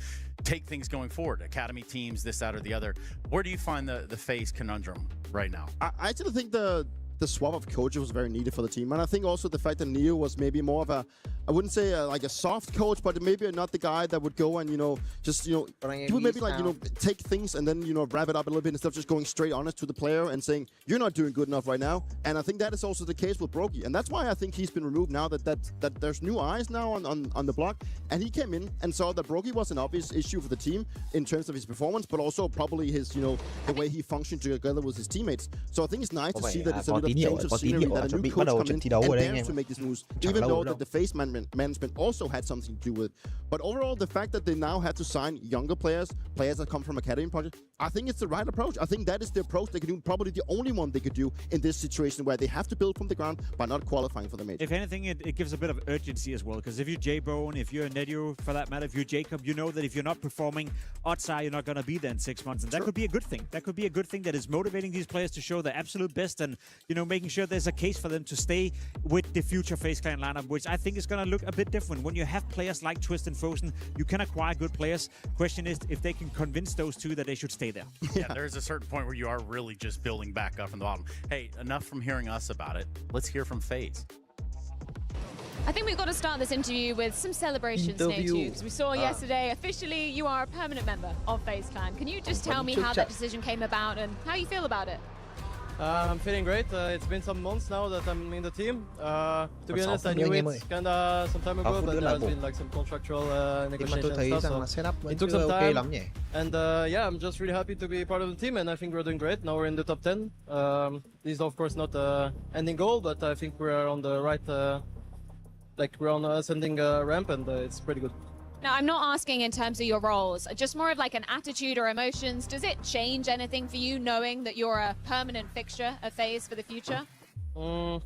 take things going forward. Academy teams, this, that, or the other. Where do you find the FaZe conundrum right now? I actually think the swap of coaches was very needed for the team, and I think also the fact that Neo was maybe more of a, I wouldn't say like a soft coach, but maybe not the guy that would go and, you know, just, you know, do maybe like, you know, take things and then, you know, wrap it up a little bit instead of just going straight honest to the player and saying you're not doing good enough right now. And I think that is also the case with Broky, and that's why I think he's been removed now, that there's new eyes now on the block, and he came in and saw that Broky was an obvious issue for the team in terms of his performance, but also probably his, you know, the way he functioned together with his teammates. So I think it's nice to see that it's a little of change of scenery that a new coach comes in and dares to make these moves, even though that the FAZE management also had something to do with it. But overall, the fact that they now had to sign younger players that come from academy project, I think it's the right approach. I think that is the approach they can do, probably the only one they could do in this situation where they have to build from the ground by not qualifying for the major. If anything, it gives a bit of urgency as well, because if you're J-Bone, if you're Nedio, for that matter, if you're Jacob, you know that if you're not performing, odds are you're not going to be there in 6 months, and that could be a good thing. That could be a good thing that is motivating these players to show their absolute best, and making sure there's a case for them to stay with the future FaZe Clan lineup, which I think is going to look a bit different. When you have players like Twist and Frozen, you can acquire good players. Question is if they can convince those two that they should stay there. Yeah, there's a certain point where you are really just building back up from the bottom. Hey, enough from hearing us about it. Let's hear from FaZe. I think we've got to start this interview with some celebrations, Nate, because we saw yesterday, officially, you are a permanent member of FaZe Clan. Can you just tell me how that decision came about and how you feel about it? I'm feeling great. It's been some months now that I'm in the team. To be honest, I knew it kind of some time ago, but there has been like some contractual negotiations and stuff, so it took some time. And yeah, I'm just really happy to be part of the team, and I think we're doing great. Now we're in the top 10. This is of course not the ending goal, but I think we're on the right, like we're on an ascending ramp, and it's pretty good. Now, I'm not asking in terms of your roles, just more of like an attitude or emotions. Does it change anything for you knowing that you're a permanent fixture of FaZe for the future? I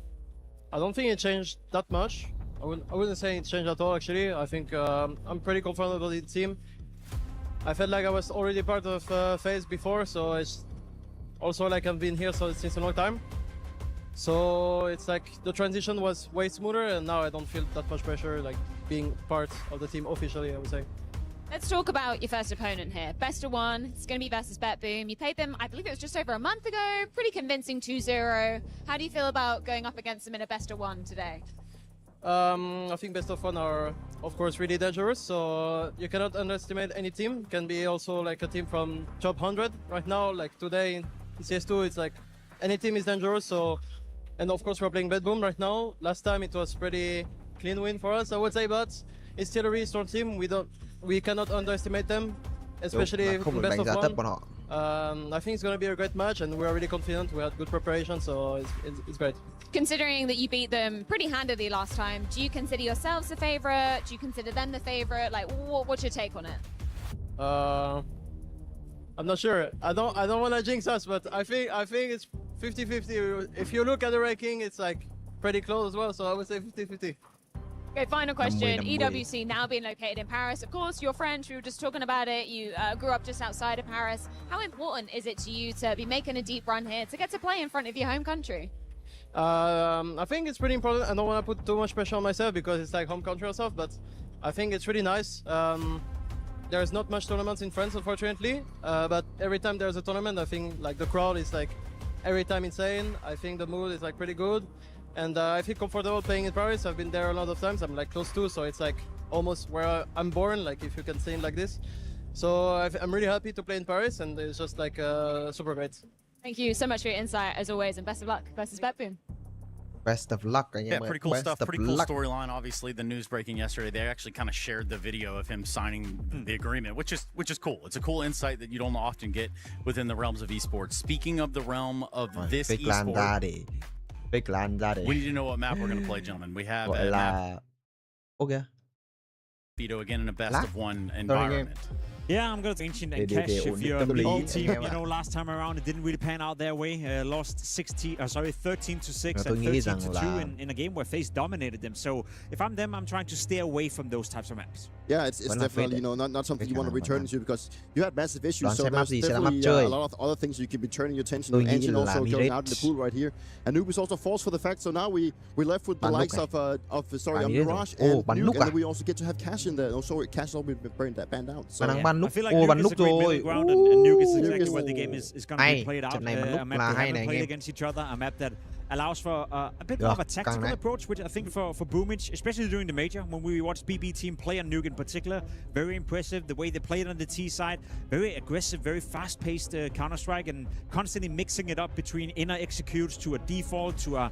don't think it changed that much. I wouldn't say it changed at all, actually. I think I'm pretty comfortable with the team. I felt like I was already part of FaZe before, so it's also like I've been here since a long time. So it's like the transition was way smoother, and now I don't feel that much pressure like being part of the team officially, I would say. Let's talk about your first opponent here. Best of one, it's going to be versus BetBoom. You played them, I believe it was just over a month ago, pretty convincing 2-0. How do you feel about going up against them in a best of one today? I think best of one are, of course, really dangerous, so you cannot underestimate any team. It can be also like a team from top 100 right now, like today in CS2, it's like any team is dangerous, so... And of course, we're playing BetBoom right now. Last time it was pretty clean win for us, I would say, but it's still a really strong team. We cannot underestimate them, especially in best of one. I think it's going to be a great match, and we're really confident. We had good preparation, so it's great. Considering that you beat them pretty handily last time, do you consider yourselves the favorite? Do you consider them the favorite? Like, what's your take on it? I'm not sure. I don't want to jinx us, but I think it's 50-50. If you look at the ranking, it's like pretty close as well, so I would say 50-50. Okay, final question. EWC now being located in Paris. Of course, you're French. We were just talking about it. You grew up just outside of Paris. How important is it to you to be making a deep run here, to get to play in front of your home country? I think it's pretty important. I don't want to put too much pressure on myself because it's like home country or stuff, but I think it's really nice. There's not much tournaments in France, unfortunately, but every time there's a tournament, I think like the crowd is like every time insane. I think the mood is like pretty good, and I feel comfortable playing in Paris. I've been there a lot of times. I'm like close to, so it's like almost where I'm born, like if you can say it like this. So I'm really happy to play in Paris, and it's just like super great. Thank you so much for your insight as always, and best of luck versus BetBoom. Best of luck. Yeah, pretty cool stuff. Pretty cool storyline. Obviously, the news breaking yesterday, they actually kind of shared the video of him signing the agreement, which is cool. It's a cool insight that you don't often get within the realms of esports. Speaking of the realm of this esport, Big Land Daddy. We need to know what map we're going to play, gentlemen. We have a map. Okay. Vito again in a best of one environment. Yeah, I'm going to Ancient and Cash if you're a B team. You know, last time around it didn't really pan out their way. Lost 13-6 and 13-2 in a game where FaZe dominated them. So if I'm them, I'm trying to stay away from those types of maps. Yeah, it's definitely, you know, not something you want to return to because you had massive issues. So there's definitely a lot of other things you could be turning your attention to. Ancient also going out in the pool right here. And Noob is also false for the fact. So now we're left with the likes of Mirage and Nuke, and then we also get to have Cash in there. Oh, sorry, Cash will be banned out. So I feel like Nuke is a great middle ground, and Nuke is exactly where the game is going to be played out. A map they haven't played against each other, a map that allows for a bit more of a tactical approach, which I think for Boomage, especially during the major, when we watched BB team play on Nuke in particular, very impressive. The way they played on the T side, very aggressive, very fast-paced Counter-Strike, and constantly mixing it up between inner executes to a default to a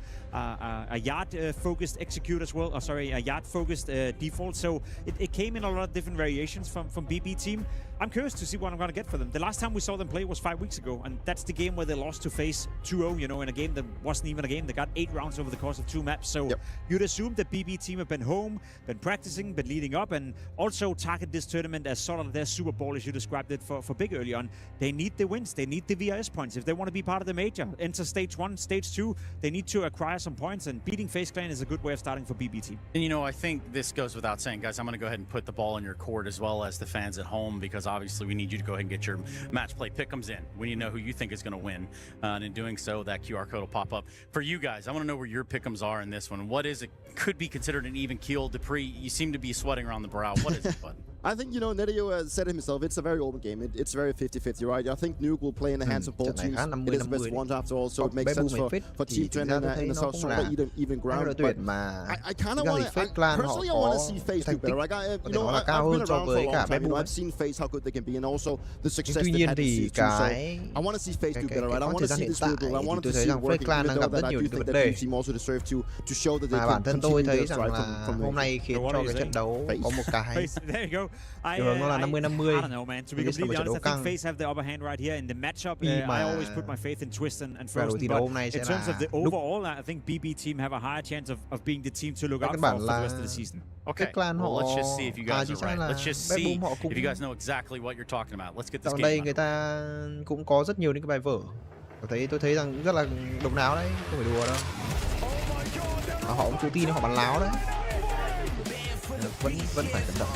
yard-focused execute as well. A yard-focused default. So it came in a lot of different variations from BB team. I'm curious to see what I'm going to get for them. The last time we saw them play was 5 weeks ago, and that's the game where they lost to FAZE 2-0, you know, in a game that wasn't even a game. They got 8 rounds over the course of 2 maps. So you'd assume the BB team have been home, been practicing, been leading up, and also target this tournament as sort of their Super Bowl, as you described it for Big early on. They need the wins. They need the VRS points. If they want to be part of the major, enter stage 1, stage 2, they need to acquire some points, and beating FaZe Clan is a good way of starting for BB team. And you know, I think this goes without saying, guys, I'm going to go ahead and put the ball in your court as well as the fans at home, because obviously we need you to go ahead and get your match play pick'ems in. We need to know who you think is going to win. And in doing so, that QR code will pop up. For you guys, I want to know where your pick'ems are in this one. What is it? Could be considered an even keel. Dupree, you seem to be sweating around the brow. What is it, bud? I think, you know, Netio said it himself, it's a very open game. It's very 50-50, right? I think Nuke will play in the hands of both teams. It is the best one after all, so it makes sense for Team Trend in a sort of even ground. But I kind of want to, personally, I want to see FaZe do better. Like, I've been around for a long time, you know, I've seen FaZe, how good they can be, and also the success they've had in Season 2. So I want to see FaZe do better, right? I want to see this rebuild. I want to see it working, even though that I do think that BB team also deserve to show that they can continue their stride from hôm nay khiến cho cái trận đấu có một cái there you go. I don't know, man. To be completely honest, I think FaZe have the upper hand right here in the matchup. I always put my faith in Twist and Frozen, but in terms of the overall, I think BB team have a higher chance of being the team to look out for the rest of the season. Okay, well, let's just see if you guys are right. Let's just see if you guys know exactly what you're talking about. Let's get this game. Đây người ta cũng có rất nhiều những cái bài vở. Tôi thấy rằng rất là độc đáo đấy, không phải đùa đâu. Họ cũng tự tin, họ bắn láo đấy. Vẫn phải cẩn thận.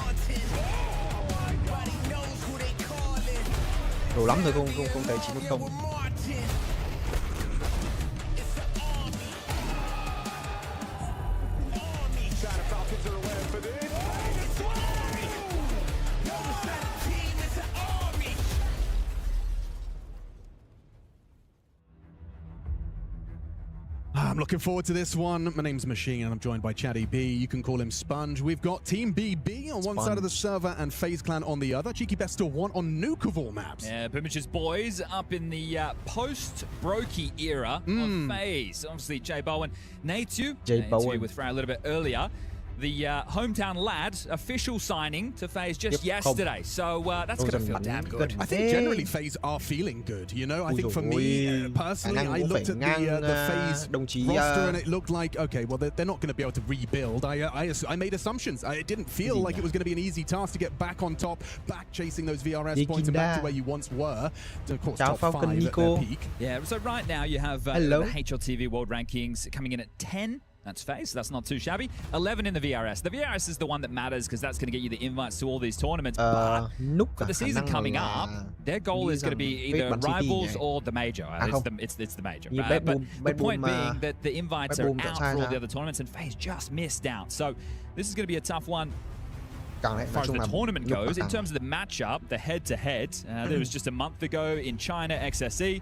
Đủ lắm rồi, không thấy 9-1-0. I'm looking forward to this one. My name's Machine and I'm joined by Chatty B. You can call him Sponge. We've got Team BB on one side of the server and FaZe Clan on the other. Cheeky best of one on Nuke of all maps. Yeah, Boomish's boys up in the post-Brokey era of FaZe. Obviously, Jay Bowen. Natu, interview with Frey a little bit earlier. The hometown lad official signing to FaZe just yesterday, so that's going to feel damn good. I think generally FaZe are feeling good, you know. I think for me personally, I looked at the FaZe roster and it looked like, okay, well they're not going to be able to rebuild. I made assumptions. It didn't feel like it was going to be an easy task to get back on top, back chasing those VRS points and back to where you once were. Of course, top 5 at their peak. Yeah, so right now you have the HLTV World Rankings coming in at 10. That's FaZe, that's not too shabby. 11 in the VRS. The VRS is the one that matters because that's going to get you the invites to all these tournaments. But for the season coming up, their goal is going to be either Rivals or the Major. It's the Major. But the point being that the invites are out for all the other tournaments and FaZe just missed out. So this is going to be a tough one. As far as the tournament goes, in terms of the matchup, the head-to-head, there was just a month ago in China, XSE.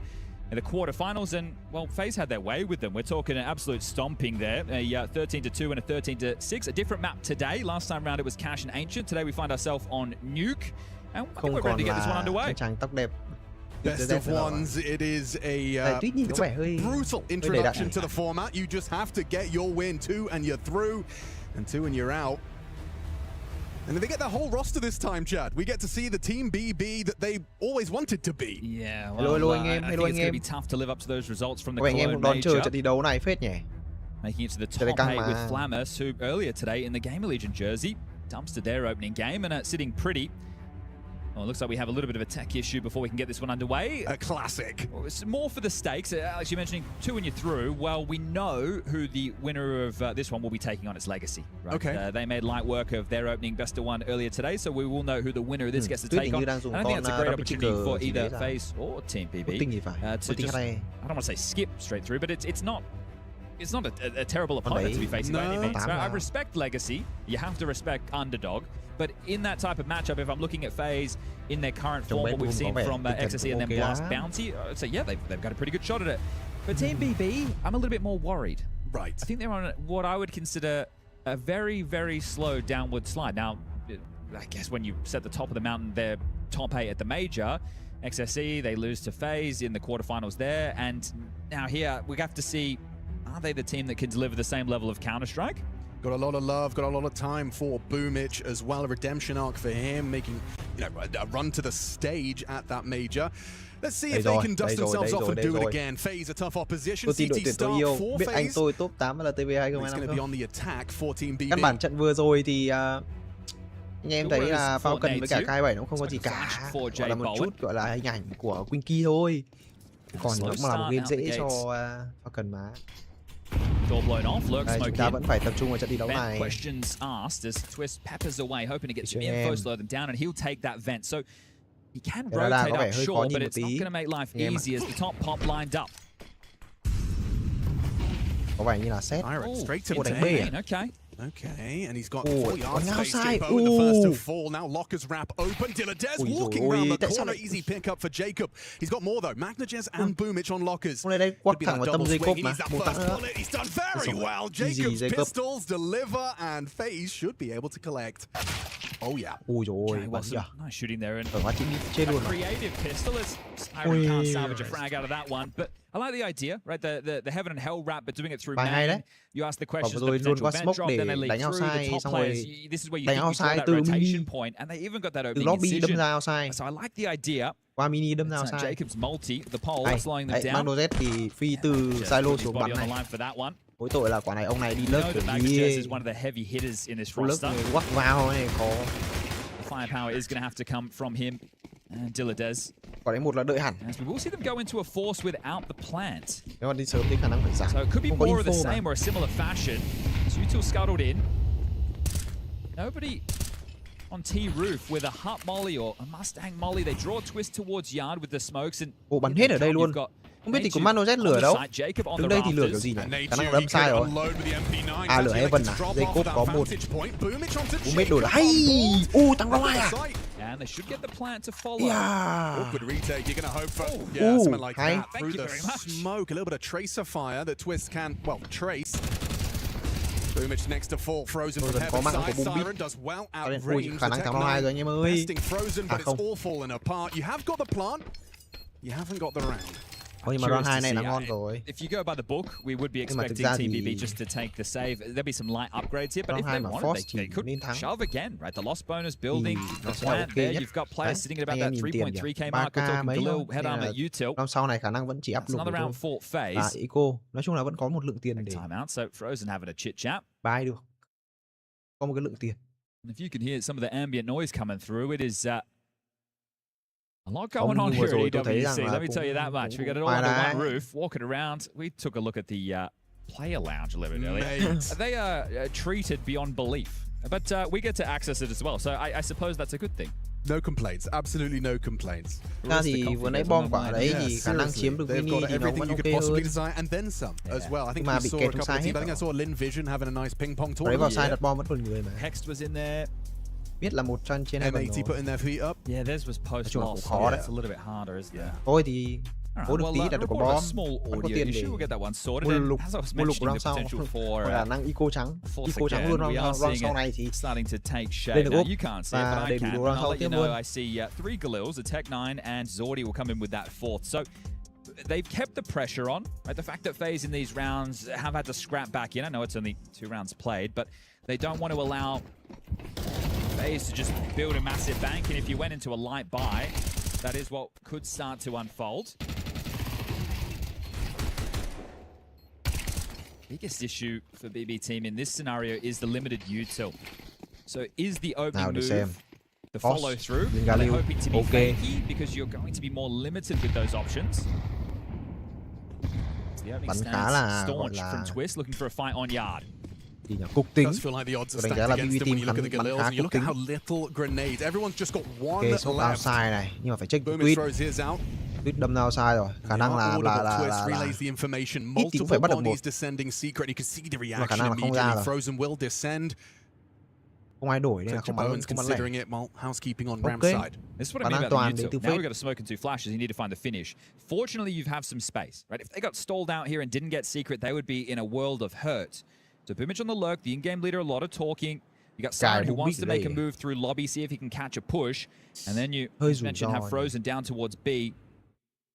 In the quarterfinals, and well, FaZe had their way with them. We're talking an absolute stomping there, a 13-2 and a 13-6. A different map today. Last time around it was Cash and Ancient. Today we find ourselves on Nuke, and I think we're ready to get this one underway. Best of ones. It is a brutal introduction to the format. You just have to get your win, 2 and you're through, and 2 and you're out. And they get their whole roster this time, Chad. We get to see the Team BB that they always wanted to be. Yeah, well, I think it's going to be tough to live up to those results from the Cologne Major. Making it to the top 8 with Flamus, who earlier today in the Gamer Legion jersey dumpstered their opening game and sitting pretty. Well, it looks like we have a little bit of a tech issue before we can get this one underway. A classic. Well, it's more for the stakes. Alex, you're mentioning 2 and you're through. Well, we know who the winner of this one will be taking on its legacy. Right? Okay. They made light work of their opening best of one earlier today, so we will know who the winner of this gets to take on. And I think that's a great opportunity for either FaZe or Team BB to just, I don't want to say skip straight through, but it's not a terrible opponent to be facing by any means. Right? I respect legacy. You have to respect underdog. But in that type of matchup, if I'm looking at FaZe in their current form, what we've seen from XSE and then Blast Bounty, I'd say, yeah, they've got a pretty good shot at it. But Team BB, I'm a little bit more worried. Right. I think they're on what I would consider a very, very slow downward slide. Now, I guess when you set the top of the mountain, they're top 8 at the Major. XSE, they lose to FaZe in the quarterfinals there. And now here, we have to see, are they the team that can deliver the same level of Counter-Strike? Got a lot of love, got a lot of time for Boomich as well. A redemption arc for him, making a run to the stage at that major. Let's see if they can dust themselves off and do it again. FAZE, a tough opposition. CT start for biết anh FAZE. tôi top 8 LTV He's 2025 going to be on the attack for Team BB. Căn bản trận vừa rồi thì anh em thấy là FALCONS với cả K7 nó không có gì cả, gọi là một chút gọi là hình ảnh của Quinky thôi. Còn nó cũng là một game dễ cho FALCONS mà. Đây, chúng ta vẫn phải tập trung vào trận thi đấu này. Questions asked as Twist peppers away, hoping to get some info, slow them down, and he'll take that vent. So he can rotate up short, but it's not going to make life easy as the top pop lined up. Có vẻ như là set. Straight to một đánh B. Okay. Okay, and he's got 4 yards space. Outside. Jacob, the first to fall. Now Lockers wrap open. Dilladez walking around the corner. Easy pick up for Jacob. He's got more though. Magnagez and Boomich on Lockers. Hôm nay đây quắc thẳng vào tâm Jacob mà. He's done very well. Jacob's pistols deliver and FAZE should be able to collect. Oh yeah. Ui dồi ôi, Nice shooting there. And ở quá chính trên luôn. Creative pistol as Iron can't salvage a frag out of that one, but I like the idea, right? The heaven and hell wrap, but doing it through man. You ask the questions, the potential vent drop, then they leak through the top players. This is where you think you draw that rotation point, and they even got that opening incision. So I like the idea. Qua mini đâm ra outside. Jacob's multi, the pole, slowing them down. Magnagez thì phi từ silo xuống bắn này. Mỗi tội là quả này ông này đi lớp kiểu gì is one of the heavy hitters in this roster. Quắc vào này có. Firepower is going to have to come from him and Dilladez. Quả đấy một là đợi hẳn. We will see them go into a force without the plant. Nếu mà đi sớm thì khả năng phải giảm. So it could be more of the same or a similar fashion. Tutul scuttled in. Nobody on T roof with a hut molly or a Mustang molly. They draw a twist towards yard with the smokes and. Ồ, bắn hết ở đây luôn. Không biết thì có Magnagez lửa đâu. Đứng đây thì lửa kiểu gì nhỉ? Khả năng đâm sai rồi. À, lửa Heaven à? Jacob có một. Boomich đổi là hay. Tăng vào ai à? And they should get the plant to follow. Yeah. Awkward retake. You're going to hope for something like that. Through the smoke, a little bit of tracer fire that Twist can, well, trace. Boomich next to fall, frozen from heaven side. Siren does well out of range. Khả năng thắng hai rồi anh em ơi. Testing frozen, but it's all falling apart. You have got the plant. You haven't got the round. Nhưng mà round 2 này là ngon rồi. If you go by the book, we would be expecting Team BB just to take the save. There'll be some light upgrades here, but if they wanted, they could shove again, right? The lost bonus building, the plant there. You've got players sitting at about that 3.3k mark. We're talking Galil, head arm at util. Round sau này khả năng vẫn chỉ up lục another round for FAZE. Và Eco, nói chung là vẫn có một lượng tiền để time out. So Frozen having a chit chat. Buy được. Có một cái lượng tiền. If you can hear some of the ambient noise coming through, it is a lot going on here at EWC, let me tell you that much. We got it all under one roof, walking around. We took a look at the player lounge a little bit earlier. They are treated beyond belief, but we get to access it as well, so I suppose that's a good thing. No complaints, absolutely no complaints. Ra thì vừa nãy bom quả đấy thì khả năng chiếm được mini thì nó vẫn ok hơn. And then some as well. I think we saw a couple of teams. I think I saw Lin Vision having a nice ping pong tour. Đấy vào side đặt bom vẫn còn người mà. Hext was in there. Biết là một chân trên Heaven rồi. putting their feet up. Yeah, theirs was post loss. Khó đấy. It's a little bit harder, isn't it? Thôi thì cố được tí là được có bom. Vẫn có tiền để mua lục round sau. Khả năng Eco trắng luôn round sau này thì lên được úp và để đủ round sau tiếp luôn. I see 3 Galils, a Tech 9 and Zordi will come in with that fourth. So they've kept the pressure on. Right? The fact that FAZE in these rounds have had to scrap back in. I know it's only 2 rounds played, but they don't want to allow FAZE to just build a massive bank, and if you went into a light buy, that is what could start to unfold. Biggest issue for BB team in this scenario is the limited util. So is the opening move the follow through? Are they hoping to be fakey because you're going to be more limited with those options? The opening stance staunch from Twist, looking for a fight on yard. Cục tính. Does feel like the odds are stacked against him when you look at the Galils and you look at how little grenades. Everyone's just got one left. Outside này, nhưng mà phải check Boomich throws his out. Tuyết đâm ra outside rồi. Khả năng là relays the information. Multiple bodies descending secret. You can see the reaction immediately. Frozen will descend. Không ai đổi nên là không bắn considering it while housekeeping on Ram's side. This is what I mean about the util. Now we've got a smoke and 2 flashes. You need to find the finish. Fortunately, you have some space, right? If they got stalled out here and didn't get secret, they would be in a world of hurt. So Boomich on the lurk, the in-game leader, a lot of talking. You got Siren who wants to make a move through lobby, see if he can catch a push. And then you mentioned have Frozen down towards B.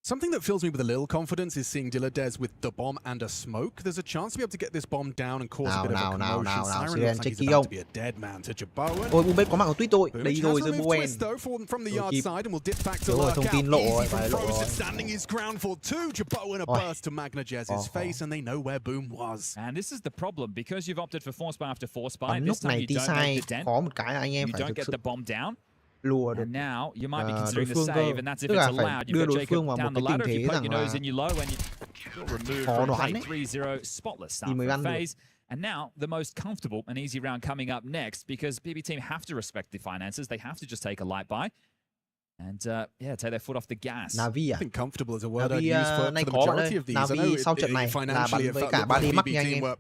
Something that fills me with a little confidence is seeing Dilladez with the bomb and a smoke. There's a chance to be able to get this bomb down and cause a bit of a commotion. Siren looks like he's about to be a dead man to Jaboan. Ôi, Bumbeck có mạng của Tuyết rồi. Đấy rồi, The Buen. twist though from the yard side and will dip back to Đúng rồi, lurk thông out. tin lộ Easy rồi, from phải lộ Frozen rồi. standing his ground for two. Jaboan a burst to Magnajez's face and they know where Boom was. And this is the problem because you've opted for force buy after force buy. Lúc This time này you tí don't sai make the dent. có một cái là anh em You phải don't thực get sự the bomb down. lùa được And now you might be đối considering the phương save, cơ. and that's if Tức it's là phải allowed. đưa You've got đối phương Jacob vào một down the cái tình ladder. If thế you poke rằng your nose là in you low and you'll remove khó from đoán play đấy. 3-0 spotless start Thì mới from ăn được. FAZE. And now the most comfortable and easy round coming up next because PB team have to respect the finances. They have to just take a light buy. And yeah, take their foot off the gas. NAVI à? I think comfortable is a word NAVI I'd use for nay the có bạn majority ơi. of these. I know NAVI sau trận này là financially bắn it với felt cả like 3D mắc BB nha anh team em. were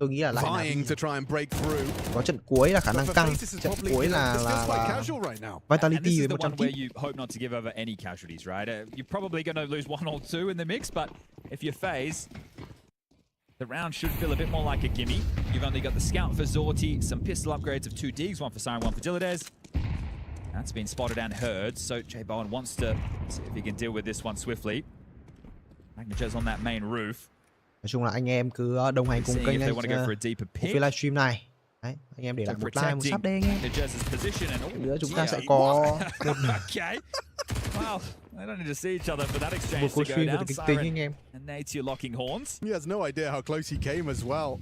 Tôi nghĩ là lại vying NAVI. to try and break through. Có trận cuối là khả năng căng. FAZE is Trận probably, cuối you know, là it's just quite casual right now. And Vitality this is với the 100 one where kíp. you hope not to give over any casualties, right? You're probably going to lose one or two in the mix, but if you're FAZE, the round should feel a bit more like a gimme. You've only got the scout for Zorti, some pistol upgrades of 2 digs, one for Siren, one for Dilladez. That's been spotted and heard, so Jaboan wants to see if he can deal with this one swiftly. Magnajez on that main roof. Nói chung là anh em cứ đồng hành cùng Seeing kênh if they want to go for a deeper của phiên pick. livestream này. Đấy, anh em để lại một like, một sub đây anh em. Magnajez's position and Nữa chúng ta sẽ có một okay. Wow, they don't need to see each other for that exchange một to cuộc go stream down. với kịch tính anh em. And Nature locking horns. He has no idea how close he came as well.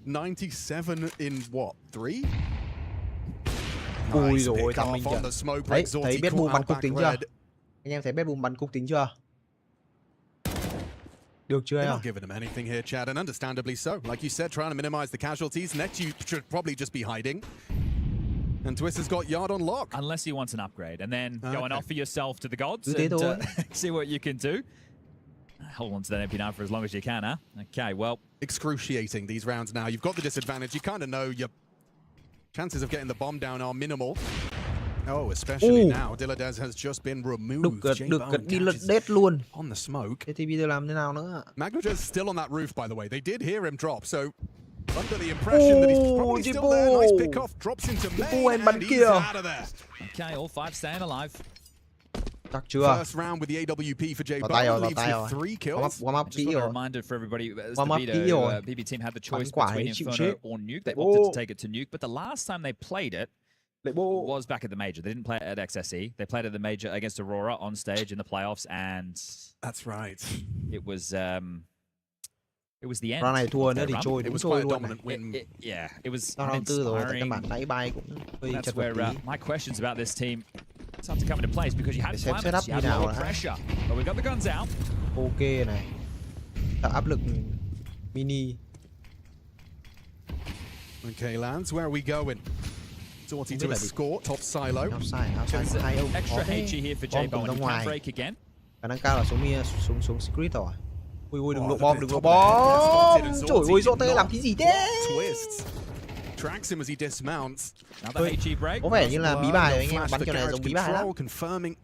97 in what, 3? Ui rồi thằng mình kìa. Đấy, thấy biết boom bắn cục tính chưa? Anh em thấy biết boom bắn cục tính chưa? Được chưa They're ạ? not giving him anything here, Chad, and understandably so. Like you said, trying to minimize the casualties. Next, you should probably just be hiding. And Twist has got Yard on lock. Unless he wants an upgrade, and then go and offer yourself to the gods Cứ thế and thôi. see what you can do. Hold on to that MP9 for as long as you can, huh? Okay, well. Excruciating these rounds now. You've got the disadvantage. You kind of know your chances of getting the bomb down are minimal. Oh, especially now. Dilladez has just been removed. Được đi lật đét luôn. On the smoke. Thế thì bây giờ làm thế nào nữa? Magnajez still on that roof, by the way. They did hear him drop, so under the impression that he's probably still there. Nice pick off, drops into main, and he's out of there. Okay, all 5 staying alive. Chắc chưa? First round with the AWP for Jaboan leaves with 3 kills. Warm up Just kỹ want a rồi. reminder for everybody, as Warm the up video, kỹ rồi. BB team had the choice quả between ấy chịu Inferno chết. or Nuke. They opted to take it to Nuke, but the last time they played it was back at the major. They didn't play it at XSE. They played at the major against Aurora on stage in the playoffs, and that's right. It was the end. Round này thua nữa thì trôi It đúng was trôi quite a luôn. dominant win. Yeah, it was Sau round 4 rồi, tại các inspiring. bạn nãy bay cũng hơi That's chật vật where tí. my questions about this team start to come into place because you had Để xem Flammers, setup you had như a nào lot of đã. pressure, but we got the guns out. Ok này. Tạo áp lực mini. Okay, lads, where are we going? Dorty to escort top silo. Outside hai ông Extra khó thế. HE here for Bom Jaboan. cùng ra He can ngoài. break again. Khả năng cao là xuống secret rồi. Ui đừng lộ Oh, bom. Zorti Trời ơi, did Zote not làm cái gì thế? Twists. Tracks him as he dismounts. Another HE break. Có vẻ như là bí bài anh em Flash bắn the kiểu này garage giống bí bài lắm. control, confirming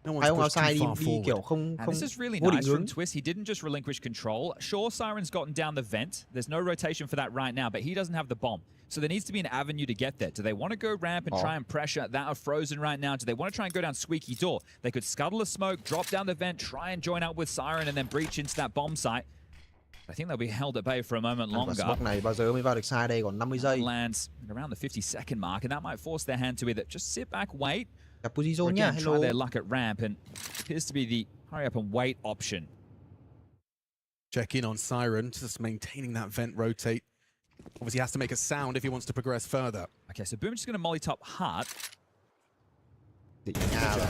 no Hai one's ông pushed outside too far đi forward. kiểu không And this is really vô định nice from hướng. Twist. He didn't just relinquish control. Sure, Siren's gotten down the vent. There's no rotation for that right now, but he doesn't have the bomb. So there needs to be an avenue to get there. Do they want to go ramp and try and pressure that are frozen right now? Do they want to try and go down squeaky door? They could scuttle a smoke, drop down the vent, try and join up with Siren, and then breach into that bomb site. I think they'll be held at bay for a moment longer. Smoke này bao giờ mới vào được side đây, còn 50 giây. Lands at around the 50-second mark, and that might force their hand to either just sit back, wait, Gặp or position nha, again, try hello. their luck at ramp, and appears to be the hurry up and wait option. Check in on Siren, just maintaining that vent rotate. Obviously has to make a sound if he wants to progress further. Okay, so Boom's just going to molly top Heart.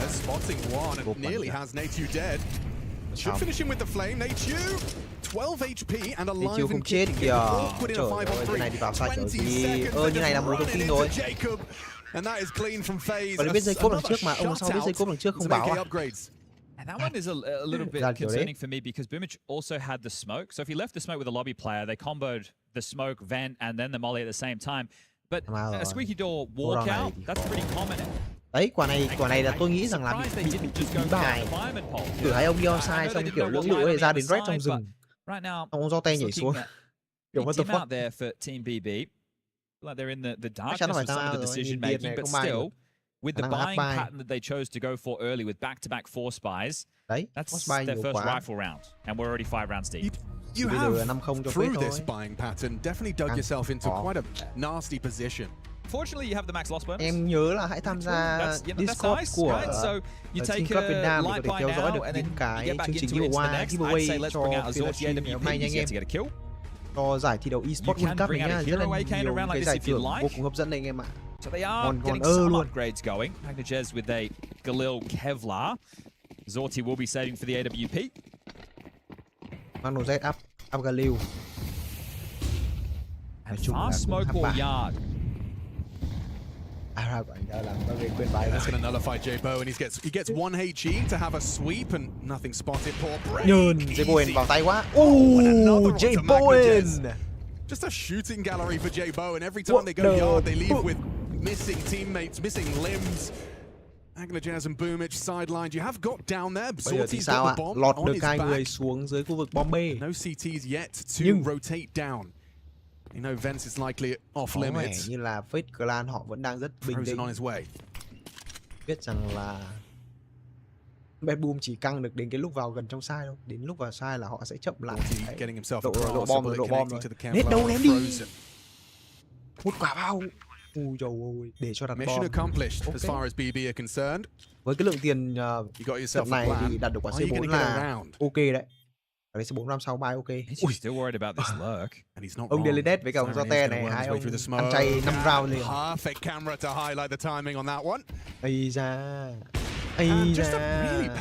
Spotting one and nearly has Natew dead. Should finish him with the flame. Natew, 12 HP and alive Natew không and chết kicking. kìa. Awkward in a Trời 5 on ơi, 3. cái này đi vào sai kiểu 20 gì? seconds Như này là một thông tin rồi. Jacob. And that is clean from FAZE. Còn biết dây cốp đằng trước mà, ông sau biết dây cốp đằng trước không bảo à? And that one is a little bit concerning for me because Boomich also had the smoke. So if he left the smoke with a lobby player, they comboed the smoke, vent, and then the molly at the same time. But a squeaky door walkout, that's pretty common. Đấy, quả này là tôi nghĩ rằng là bị bí bài. Thử hai ông đi outside xong kiểu lưỡng lự ấy ra đến red trong rừng. Xong ông Zote nhảy xuống. Kiểu what the fuck. Out there for Team BB. Like they're in the darkness Chắc chắn là with some of the decision making, but still, with the buying pattern that they chose to go for early with back-to-back 4 spies, that's their first rifle round, and we're already 5 rounds deep. You have, through this buying pattern, definitely dug yourself into quite a nasty position. Fortunately, you have the max loss bonus. Em nhớ là hãy tham gia Discord của Skin.Club Việt Nam để có thể theo dõi được những cái chương trình giveaway cho phiên ngày hôm nay nha anh em. Cho giải thi đấu eSports World Cup này nha, rất là nhiều cái giải thưởng vô cùng hấp dẫn đây anh em ạ. So they are getting some upgrades going. Magnajez with a Galil Kevlar. Zorti will be saving for the AWP. Magnajez up Galil. And fast smoke or yard. That's going to nullify J-Bo, and he gets 1 HE to have a sweep, and nothing spotted. Poor Brain. Nhơn, J-Bowen vào tay quá. J-Bowen. Just a shooting gallery for J-Bo, and every time they go yard, they leave with missing teammates, missing limbs. Magnajez and Boomich sidelined. You have got down there. Zorti's got the bomb lọt on được his hai back. người xuống dưới khu vực bom B. No CTs yet to rotate down. You know Vence is likely off limits. Như là FAZE Clan họ vẫn đang rất bình tĩnh. On his way. Biết rằng là Bad Boom chỉ căng được đến cái lúc vào gần trong sai đâu. Đến lúc vào sai là họ sẽ chậm lại. Độ bom rồi. Hết đâu ném đi. Một quả bao. Ui dồi ôi, để cho đặt bom. Mission accomplished as far as BB are concerned. Với cái lượng tiền trận này thì đặt được quả C4 là ok đấy. Đấy C4 năm sau bay ok. Still worried about this lurk. Ông Delidet với cả ông Zote này, hai ông ăn chay 5 round liền. Perfect camera to highlight the timing on that one. Ây da.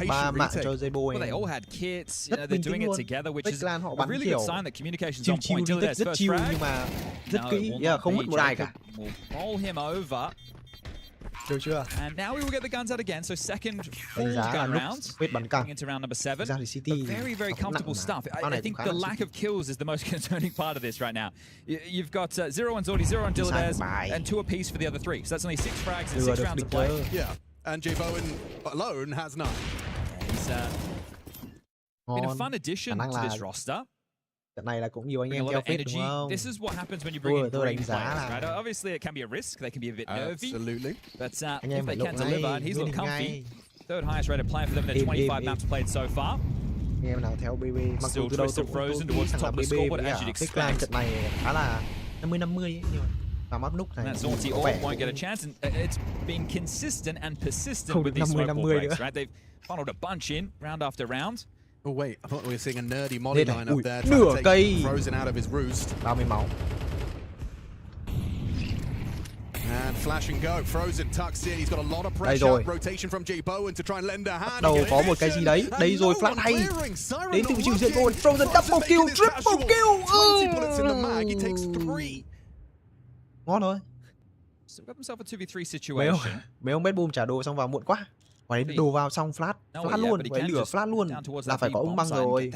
Ba mạng cho J-Bowen. Well, they all had kits. You know, they're doing it together, which is a really good sign that communication's on point. Rất chill nhưng mà rất kỹ, không mất một ai cả. Roll him over. Được chưa? And now we will get the guns out again. So second full gun round. Going into round number 7. But very, very comfortable stuff. I think the lack of kills is the most concerning part of this right now. You've got 0 on Zorti, 0 on Dilladez, and 2 apiece for the other 3. So that's only 6 frags and 6 rounds of play. Yeah. And J-Bowen alone has none. He's been a fun addition to this roster. Trận này là cũng nhiều anh em theo FAZE đúng không? This is what happens when you bring in great players, right? Obviously, it can be a risk. They can be a bit nervy. Absolutely. But if they can't deliver, and he's looked comfy. Third highest rated player for them in their 25 maps played so far. Anh em nào theo BB mặc dù từ đầu tôi nghĩ rằng là BB với FAZE Clan trận này khá là 50-50 ấy, nhưng mà and that Zorti all won't get a chance, and it's been consistent and persistent with these smoke ball breaks, right? They've funneled a bunch in round after round. Oh wait, I thought we were seeing a nerdy molly line up there trying to take Frozen out of his roost. 30 máu. And flash and go, Frozen tucks in, he's got a lot of pressure, rotation from J-Bowen to try and lend a hand. Đâu có một cái gì đấy, đây rồi flash hay. Đến từ chiều diện rồi, Frozen double kill, triple kill. 20 bullets in the mag, he takes 3. Ngon thôi. So got himself a 2v3 situation. Mấy ông Bad Boom trả đồ xong vào muộn quá. Quả đấy đồ vào xong flash luôn, quả lửa flash luôn là phải có ông băng rồi.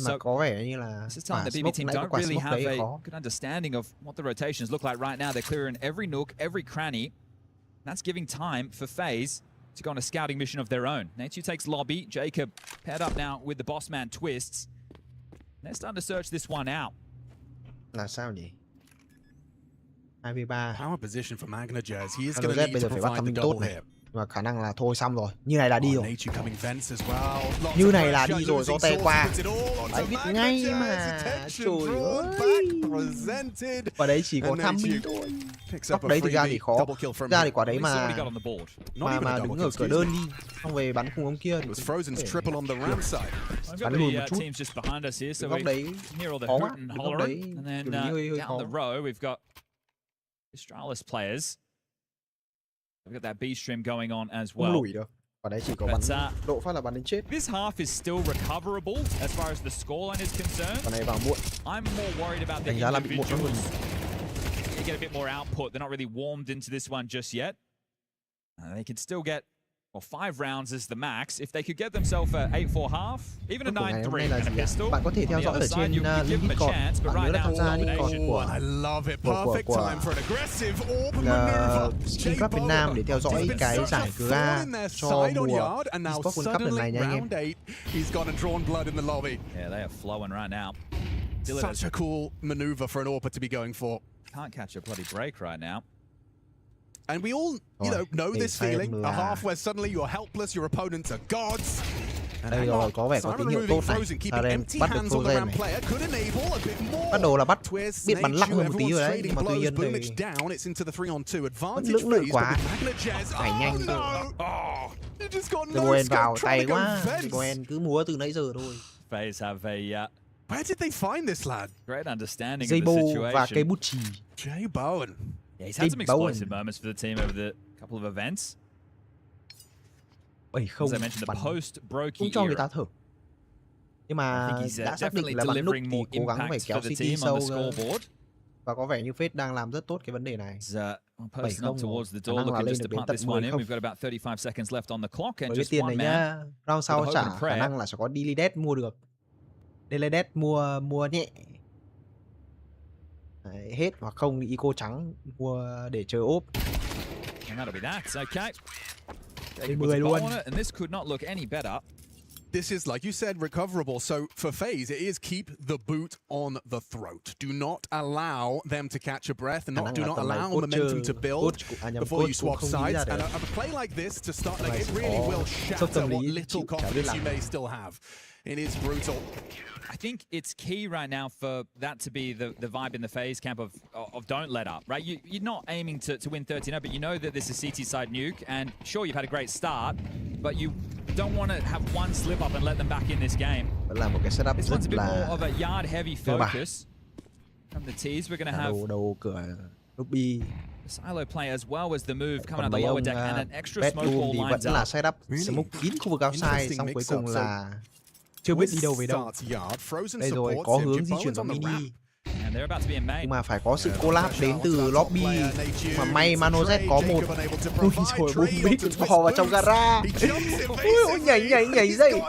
Mà có vẻ như là quả smoke nãy có quả smoke đấy khó. Good understanding of what the rotations look like right now. They're clearing every nook, every cranny. That's giving time for FAZE to go on a scouting mission of their own. Natu takes lobby. Jacob paired up now with the boss man Twists. They're starting to search this one out. Là sao nhỉ? 2v3. Power position for Magnajez. He is going to need to provide the double here. Mà khả năng là thôi xong rồi. Như này là đi rồi. Well. Như này là đi rồi, Zote qua. Đấy biết ngay mà. Trời ơi. Quả đấy chỉ có tham minh thôi. Góc đấy thì ra thì khó. Ra thì quả đấy mà đứng ở cửa đơn đi. Xong về bắn cùng ông kia. Bắn lùi một chút. Góc đấy khó quá. Góc đấy hơi khó. Astralis players. We've got that B stream going on as well. Không lùi được. Quả đấy chỉ có bắn độ phát là bắn đến chết. This half is still recoverable as far as the scoreline is concerned. Quả này vào muộn. I'm more worried about the individuals. They get a bit more output. They're not really warmed into this one just yet. They can still get 5 rounds is the max. If they could get themselves a 8-4 half, even a 9-3 and a pistol. Bạn có thể theo dõi ở trên link Discord. Bạn nhớ là tham gia Discord của Skin.Club Việt Nam để theo dõi cái giải GA cho mùa eSports World Cup lần này nha anh em. He's gone and drawn blood in the lobby. Yeah, they are flowing right now. Such a cool maneuver for an AWP to be going for. Can't catch a bloody break right now. And we all, know this feeling. A half where suddenly you're helpless, your opponents are gods. Đây rồi, có vẻ có tín hiệu tốt này. Siren bắt được Frozen này. Bắt đầu là biết bắn lặng hơn một tí rồi đấy, nhưng mà tuy nhiên thì vẫn lưỡng lự quá. Phải nhanh thôi. Boen vào tay quá. Boen cứ múa từ nãy giờ thôi. FaZe have a Where did they find this lad? great understanding of the situation. Và cây bút chì. Jay Bowen. Yeah, he's had some explosive moments for the team over the couple of events. 7-0 cũng cho người ta thở. Nhưng mà đã xác định là bắn nút thì cố gắng phải kéo City sâu và có vẻ như FaZe đang làm rất tốt cái vấn đề này. 7-0 khả năng là lên được đến tận 10-0. Với cái tiền này nhá, round sau khả năng là sẽ có Delidet mua được. Delidet mua nhẹ. Đấy, hết hoặc không thì Eco trắng mua để chơi ốp. Đây 10 luôn. And this could not look any better. This is, like you said, recoverable. So for FaZe, it is keep the boot on the throat. Do not allow them to catch a breath, and do not allow momentum to build before you swap sides. And a play like this to start, like, it really will shatter what little confidence you may still have. It is brutal. I think it's key right now for that to be the vibe in the FaZe camp of don't let up, right? You're not aiming to win 13-0, but you know that this is CT side nuke, and sure, you've had a great start, but you don't want to have one slip up and let them back in this game. Là một cái setup this one's a bit more of a yard-heavy focus from the T's. We're going to have đầu cửa lobby. The silo play as well as the move coming out the lower deck, and an extra smoke ball lines vẫn là setup smoke kín khu vực outside, xong cuối cùng là chưa biết đi đâu về đâu. Đây rồi, có hướng di chuyển vào mini. Nhưng mà phải có sự collab đến từ lobby. Mà may Manozet có một. Ui rồi, bung bít bò vào trong gara. Ui, nhảy dậy.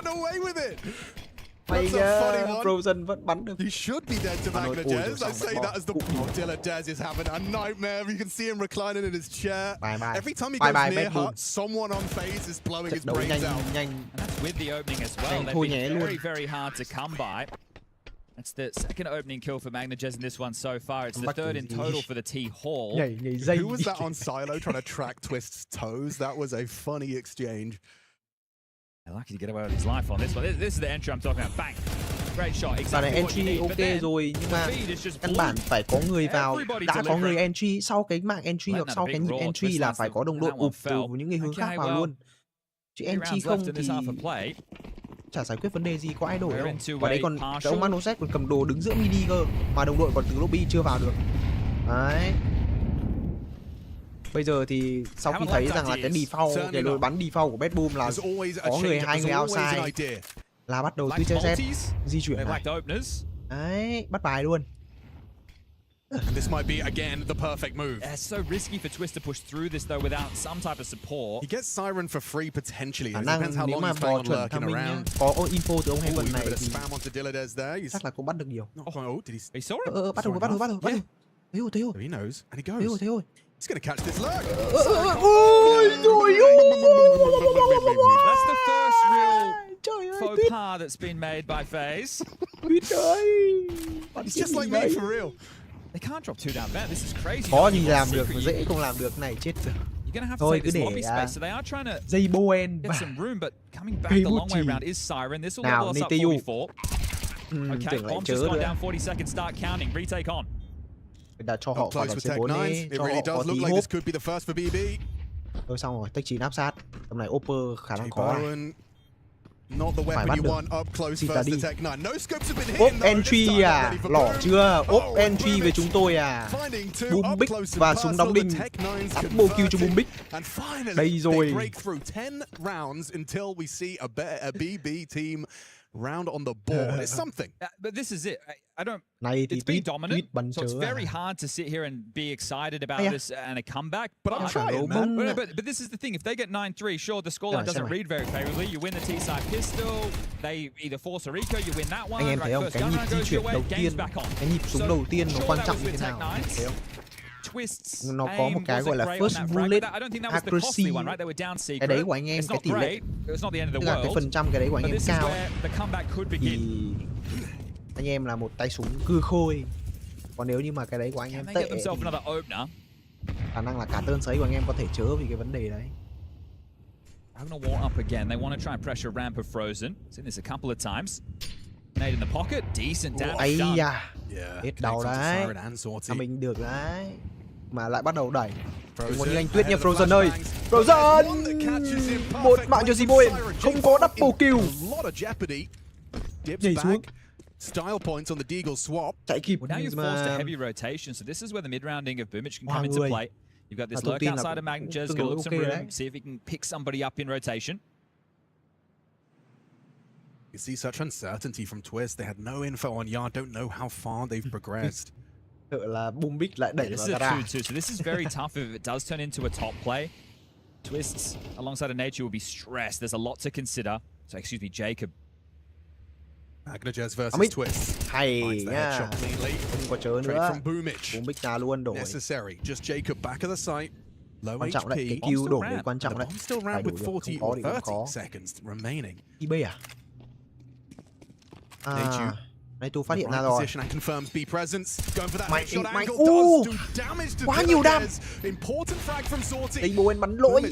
May Frozen vẫn bắn được. He should be dead to Magnadez. I say that as the Dez is having a nightmare. You can see him reclining in his chair. Every time he goes near Hut, someone on FaZe is blowing his brains out. And that's with the opening as well. They've been very, very hard to come by. That's the second opening kill for Magnadez in this one so far. It's the third in total for the T-Hall. Who was that on silo trying to track Twist's toes? That was a funny exchange. Lucky to get away with his life on this one. This is the entry I'm talking about. Bang! Great shot. Exactly entry ok rồi, nhưng mà căn bản phải có người vào. Đã có người entry sau cái mạng entry hoặc sau cái nhịp entry là phải có đồng đội ụp từ những cái hướng khác vào luôn. Chứ entry không thì chả giải quyết vấn đề gì, có idol đâu. Và đấy còn cái ông Manozet còn cầm đồ đứng giữa mini cơ, mà đồng đội còn từ lobby chưa vào được. Đấy. Bây giờ thì sau khi thấy rằng là cái default, cái lối bắn default của Bad Boom là có hai người outside, là bắt đầu từ Z di chuyển lại. Đấy, bắt bài luôn. And this might be again the perfect move. It's so risky for Twist to push through this though without some type of support. He gets Siren for free potentially. Khả năng nếu mà bò chuẩn tham minh nhá, có info từ ông Heaven này thì chắc là cũng bắt được nhiều. Bắt rồi. Thấy rồi. He knows and he goes. Thấy rồi. He's going to catch this lurk. That's the first real faux pas that's been made by FaZe. It's just like me for real. They can't drop two down there. This is crazy. Khó gì làm được, dễ không làm được này, chết rồi. Thôi cứ để dây Boen và cây bút chì. Nào, Neteu. Tưởng lại chớ nữa. Đã cho họ quả C4 đi, cho họ có tí hốp. Thôi xong rồi, Tech 9 áp sát. Tầm này Opper khả năng khó này. Phải bắt được. Xịt ta đi. Ốp entry à? Lỏ chưa? Ốp entry với chúng tôi à? Boom Big và súng đóng đinh. Double kill cho Boom Big. Đây rồi. Round on the board. It's something. But this is it. I don't. It's been dominant, so it's very hard to sit here and be excited about this and a comeback. But I'm trying, man. But this is the thing. If they get 9-3, sure, the scoreline doesn't read very favorably. You win the T-side pistol. They either force a Rico, you win that one. Anh em thấy không? Cái nhịp di chuyển đầu tiên, cái nhịp súng đầu tiên nó quan trọng như thế nào? Thấy không? Nó có một cái gọi là first bullet accuracy. Cái đấy của anh em, cái tỷ lệ, tức là cái phần trăm cái đấy của anh em cao ấy, thì anh em là một tay súng cưa khôi. Còn nếu như mà cái đấy của anh em tệ thì Khả năng là cả turn sấy của anh em có thể chớ vì cái vấn đề đấy. I'm gonna wall up again. They want to try and pressure ramp of Frozen. Seen this a couple of times. Nade in the pocket, decent damage Ấy done. da, hết đầu đấy. Mình được đấy. Mà lại bắt đầu đẩy. Đừng có như anh Tuyết nha Frozen ơi. Frozen! Một mạng cho Ziboen. Không có double kill. Nhảy xuống. Style points on the Deagle swap. Chạy kịp. Well, now you're forced a heavy rotation, so this is where the mid-rounding of Boomich can come into play. You've got this lurk outside of Magnus, go look some room, see if he can pick somebody up in rotation. You see such uncertainty from Twist. They had no info on Yard, don't know how far they've progressed. Là Boomich lại đẩy this is a 2-2, so this is very tough if it does turn into a top play. Twists alongside of Nature will be stressed. There's a lot to consider. So, excuse me, Jacob. Agnajez versus Twist. Hay nha. Không có chớ nữa. Boomich ra luôn đổi. Necessary. Just Jacob back of the site. Low quan trọng HP. đấy, cái kill đổi đấy quan trọng đấy. Still round with 40 or 30 seconds remaining. IB à? Này tôi phát hiện ra rồi. Mạnh. Quá nhiều đam. Ziboen bắn lỗi.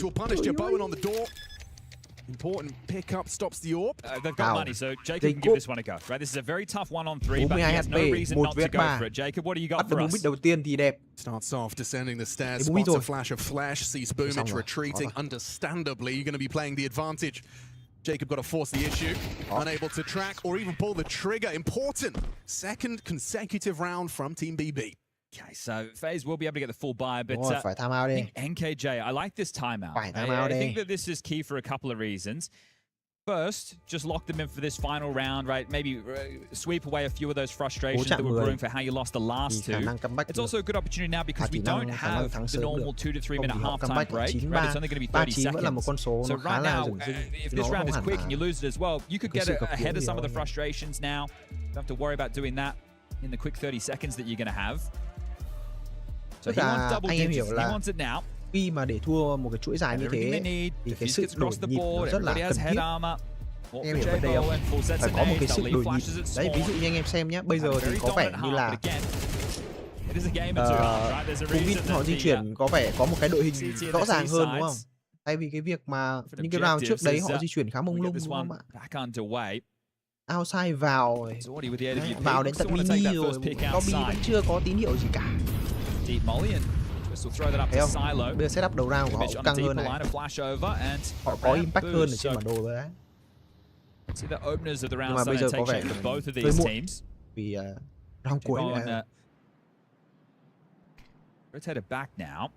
Important pickup stops the orb. They've got money, so Jacob can give this one a go. Right, this is a very tough 1-on-3, but he has no reason not to go for it. Jacob, what do you got for us? Đầu tiên thì đẹp. Starts off descending the stairs, spots a flash of flash, sees Boomich retreating. Understandably, you're going to be playing the advantage. Jacob got to force the issue, unable to track or even pull the trigger. Important second consecutive round from Team BB. Okay, so FaZe will be able to get the full buy, but phải time out đi. I think NKJ, I like this timeout. Phải time out I đi. think that this is key for a couple of reasons. First, just lock them in for this final round, right? Maybe sweep away a few of those frustrations that were brewing for how you lost the last two. It's also a good opportunity now because we don't have the normal 2 to 3 minute halftime break, right? It's only going to be 30 seconds. So right now, if this round is quick and you lose it as well, you could get ahead of some of the frustrations now. Don't have to worry about doing that in the quick 30 seconds that you're going to have. So he wants double digits, he wants it now. Khi mà để thua một cái chuỗi dài như thế thì cái sự đổi nhịp nó rất là cần thiết. Em hiểu vấn đề không? Phải có một cái sự đổi nhịp. Đấy, ví dụ như anh em xem nhé, bây giờ thì có vẻ như là Covid họ di chuyển có vẻ có một cái đội hình rõ ràng hơn đúng không? Thay vì cái việc mà những cái round trước đấy họ di chuyển khá mông lung đúng không ạ? Outside vào vào đến tận mini rồi, lobby vẫn chưa có tín hiệu gì cả. Thấy không? Bây giờ setup đầu round của họ cũng căng hơn này. Họ có impact hơn ở trên bản đồ rồi đấy. Nhưng mà bây giờ có vẻ hơi muộn vì round cuối này. Rotated back now.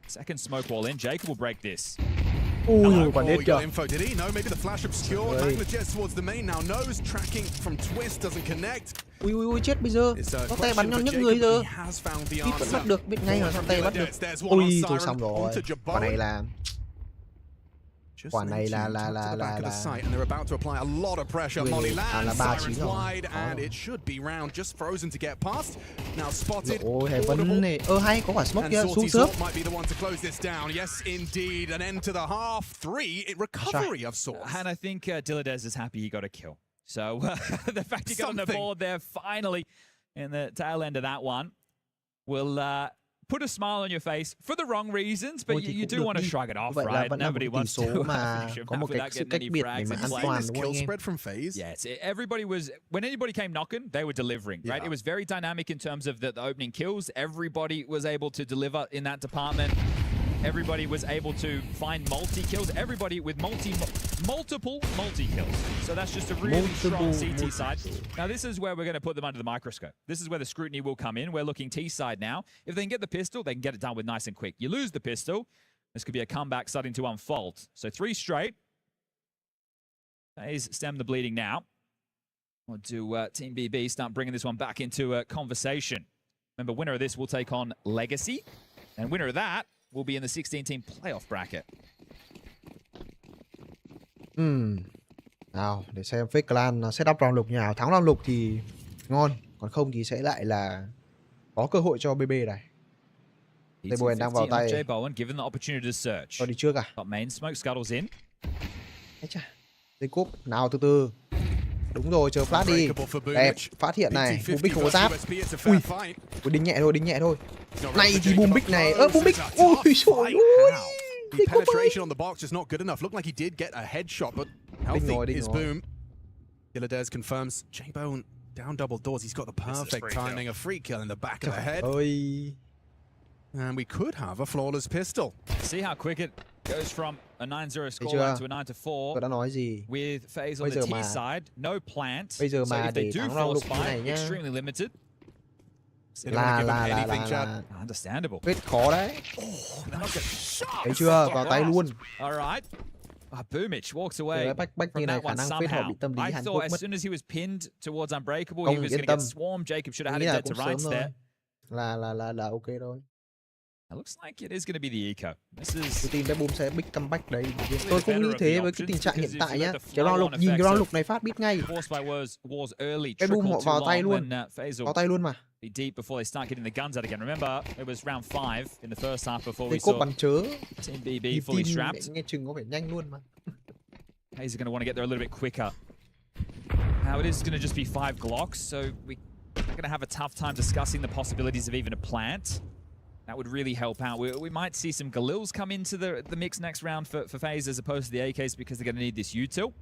Second smoke wall in. Jacob will break this. Ui, quả nết kìa. Did he know? Maybe the flash obscured. Agnajez towards the main now. Knows tracking from Twist doesn't connect. Ui, chết bây giờ. Có tay bắn nhon nhức người giờ. Kịp vẫn bắt được, biết ngay mà sao tay bắt được. Ui, thôi xong rồi. Quả này là and they're about to apply a lot of pressure. Molly lands, sirens wide, and it should be round. Just Frozen to get past. Now spotted. Ôi, vấn này. Hay có quả smoke kia xuống sớm. Might be the one to close this down. Yes, indeed. An end to the half. 3. Recovery of sorts. And I think Dilladez is happy he got a kill. So the fact he got on the board there finally in the tail end of that one will put a smile on your face for the wrong reasons, but you do want to shrug it off, right? Nobody wants to finish him without getting any frags in play. Kill spread from FaZe. Yes, everybody was, when anybody came knocking, they were delivering, right? It was very dynamic in terms of the opening kills. Everybody was able to deliver in that department. Everybody was able to find multi-kills. Everybody with multiple multi-kills. So that's just a really strong CT side. Now this is where we're going to put them under the microscope. This is where the scrutiny will come in. We're looking T side now. If they can get the pistol, they can get it done with nice and quick. You lose the pistol, this could be a comeback starting to unfold. So 3 straight. FaZe stem the bleeding now. Or do Team BB start bringing this one back into conversation? Remember, winner of this will take on Legacy. And winner of that will be in the 16-team playoff bracket. Nào, để xem FaZe Clan setup round lục như nào. Thắng round lục thì ngon, còn không thì sẽ lại là có cơ hội cho BB này. Ziboen đang vào tay. Cho đi trước à? Main smoke scuttles in. Đấy chà. Dây cúp, nào từ từ. Đúng rồi, chờ flash đi. Đẹp, phát hiện này, boom bích không có giáp. Ui, đinh nhẹ thôi. Này thì boom bích này, boom bích. Ui trời ơi. The penetration on the box is not good enough. Looked like he did get a headshot, but healthy is boom. Gilades confirms J-Bone down double doors. He's got the perfect timing. A free kill in the back of the head. And we could have a flawless pistol. See how quick it goes from a 9-0 scoreline to a 9-4. Tôi đã nói gì? With FaZe on the T side, no plant. Bây giờ so mà if they để do thắng round force lục như này fight, nhá. extremely limited. Là Understandable. Phết khó đấy. Thấy chưa? Vào tay luôn. Alright. Boomich walks away Bách như này khả năng Phết họ bị tâm lý I Hàn thought Quốc as mất. soon as he was pinned towards Unbreakable, he was going to get swarmed. Jacob should have had it dead to rights there. Là ok thôi. It looks like it is going to be the eco. This is. Tôi tin bé boom sẽ big comeback đấy. Tôi cũng nghĩ thế với cái tình trạng hiện tại nhá. Cái round lục nhìn cái round lục này phát biết ngay. Cái boom họ vào tay luôn. Vào tay luôn mà. Deep before they start getting the guns out again. Remember, it was round 5 in the first half before we saw bắn chớ. Team BB fully strapped. Nghe chừng có vẻ nhanh luôn mà. FaZe are going to want to get there a little bit quicker. Now it is going to just be 5 Glocks, so we're going to have a tough time discussing the possibilities of even a plant. That would really help out. We might see some Galils come into the mix next round for FaZe as opposed to the AKs because they're going to need this util.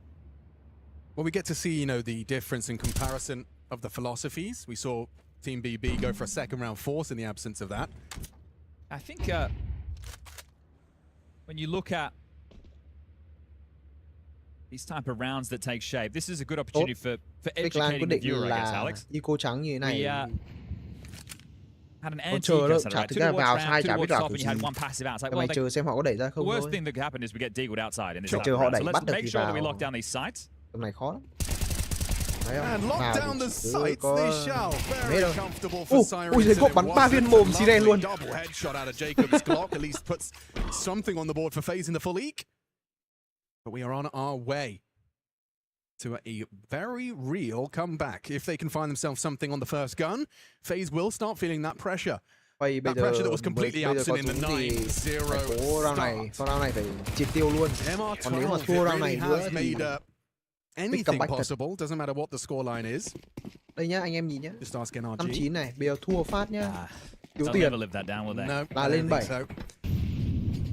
Well, we get to see, the difference in comparison of the philosophies. We saw Team BB go for a second round force in the absence of that. I think when you look at these type of rounds that take shape, this is a good opportunity for educating the viewer, I guess, Alex. Eco trắng như thế này. Had an anti-eco set, right? Thực ra vào sai chả biết top làm and you had one passive outside. Mày chờ xem họ có đẩy ra không The worst thôi. thing that could happen is we get deagled outside in this Chờ họ round. đẩy So bắt let's được make thì sure that we vào. lock down these sites. Tầm này khó lắm. And lock down the sights they shall. Very comfortable for Siren. Ui giời, có bắn 3 viên mồm Siren luôn. Double headshot out of Jacob's Glock at least puts something on the board for FaZe in the full eek. But we are on our way to a very real comeback. If they can find themselves something on the first gun, FaZe will start feeling that pressure. That pressure that was completely absent in the 9-0 round này phải triệt tiêu luôn. Còn nếu mà thua round này nữa thì anything possible, doesn't matter what the scoreline is. Đây nhá, anh em nhìn nhá. Just ask NRG. 5-9 này, bây giờ thua phát nhá. Thiếu They'll tiền. never live that down, will they? Là lên 7.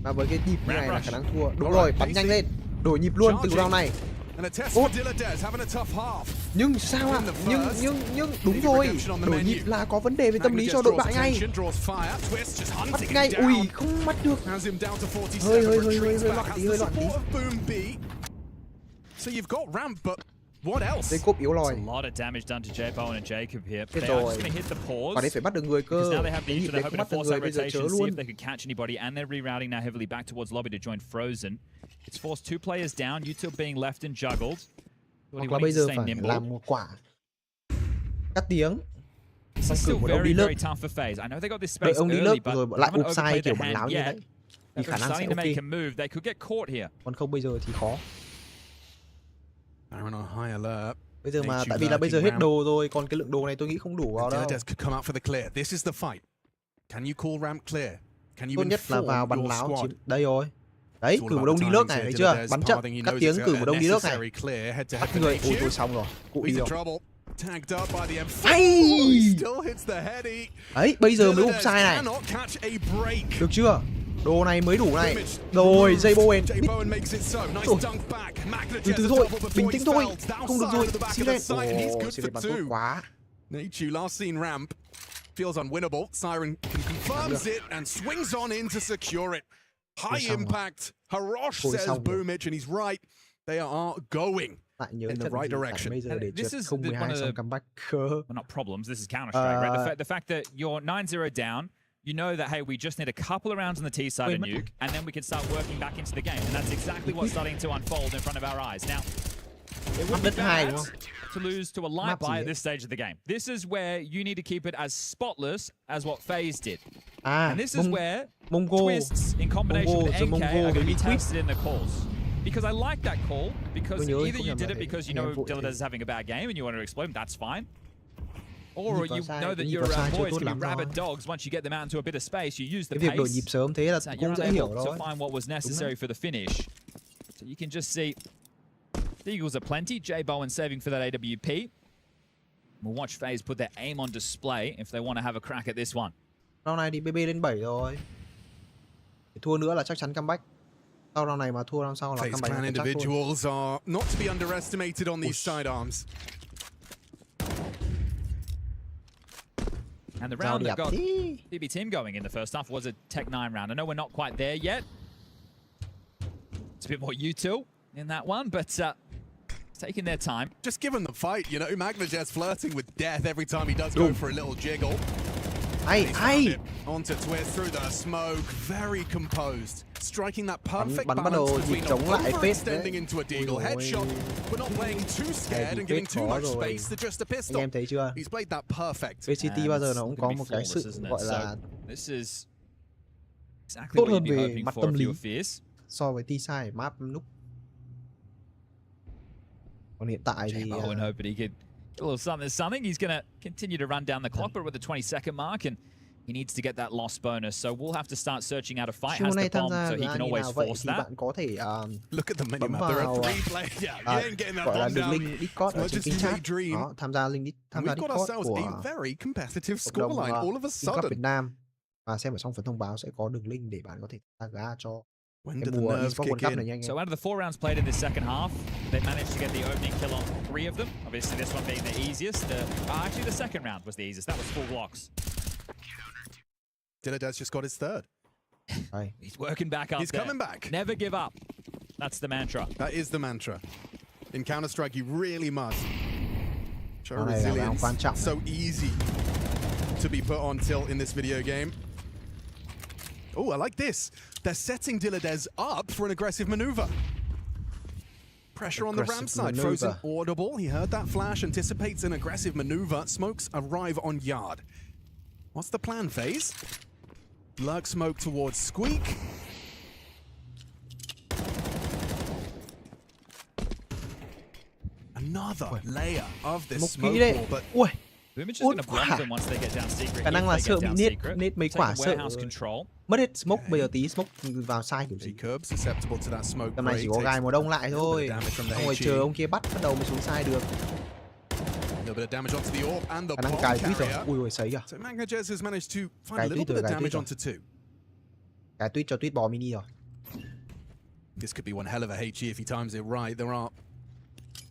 Và với cái nhịp như này là khả năng thua. Đúng rồi, bắn nhanh lên. Đổi nhịp luôn từ round này. Nhưng sao ạ? Nhưng đúng rồi. Đổi nhịp là có vấn đề về tâm lý cho đội bạn ngay. Bắt ngay. Ui, không bắt được. Hơi loạn tí. So you've got ramp, but what else? Đây cốp yếu lòi. A lot of damage done to J-Bone and Jacob here. Thế They are rồi. just going to hit the pause. Và đấy phải bắt được người cơ. Now they have the Nhịp issue, đấy they're không hoping bắt to được force người, that bây giờ chớ rotation, see luôn. if they could catch anybody, and they're rerouting now heavily back towards lobby to join Frozen. It's forced 2 players down, util being left and juggled. Hoặc là bây giờ phải làm một quả. Cắt tiếng. It's still very, very tough for FaZe. I know they got this space ông đi early, lớp but rồi they lại haven't offside overplayed kiểu their bắn láo hand như yet. đấy. Thì khả They're năng sẽ starting to make a ok. move. They could get caught here. Còn không bây giờ thì khó. They're on a high alert. Bây giờ mà tại vì là bây giờ hết đồ rồi, còn cái lượng đồ này tôi nghĩ không đủ vào đâu. Could come out for the clear. This is the fight. Can you call ramp clear? Can you Tốt nhất là vào bắn inform láo. your squad? Đây rồi. Đấy, cử một đông đi nước này, thấy chưa? Bắn chậm, cắt tiếng cử một đông đi nước này. Bắt người, ôi tôi xong rồi. Cụ đi rồi. Đấy, bây giờ mới offside này. Được chưa? Đồ này mới đủ này. Rồi, dây Bowen. Từ từ thôi, bình tĩnh thôi. Không được rồi. Xin lên. Ồ, xin lên bắn tốt quá. Feels unwinnable. Siren confirms it and swings on in to secure it. High impact. Harosh says Boomich, and he's right. They are going in the right direction. This is one of the well, not problems. This is Counter-Strike, right? The fact that you're 9-0 down, you know that, hey, we just need a couple of rounds on the T side of nuke, and then we can start working back into the game. And that's exactly what's starting to unfold in front of our eyes. Now, it would be bad to lose to a light buy at this stage of the game. This is where you need to keep it as spotless as what FaZe did. And this is where twists in combination with NK are going to be tested in the calls. Because I like that call, because either you did it because you know Gilades is having a bad game and you want to explode him, that's fine. Or you know that your boys can be rabid dogs. Once you get them out into a bit of space, you use the pace. You're unable to find what was necessary for the finish. So you can just see Deagles are plenty. J Bowen saving for that AWP. We'll watch FaZe put their aim on display if they want to have a crack at this one. Round này thì BB lên 7 rồi. Để thua nữa là chắc chắn comeback. Sau round này mà thua round sau là FaZe comeback. clan individuals are not to be underestimated on these sidearms. And the round that got BB team going in the first half was a Tech 9 round. I know we're not quite there yet. It's a bit more util in that one, but taking their time. Just give them the fight, you know. Magnajez flirting with death every time he does go for a little jiggle. Hey! Onto Twist through the smoke, very composed. Striking that perfect balance between overextending into a Deagle headshot, but not playing too scared and giving too much space to just a pistol. Anh em thấy chưa? He's played that perfect. VCT bao giờ nó cũng có một cái sự gọi là tốt hơn về mặt tâm lý so với T-side map lúc. Còn hiện tại thì Bowen hoping he could get a little something. He's going to continue to run down the clock, but we're at the 20-second mark, and he needs to get that loss bonus. So we'll have to start searching out a fight. Has the bomb, so he can always force that. Bạn có thể look at the minimap. There are 3 players. Yeah, you ain't getting that bomb down. Link Discord ở trên kênh chat. Đó, tham gia link Discord của a very competitive scoreline all of a sudden. Việt Nam. Và xem ở trong phần thông báo sẽ có đường link để bạn có thể tag cho When did the nerves kick in? So out of the 4 rounds played in this second half, they managed to get the opening kill on 3 of them. Obviously, this one being the easiest. Actually, the second round was the easiest. That was full blocks. Dilladaz just got his 3rd. He's working back up. He's coming back. Never give up. That's the mantra. That is the mantra. In Counter-Strike, you really must show resilience. So easy to be put on tilt in this video game. Oh, I like this. They're setting Dilladaz up for an aggressive maneuver. Pressure on the ramp side. Frozen audible. He heard that flash, anticipates an aggressive maneuver. Smokes arrive on yard. What's the plan, FaZe? Lurk smoke towards Squeak. Another layer of this smoke wall, but khả năng là sợ bị nết mấy quả sợ mất hết smoke. Bây giờ tí smoke vào sai kiểu gì. Tầm này chỉ có gài mùa đông lại thôi, xong rồi chờ ông kia bắt đầu mới xuống sai được. Khả năng cài tweet rồi. Ui ui sấy kìa. Cài tweet rồi, cài tweet cho tweet bò mini rồi. This could be one hell of a HE if he times it right. There are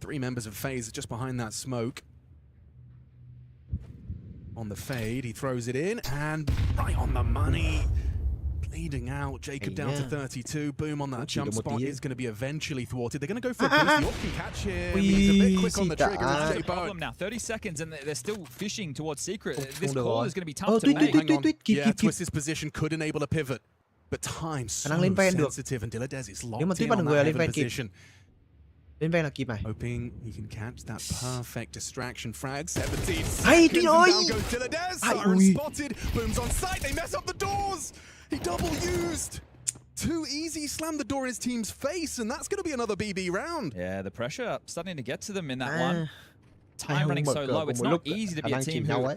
3 members of FaZe just behind that smoke. On the fade, he throws it in, and right on the money. Bleeding out, Jacob down to 32. Boom on that jump spot is going to be eventually thwarted. They're going to go for a boost. The AWP can catch him. He's a bit quick on the trigger. Problem now, 30 seconds, and they're still fishing towards secret. This call is going to be tough to make. Hang on. Yeah, Twist's position could enable a pivot, but time so sensitive, and Dilladaz is locked in on that heaven position. Lên ven là kịp này. Hoping he can catch that perfect distraction frag. 17 hay seconds, ơi. down goes Dilladaz. Siren spotted. Boom's on site. They mess up the doors. He double used. Too easy. Slammed the door in his team's face, and that's going to be another BB round. Yeah, the pressure starting to get to them in that one. Time running so low. It's not easy to be a team who is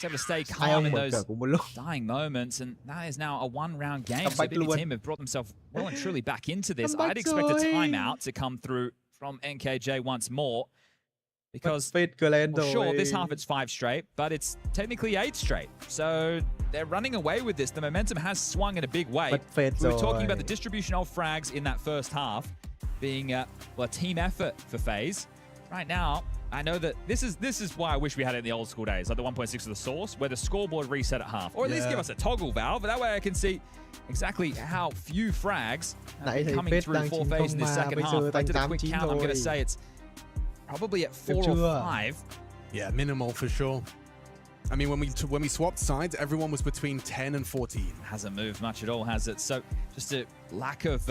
able to stay calm in those dying moments, and that is now a 1-round game. So BB team have brought themselves well and truly back into this. I'd expect a timeout to come through from NKJ once more, because well, sure, this half it's 5 straight, but it's technically 8 straight. So they're running away with this. The momentum has swung in a big way. We were talking about the distribution of frags in that first half being well, a team effort for FaZe. Right now, I know that this is why I wish we had it in the old school days, like the 1.6 of the source, where the scoreboard reset at half, or at least give us a toggle valve. That way I can see exactly how few frags are coming through for FaZe in this second half. I did a quick count. I'm going to say it's probably at 4 or 5. Yeah, minimal for sure. I mean, when we swapped sides, everyone was between 10 and 14. Hasn't moved much at all, has it? So just a lack of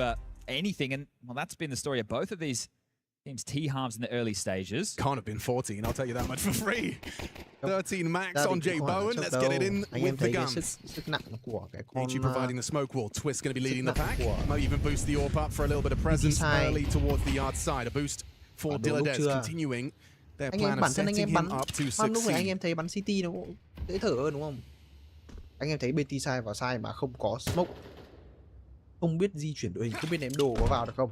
anything, and well, that's been the story of both of these teams' T-halves in the early stages. Can't have been 14, I'll tell you that much for free. 13 max on J Bowen. Let's get it in with the guns. HE providing the smoke wall. Twist going to be leading the pack. Might even boost the AWP up for a little bit of presence early towards the yard side. A boost for Dilladaz continuing their plan of setting him up to succeed. Anh em thấy bắn CT nó cũng dễ thở hơn đúng không? Anh em thấy BT sai vào sai mà không có smoke, không biết di chuyển đội hình, không biết ném đồ có vào được không?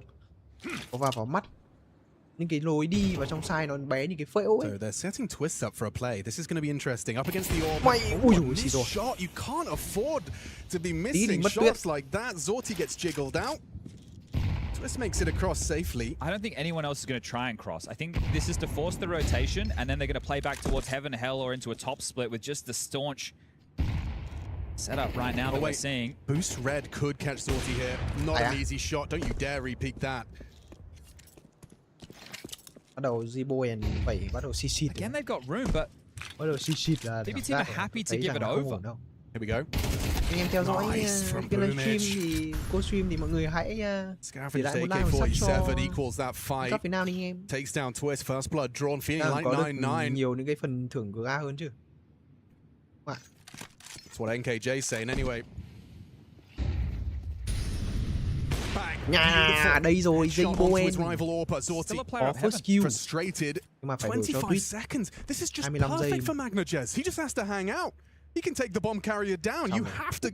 Có vào mắt. những cái lối đi vào trong side nó bé như cái phễu ấy. So they're setting Twist up for a play. This is going to be interesting. Up against the orb. Mày, ui dồi, This xì rồi. shot, you can't afford to be missing shots like that. Zorti gets jiggled out. Twist makes it across safely. I don't think anyone else is going to try and cross. I think this is to force the rotation, and then they're going to play back towards heaven, hell, or into a top split with just the staunch setup right now that we're seeing. Boost Red could catch Zorti here. Not an easy shot. Don't you dare repeat that. Bắt đầu Ziboen phải bắt đầu xịt. Again, they've got room, but bắt đầu xịt là maybe team are happy to give it over. Here we go. Anh em theo dõi cái livestream thì cô stream thì mọi người hãy để lại một like, một sub cho equals that fight. Cup final đi anh em. Takes down Twist. First blood drawn, feeling like 9-9. Nhiều những cái phần thưởng GA hơn chứ. That's what NKJ's saying anyway. Nhà đây rồi, Ziboen. Có first kill. Frustrated. 25 seconds. This is just perfect for Magnajez. He just has to hang out. He can take the bomb carrier down. You have to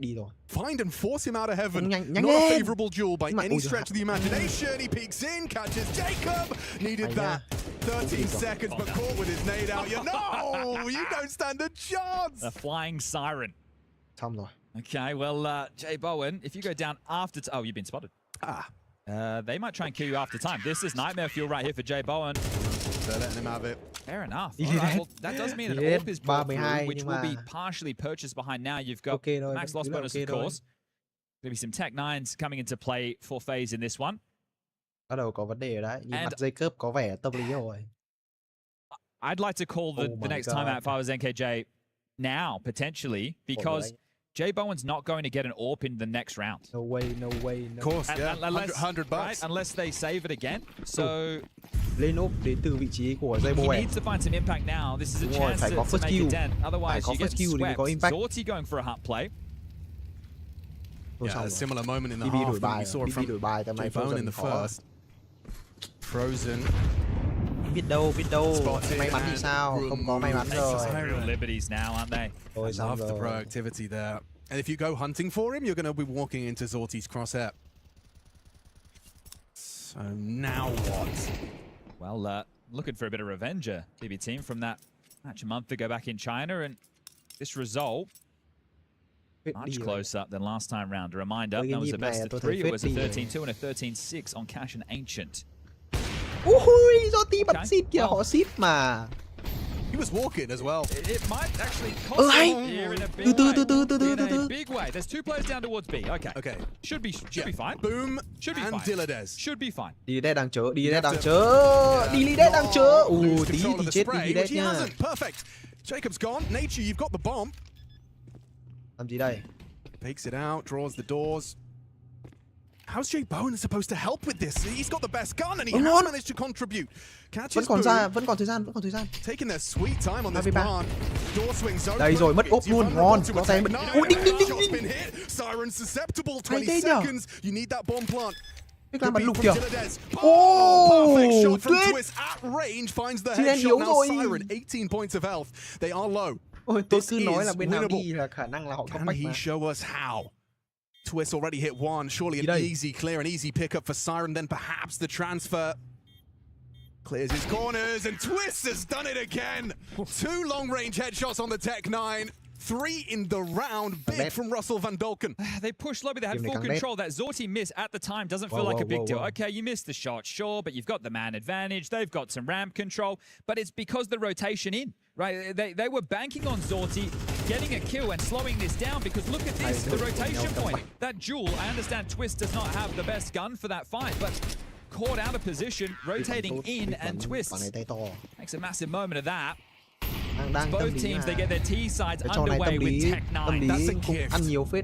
find and force him out of heaven. Not a favorable duel by any stretch of the imagination. He peeks in, catches Jacob. Needed that. 13 seconds, but caught with his nade out. No, you don't stand a chance. The flying siren. Xong rồi. Okay, well, Jay Bowen, if you go down after... Oh, you've been spotted. They might try and kill you after time. This is nightmare fuel right here for Jay Bowen. They're letting him have it. Fair enough. All right, well, that does mean an AWP is brought through, which will be partially purchased behind now. You've got max loss bonus, of course. Maybe some Tech 9s coming into play for FAZE in this one. Bắt đầu có vấn đề rồi đấy. Nhìn mặt Jacob có vẻ tâm lý rồi. I'd like to call the next timeout if I was NKJ now, potentially, because Jay Bowen's not going to get an AWP in the next round. No way, no way. No. Of course, yeah. Unless, 100 bucks. Right? Unless they save it again. So... Lên AWP đến từ vị trí của Ziboen. He needs to find some impact now. This is a chance to make a dent. Otherwise, you get swept. Zorti going for a hut play. Yeah, a similar moment in the half that we saw from Jay Bowen in the first. Frozen. Biết đâu, may mắn thì sao, không có may mắn rồi. Real liberties now, aren't they? I love the proactivity there. And if you go hunting for him, you're going to be walking into Zorti's crosshair. So now what? Well, looking for a bit of revenge, BB team, from that match a month ago back in China, and this result much closer than last time round. A reminder, that was a best of 3. It was a 13-2 and a 13-6 on Cash and Ancient. Ui, Zorti bật ship kìa, họ ship mà. He was walking as well. It might actually cost him here in a big way. There's 2 players down towards B. Okay. Should be fine. Boom. Should be fine. Dilades. Should be fine. Dilades đang chớ. Dilades đang chớ. Tí thì chết Dilades nha. Perfect. Jacob's gone. Nature, you've got the bomb. Làm gì đây? Fakes it out, draws the doors. How's Jay Bowen supposed to help with this? He's got the best gun and he has managed to contribute. Catches vẫn còn thời gian. Taking their sweet time on this plan. Door swings open. Đây rồi, mất ốp luôn, ngon. Có tay mất. Ui, đinh. Siren susceptible, 20 seconds. You need that bomb plant. Làm bắn lục kìa. Perfect shot from Twist at range, finds the headshot. Now Siren, 18 points of health. They are low. Ôi, tôi cứ nói là bên nào đi là khả năng là họ Can he show us how? Twist already hit one. Surely an easy clear, an easy pickup for Siren. Then perhaps the transfer. Clears his corners, and Twist has done it again. 2 long-range headshots on the Tech 9. 3 in the round. Big from Russell Van Dolken. They pushed lobby. They had full control. That Zorti miss at the time doesn't feel like a big deal. Okay, you missed the shot, sure, but you've got the man advantage. They've got some ramp control, but it's because the rotation in, right? They were banking on Zorti getting a kill and slowing this down, because look at this, the rotation point. That duel, I understand Twist does not have the best gun for that fight, but caught out of position, rotating in, and Twist makes a massive moment of that. Both teams, they get their T-sides underway with Tech 9. That's a gift.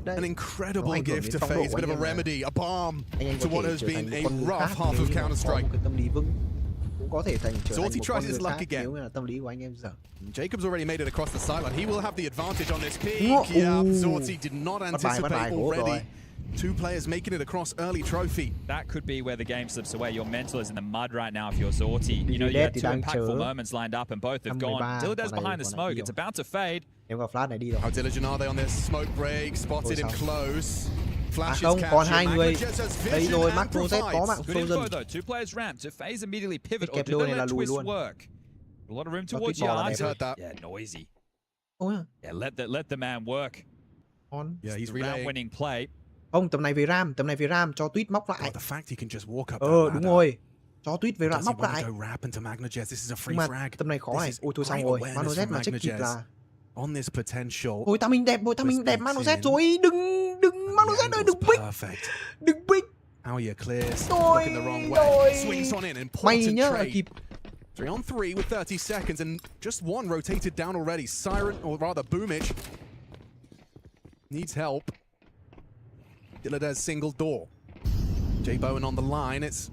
An incredible gift to FAZE. A bit of a remedy, a balm to what has been a rough half of Counter-Strike. Zorti tries his luck again. Jacob's already made it across the sideline. He will have the advantage on this peak. Yeah, Zorti did not anticipate already. 2 players making it across early trophy. That could be where the game slips away. Your mental is in the mud right now if you're Zorti. You know, you had 2 impactful moments lined up and both have gone. Dilladez behind the smoke. It's about to fade. How diligent are they on this smoke break? Spotted him close. không, còn hai người. Đấy rồi, Macro Z có mạng Frozen. Two players ramp to FaZe immediately pivot or Kẹp did đôi they này là let lùi Twist luôn. work? A lot of room Cho towards Tuyết bỏ là yards. đẹp hơn. Yeah, noisy. Ôi. Yeah, let the man work. Yeah, he's round winning play. Không, tầm này về ram, cho Tuyết móc lại. The fact he can just walk up Đúng rồi. Cho Tuyết về móc lại. Nhưng mà tầm này khó này. Ôi thôi xong rồi. Mano Z mà check kịp là. On this potential. Ôi tao mình đẹp Mano Z rồi. Đừng Mano Z ơi, đừng pick. Đừng pick. How you clears. Rồi. Looking the wrong way. Swings on in. Mày Important nhá, trade. kịp. 3 on 3 with 30 seconds and just one rotated down already. Siren, or rather Boomich, needs help. Dilladez single door. J Bowen on the line. It's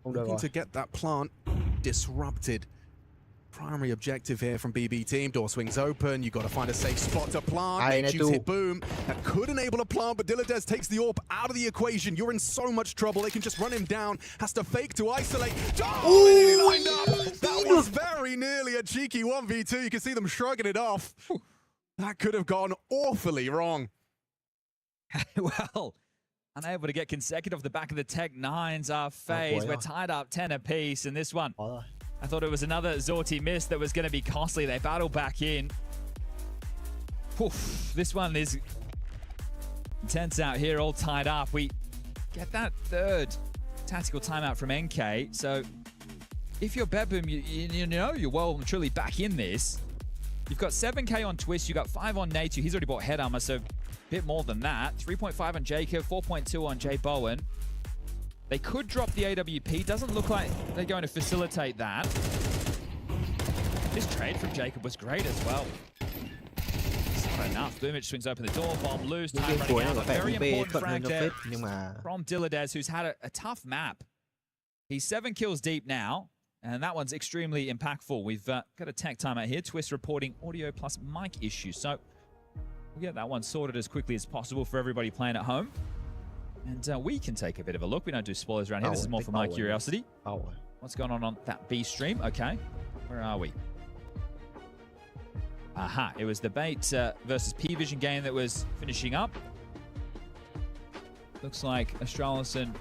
looking to get that plant disrupted. Primary objective here from BB team. Door swings open. You got to find a safe spot to plant. Juice hit boom. That could enable a plant, but Dilladez takes the AWP out of the equation. You're in so much trouble. They can just run him down. Has to fake to isolate. Oh, nearly lined up. That was very nearly a cheeky 1v2. You can see them shrugging it off. That could have gone awfully wrong. Well, unable to get consecutive off the back of the Tech 9s are FaZe. We're tied up 10 apiece, and this one, I thought it was another Zorti miss that was going to be costly. They battle back in. Oof, this one is intense out here, all tied up. We get that third tactical timeout from NK. So if you're Bedboom, you know you're well and truly back in this. You've got 7k on Twist, you've got 5 on Natu. He's already bought head armor, so bit more than that. 3.5 on Jacob, 4.2 on J Bowen. They could drop the AWP. Doesn't look like they're going to facilitate that. This trade from Jacob was great as well. It's not enough. Boomich swings open the door, bomb loose, time running out. A very important frag there from Dilladez, who's had a tough map. He's 7 kills deep now, and that one's extremely impactful. We've got a tech timeout here. Twist reporting audio plus mic issues. So we'll get that one sorted as quickly as possible for everybody playing at home. And we can take a bit of a look. We don't do spoilers around here. This is more for my curiosity. What's going on that B stream? Okay, where are we? Aha, it was the Bait versus P-Vision game that was finishing up. Looks like Astralis and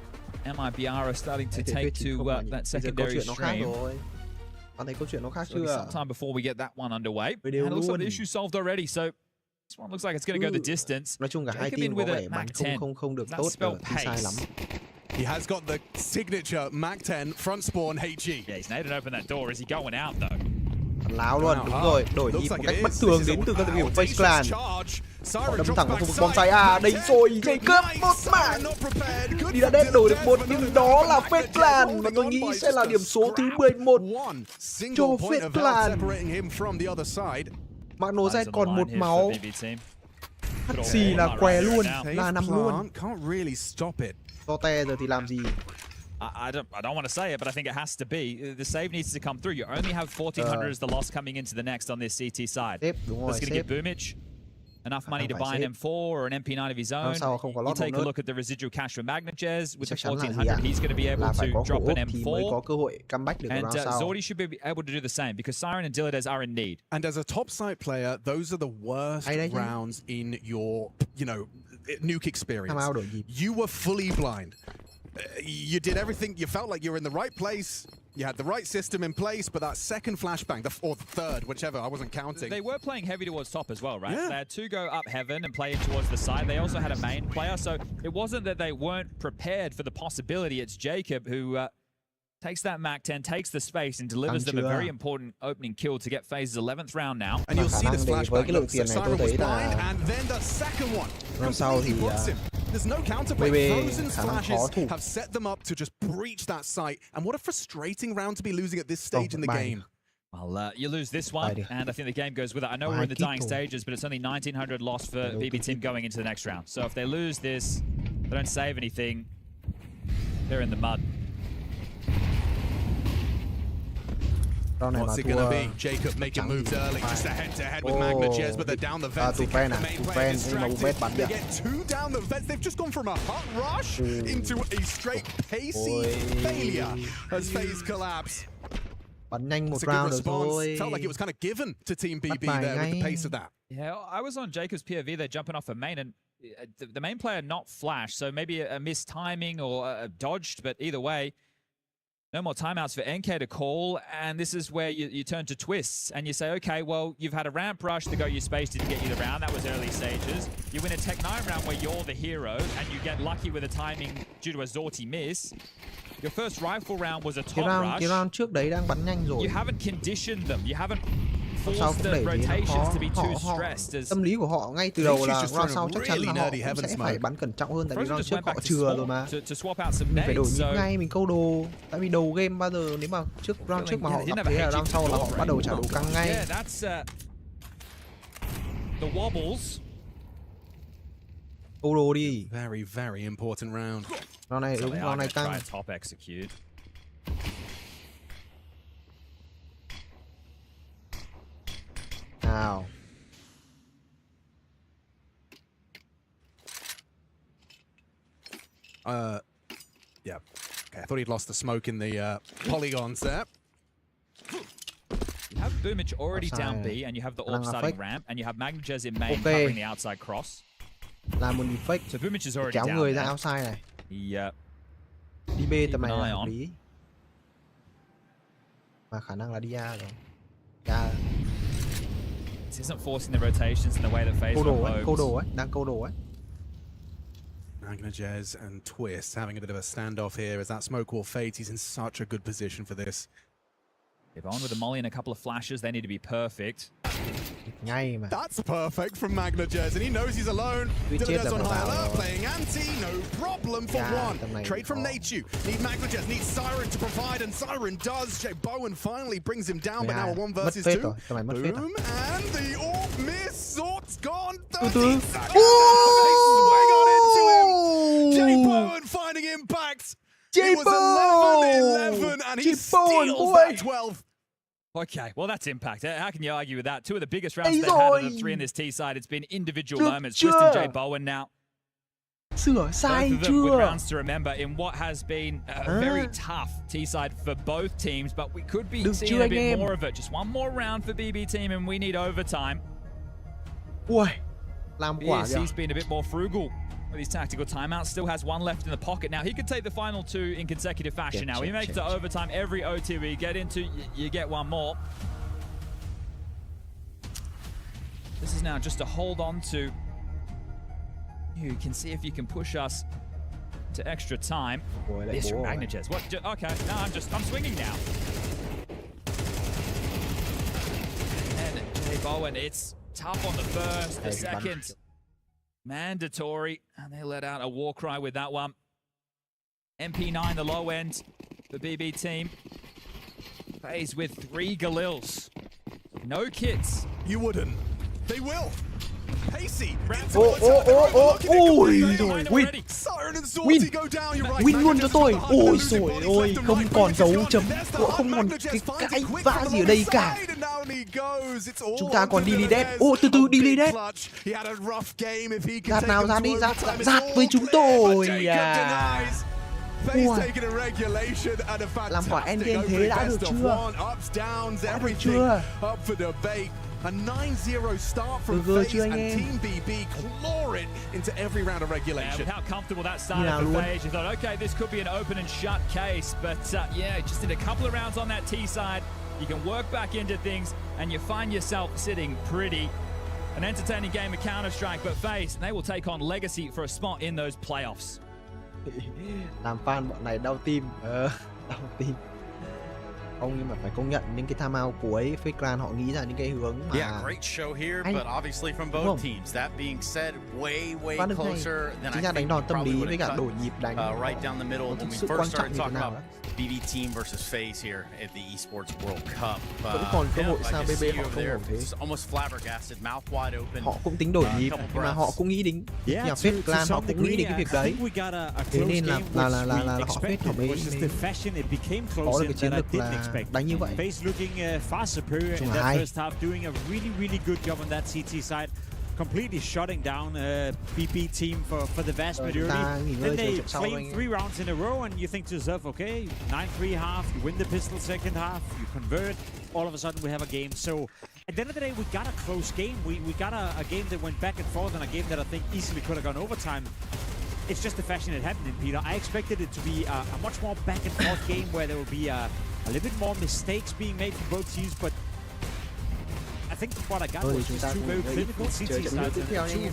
MIBR are starting to take to that secondary stream. Sometime before we get that one underway. And it looks like the issue solved already, so this one looks like it's going to go the distance. Jacob in with a Mac 10. That's spelled pace. He has got the signature Mac 10 front spawn HG. Yeah, he's naded open that door. Is he going out though? Láo luôn, đúng rồi, đổi nhịp một cách bất thường đến từ các điểm FaZe Clan. Họ đâm thẳng vào khu vực bonsai A, đây rồi, Jacob một mạng. Đi đã đét đổi được một, nhưng đó là FaZe Clan, và tôi nghĩ sẽ là điểm số thứ 11 cho FaZe Clan. Mano Z còn một máu. Xì là què luôn, là nằm luôn. Tote giờ thì làm gì? I don't want to say it, but I think it has to be. The save needs to come through. You only have 1,400 as the loss coming into the next on this CT side. That's going to get Boomich enough money to buy an M4 or an MP9 of his own. You take a look at the residual cash for Magnajez. With the 1,400, he's going to be able to drop an M4. And Zordi should be able to do the same because Siren and Dilladez are in need. And as a top side player, those are the worst rounds in your, nuke experience. You were fully blind. You did everything. You felt like you were in the right place. You had the right system in place, but that second flashbang, or the third, whichever, I wasn't counting. They were playing heavy towards top as well, right? Yeah. They had 2 go up heaven and play in towards the side. They also had a main player, so it wasn't that they weren't prepared for the possibility. It's Jacob who takes that Mac 10, takes the space, and delivers them a very important opening kill to get FaZe's 11th round now. And you'll see this flashback. Siren was blind, and then the second one completely puts him. There's no counterplay. Frozen's flashes have set them up to just breach that site. And what a frustrating round to be losing at this stage in the game. Well, you lose this one, and I think the game goes with it. I know we're in the dying stages, but it's only 1,900 loss for BB team going into the next round. So if they lose this, they don't save anything, they're in the mud. What's it going to be? Jacob making moves early, just a head-to-head with Magnajez, but they're down the vents. They get 2 down the vents. They've just gone from a hot rush into a straight pacey failure as FaZe collapse. It's a good response. Felt like it was kind of given to Team BB there with the pace of that. Yeah, I was on Jacob's POV. They're jumping off a main, and the main player not flashed, so maybe a missed timing or dodged, but either way, no more timeouts for NK to call, and this is where you turn to twists, and you say, okay, well, you've had a ramp rush, the go you space didn't get you the round, that was early stages. You win a Tech 9 round where you're the hero, and you get lucky with a timing due to a Zorti miss. Your first rifle round was a top rush. Cái round trước đấy đang bắn nhanh rồi. You haven't conditioned them, you haven't forced the rotations to be too stressed. Tâm lý của họ ngay từ đầu là round sau chắc chắn là họ cũng sẽ phải bắn cẩn trọng hơn, tại vì round trước họ chừa rồi mà. Mình phải đổi nhịp ngay, mình câu đồ. Tại vì đầu game bao giờ nếu mà trước round trước mà họ gặp thế là round sau là họ bắt đầu trả đồ căng ngay. Yeah, that's the wobbles. Câu đồ đi. Very, very important round. Round này đúng, round này căng. Top execute. Nào. Yeah. Okay, I thought he'd lost the smoke in the polygons there. You have Boomich already down B, and you have the AWP starting ramp, and you have Magnajez in main covering the outside cross. Làm một fake. So Boomich is already kéo down người there. ra outside này. Yep. Đi B tầm này là hợp lý. Mà khả năng là đi A rồi. A. This isn't forcing the rotations in the way that FaZe câu đồ ấy, đang câu đồ ấy. Magnajez and Twist having a bit of a standoff here as that smoke wall fades. He's in such a good position for this. If on with a molly and a couple of flashes, they need to be perfect. That's perfect from Magnajez, and he knows he's alone. Dylan's on high alert, playing anti, no problem for one. Trade from Nachu. Need Magnajez, needs Siren to provide, and Siren does. Jay Bowen finally brings him down, but now a 1 versus 2. Boom, and the AWP miss. Zort's gone. 30 seconds. They swing on into him. Jay Bowen finding impact. It was 11-11, and he steals that 12. Okay, well, that's impact. How can you argue with that? Two of the biggest rounds they've had of the three in this T side. It's been individual moments. Twist and Jay Bowen now. Both of them with rounds to remember in what has been a very tough T side for both teams, but we could be seeing a bit more of it. Just one more round for BB team, and we need overtime. Yes, he's been a bit more frugal with his tactical timeouts. Still has one left in the pocket. Now, he could take the final two in consecutive fashion. Now, we make it to overtime. Every OT we get into, you get one more. This is now just to hold on to. You can see if you can push us to extra time. This from Magnajez. What? Okay, no, I'm swinging now. And Jay Bowen, it's tough on the first, the second. Mandatory, and they let out a war cry with that one. MP9, the low end, the BB team. FaZe with 3 Galils. No kits. You wouldn't. They will. Pacey. Ôi rồi, win luôn cho tôi. Ôi rồi ôi, không còn dấu chấm, không còn cái cãi vã gì ở đây cả. Chúng ta còn đi dead. Ô, từ từ đi dead. Giạt nào, giạt đi, giạt với chúng tôi. Làm quả endgame thế đã được chưa? Đã được chưa? A 9-0 start from FaZe and Team BB claw it into every round of regulation. How comfortable that started for FaZe. You thought, okay, this could be an open and shut case, but yeah, just did a couple of rounds on that T side. You can work back into things, and you find yourself sitting pretty. An entertaining game of Counter-Strike, but FaZe, they will take on Legacy for a spot in those playoffs. Làm fan bọn này đau tim, đau tim. Không, nhưng mà phải công nhận những cái timeout cuối FaZe Clan họ nghĩ ra những cái hướng mà great show here, but obviously from both teams. That being said, way closer than I think we probably would have done. Right down the middle when we first started talking about BB team versus FaZe here at the Esports World Cup. Vẫn còn cơ hội sao BB họ không ổn thế. Almost flabbergasted, mouth wide open. Họ cũng tính đổi nhịp, nhưng mà họ cũng nghĩ đến nhà FaZe Clan, họ cũng nghĩ đến cái việc đấy. Thế nên là họ FaZe họ mới có được cái chiến lược là đánh như vậy. FaZe looking far superior in that first half, doing a really good job on that CT side, completely shutting down BB team for the vast majority. Then they claim 3 rounds in a row, and you think to yourself, okay, 9-3 half, you win the pistol second half, you convert, all of a sudden we have a game. So At the end of the day, we got a close game. We got a game that went back and forth, and a game that I think easily could have gone overtime. It's just the fashion it happened in, Peter. I expected it to be a much more back and forth game where there will be a little bit more mistakes being made from both teams, but I think what I got was just two very clinical CT sides and two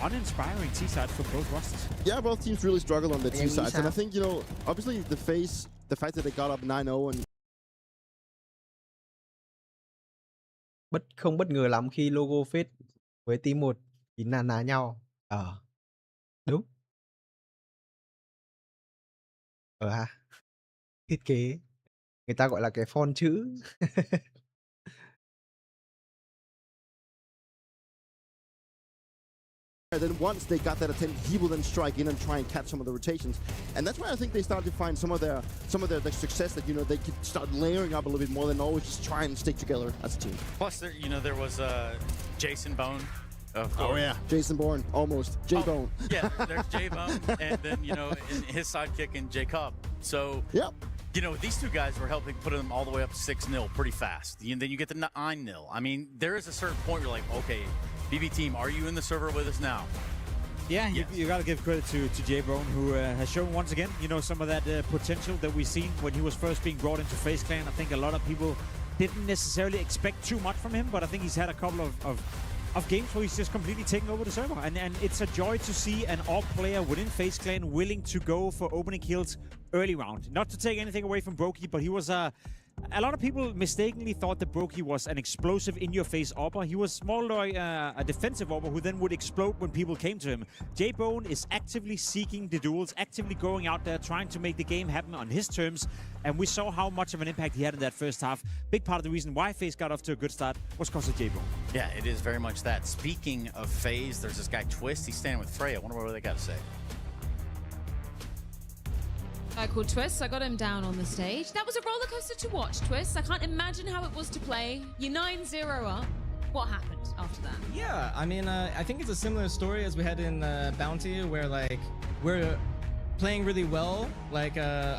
uninspiring T sides from both rosters. Yeah, both teams really struggle on the T sides, and I think, you know, obviously the FAZE, the fact that they got up 9-0 and không bất ngờ lắm khi logo FAZE với team 1 thì ná nhau. Đúng. Ha. Thiết kế. Người ta gọi là cái font chữ. And then once they got that attention, he will then strike in and try and catch some of the rotations, and that's why I think they started to find some of their success. That, you know, they could start layering up a little bit more than always just try and stick together as a team. Plus, there, you know, there was Jason Bone. Oh yeah, Jason Bourne, almost J Bone. Yeah, there's J Bone, and then, you know, his sidekick in Jacob. So yep. You know, these two guys were helping put them all the way up 6-0 pretty fast. And then you get the 9-0. I mean, there is a certain point where you're like, okay, BB team, are you in the server with us now? Yeah, yes. you got to give credit to J Bone, who has shown once again, you know, some of that potential that we've seen when he was first being brought into FaZe Clan. I think a lot of people didn't necessarily expect too much from him, but I think he's had a couple of games where he's just completely taken over the server. And it's a joy to see an AWP player within FaZe Clan willing to go for opening kills early round. Not to take anything away from Brokey, but he was a lot of people mistakenly thought that Brokey was an explosive in-your-face AWPer. He was more like a defensive AWPer who then would explode when people came to him. J-Bone is actively seeking the duels, actively going out there, trying to make the game happen on his terms. And we saw how much of an impact he had in that first half. Big part of the reason why FaZe got off to a good start was because of J-Bone. Yeah, it is very much that. Speaking of FaZe, there's this guy Twist. He's standing with Freya. I wonder what they got to say. Guy called Twist. I got him down on the stage. That was a roller coaster to watch, Twist. I can't imagine how it was to play. You're 9-0 up. What happened after that? Yeah, I mean, I think it's a similar story as we had in Bounty, where like we're playing really well. Like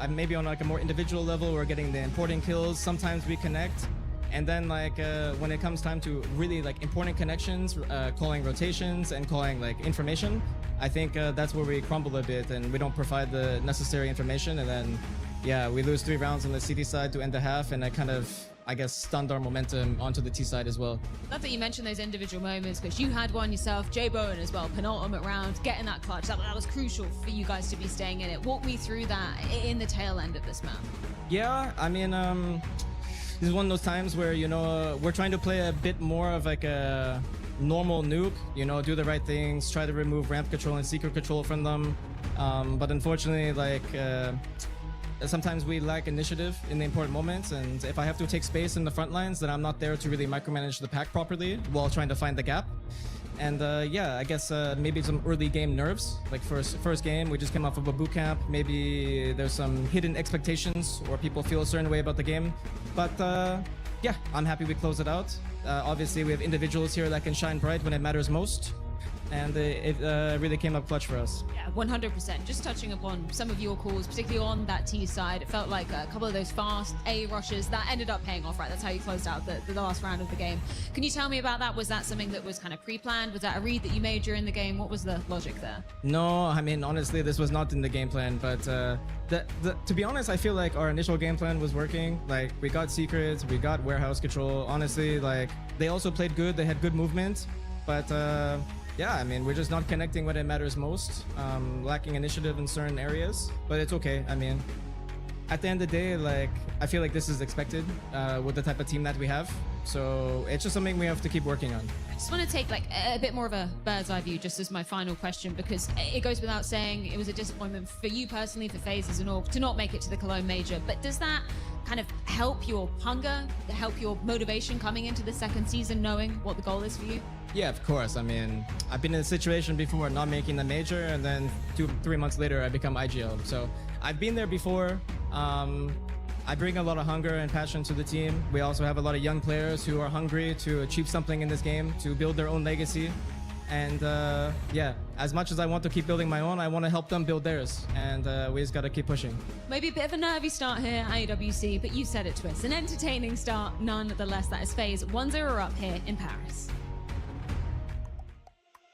maybe on like a more individual level, we're getting the important kills. Sometimes we connect. And then like when it comes time to really like important connections, calling rotations and calling like information, I think that's where we crumble a bit and we don't provide the necessary information. And then, yeah, we lose 3 rounds on the CT side to end the half, and I kind of, I guess, stunned our momentum onto the T side as well. Love that you mentioned those individual moments, because you had one yourself, J-Bone as well, penultimate round, getting that clutch. That was crucial for you guys to be staying in it. Walk me through that in the tail end of this map. Yeah, I mean, this is one of those times where, you know, we're trying to play a bit more of like a normal nuke, you know, do the right things, try to remove ramp control and secret control from them. But unfortunately, like, sometimes we lack initiative in the important moments, and if I have to take space in the front lines, then I'm not there to really micromanage the pack properly while trying to find the gap. And yeah, I guess maybe some early game nerves. Like first game, we just came off of a boot camp. Maybe there's some hidden expectations, or people feel a certain way about the game. But yeah, I'm happy we closed it out. Obviously, we have individuals here that can shine bright when it matters most. And it really came up clutch for us. Yeah, 100%. Just touching upon some of your calls, particularly on that T side, it felt like a couple of those fast A rushes that ended up paying off, right? That's how you closed out the last round of the game. Can you tell me about that? Was that something that was kind of pre-planned? Was that a read that you made during the game? What was the logic there? No, I mean, honestly, this was not in the game plan, but to be honest, I feel like our initial game plan was working. Like, we got secrets, we got warehouse control. Honestly, like, they also played good, they had good movement, but yeah, I mean, we're just not connecting when it matters most, lacking initiative in certain areas, but it's okay. I mean, at the end of the day, like, I feel like this is expected with the type of team that we have. So it's just something we have to keep working on. I just want to take like a bit more of a bird's eye view just as my final question, because it goes without saying it was a disappointment for you personally, for FaZe as an org, to not make it to the Cologne Major. But does that kind of help your hunger, help your motivation coming into the second season, knowing what the goal is for you? Yeah, of course. I mean, I've been in a situation before not making the major, and then 2-3 months later, I become IGL. So I've been there before. I bring a lot of hunger and passion to the team. We also have a lot of young players who are hungry to achieve something in this game, to build their own legacy. And yeah, as much as I want to keep building my own, I want to help them build theirs. And we just got to keep pushing. Maybe a bit of a nervy start here at EWC, but you said it, Twist. An entertaining start, nonetheless. That is FaZe 1-0 up here in Paris.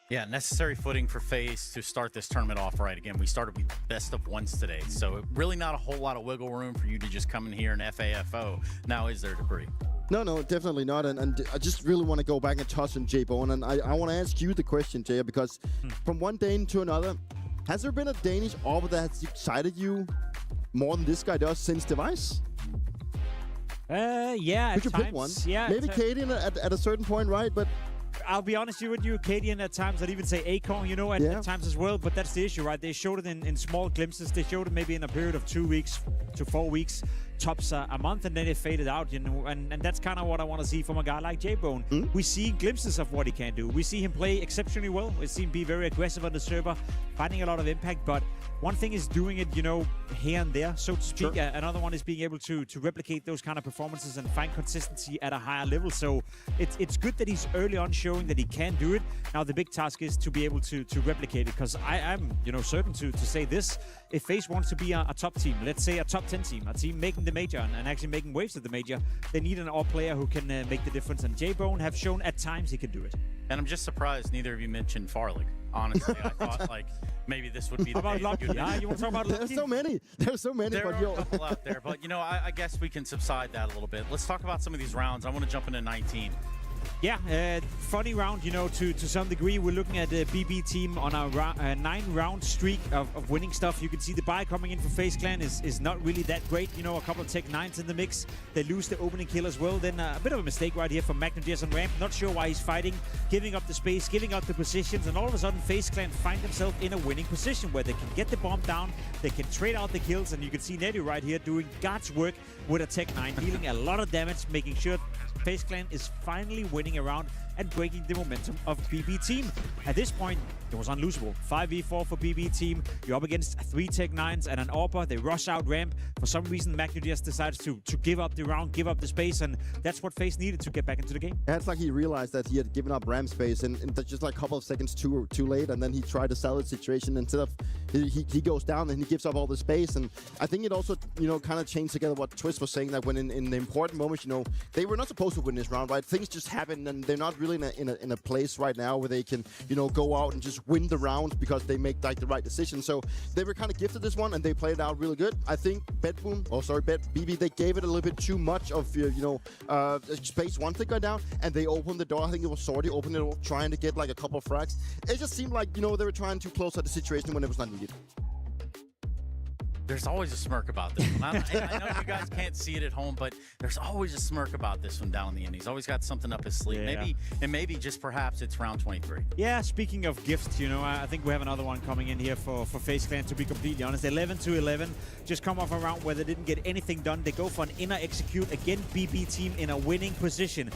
Yeah, necessary footing for FaZe to start this tournament off right. Again, we started with best of ones today, so really not a whole lot of wiggle room for you to just come in here and FAFO. Now, is there, Debris? No, definitely not. And I just really want to go back and touch on J-Bone. And I want to ask you the question, Jay, because from one Dane to another, has there been a Danish arbor that has excited you more than this guy does since Device? Yeah, Could you pick one? Yeah, maybe Cadian at a certain point, right? But I'll be honest with you, Cadian at times, I'd even say Acorn, you know, at times as well. But that's the issue, right? They showed it in small glimpses. They showed it maybe in a period of 2 weeks to 4 weeks, tops a month, and then it faded out, you know. And that's kind of what I want to see from a guy like J-Bone. We see glimpses of what he can do. We see him play exceptionally well. We see him be very aggressive on the server, finding a lot of impact. But one thing is doing it, you know, here and there, so to speak. Sure. Another one is being able to replicate those kind of performances and find consistency at a higher level. So it's good that he's early on showing that he can do it. Now the big task is to be able to replicate it, because I'm, you know, certain to say this. If FaZe wants to be a top team, let's say a top 10 team, a team making the major and actually making waves at the major, they need an all player who can make the difference. And J-Bone have shown at times he can do it. And I'm just surprised neither of you mentioned Farlig. Honestly, I thought like maybe this would be the about Lucky? Yeah, you want to talk about Lucky? There's so many. There's so many. There are a couple out there, but you know, I guess we can subside that a little bit. Let's talk about some of these rounds. I want to jump into 19. Yeah, funny round, you know, to some degree. We're looking at the BB team on a 9-round streak of winning stuff. You can see the buy coming in for FaZe Clan is not really that great. You know, a couple of Tech 9s in the mix. They lose the opening kill as well. Then a bit of a mistake right here from MagnaJS on ramp. Not sure why he's fighting, giving up the space, giving up the positions, and all of a sudden FaZe Clan find themselves in a winning position where they can get the bomb down, they can trade out the kills, and you can see NAVI right here doing God's work with a Tech 9, dealing a lot of damage, making sure FaZe Clan is finally winning around and breaking the momentum of BB team. At this point, it was unlosable. 5v4 for BB team. You're up against 3 Tech 9s and an AWPer. They rush out ramp. For some reason, MagnaJS decides to give up the round, give up the space, and that's what FaZe needed to get back into the game. Yeah, it's like he realized that he had given up ramp space and just like a couple of seconds too late, and then he tried to sell the situation. Instead of he goes down and he gives up all the space. And I think it also, you know, kind of changed together what Twist was saying, that when in the important moments, you know, they were not supposed to win this round, right? Things just happen, and they're not really in a place right now where they can, you know, go out and just win the round because they make like the right decision. So they were kind of gifted this one, and they played it out really good. I think BB, they gave it a little bit too much of space once they got down, and they opened the door. I think it was Sorty opened it, trying to get like a couple of frags. It just seemed like, you know, they were trying to close out the situation when it was not needed. There's always a smirk about this one. I know you guys can't see it at home, but there's always a smirk about this one down in the end. He's always got something up his sleeve. Yeah. Maybe just perhaps it's round 23. Yeah, speaking of gifts, you know, I think we have another one coming in here for FaZe Clan, to be completely honest. 11-11, just come off a round where they didn't get anything done. They go for an inner execute. Again, BB team in a winning position.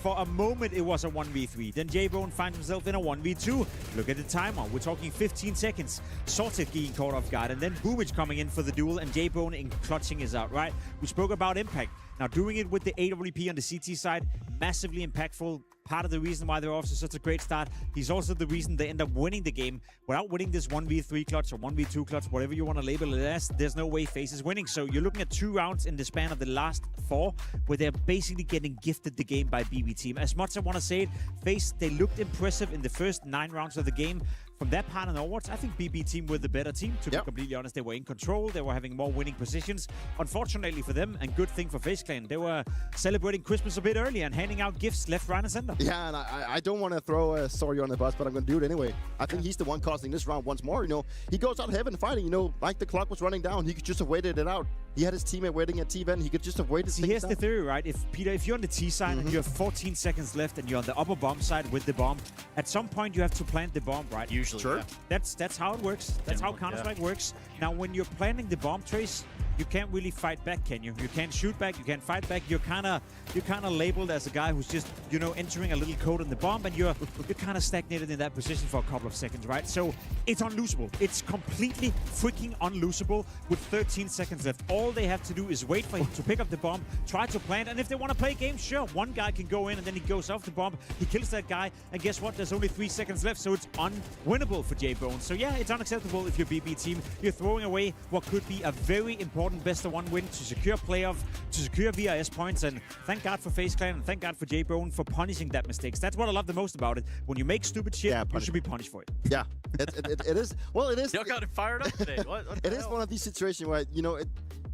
For a moment, it was a 1v3. Then J-Bone finds himself in a 1v2. Look at the timer. We're talking 15 seconds. Sorted getting caught off guard. And then Boomage coming in for the duel, and J-Bone in clutching is out, right? We spoke about impact. Now, doing it with the AWP on the CT side, massively impactful. Part of the reason why they're off to such a great start. He's also the reason they end up winning the game. Without winning this 1v3 clutch or 1v2 clutch, whatever you want to label it as, there's no way FaZe is winning. So you're looking at 2 rounds in the span of the last 4, where they're basically getting gifted the game by BB team. As much as I want to say it, FaZe, they looked impressive in the first 9 rounds of the game. From that part and onwards, I think BB team were the better team, to be completely honest. They were in control. They were having more winning positions. Unfortunately for them, and good thing for FaZe Clan, they were celebrating Christmas a bit early and handing out gifts left, right, and center. Yeah, and I don't want to throw Sorry on the bus, but I'm going to do it anyway. I think he's the one costing this round once more. You know, he goes out heaven fighting. You know, like the clock was running down. He could just have waited it out. He had his teammate waiting at T-Ven. He could just have waited. See, here's the theory, right? If you're on the T side and you have 14 seconds left and you're on the upper bomb side with the bomb, at some point you have to plant the bomb, right? Usually, That's how it works. That's how Counter-Strike works. Now, when you're planting the bomb trace, you can't really fight back, can you? You can't shoot back, you can't fight back. You're kind of labeled as a guy who's just, you know, entering a little code in the bomb, and you're kind of stagnated in that position for a couple of seconds, right? So it's unlosable. It's completely freaking unlosable with 13 seconds left. All they have to do is wait for him to pick up the bomb, try to plant, and if they want to play games, sure, one guy can go in and then he goes off the bomb, he kills that guy, and guess what? There's only 3 seconds left, so it's unwinnable for J-Bone. So yeah, it's unacceptable if you're BB team. You're throwing away what could be a very important best-of-1 win to secure playoff, to secure VRS points, and thank God for FaZe Clan and thank God for J-Bone for punishing that mistakes. That's what I love the most about it. When you make stupid shit, you should be punished for it. Yeah, it is. Well, it is. Y'all got it fired up today. What it is one of these situations where, you know,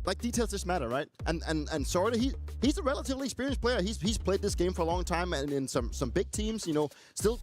like details just matter, right? And Sorta, he's a relatively experienced player. He's played this game for a long time and in some big teams, you know, still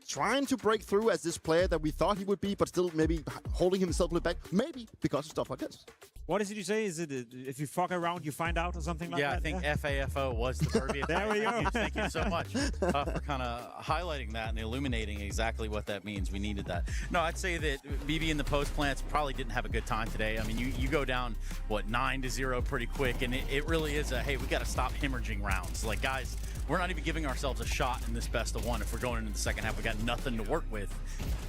trying to break through as this player that we thought he would be, but still maybe holding himself a little back, maybe because of stuff like this. What did you say? Is it if you fuck around, you find out or something like that? Yeah, I think FAFO was the verbiage. There we go. Thank you so much for kind of highlighting that and illuminating exactly what that means. We needed that. No, I'd say that BB and the post plants probably didn't have a good time today. I mean, you go down, what, 9-0 pretty quick, and it really is a, hey, we got to stop hemorrhaging rounds. Like, guys, we're not even giving ourselves a shot in this best-of-1. If we're going into the second half, we got nothing to work with.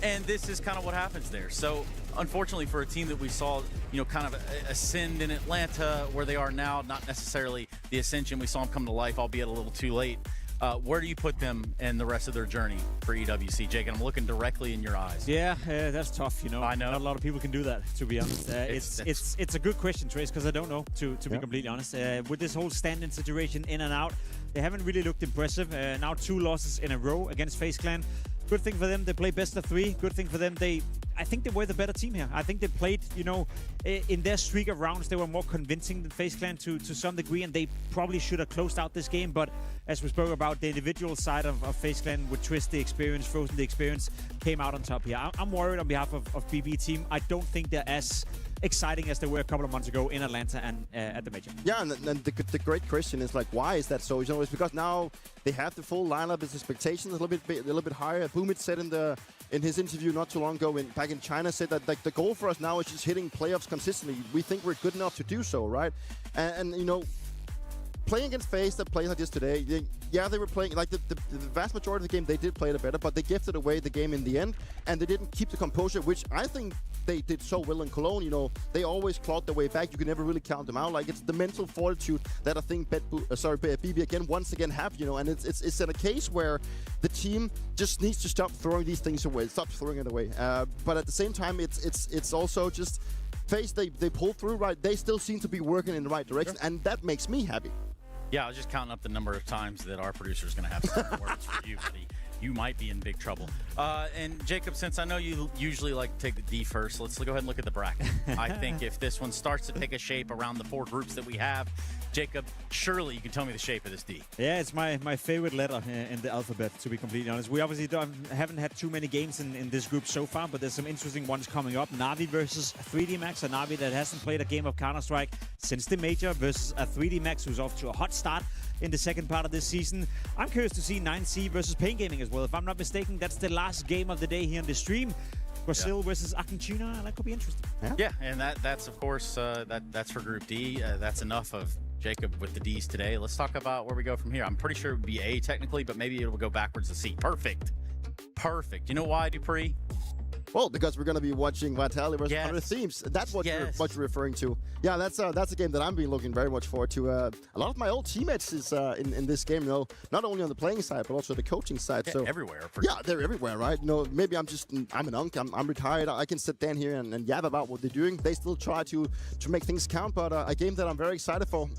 And this is kind of what happens there. So, unfortunately, for a team that we saw, you know, kind of ascend in Atlanta where they are now, not necessarily the ascension we saw them come to life, albeit a little too late. Where do you put them in the rest of their journey for EWC, Jake? And I'm looking directly in your eyes. Yeah, that's tough. You know, I know not a lot of people can do that. To be honest, it's a good question, Trace, because I don't know. To be completely honest, with this whole stand-in situation in and out, they haven't really looked impressive. Now 2 losses in a row against FaZe Clan. Good thing for them. They play best of 3. Good thing for them. I think they were the better team here. I think they played, you know, in their streak of rounds, they were more convincing than FaZe Clan to some degree, and they probably should have closed out this game. But as we spoke about, the individual side of FaZe Clan with Twist, the experience, Frozen, the experience, came out on top here. I'm worried on behalf of BB team. I don't think they're as exciting as they were a couple of months ago in Atlanta and at the major. Yeah, and the great question is, like, why is that so? You know, it's because now they have the full lineup. Its expectations a little bit higher. Boomit said in his interview not too long ago back in China, said that, like, the goal for us now is just hitting playoffs consistently. We think we're good enough to do so, right? And you know, playing against FaZe that played like this today, they were playing, like, the vast majority of the game, they did play it better, but they gifted away the game in the end, and they didn't keep the composure, which I think they did so well in Cologne. You know, they always clawed their way back. You can never really count them out. Like, it's the mental fortitude that I think BB once again have, you know, and it's in a case where the team just needs to stop throwing these things away, stop throwing it away. But at the same time, it's also just FaZe, they pull through, right? They still seem to be working in the right direction, and that makes me happy. Yeah, I was just counting up the number of times that our producer is going to have some words for you, buddy. You might be in big trouble. And Jacob, since I know you usually like to take the D first, let's go ahead and look at the bracket. I think if this one starts to take a shape around the 4 groups that we have, Jacob, surely you can tell me the shape of this D. Yeah, it's my favorite letter in the alphabet, to be completely honest. We obviously haven't had too many games in this group so far, but there's some interesting ones coming up. NAVI versus 3D Max, a NAVI that hasn't played a game of Counter-Strike since the major, versus a 3D Max who's off to a hot start in the second part of this season. I'm curious to see 9C versus Pain Gaming as well. If I'm not mistaken, that's the last game of the day here on the stream. Brazil versus Argentina, that could be interesting. Yeah, and that's of course that's for Group D. That's enough of Jacob with the D's today. Let's talk about where we go from here. I'm pretty sure it would be A technically, but maybe it'll go backwards to C. Perfect. You know why, Dupree? Well, because we're going to be watching Vitality versus other teams. That's what you're referring to. Yeah, that's a game that I'm been looking very much forward to. A lot of my old teammates is in this game, you know, not only on the playing side, but also the coaching side. Yeah, so everywhere. Yeah, they're everywhere, right? You know, maybe I'm an unk. I'm retired. I can sit down here and yab about what they're doing. They still try to make things count, but a game that I'm very excited for.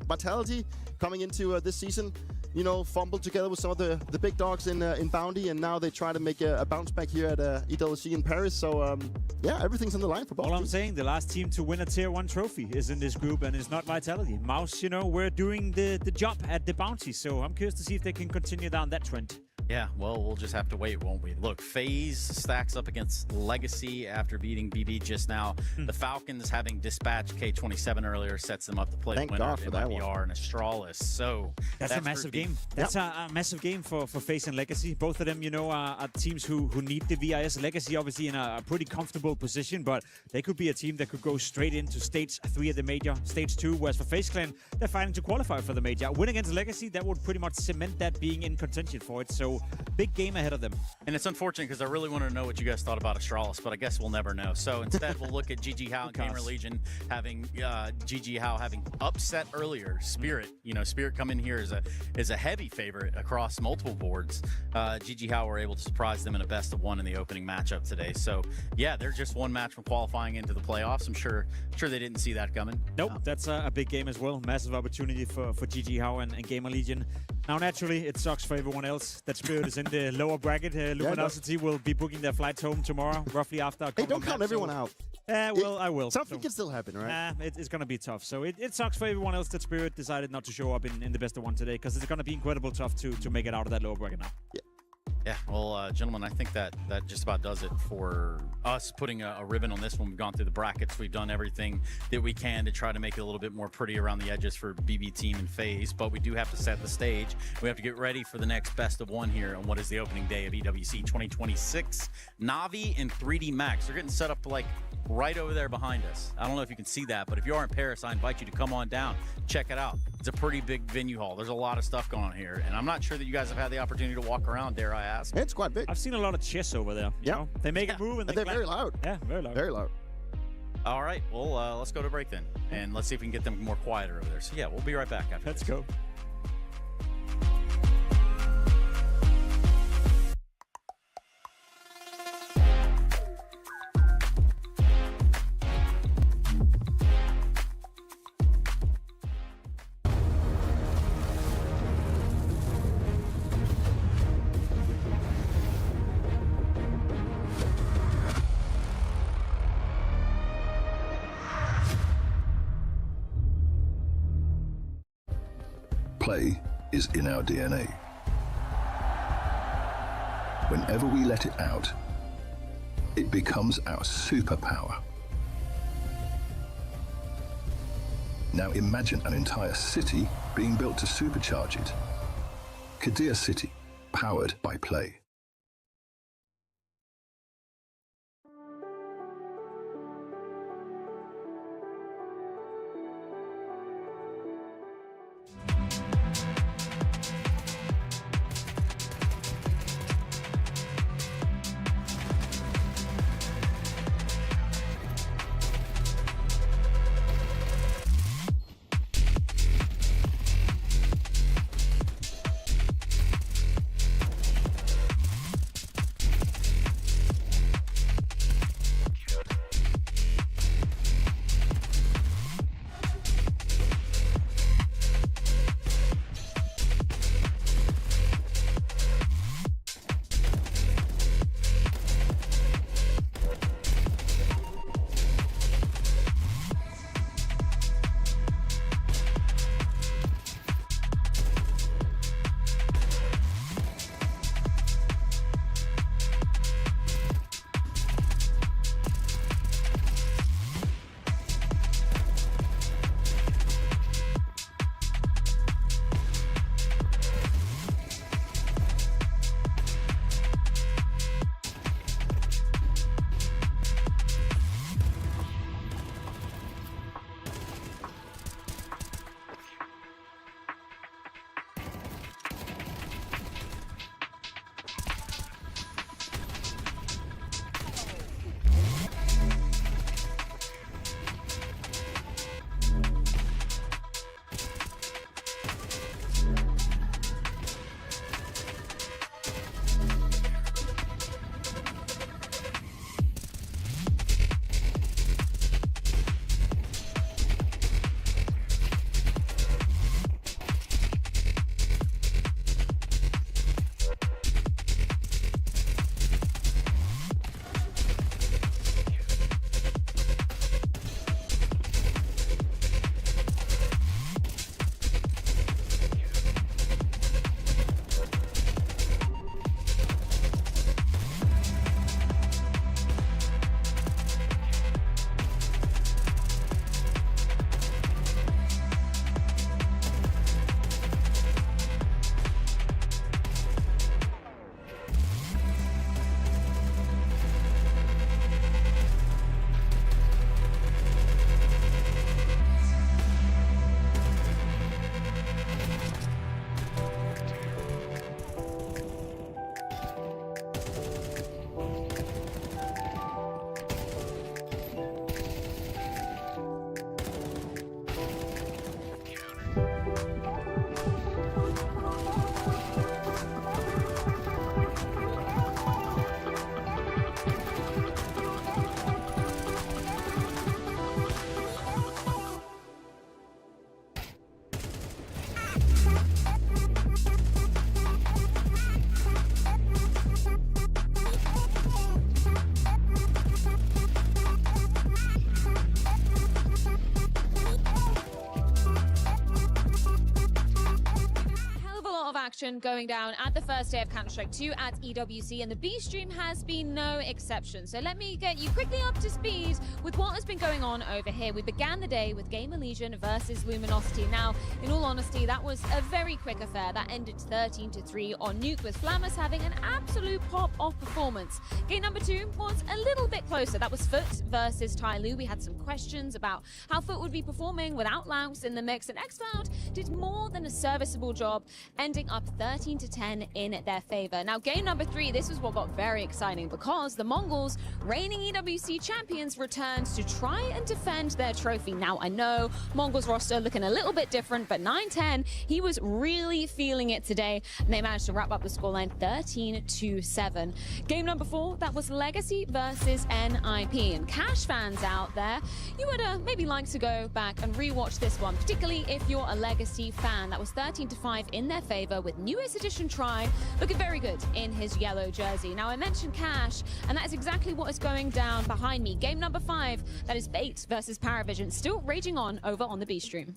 Vitality coming into this season, you know, fumbled together with some of the big dogs in Bounty, and now they try to make a bounce back here at EWC in Paris. So, yeah, everything's on the line for both. All I'm saying, the last team to win a Tier 1 trophy is in this group, and it's not Vitality. Mouse, you know, we're doing the job at the Bounty, so I'm curious to see if they can continue down that trend. Yeah, well, we'll just have to wait, won't we? Look, FAZE stacks up against Legacy after beating BB just now. The Falcons, having dispatched K27 earlier, sets them up to play Thank the winner God for that MIBR and Astralis. So that's a massive game. That's a massive game for FAZE and Legacy. Both of them, you know, are teams who need the VIS. Legacy obviously in a pretty comfortable position, but they could be a team that could go straight into stage 3 of the major, stage 2. Whereas for FaZe Clan, they're fighting to qualify for the major. Win against Legacy, that would pretty much cement that being in contention for it. So big game ahead of them. And it's unfortunate because I really want to know what you guys thought about Astralis, but I guess we'll never know. So instead, we'll look at GG How and Gamer Legion having GG How having upset earlier Spirit. You know, Spirit come in here as a heavy favorite across multiple boards. GG How were able to surprise them in a best of 1 in the opening matchup today. So yeah, they're just one match from qualifying into the playoffs. I'm sure they didn't see that coming. Nope, that's a big game as well. Massive opportunity for GG How and Gamer Legion. Now, naturally, it sucks for everyone else that Spirit is in the lower bracket. Luminosity will be booking their flights home tomorrow, roughly after. Hey, don't count everyone out. Well, I will. Something can still happen, right? It's going to be tough. So it sucks for everyone else that Spirit decided not to show up in the best of 1 today, because it's going to be incredible tough to make it out of that lower bracket now. Yeah, well, gentlemen, I think that just about does it for us putting a ribbon on this one. We've gone through the brackets. We've done everything that we can to try to make it a little bit more pretty around the edges for BB Team and FaZe, but we do have to set the stage. We have to get ready for the next best of 1 here on what is the opening day of EWC 2026. NAVI and 3D Max. They're getting set up like right over there behind us. I don't know if you can see that, but if you are in Paris, I invite you to come on down. Check it out. It's a pretty big venue hall. There's a lot of stuff going on here, and I'm not sure that you guys have had the opportunity to walk around, dare I ask. It's quite big. I've seen a lot of chess over there. You know? They make a move and they're very loud. Yeah, very loud. Very loud. All right, well, let's go to break then, and let's see if we can get them more quieter over there. So yeah, we'll be right back after Let's this. go. Play is in our DNA. Whenever we let it out, it becomes our superpower. Now imagine an entire city being built to supercharge it. Qiddiya City, powered by play. action going down at the first day of Counter-Strike 2 at EWC, and the B stream has been no exception. So let me get you quickly up to speed with what has been going on over here. We began the day with Gamer Legion versus Luminosity. Now, in all honesty, that was a very quick affair. That ended 13-3 on Nuke, with Flammers having an absolute pop-off performance. Game number 2 was a little bit closer. That was Foot versus Tai Lu. We had some questions about how Foot would be performing without Laos in the mix, and xCloud did more than a serviceable job, ending up 13-10 in their favor. Now, game number 3, this was what got very exciting, because the Mongols, reigning EWC champions, returned to try and defend their trophy. Now, I know Mongols roster looking a little bit different, but 9-10, he was really feeling it today, and they managed to wrap up the scoreline 13-7. Game number 4, that was Legacy versus NIP. And Cash fans out there, you would maybe like to go back and rewatch this one, particularly if you're a Legacy fan. That was 13-5 in their favor, with newest edition Try looking very good in his yellow jersey. Now, I mentioned Cash, and that is exactly what is going down behind me. Game number 5, that is Bait versus Paravision, still raging on over on the B stream.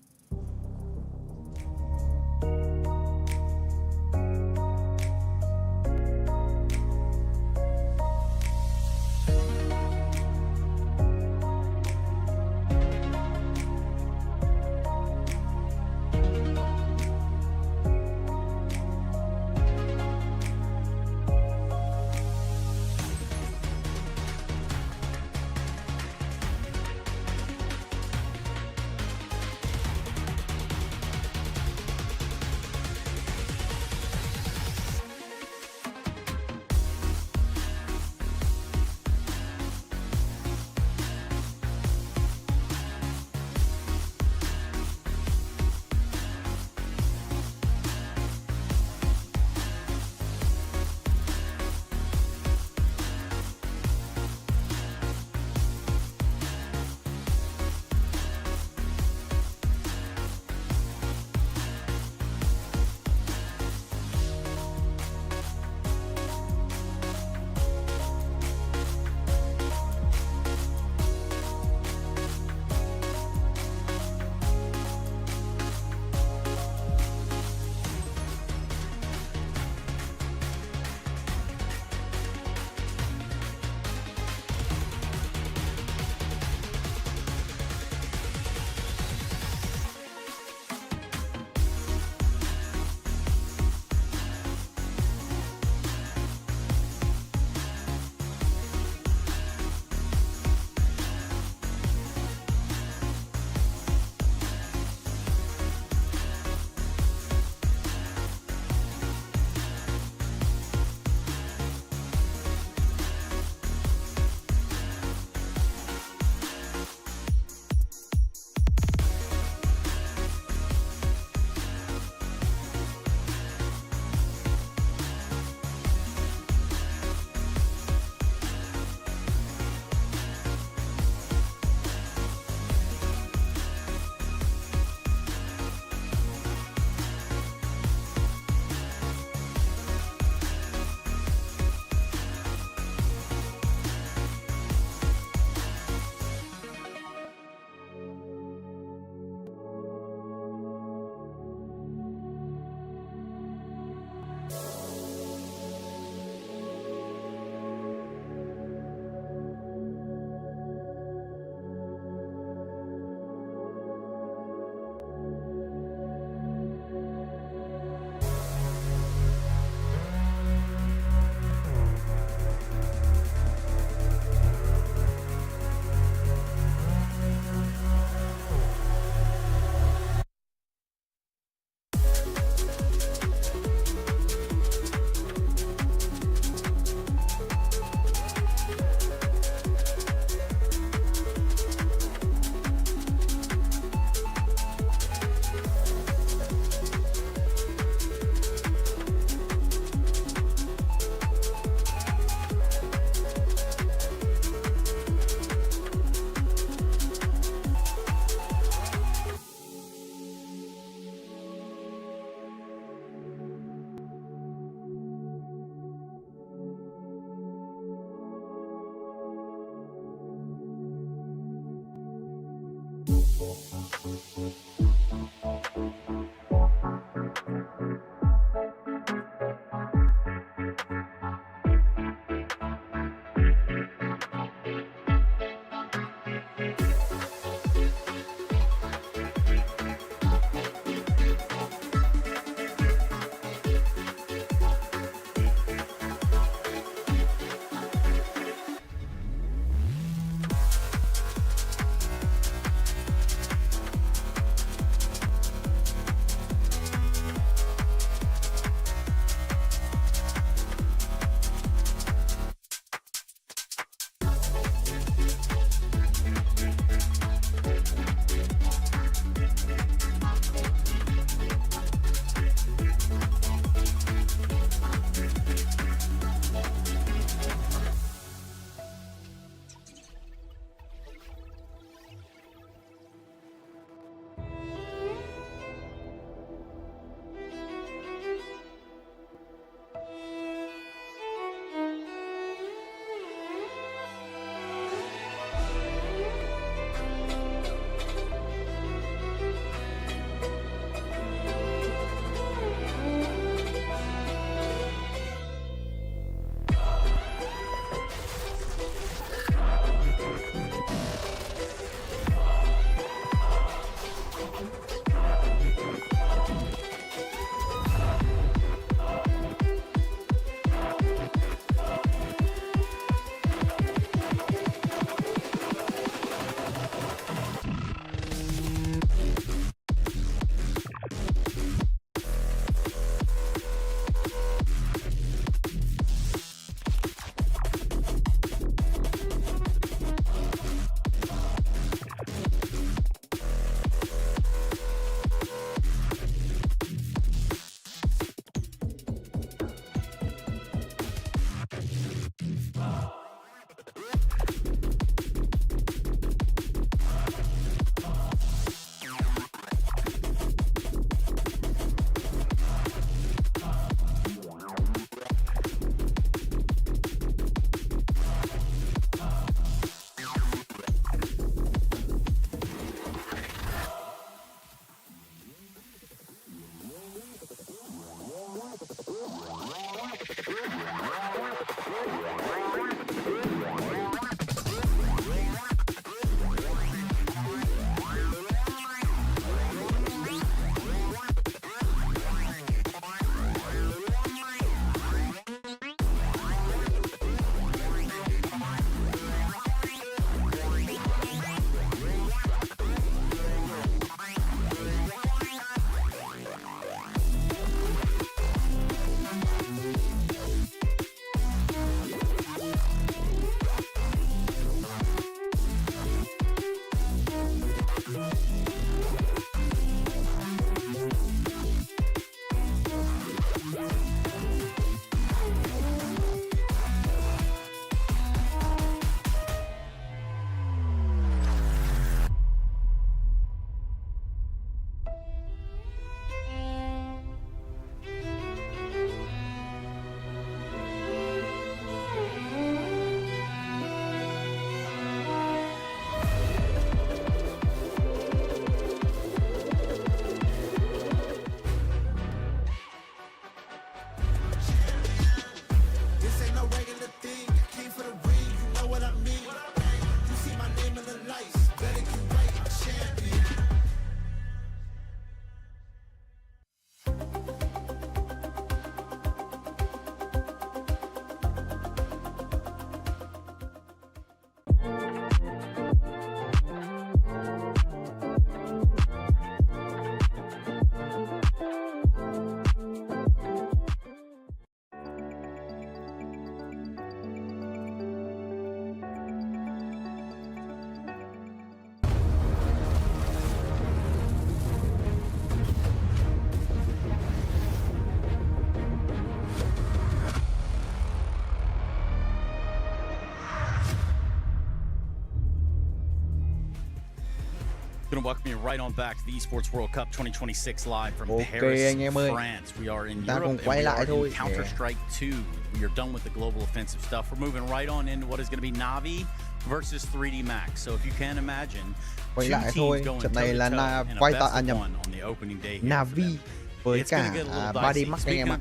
Going to welcome you right on back to the Esports World Cup 2026 live from Paris, France. We are in Europe and we are in Counter-Strike 2. We are done with the global offensive stuff. We're moving right on into what is going to be NAVI versus 3D Max. So if you can imagine, two teams going toe-to-toe in a best-of-one on the opening day here. NAVI với cả 3D Max anh em ạ.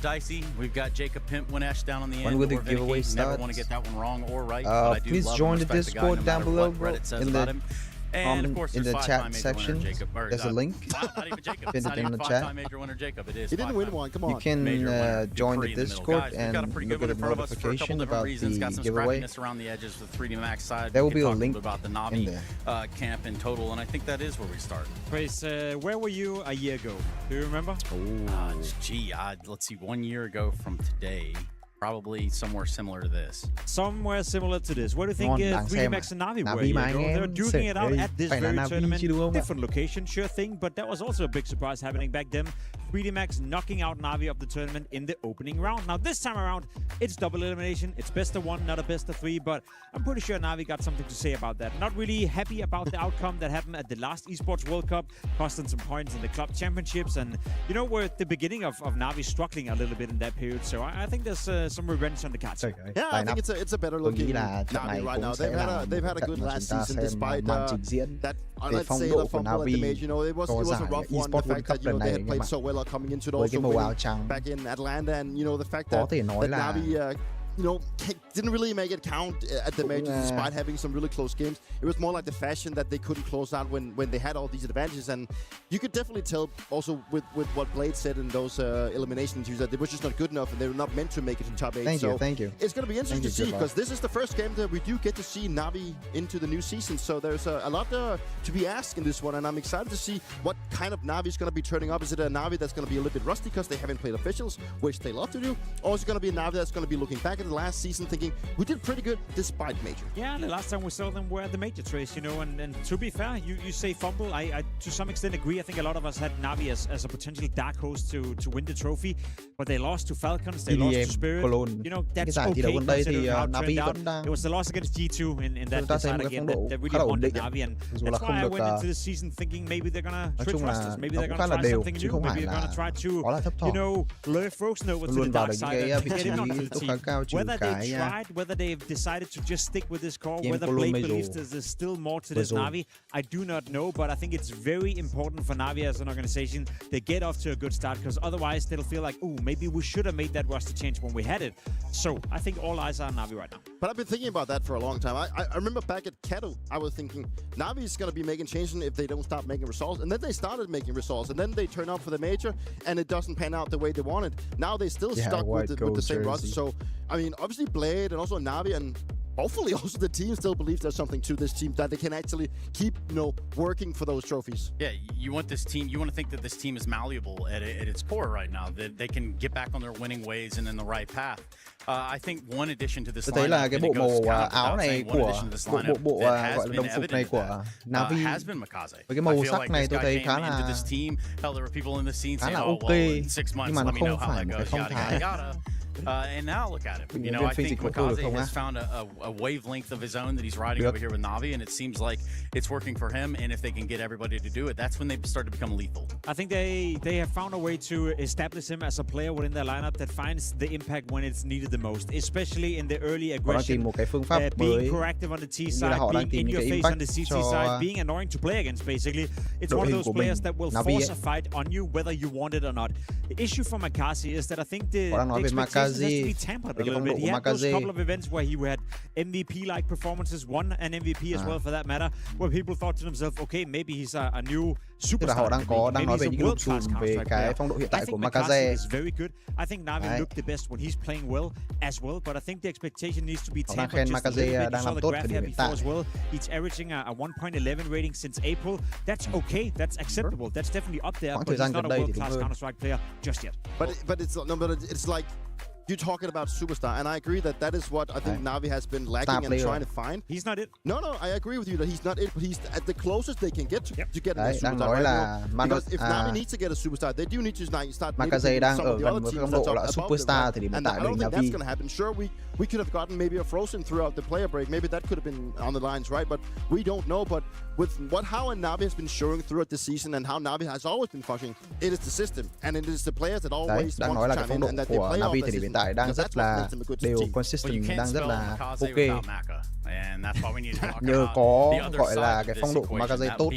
We've got Jacob Pimp Winesh down on the end. When will the giveaway start? Never want to get that one wrong or right. Please join the Discord down below in the And of course, in the chat section, there's a link. Not even Jacob. Pin it in the chat. Major winner Jacob. It is. He didn't win one. Come on. You can join the Discord and look at the notification about the giveaway. Around the edges of the 3D Max side. There will be a link about the NAVI camp in total, and I think that is where we start. Chris, where were you a year ago? Do you remember? Let's see. 1 year ago from today. Probably somewhere similar to this. Somewhere similar to this. What do you think 3D Max and NAVI were? They were duking it out at this very tournament. Different location, sure thing, but that was also a big surprise happening back then. 3D Max knocking out NAVI of the tournament in the opening round. Now this time around, it's double elimination. It's best of one, not a best of three, but I'm pretty sure NAVI got something to say about that. Not really happy about the outcome that happened at the last Esports World Cup, costing some points in the club championships, and you know, we're at the beginning of NAVI struggling a little bit in that period, so I think there's some revenge on the cards. Yeah, I think it's a better looking NAVI right now. They've had a good last season despite that, let's say, the fumble at the Mage. You know, it was a rough one. The fact that, you know, they had played so well coming into those back in Atlanta, and you know, the fact that NAVI you know, didn't really make it count at the majors despite having some really close games. It was more like the fashion that they couldn't close out when they had all these advantages, and you could definitely tell also with what Blade said in those elimination interviews that they were just not good enough and they were not meant to make it to top 8. Thank you. It's going to be interesting to see, because this is the first game that we do get to see NAVI into the new season, so there's a lot to be asked in this one, and I'm excited to see what kind of NAVI is going to be turning up. Is it a NAVI that's going to be a little bit rusty because they haven't played officials, which they love to do, or is it going to be a NAVI that's going to be looking back at the last season thinking we did pretty good despite major? Yeah, the last time we saw them were at the major trace, you know, and to be fair, you say fumble, I to some extent agree. I think a lot of us had NAVI as a potential dark horse to win the trophy, but they lost to FALCONS, they lost to Spirit. You know, that's okay considering how it turned out. It was the loss against G2 in that side again that really wanted NAVI, and that's why I went into the season thinking maybe they're gonna trust us, maybe they're gonna try something new, maybe they're gonna try to, you know, lure Frozen over to the dark side and get him onto the team. whether they've tried, whether they've decided to just stick with this core, whether Blade believes there's still more to this NAVI, I do not know, but I think it's very important for NAVI as an organization to get off to a good start, because otherwise they'll feel like, oh, maybe we should have made that roster change when we had it. So I think all eyes are on NAVI right now. But I've been thinking about that for a long time. I remember back at Kettle, I was thinking NAVI is going to be making changes if they don't stop making results, and then they started making results, and then they turn up for the major, and it doesn't pan out the way they wanted. Now they still stuck with the same roster. So I mean, obviously Blade and also NAVI, and hopefully also the team still believes there's something to this team, that they can actually keep, working for those trophies. Yeah, you want this team, you want to think that this team is malleable at its core right now, that they can get back on their winning ways and in the right path. I think one addition to this lineup, thấy là cái bộ màu áo này của bộ gọi là đồng phục này của NAVI với cái màu sắc này tôi thấy khá là ok, nhưng mà nó không phải một cái phong thái. And now look at it. I think Makaze has found a wavelength of his own that he's riding over here with NAVI, and it seems like it's working for him. And if they can get everybody to do it, that's when they start to become lethal. I think they have found a way to establish him as a player within their lineup that finds the impact when it's needed the most, especially in the early aggression, being proactive on the T side, being in your face on the CT side, being annoying to play against. Basically, it's one of those players that will force a fight on you whether you want it or not. The issue for Makaze is that I think the expectations has to be tempered a little bit. He had those couple of events where he had MVP-like performances, won an MVP as well for that matter, where people thought to themselves, okay, maybe he's a new superstar. Họ đang nói về những lùm xùm về cái phong độ hiện tại của Makaze. Is very good. I think NAVI looked the best when he's playing well as well, but I think the expectation needs to be tempered just a little bit. You saw the graph here before as well. He's averaging a 1.11 rating since April. That's okay. That's acceptable. That's definitely up there, but he's not a world-class Counter-Strike player just yet. But it's like you're talking about superstar, and I agree that is what I think NAVI has been lacking and trying to find. He's not it. No, I agree with you that he's not it, but he's at the closest they can get to getting a superstar. Because if NAVI needs to get a superstar, they do need to start Makaze đang ở gần với phong độ là superstar thì and I don't think that's going to happen. Sure, we could have gotten maybe a Frozen throughout the player break. Maybe that could have been on the lines, right? But we don't know. But with how NAVI has been showing throughout the season and how NAVI has always been functioning, it is the system and it is the players that always want to chime in and that they play off the system. Đang rất là đều, consistent đang rất là ok. Nhờ có gọi là cái phong độ của Makaze tốt.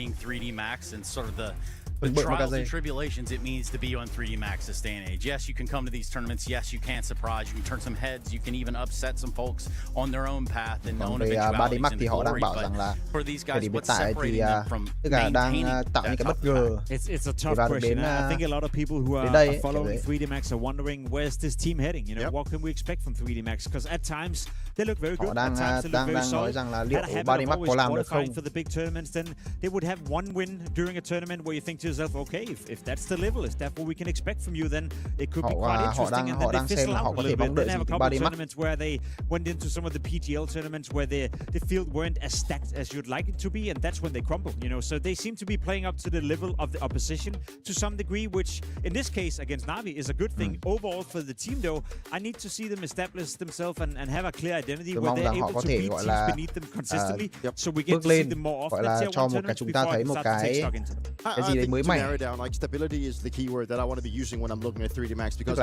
The trials and tribulations it means to be on 3D Max this day and age. Yes, you can come to these tournaments. Yes, you can surprise. You can turn some heads. You can even upset some folks on their own path and own eventualities and glory. But for these guys, what's separating them from maintaining that tough path? It's a tough question. I think a lot of people who are following 3D Max are wondering, where's this team heading? What can we expect from 3D Max? Because at times they look very good. At times they look very solid. Had a habit of always qualifying for the big tournaments. Then they would have one win during a tournament where you think to yourself, okay, if that's the level, is that what we can expect from you, then it could be quite interesting. And then they fizzle out a little bit. Then they have a couple of tournaments where they went into some of the PGL tournaments where the field weren't as stacked as you'd like it to be, and that's when they crumble, So they seem to be playing up to the level of the opposition to some degree, which in this case against NAVI is a good thing. Overall for the team though, I need to see them establish themselves and have a clear identity where they're able to beat teams beneath them consistently, so we get to see them more often. Gọi là cho một cái chúng ta thấy một cái gì đấy mới mẻ. Like stability is the key word that I want to be using when I'm looking at 3D Max, because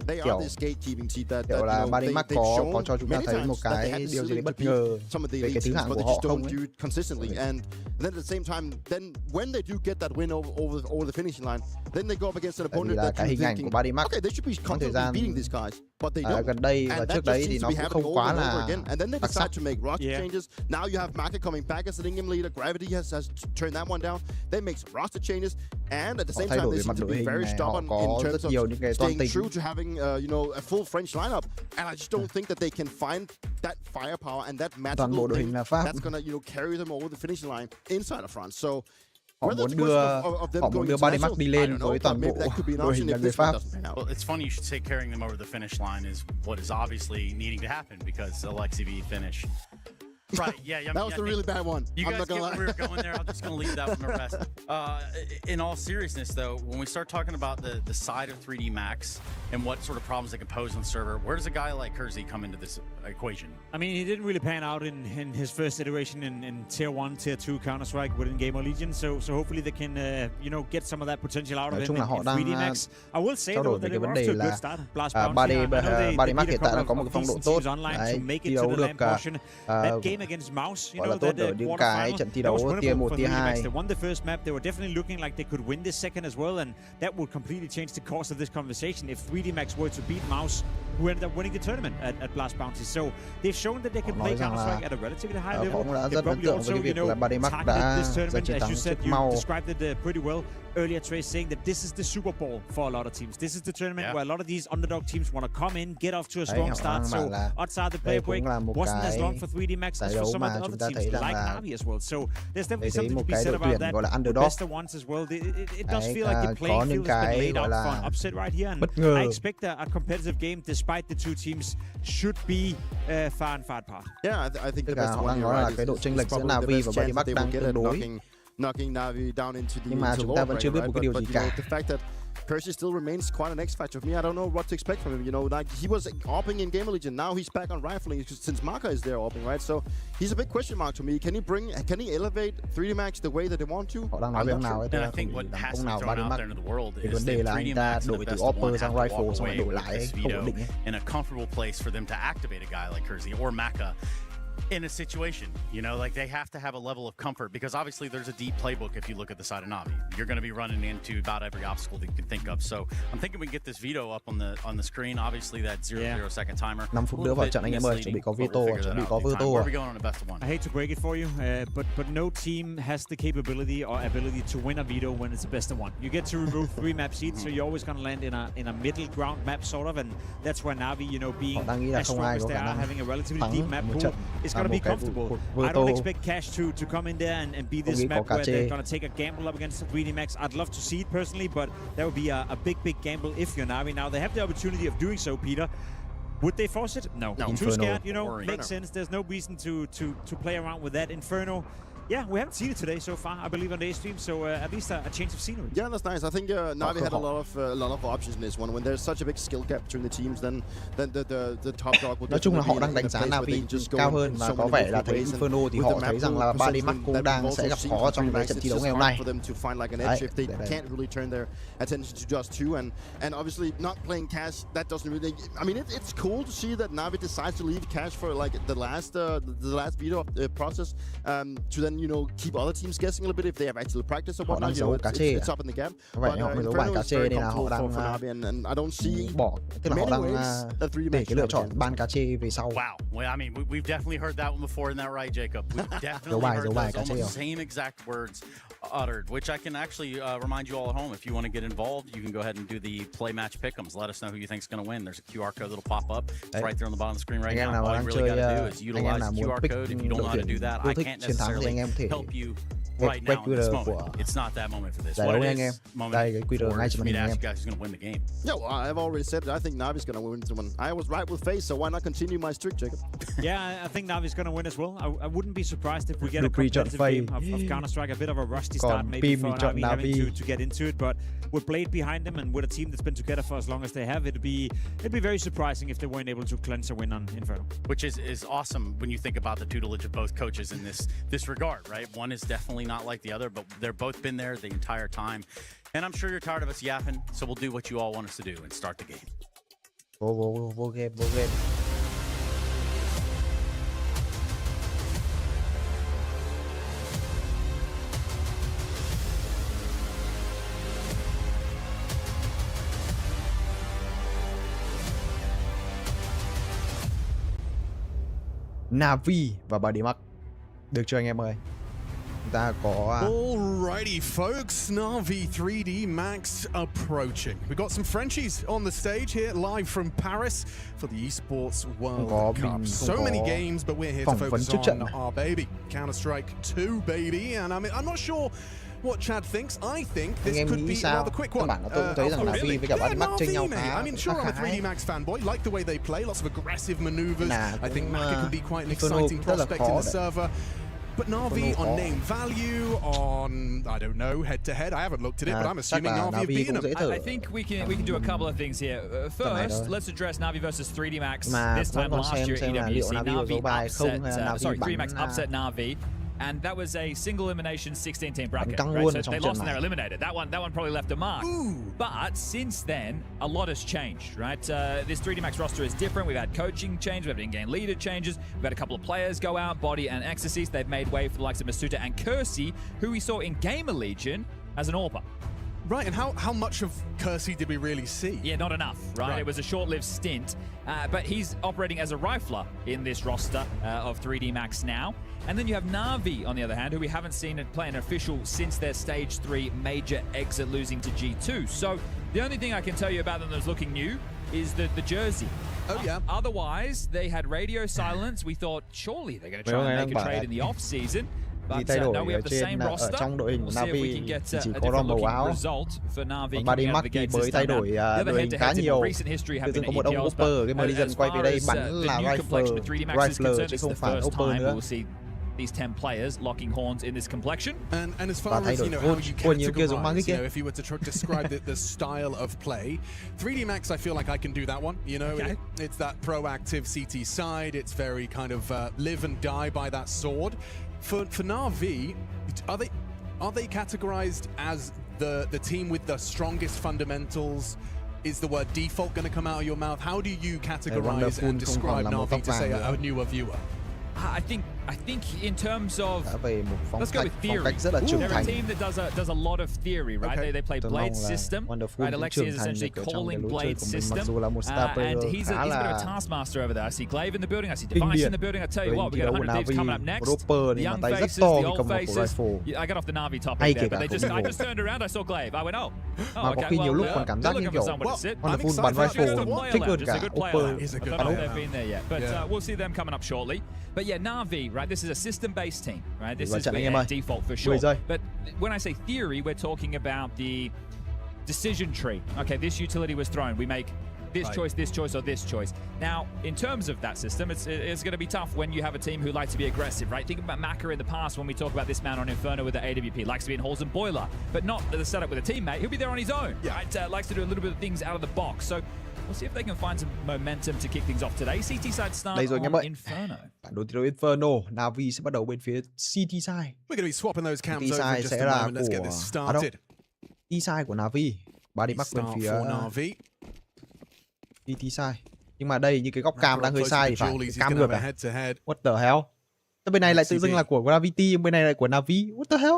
they are this gatekeeping team that có cho chúng ta thấy một cái điều gì đấy bất ngờ về cái thứ hạng của họ không ấy. Consistently, and then at the same time, then when they do get that win over the finishing line, then they go up against an opponent that you're thinking, okay, they should be comfortably beating these guys, but they don't. Gần đây và trước đấy thì nó cũng không quá là and then they decide to make roster changes. Now you have Maka coming back as an in-game leader. Gravity has turned that one down. They make some roster changes, and at the same time they seem to be very stubborn in terms of staying true to having a full French lineup. And I just don't think that they can find that firepower and that magical thing that's gonna carry them over the finishing line inside of France. So họ muốn đưa Body Max đi lên với toàn bộ đội hình là người Pháp. Well, it's funny you should say carrying them over the finish line is what is obviously needing to happen, because Alexi V finished Right, yeah. That was a really bad one. You I'm guys not get gonna where we were going there. I'm just going to leave that one to rest. In all seriousness, though, when we start talking about the side of 3D Max and what sort of problems they can pose on the server, where does a guy like Kersey come into this equation? I mean, he didn't really pan out in his first iteration in Tier 1, Tier 2 Counter-Strike within Game of Legion, so hopefully they can, get some of that potential out of him in 3D Max. I will say, though, that they were off to a good start. Blast Bounty, I know they beat a couple of decent teams online to make it to the land portion. That game against Mouse, that quarterfinal, that was winnable for 3D Max. They won the first map. They were definitely looking like they could win this second as well, and that would completely change the course of this conversation if 3D Max were to beat Mouse, who ended up winning the tournament at Blast Bounty. So they've shown that they can play Counter-Strike at a relatively high level. They probably also, targeted this tournament, as you said, you described it pretty well earlier, Trey, saying that this is the Super Bowl for a lot of teams. This is the tournament where a lot of these underdog teams want to come in, get off to a strong start. So odds are the play break wasn't as long for 3D Max as for some of the other teams, like NAVI as well. So there's definitely something to be said about that. The best of ones as well. It does feel like the playing field has been laid out for an upset right here, and I expect a competitive game despite the two teams should be far and far apart. Yeah, I think the best one here, right, is probably the best chance that they will get at knocking NAVI down into the lower bracket, right? But the fact that Kersey still remains quite an X factor for me. I don't know what to expect from him. Like he was AWPing in Game of Legion. Now he's back on rifling since Maka is there AWPing, right? So he's a big question mark to me. Can he elevate 3D Max the way that they want to? And I think what has to be thrown out there into the world is that 3D Max and the best one have to walk away with this veto in a comfortable place for them to activate a guy like Kersey or Maka in a situation, like they have to have a level of comfort, because obviously there's a deep playbook if you look at the side of NAVI. You're going to be running into about every obstacle that you can think of. So I'm thinking we can get this veto up on the screen. Obviously that 0 second timer. 5 phút nữa vào trận anh em ơi, chuẩn bị có veto. Where are we going on a best of one? I hate to break it for you, but no team has the capability or ability to win a veto when it's a best of one. You get to remove 3 map seats, so you're always going to land in a middle ground map sort of, and that's where NAVI, being as strong as they are, having a relatively deep map pool, is going to be comfortable. I don't expect Cash to come in there and be this map where they're going to take a gamble up against 3D Max. I'd love to see it personally, but that would be a big gamble if you're NAVI. Now, they have the opportunity of doing so, Peter. Would they force it? No. Too scared, makes sense. There's no reason to play around with that. Inferno, yeah, we haven't seen it today so far, I believe, on the stream, so at least a change of scenery. Yeah, that's nice. I think NAVI had a lot of options in this one. When there's such a big skill gap between the teams, then the top dog will. Nói chung là họ đang đánh giá NAVI cao hơn, và có vẻ là thấy Inferno thì họ thấy rằng là Badimac cũng đang sẽ gặp khó trong cái trận thi đấu ngày hôm nay. If they can't really turn their attention to just 2, and obviously not playing Cash, that doesn't really. I mean, it's cool to see that NAVI decides to leave Cash for like the last veto process to then keep other teams guessing a little bit if they have actually practiced or whatnot. It's up in the gap. But Inferno is very comfortable for NAVI, and I don't see many ways that 3D Max lựa chọn ban cá chê về sau. Wow, well, I mean, we've definitely heard that one before, isn't that right, Jacob? We've definitely heard those almost same exact words uttered, which I can actually remind you all at home. If you want to get involved, you can go ahead and do the play match pick'ems. Let us know who you think is going to win. There's a QR code that'll pop up. It's right there on the bottom of the screen right now. All you really got to do is utilize the QR code. If you don't know how to do that, I can't necessarily help you right now in this moment. It's not that moment for this. What it is moment for me to ask you guys who's going to win the game. Yeah, well, I've already said that I think NAVI's going to win this one. I was right with FAZE, so why not continue my streak, Jacob? Yeah, I think NAVI's going to win as well. I wouldn't be surprised if we get a competitive game of Counter-Strike, a bit of a rusty start maybe for NAVI having to get into it, but with Blade behind them and with a team that's been together for as long as they have, it'd be very surprising if they weren't able to cleanse a win on Inferno. Which is awesome when you think about the tutelage of both coaches in this regard, right? One is definitely not like the other, but they're both been there the entire time. And I'm sure you're tired of us yapping, so we'll do what you all want us to do and start the game. Vô game. NAVI và Badimac. Được chưa anh em ơi? Chúng ta có Alrighty folks, NAVI 3D Max approaching. We got some Frenchies on the stage here live from Paris for the Esports World Cup. So many games, but we're here to focus on our baby, Counter-Strike 2 baby. And I mean, I'm not sure what Chad thinks. I think Anh this em could nghĩ be a sao? rather quick Các one. bạn tôi cũng thấy rằng Navi với cả Badimax chênh nhau I mean, sure, I'm a khá 3D Max fanboy. Like the way they play, lots of aggressive maneuvers. I think Maka can be quite an exciting prospect in the server. But Navi on name value, on, I don't know, head-to-head, I haven't looked at it, but I'm assuming Navi have beaten them. I think we can do a couple of things here. First, let's address Navi versus 3D Max. This time last year at EWC, Navi upset, 3D Max upset Navi. And that was a single elimination 16-team bracket. Right? So they lost and they're eliminated. That one probably left a mark. But since then, a lot has changed, right? This 3D Max roster is different. We've had coaching change. We've had in-game leader changes. We've had a couple of players go out, Body and Ecstasies. They've made way for the likes of Masuta and Kersey, who we saw in Gamer Legion as an AWPer. Right, and how much of Kersey did we really see? Yeah, not enough, right? It was a short-lived stint, but he's operating as a rifler in this roster of 3D Max now. And then you have Navi, on the other hand, who we haven't seen play an official since their Stage 3 major exit, losing to G2. So the only thing I can tell you about them that's looking new is the jersey. Oh, yeah. Otherwise, they had radio silence. We thought, surely they're going to try and make a trade in the off-season. But no, we have the same roster. We'll see if we can get a different looking result for Navi coming out of the gates this time. The other head-to-heads in the recent history have been at EPLs, but as far as the new complexion of 3D Max is concerned, it's the first time we'll see these 10 players locking horns in this complexion. And as far as, you know, how you categorize, you know, if you were to describe the style of play, 3D Max, I feel like I can do that one. You know, it's that proactive CT side. It's very kind of live and die by that sword. For Navi, are they categorized as the team with the strongest fundamentals? Is the word default going to come out of your mouth? How do you categorize and describe Navi to say a newer viewer? I think in terms of, let's go with theory. They're a team that does a lot of theory, right? They play Blade system, right? Alexi is essentially calling Blade system, and he's a bit of a taskmaster over there. I see Glaive in the building, I see Device in the building. I tell you what, we got 100 Thieves coming up next. The young faces, the old faces. I got off the Navi topic there, but I just turned around, I saw Glaive. I went, okay, well, they're looking for someone to sit. I'm excited. Just a good player. I don't know if they've been there yet, but we'll see them coming up shortly. But yeah, Navi, right? This is a system-based team, right? This is their default for sure. But when I say theory, we're talking about the decision tree. Okay, this utility was thrown. We make this choice, or this choice. Now, in terms of that system, it's going to be tough when you have a team who likes to be aggressive, right? Think about Maka in the past when we talk about this man on Inferno with the AWP. Likes to be in halls and boiler, but not the setup with a teammate. He'll be there on his own, right? Likes to do a little bit of things out of the box. So we'll see if they can find some momentum to kick things off today. CT side start on Inferno. Bản đồ thi đấu Inferno, Navi sẽ bắt đầu bên phía CT side. We're going to be swapping those cams over in just a moment. Let's get this started. CT side của Navi. Badimax bên phía Navi. CT side. Nhưng mà đây như cái góc cam đang hơi sai thì phải cam ngược à? What the hell? Bên này lại tự dưng là của Gravity, bên này lại của Navi. What the hell?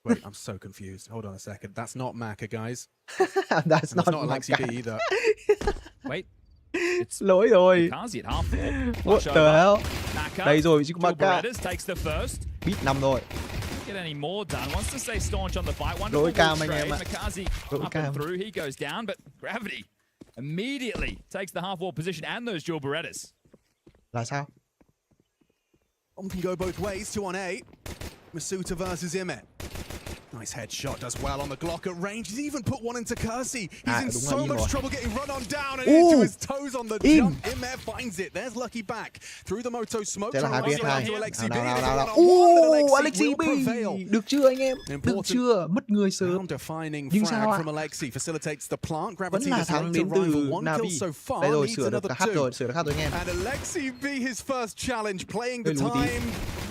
Wait, I'm so confused. Hold on a second. That's not Maka, guys. That's not Alexi B either. Wait. Lỗi rồi. What the hell? Đây rồi, chứ Maka. Beat 5 rồi. Get any more done. Wants to stay staunch on the fight. Lỗi cam anh em ạ. Makazi up and through. He goes down, but Gravity immediately takes the half wall position and those dual Berettas. Là sao? One can go both ways. 2-on-8. Masuta versus Ime. Nice headshot, does well on the Glock at range. He's even put one into Kersey. He's in so much trouble getting run on down and into his toes on the jump. Ime finds it. There's Lucky back through the Moto smoke. Alexi B. Alexi B. Được chưa anh em? Được chưa? Mất người sớm. Nhưng sao ạ? Vẫn là thắng đến từ Navi. Đây rồi, sửa được hát rồi anh em. And Alexi B, his first challenge, playing the time,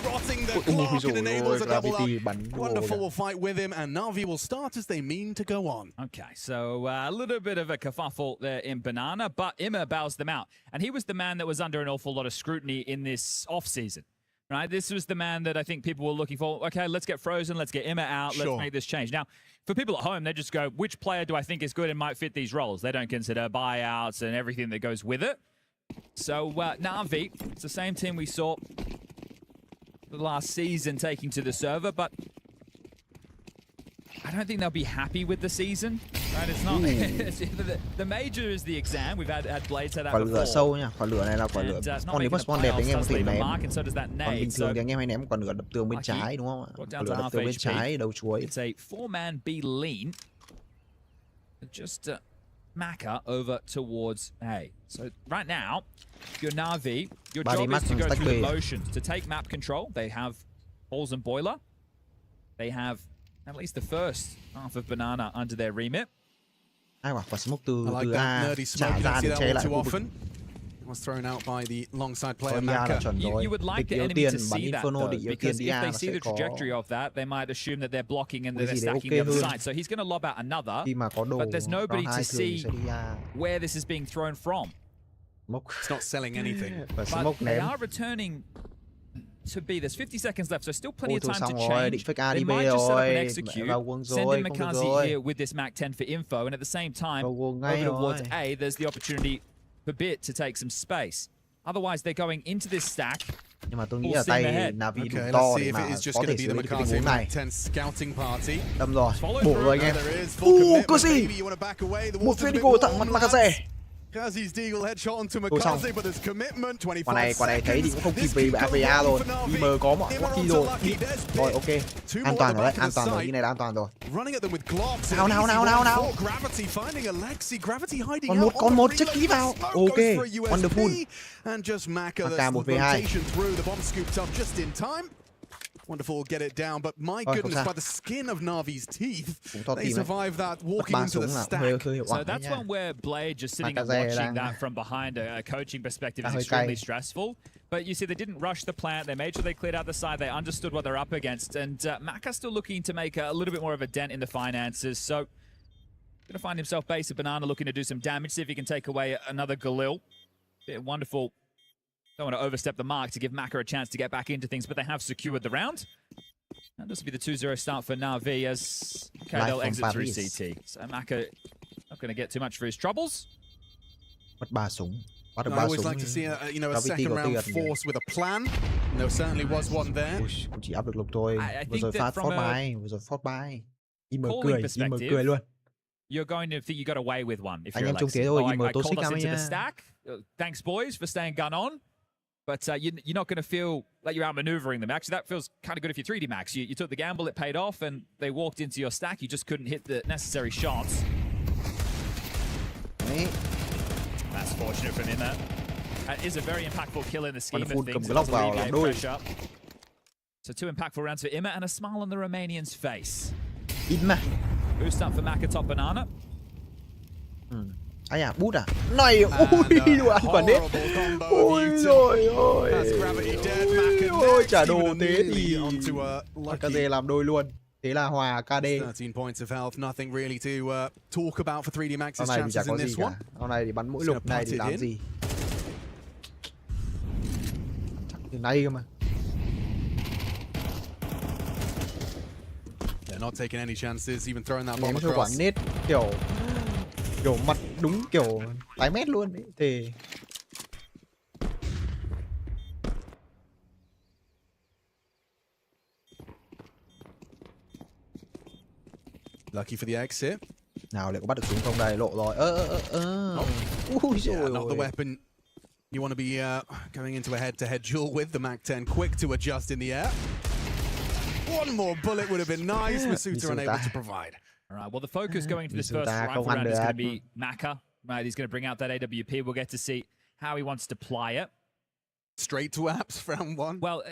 rotting the clock, and enables a double up. Wonderful fight with him, and Navi will start as they mean to go on. Okay, so a little bit of a kerfuffle there in Banana, but Ime bows them out. And he was the man that was under an awful lot of scrutiny in this off-season, right? This was the man that I think people were looking for. Okay, let's get Frozen, let's get Ime out, let's make this change. Now, for people at home, they just go, which player do I think is good and might fit these roles? They don't consider buyouts and everything that goes with it. So, Navi, it's the same team we saw last season taking to the server, but I don't think they'll be happy with the season. Right? It's not. The major is the exam. We've had Blades had that quả before. lửa sâu nha, quả lửa này là quả lửa. Con nếu spawn đẹp thì anh em có thể ném. Còn bình thường thì anh em hay ném quả lửa đập tường bên trái đúng không ạ? Quả lửa đập tường bên trái đầu chuối. It's a 4-man B lean. Just Maka over towards A. So right now, your Navi, your job is to go through the motions to take map control. They have Halls and Boiler. They have at least the first half of Banana under their remit. Ai quả smoke từ A trả ra để che lại khu vực. Was thrown out by the longside player Maka. You would like the enemy to see that though, because if they see the trajectory of that, they might assume that they're blocking and they're stacking the other side. So he's going to lob out another, but there's nobody to see where this is being thrown from. It's not selling anything. But they are returning to B. There's 50 seconds left, so still plenty of time to change. They might just set up and execute. Send in Makazi here with this Mac 10 for info, and at the same time, over towards A, there's the opportunity for Bit to take some space. Otherwise, they're going into this stack. Nhưng mà tôi nghĩ là tay Navi đủ to để mà có thể xử lý cái tình huống này. Đâm rồi, bổ rồi anh em. Cơ gì? Một phiên đi gồ thẳng mặt Makaze. Tôi xong. Quả này thấy thì cũng không kịp vì AVA rồi. IM có mọi Wacky rồi. Rồi ok. An toàn rồi đấy, an toàn rồi. Cái này là an toàn rồi. Nào. Còn một check kỹ vào. Ok. Wonderful. Maka 1v2. Wonderful, get it down, but my goodness, by the skin of Navi's teeth, they survived that walking into the stack. So that's one where Blade just sitting and watching that from behind a coaching perspective is extremely stressful. But you see, they didn't rush the plant. They made sure they cleared out the side. They understood what they're up against. And Maka's still looking to make a little bit more of a dent in the finances. So going to find himself base of Banana looking to do some damage, see if he can take away another Galil. Wonderful. Don't want to overstep the mark to give Maka a chance to get back into things, but they have secured the round. And this will be the 2-0 start for Navi as KDL exits through CT. So Maka not going to get too much for his troubles. Mất 3 súng. I always like to see a second round force with a plan. And there certainly was one there. Chỉ áp được lục thôi. Vừa rồi phát force buy. IM cười luôn. You're going to think you got away with one if you're Alexi. I called us into the stack. Thanks, boys, for staying gun on. But you're not going to feel like you're outmaneuvering them. Actually, that feels kind of good if you're 3D Max. You took the gamble, it paid off, and they walked into your stack. You just couldn't hit the necessary shots. That's fortunate from him, that. That is a very impactful kill in the scheme of things. It does alleviate pressure. So 2 impactful rounds for Imma and a smile on the Romanian's face. Imma. Boost up for Maka top Banana. Ai à, bút à? Này, ui, đồ ăn quả nết. Ôi rồi ôi. Ôi, trả đồ thế thì Makaze làm đôi luôn. Thế là hòa KD. 13 points of health, nothing really to talk about for 3D Max's chances in this one. Hôm nay thì bắn mũi lục, này thì làm gì? Chắc từ nay cơ mà. They're not taking any chances, even throwing that bomb across. Quả nết kiểu mặt đúng kiểu tái mét luôn ấy. Thì lucky for the exit. Nào lại có bắt được súng không đây, lộ rồi. Ui yeah, not the weapon you want to be going into a head-to-head duel with. The Mac 10 quick to adjust in the air. One more bullet would have been nice. Masuta unable to provide. All right, well, the focus going into this first rifle round is going to be Maka. Right, he's going to bring out that AWP. We'll get to see how he wants to ply it. Straight to apps, round 1. Well,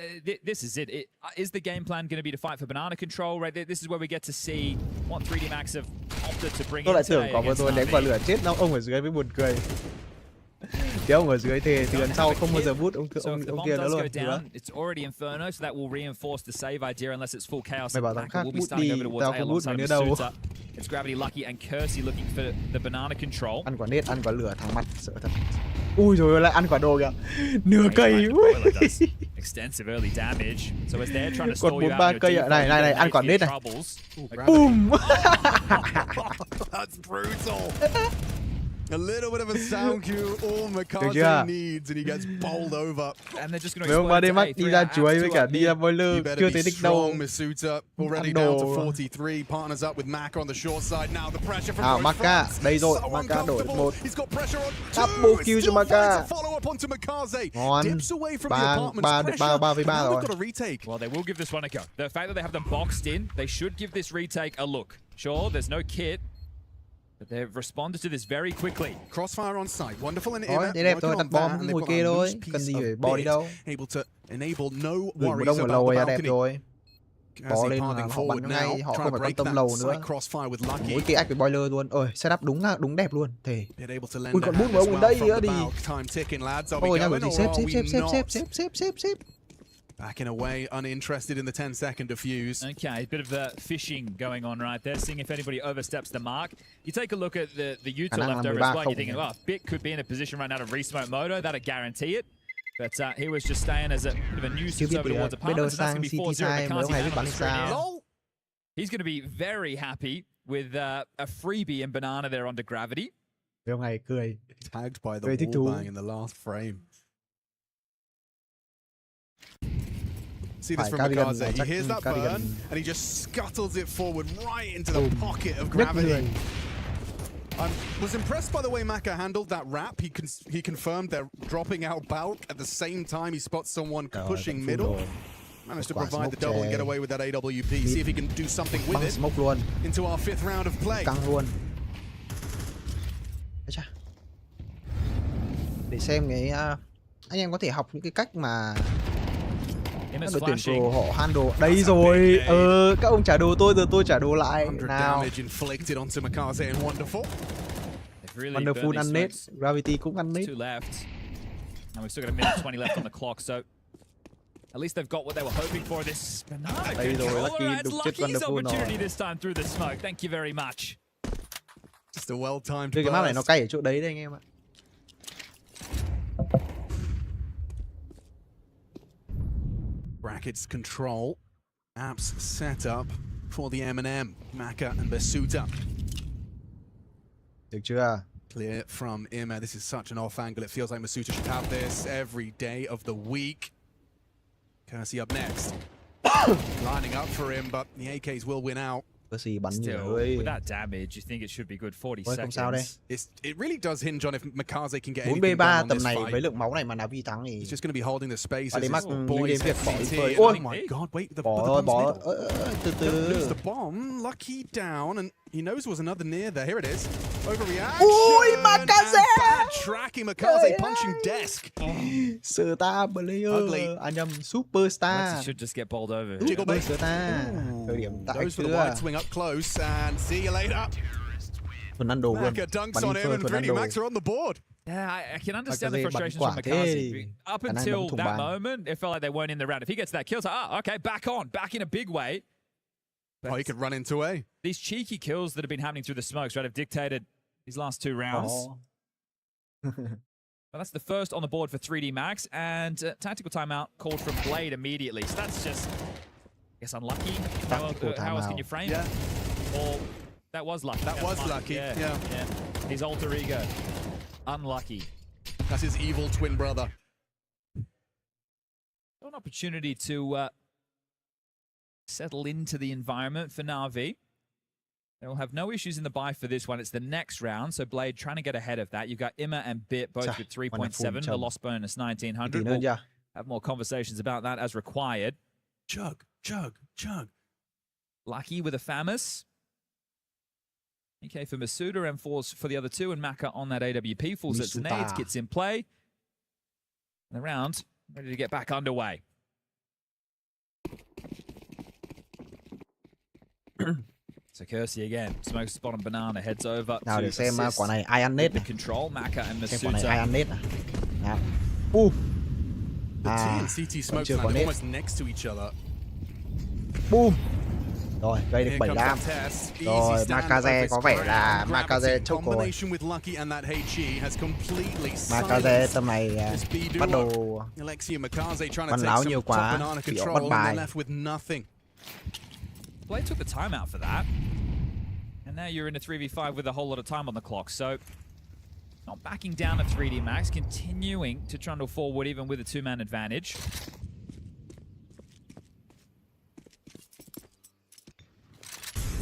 this is it. Is the game plan going to be to fight for banana control? Right, this is where we get to see what 3D Max have opted to bring in today. Tôi ném quả lửa chết ông ở dưới với buồn cười. Cái ông ở dưới thì từ lần sau không bao giờ bút ông kia nữa luôn. It's already Inferno, so that will reinforce the save idea unless it's full chaos. Mày bảo thằng khác bút đi, tao không bút mày nữa đâu. It's Gravity Lucky and Kersey looking for the banana control. Ăn quả nết, ăn quả lửa, thằng mặt sợ thật. Ui rồi lại ăn quả đồ kìa. Nửa cây. Extensive early damage. So as they're trying to store you out your cây ạ. Này, ăn quả nết này. Boom. That's brutal. A little bit of a sound cue, all McCarthy needs, and he gets bowled over. And they're just going to explode to đi ra chuối với cả đi ra boiler chưa tới đích đâu. Masuta already down to 43, partners up with Maka on the short side. Now the pressure from Maka, đây rồi, Maka đổi một. Double kill cho Maka. Ngon. 3 với 3 rồi. Well, they will give this one a go. The fact that they have them boxed in, they should give this retake a look. Sure, there's no kit. But they've responded to this very quickly. Crossfire on site, wonderful in Thôi, để đẹp thôi, đặt bom ngồi kia thôi, cần gì phải bò đi đâu. Able to enable no worries about the balcony. Đẹp rồi. Bò lên là họ bắn ngay, họ không phải quan tâm lầu nữa. Mỗi cái ách với boiler luôn. Ôi, setup đúng đẹp luôn. Thề. Ui, còn bút của ông ở đây nữa đi. Ôi, nha, bởi vì xếp. Backing away, uninterested in the 10-second defuse. Okay, a bit of fishing going on right there, seeing if anybody oversteps the mark. You take a look at the Utah left over as well, you're thinking, well, Bit could be in a position right now to re-smoke Moto, that'll guarantee it. But he was just staying as a bit of a nuisance over towards apartments, and that's going to be 4-0. He's going to be very happy with a freebie in Banana there under gravity. Tagged by the wallbang in the last frame. See this from Makaze. He hears that burn, and he just scuttles it forward right into the pocket of gravity. I was impressed by the way Maka handled that wrap. He confirmed they're dropping out bulk at the same time he spots someone pushing middle. Managed to provide the double and get away with that AWP. See if he can do something with it into our 5th round of play. Để xem cái anh em có thể học những cái cách mà đội tuyển pro họ handle. Đây rồi, các ông trả đồ tôi, giờ tôi trả đồ lại. Nào. Wonderful ăn nết, Gravity cũng ăn nết. And we've still got a minute 20 left on the clock, so at least they've got what they were hoping for this. Đây rồi, Lucky's opportunity this time through the smoke. Thank you very much. Just a well-timed cái map này nó cay ở chỗ đấy anh em ạ. Brackets control, apps set up for the M&M, Maka and Basuta. Được chưa? Clear from Ima. This is such an off angle. It feels like Masuta should have this every day of the week. Kersey up next. Lining up for him, but the AKs will win out. Still, with that damage, you think it should be good 40 seconds. It really does hinge on if Makaze can get anything 4v3 done on tầm this này fight. với lượng máu này mà NAVI thắng thì He's just going to be holding the space as mắc his boys việc bỏ FPT. phơi. Oh my god, wait, the bomb's từ lose the bomb. Lucky down, and he knows there was another near there. Here it is. Overreaction. Ui, Makaze! Bad tracking. Makaze punching desk. Star player. À nhầm, superstar. He should just get bowled over. Jiggle bait. Thời điểm tại Goes for the wide swing up close, and see you later. Fernando luôn. Maka dunks on him, and 3D Max are on the board. Yeah, I can understand the frustrations from Makaze. Up until that moment, it felt like they weren't in the round. If he gets that kill, it's like, okay, back in a big way. But he could run into A. These cheeky kills that have been happening through the smokes, right, have dictated these last 2 rounds. But that's the first on the board for 3D Max, and tactical timeout called from Blade immediately. So that's just, I guess, unlucky. How else can you frame it? Or that was lucky. That was lucky, yeah. His alter ego. Unlucky. That's his evil twin brother. An opportunity to settle into the environment for NAVI. They will have no issues in the buy for this one. It's the next round, so Blade trying to get ahead of that. You've got Ima and Bit both with 3.7, the loss bonus 1900. We'll have more conversations about that as required. Chug. Lucky with a Famus. EK for Masuda, M4s for the other two, and Maka on that AWP. Full sets of nades, gets in play. And the round ready to get back underway. So Kersey again, smokes spot on Banana, heads over nào to để xem quả này ai ăn nết này. Control, Maka and Masuda. Xem quả này ai ăn nết này. Nào. The T and CT smokes are almost next to each other. Boom. Rồi, gây được 7 đam. Rồi, Makaze có vẻ là Makaze chốc rồi. Makaze tầm này bắt đầu bắn láo nhiều quá, bị bắt bài. Blade took the timeout for that. And now you're in a 3v5 with a whole lot of time on the clock, so Not backing down at 3D Max, continuing to trundle forward even with a 2-man advantage.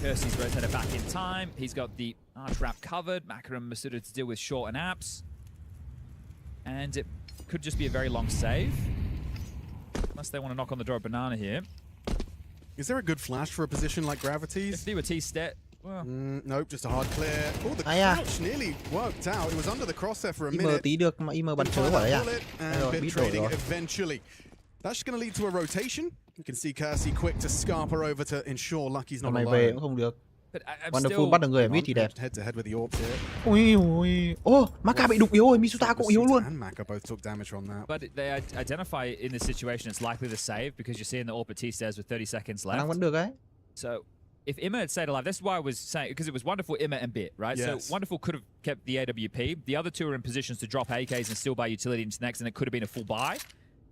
Kirsty's rotated back in time. He's got the arch wrap covered. Maka and Masuda to deal with short and apps. And it could just be a very long save. Unless they want to knock on the door of Banana here. Is there a good flash for a position like Gravity's? If they were T-step, well... nope, just a hard clear. Oh, the crouch nearly worked out. It was under the crosshair for a minute. Tí được mà bắn chớ vào đấy à? And bit trading eventually. That's just going to lead to a rotation. You can see Kirsty quick to scarper over to ensure Lucky's not alone. Về cũng không được. I'm Wonderful bắt được người ở mid thì đẹp. Head to head with the orbs here. Ui ui. Maka bị đục yếu rồi, Misuta cũng yếu luôn. And Maka both took damage from that. But they identify in this situation it's likely to save because you're seeing the AWP at T-stairs with 30 seconds left. Vẫn được ấy. So if Imma had stayed alive, this is why I was saying, because it was Wonderful, Imma, and Bit, right? Yes. So Wonderful could have kept the AWP. The other two are in positions to drop AKs and still buy utility into next, and it could have been a full buy.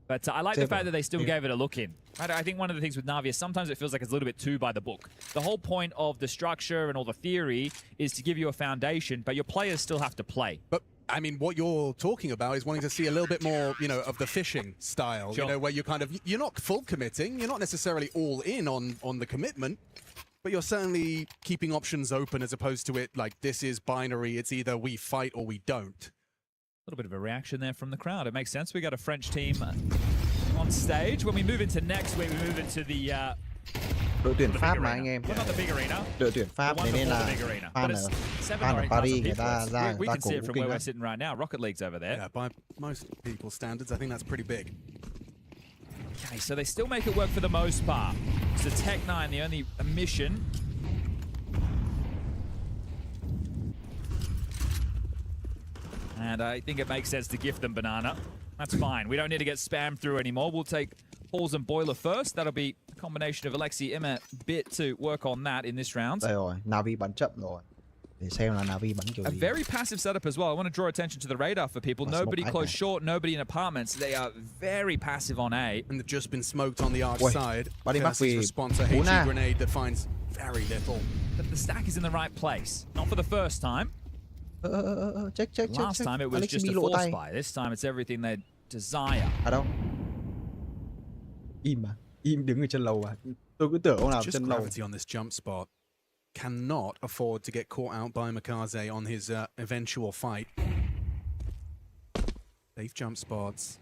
But I like the fact that they still gave it a look in. Right? I think one of the things with Navi is sometimes it feels like it's a little bit too by the book. The whole point of the structure and all the theory is to give you a foundation, but your players still have to play. But I mean, what you're talking about is wanting to see a little bit more, you know, of the fishing style. Sure. You know, where you kind of, you're not full committing, you're not necessarily all in on the commitment, but you're certainly keeping options open as opposed to it like this is binary. It's either we fight or we don't. A little bit of a reaction there from the crowd. It makes sense. We got a French team on stage. When we move into next week, we move into the đội tuyển Pháp mà anh em. Đội tuyển Pháp này nên là fan ở Paris người ta ra người ta cổ vũ kinh lắm. Sitting right now, Rocket League's over there. Yeah, by most people's standards, I think that's pretty big. Okay, so they still make it work for the most part. So Tech9, the only mission. And I think it makes sense to gift them Banana. That's fine. We don't need to get spammed through anymore. We'll take Halls and Boiler first. That'll be a combination of Alexi, Imma, Bit to work on that in this round. Đây rồi, Navi bắn chậm rồi. Để xem là Navi bắn kiểu gì. A very passive setup as well. I want to draw attention to the radar for people. Nobody close short, nobody in apartments. They are very passive on A. And they've just been smoked on the arch side. Kirsty's response, a HE grenade that finds very little. But the stack is in the right place. Not for the first time. Check. Last time it was just a force buy. This time it's everything they desire. À đâu? Im mà. Im đứng ở chân lầu à. Tôi cứ tưởng ông nào chân lầu. Gravity on this jump spot cannot afford to get caught out by Makaze on his eventual fight. Safe jump spots.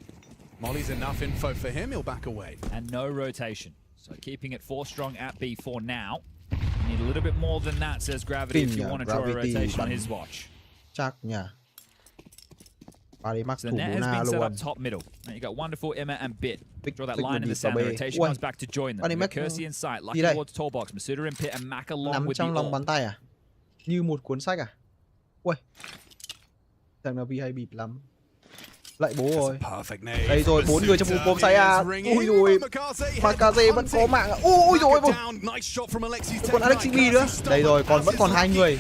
Molly's enough info for him. He'll back away. And no rotation. So keeping it 4 strong at B for now. You need a little bit more than that, says Gravity, if you want to draw a rotation on his watch. Chắc nha. So the net has been set up top middle. Now you got Wonderful, Imma, and Bit. Draw that line in the sand. The rotation comes back to join them. Kirsty in sight, Lucky towards tall box, Masuda in pit, and Mac along with the nằm trong lòng bàn tay à? Như một cuốn sách à? Ui. Thằng nào bị hay bịp lắm. Lại bố rồi. Đây rồi, 4 người trong vùng bom say à. Ui rồi. Makaze vẫn có mạng à. Ui rồi. Còn Alexi nữa. Đây rồi, vẫn còn 2 người.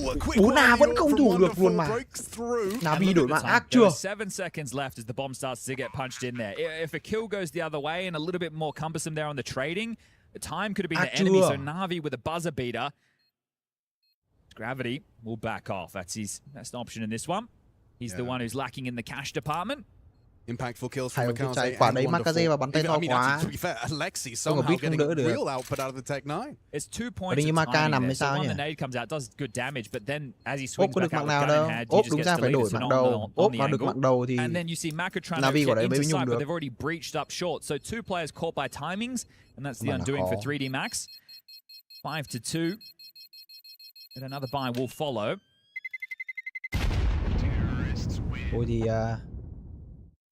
4A vẫn không thủ được luôn mà. Navi đổi mạng ác chưa? 7 seconds left as the bomb starts to get punched in there. If a kill goes the other way and a little bit more cumbersome there on the trading, the time could have been the enemy. So Navi with a buzzer beater. Gravity will back off. That's his best option in this one. He's the one who's lacking in the cash department. Impactful kills from Makaze. Quả đấy Makaze và bắn tay to quá. To be fair, Alexi somehow getting real output out of the Tech9. It's 2 points. Nhưng Maka nằm hay sao nhỉ? The nade comes out does good damage, but then as he swings có back được out mạng nào with gun đâu. in hand, Ốp đúng ra phải đổi mạng đầu. Ốp vào được mạng đầu thì and then you see Maka trying Navi to của get đấy mới into nhung sight, được. but they've already breached up short. So 2 players caught by timings, and that's the undoing for 3D Max. 5-2. And another buy will follow. Ôi thì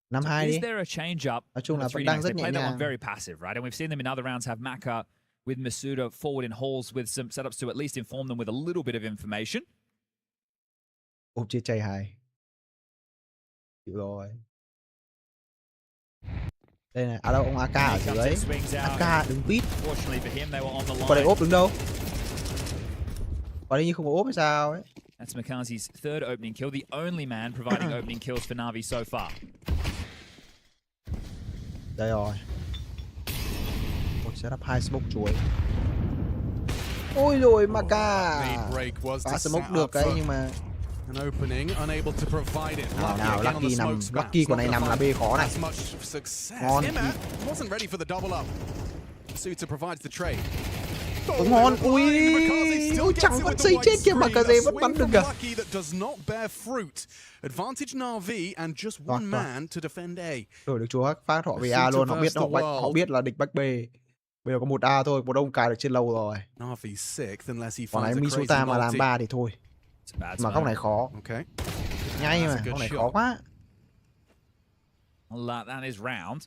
5-2 đi. Is there a change up? Nói chung là vẫn đang rất nhẹ nhàng. Very passive, right? And we've seen them in other rounds have Maka with Masuda forward in halls with some setups to at least inform them with a little bit of information. Ốp chia chay 2. Chịu rồi. Đây này, đâu ông AK ở dưới. AK đứng vít. Quả đây ốp đứng đâu? Quả đây như không có ốp hay sao ấy. That's Makaze's 3rd opening kill, the only man providing opening kills for Navi so far. Đây rồi. Một setup 2 smoke chuối. Ôi rồi Maka. Phá smoke được cái nhưng mà An opening, unable to provide it. Nào, Lucky của này nằm là B khó này. Ngon. Emma wasn't ready for the double up. Suter provides the trade. Ngon. Ui, chẳng vẫn xây chết kia mà cả dê vẫn bắn được kìa. Advantage NAVI and just one man to defend A. Đổi được chúa phát họ về A luôn, họ biết là địch back B. Bây giờ có một A thôi, một ông cài được trên lâu rồi. Còn này Misuta mà làm 3 thì thôi. Mà góc này khó. Ngay mà, góc này khó quá. That is round.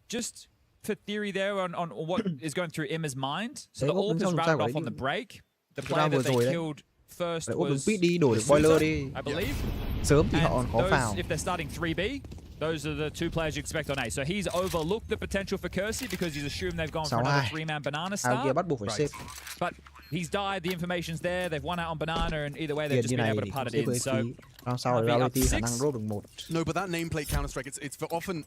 Just for theory there on what is going through Emma's mind. So the orb is routed off on the break. The player that they killed first was đi đổi được boiler đi. I believe. Sớm thì họ còn khó vào. If they're starting 3B, those are the two players you expect on A. So he's overlooked the potential for Kersey because he's assumed they've gone for another 3-man banana start. Kia bắt buộc phải xếp. But he's died, the information's there, they've won out on banana, and either way they've just been able to put it in. So sao reality khả năng rốt được 1. No, but that nameplate Counter-Strike, it's often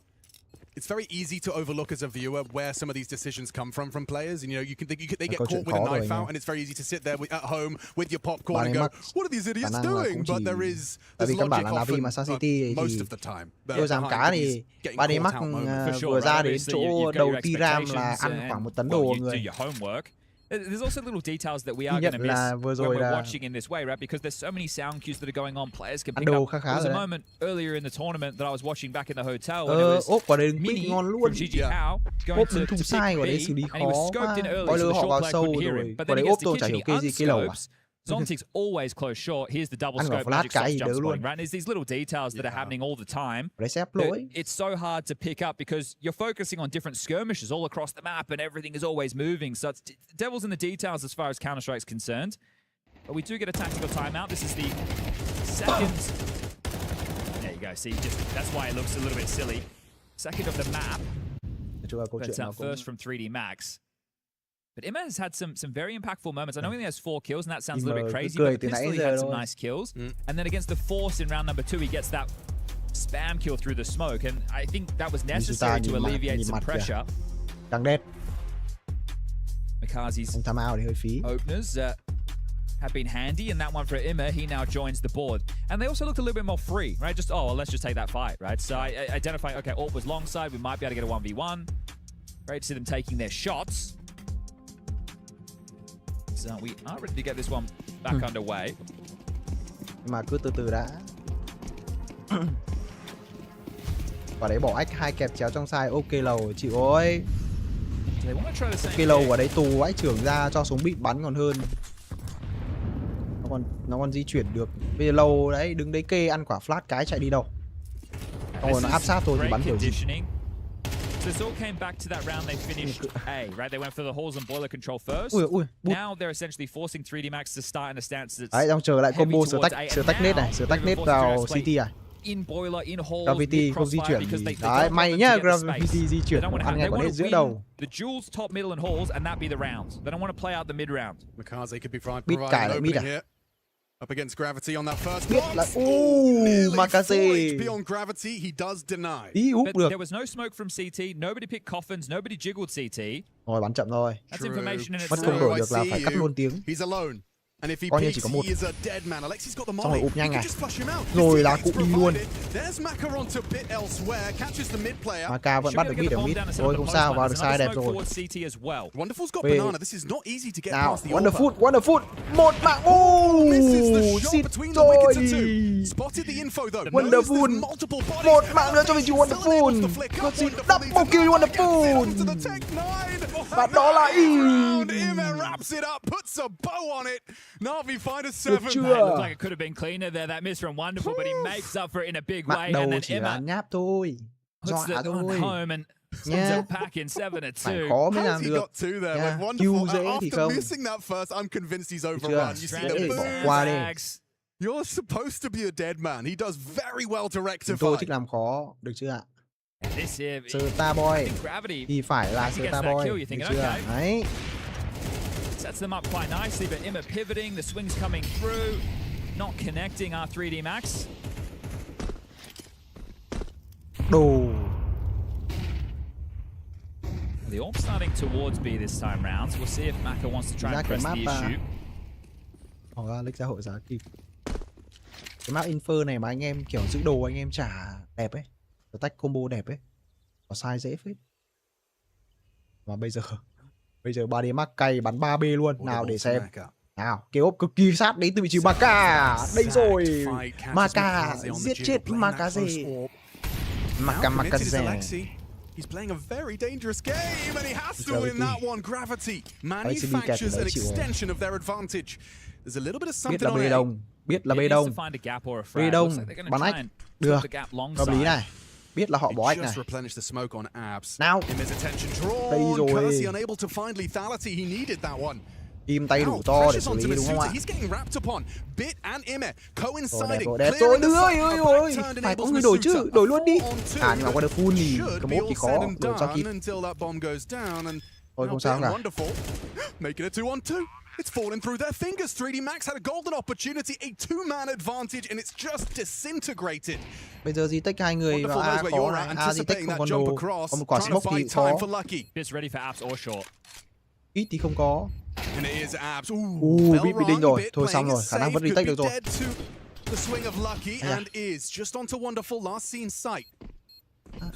it's very easy to overlook as a viewer where some of these decisions come from players. You know, they get caught with a knife out, and it's very easy to sit there at home with your popcorn and go, "What are these idiots doing?" But there's logic often, most of the time. Tôi dám cá thì bạn ấy mắc vừa ra đến chỗ đầu T-Ram là ăn khoảng 1 tấn đồ người. There's also little details that we are going to miss when we're watching in this way, right? Because there's so many sound cues that are going on. Players can pick up. There was a moment earlier in the tournament that I was watching back in the hotel when it was Mini from Gigi How going to pick B, and he was scoped in early, so the short player couldn't hear him. But then he gets the kitchen, he unscopes. Zontic's always close short. Here's the double scope magic stops jump spotting, right? And there's these little details that are happening all the time. It's so hard to pick up because you're focusing on different skirmishes all across the map and everything is always moving. So it's devil's in the details as far as Counter-Strike's concerned. But we do get a tactical timeout. This is the second. There you go. See, that's why it looks a little bit silly. Second of the map. But first from 3D Max. But Emma has had some very impactful moments. I know he only has 4 kills, and that sounds a little bit crazy, but Pistol, he had some nice kills. And then against the Force in round number 2, he gets that spam kill through the smoke, and I think that was necessary to alleviate some pressure. Mikazi's openers have been handy, and that one for Emma, he now joins the board. And they also looked a little bit more free, right? Just, oh, well, let's just take that fight, right? So identifying, okay, Orb was long side, we might be able to get a 1v1. Great to see them taking their shots. So we are ready to get this one back underway. Mà cứ từ từ đã. Và đấy bỏ ách 2 kẹp chéo trong side, ok lầu chịu ơi. Ok lầu ở đấy tù ách trưởng ra cho súng bị bắn còn hơn. Nó còn di chuyển được. Bây giờ lầu đấy đứng đấy kê ăn quả flash cái chạy đi đâu. Rồi nó áp sát thôi thì bắn kiểu gì. So this all came back to that round they finished A, right? They went for the halls and boiler control first. Now they're essentially forcing 3D Max to start in a stance that's đấy, đang chờ lại combo sửa tách nết này, sửa tách nết vào CT à. In boiler, in halls, Gravity không di chuyển gì. Đấy, may nhá, Gravity di chuyển, ăn ngay quả nết giữa đầu. The Jules top, middle and halls, and that be the rounds. They don't want to play out the mid round. Mikaze could be providing opening here. Up against Gravity on that first box. Makaze. HP on Gravity, he does deny. But there was no smoke from CT, nobody picked coffins, nobody jiggled CT. Rồi bắn chậm rồi. That's information in Mất không đổi được là phải cắt luôn tiếng. He's alone. And if he coi như chỉ có một. Xong rồi ụp nhanh này. Rồi là cũng đi luôn. Maka vẫn bắt được mid ở mid. Rồi không sao, vào được side đẹp rồi. Về. Nào, Wonderful. Một mạng. Xịt rồi. Wonderful. Một mạng nữa cho mình chịu Wonderful. Có gì double kill Wonderful. Và đó là NAVI find a 7. It looked like it could have been cleaner there. That miss from Wonderful, but he makes up for it in a big way. And then Emma puts it on home and sends it back in 7-2. How's he got 2 there? Like Wonderful, after missing that first, I'm convinced he's overrun. You see the boost. You're supposed to be a dead man. He does very well to rectify. Tôi thích làm khó, được chưa ạ? This here, Starboy thì phải là Starboy, được chưa? Đấy. Sets them up quite nicely, but Emma pivoting, the swings coming through, not connecting our 3D Max. Đồ. The AWP starting towards B this time round, so we'll see if Maka wants to try and press the issue. Ra lích xã hội giá kịp. Cái map infer này mà anh em kiểu giữ đồ anh em trả đẹp ấy, tách combo đẹp ấy, có sai dễ phết. Mà bây giờ 3D mắc cay bắn 3B luôn. Nào để xem. Nào, kế ốp cực kỳ sát đến từ vị trí Maka. Đây rồi. Maka giết chết Maka gì? Maka gì? He's playing a very dangerous game and he has to win that one. Gravity manufactures an extension of their advantage. There's a little bit of something on it. Biết là B đông. B đông bắn ách. Được. Hợp lý này. Biết là họ bỏ ách này. Nào. Đây rồi. Kim tay đủ to để xử lý đúng không ạ? Đẹp rồi. Ơi. Phải có người đổi chứ. Đổi luôn đi. À nhưng mà qua được full thì cái mốt thì khó. Đổi sao kịp. Thôi không sao cả. It's fallen through their fingers. 3D Max had a golden opportunity, a two-man advantage, and it's just disintegrated. Bây giờ gì tách hai người vào A khó này. A gì tách không còn đồ. Có một quả smoke thì khó. Ít thì không có. Bị đinh rồi. Thôi xong rồi. Khả năng vẫn retake được rồi. The swing of Lucky and is just onto wonderful last seen sight.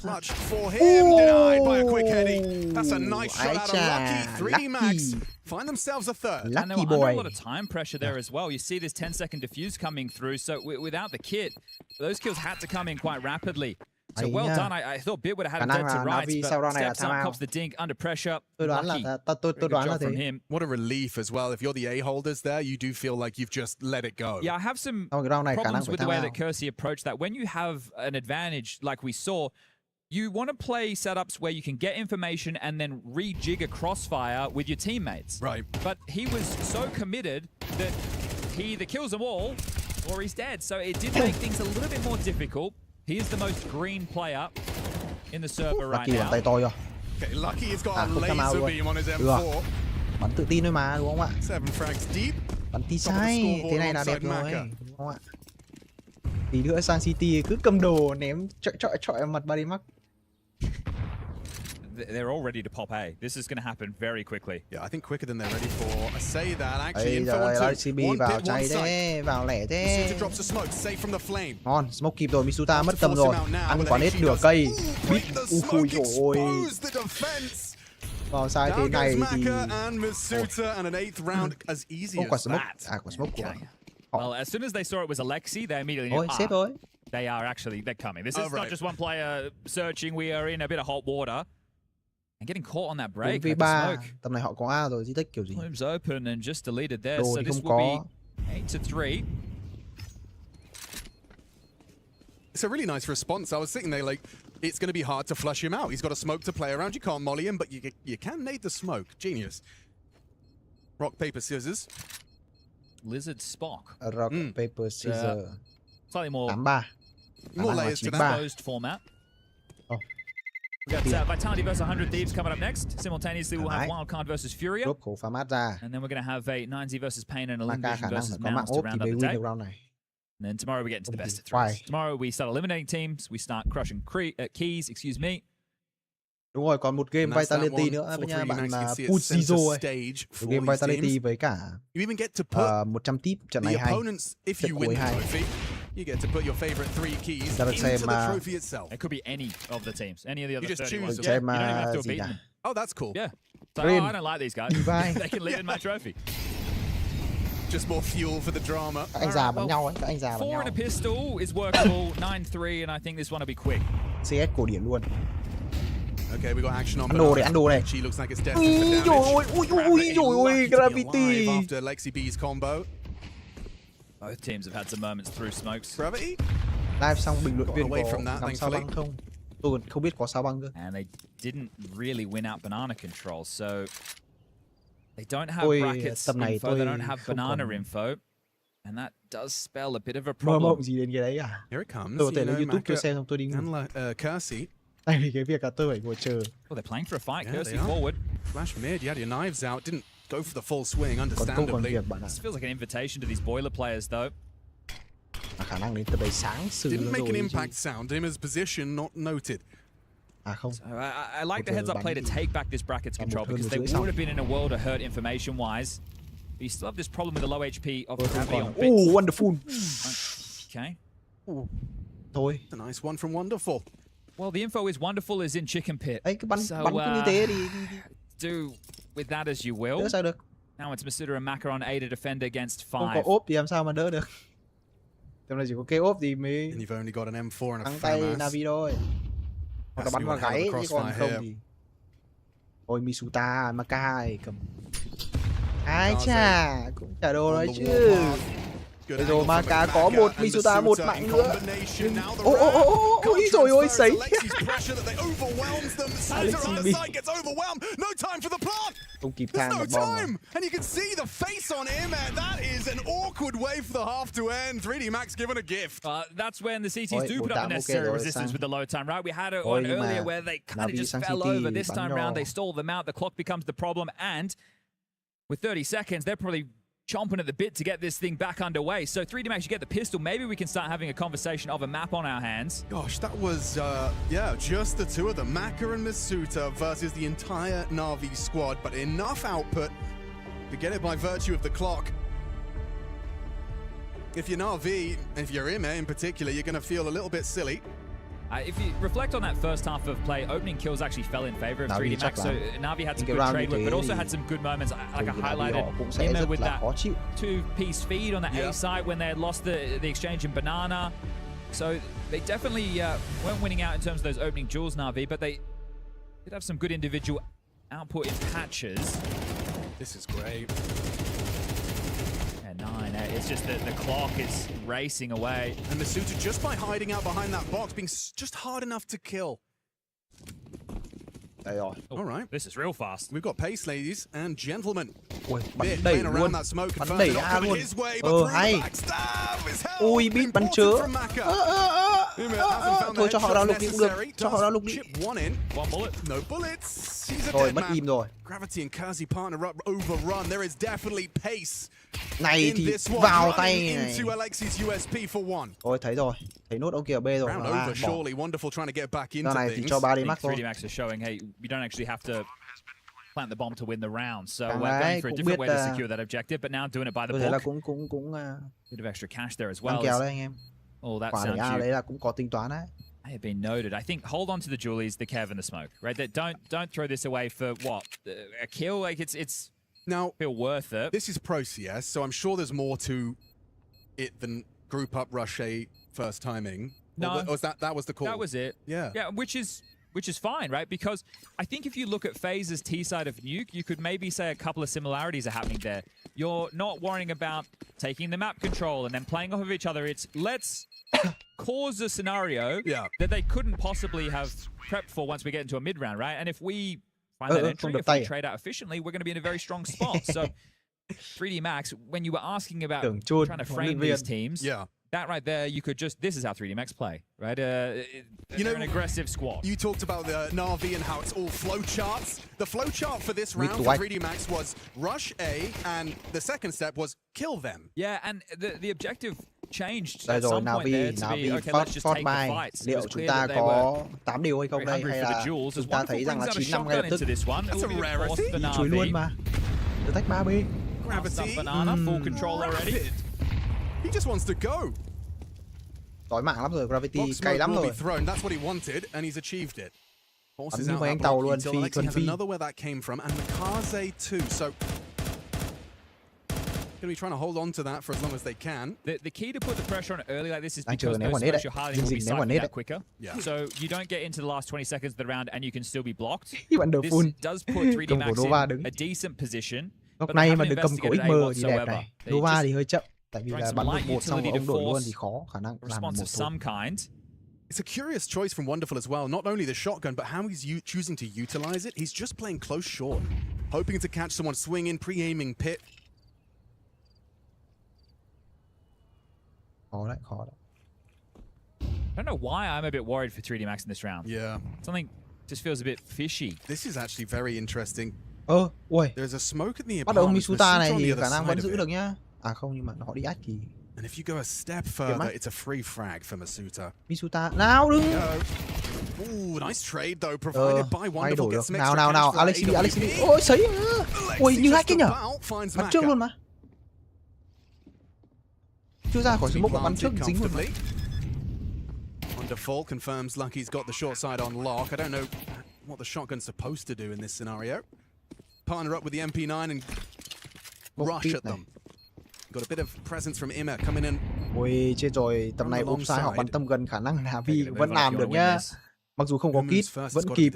Clutch for him, denied by a quick heady. That's a nice shot out of Lucky. 3D Max find themselves a third. And they were under a lot of time pressure there as well. You see this 10-second diffuse coming through, so without the kit, those kills had to come in quite rapidly. So well done. I thought Bit would have had him dead to rights, but steps up, pops the dink under pressure. Tôi đoán là thế. What a relief as well. If you're the A holders there, you do feel like you've just let it go. Yeah, I have some problems with the way that Kersey approached that. When you have an advantage like we saw, you want to play setups where you can get information and then rejig a crossfire with your teammates. Right. But he was so committed that he either kills them all or he's dead. So it did make things a little bit more difficult. He is the most green player in the server right now. Tay to chưa? Okay, Lucky has got a laser beam on his M4. Bắn tự tin thôi mà, đúng không ạ? 7 frags deep. Bắn tí sai, thế này là đẹp rồi, đúng không ạ? Tí nữa sang City cứ cầm đồ ném chọi mặt Body Max. They're all ready to pop A. This is going to happen very quickly. Yeah, I think quicker than they're ready for. I say that actually. Bây giờ RCB vào cháy thế, vào lẻ thế. Ngon, smoke kịp rồi, Misuta mất tầm rồi. Ăn quả nết nửa cây. Bít, ui dồi ôi. Vào sai thế này thì... quả smoke, quả smoke của họ. Well, as soon as they saw it was Alexi, they immediately knew, xếp rồi. They are actually, they're coming. This is not just one player searching, we are in a bit of hot water. And getting caught on that break. V3, tầm này họ có A rồi, di tích kiểu gì? Flames open and just deleted there, so this will be 8-3. It's a really nice response. I was sitting there like, it's going to be hard to flush him out. He's got a smoke to play around. You can't molly him, but you can nade the smoke. Genius. Rock, paper, scissors. Lizard Spock. Rock, paper, scissors. Slightly more 8-3. More layers to that closed format. We've got Vitality versus 100 Thieves coming up next. Simultaneously, we'll have Wildcard versus Furia. And then we're going to have a 9Z versus Pain and Elimination versus Mouse to round up the day. And then tomorrow we get into the best of threes. Tomorrow we start eliminating teams. We start crushing keys, excuse me. Đúng rồi, còn một game Vitality nữa với nha bạn Put Zero ấy. Game Vitality với cả 100 tip trận này hay. Trận cuối hay. You get to put your favorite 3 keys into the trophy itself. It could be any of the teams, any of the other 30 choose ones. them. You don't even have to have beaten them. Oh, that's cool. Yeah. So, I don't like these guys. They can live in my trophy. Just more fuel for the drama. Các anh già bắn nhau ấy, các anh già bắn nhau. 4 and a pistol is workable, 9-3, and I think this one will be quick. CS cổ điển luôn. Okay, we got action on. Ăn đồ này. She looks like it's destined for damage. Ui, Gravity. After Lexi B's combo. Both teams have had some moments through smokes. Gravity. Live xong bình luận viên có làm sao băng không? Tôi còn không biết có sao băng cơ. And they didn't really win out banana control, so they don't have brackets info, they don't have banana info, and that does spell a bit of a problem. Mơ mộng gì đến cái đấy à? Here it comes. Tôi có thể lên YouTube tôi xem xong tôi đi ngủ. Kersey. Tại vì cái việc là tôi phải ngồi chờ. Oh, they're playing for a fight. Kersey forward. Flash mid. You had your knives out. Didn't go for the full swing, understandably. This feels like an invitation to these boiler players, though. Khả năng đến từ đây sáng sớm. Didn't make an impact sound. Him as position not noted. Không. So I like the heads-up play to take back this brackets control because they would have been in a world of hurt information-wise. But you still have this problem with the low HP of Gravity on Bit. Oh, wonderful. Okay. Thôi. A nice one from Wonderful. Well, the info is Wonderful is in chicken pit. Ấy cái bắn cứ như thế thì do with that as you will. Đỡ sao được? Now it's Masuda and Maka on A to defend against 5. Không có ốp thì làm sao mà đỡ được? Trong này chỉ có cây ốp thì mới And you've only got an M4 and a thắng tay FAMAS. Navi thôi. Hoặc là bắn vào gáy chứ còn không thì. Ôi Misuta, Makai cầm. Ai chà, cũng trả đồ đấy chứ. Bây giờ Maka có một Misuta, một mạng nữa. Ôi rồi ôi sấy. Không kịp thang một bom. And you can see the face on him, and that is an awkward way for the half to end. 3D Max given a gift. That's when the CTs do put up the necessary resistance with the load time, right? We had it one earlier where they kind of just fell over. This time around, they stalled them out. The clock becomes the problem, and with 30 seconds, they're probably chomping at the bit to get this thing back underway. So 3D Max, you get the pistol. Maybe we can start having a conversation of a map on our hands. Gosh, that was, just the two of them. Maka and Masuta versus the entire NAVI squad, but enough output to get it by virtue of the clock. If you're NAVI, if you're Ime in particular, you're going to feel a little bit silly. If you reflect on that first half of play, opening kills actually fell in favor of 3D Max. So Navi had some good trade work, but also had some good moments. Like I highlighted Ime with that two-piece feed on the A side when they had lost the exchange in Banana. So they definitely weren't winning out in terms of those opening duels, Navi, but they did have some good individual output in patches. This is great. And 9, it's just that the clock is racing away. And Masuta, just by hiding out behind that box, being just hard enough to kill. Đây rồi. All right. This is real fast. We've got pace, ladies and gentlemen. Ui, bắn đẩy luôn. Bắn đẩy A luôn. Hay. Ui, beat bắn chớ. Thôi cho họ đào lục đi cũng được. Cho họ đào lục đi. No bullets. Rồi, mất im rồi. Gravity and Kazi partner up overrun. There is definitely pace. Này thì vào tay này. Ôi thấy rồi. Thấy nốt ông kia ở B rồi. Ra này thì cho 3D Max thôi. 3D Max is showing, hey, you don't actually have to plant the bomb to win the round. So we're going for a different way to secure that objective, but now doing it by the book. Bit of extra cash there as well. Kèo đấy anh em. Oh, that sounds A đấy là cũng có tính toán đấy. I have been noted. I think hold on to the Julies, the Kev, and the Smoke, right? That don't throw this away for what? A kill? Like it's now feel worth it. This is Pro CS, so I'm sure there's more to it than group up rush A first timing. No, or was that was the call? That was it. Yeah. Yeah, which is fine, right? Because I think if you look at FaZe's T side of Nuke, you could maybe say a couple of similarities are happening there. You're not worrying about taking the map control and then playing off of each other. It's let's cause a scenario that they couldn't possibly have prepped for once we get into a mid round, right? And if we find that entry, if we trade out efficiently, we're going to be in a very strong spot. So 3D Max, when you were asking about trying to frame these teams, that right there, you could just, this is how 3D Max play, right? They're an aggressive squad. You talked about the Navi and how it's all flowcharts. The flowchart for this round for 3D Max was rush A, and the second step was kill them. Yeah, and the objective changed Đây at rồi, some point there to be, okay, let's just take the fights. Liệu chúng ta có 8 điều hay không đây, hay là chúng ta thấy rằng là 9-5 ngay lập tức chuối luôn mà. Thử thách 3B. Gravity. Banana, full control already. He just wants to go. Tối mạng lắm rồi, Gravity cay lắm rồi. That's what he wanted, and he's achieved it. Bắn như mấy anh tàu luôn, phi thuần phi. Another where that came from, and Makaze too. So going to be trying to hold on to that for as long as they can. The key to put the pressure on it early like this is because those special hardening will be cycling out quicker. Yeah. So you don't get into the last 20 seconds of the round and you can still be blocked. This does put 3D Max in a decent position. Lúc này mà được cầm cổ XM thì đẹp này. Nova thì hơi chậm. Tại vì là bắn một xong rồi ông đổi luôn thì khó khả năng làm một thôi. It's a curious choice from Wonderful as well. Not only the shotgun, but how he's choosing to utilize it. He's just playing close short, hoping to catch someone swinging, pre-aiming pit. Khó đấy. I don't know why I'm a bit worried for 3D Max in this round. Yeah. Something just feels a bit fishy. This is actually very interesting. Ui. There's a smoke at the bắt đầu Misuta này thì khả năng vẫn giữ được nhá. À không, nhưng mà họ đi ách thì. And if you go a step further, it's a free frag for Masuta. Misuta, nào đừng. Ooh, nice trade though, provided by Wonderful. Gets some extra nào, Alex đi. Ôi sấy. Ui như hack kia nhở. Bắn trước luôn mà. chưa ra khỏi smoke, bắn trước dính luôn. Wonderful confirms Lucky's got the short side on lock. I don't know what the shotgun's supposed to do in this scenario. Partner up with the MP9 and rush at them. Got a bit of presence from Immer coming in. Ôi chết rồi, tầm này offside họ bắn tầm gần, khả năng NAVI vẫn làm được nhá. Mặc dù không có kit vẫn kịp.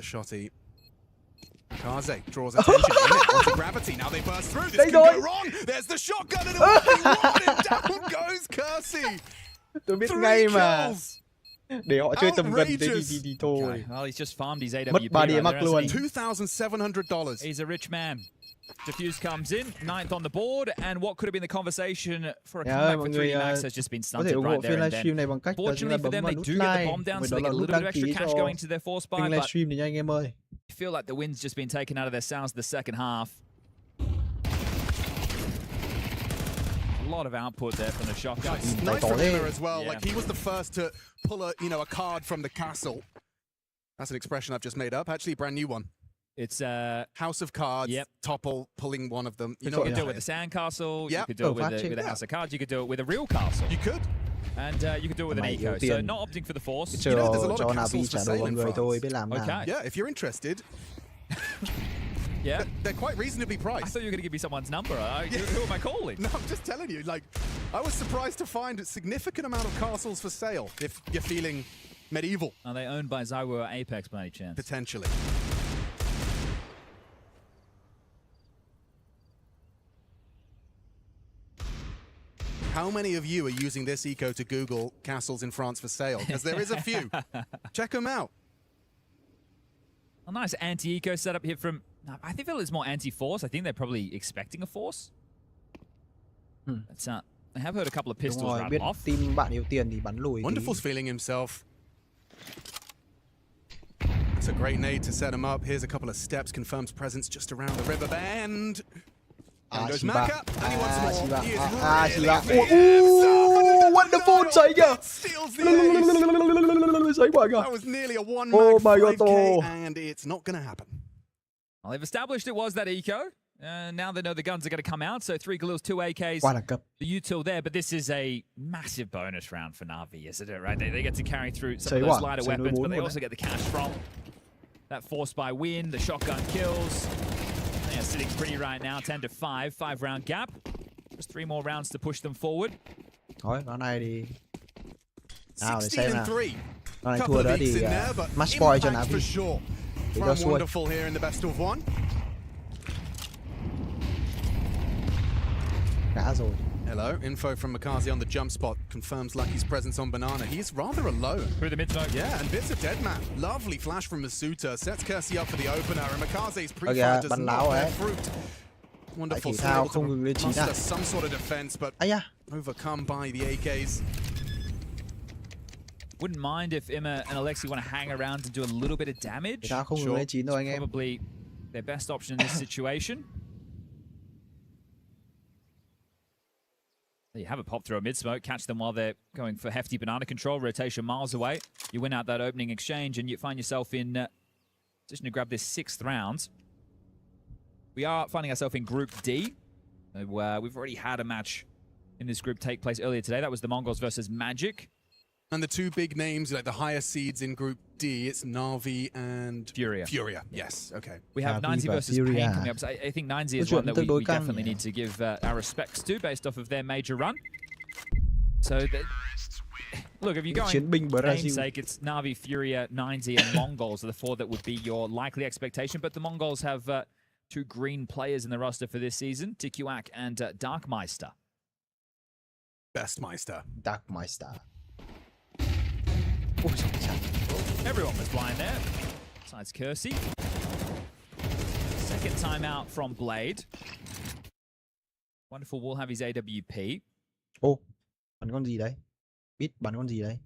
Kaze draws attention. Onto gravity. Now they burst through. This could go wrong. There's the shotgun and down goes Kersey. Tôi biết ngay mà. Để họ chơi tầm gần thì thôi. Well, he's just farmed his AWP. Mất 3 điểm mắc luôn. $2,700. He's a rich man. Diffuse comes in, 9th on the board, and what could have been the conversation for a comeback for 3D Max has just been stunted right there and then. Fortunately for them, they do get the bomb down, so they get a little bit of extra cash going to their force buy, but I feel like the win's just been taken out of their sails the second half. A lot of output there from the shotgun. Nice from Miller as well. Yeah. Like he was the first to pull a card from the castle. That's an expression I've just made up. Actually, a brand new one. It's House of Cards. Yep. Topple pulling one of them. You know, you could do it with the sandcastle. Yep. You could do it with a House of Cards. You could do it with a real castle. You could. And you could do it with an eco. So not opting for the force. You know, there's a lot of castles for sale in France. Okay. Yeah, if you're interested. Yeah. They're quite reasonably priced. I thought you were going to give me someone's number. Who am I calling? No, I'm just telling you. Like, I was surprised to find a significant amount of castles for sale if you're feeling medieval. Are they owned by Zywo or Apex by any chance? Potentially. How many of you are using this eco to Google castles in France for sale? Because there is a few. Check them out. A nice anti-eco setup here from... I think it's more anti-force. I think they're probably expecting a force. That's, I have heard a couple of pistols rattle off. Wonderful's feeling himself. It's a great nade to set him up. Here's a couple of steps. Confirms presence just around the river bend. And goes Maka, and he wants more. He is really wonderful chạy kìa. That was nearly a one-man 5K, and it's not going to happen. Well, they've established it was that eco. Now they know the guns are going to come out, so 3 Galils, 2 AKs, the util there, but this is a massive bonus round for NAVI, isn't it, right? They get to carry through some of those lighter weapons, but they also get the cash from that force by win, the shotgun kills. Yeah, sitting pretty right now, 10-5, 5-round gap. Just 3 more rounds to push them forward. Thôi, ván này thì... Nào để 16 xem nào. and 3. Ván này thua đó thì match point cho NAVI. Để cho xuôi. Wonderful here in the best of 1. Đã rồi. Hello, info from Makazi on the jump spot confirms Lucky's presence on Banana. He's rather alone. Through the mid-smoke. Yeah, and Bits of Dead Man. Lovely flash from Masuta. Sets Kersey up for the opener, and Makaze's pre-fire does not bear fruit. Wonderful able to muster some sort of defense, but overcome by the AKs. Wouldn't mind if Emma and Alexi want to hang around and do a little bit of damage. Sure. Probably their best option in this situation. You have a pop through a mid-smoke, catch them while they're going for hefty banana control, rotation miles away. You win out that opening exchange and you find yourself in position to grab this 6th round. We are finding ourselves in Group D. We've already had a match in this group take place earlier today. That was the Mongols versus Magic. And the 2 big names, like the higher seeds in Group D, it's Navi and... Furia, yes, okay. We have Nazi versus Pain coming up. So I think Nazi is one that we definitely need to give our respects to based off of their major run. So, look, if you're going namesake, it's Navi, Furia, Nazi, and Mongols are the 4 that would be your likely expectation. But the Mongols have 2 green players in the roster for this season, Tikuak and Darkmeister. Bestmeister. Darkmeister. Everyone was blind there, besides Kersey. 2nd timeout from Blade. Wonderful will have his AWP. Ô, bắn con gì đấy? Biết bắn con gì đấy?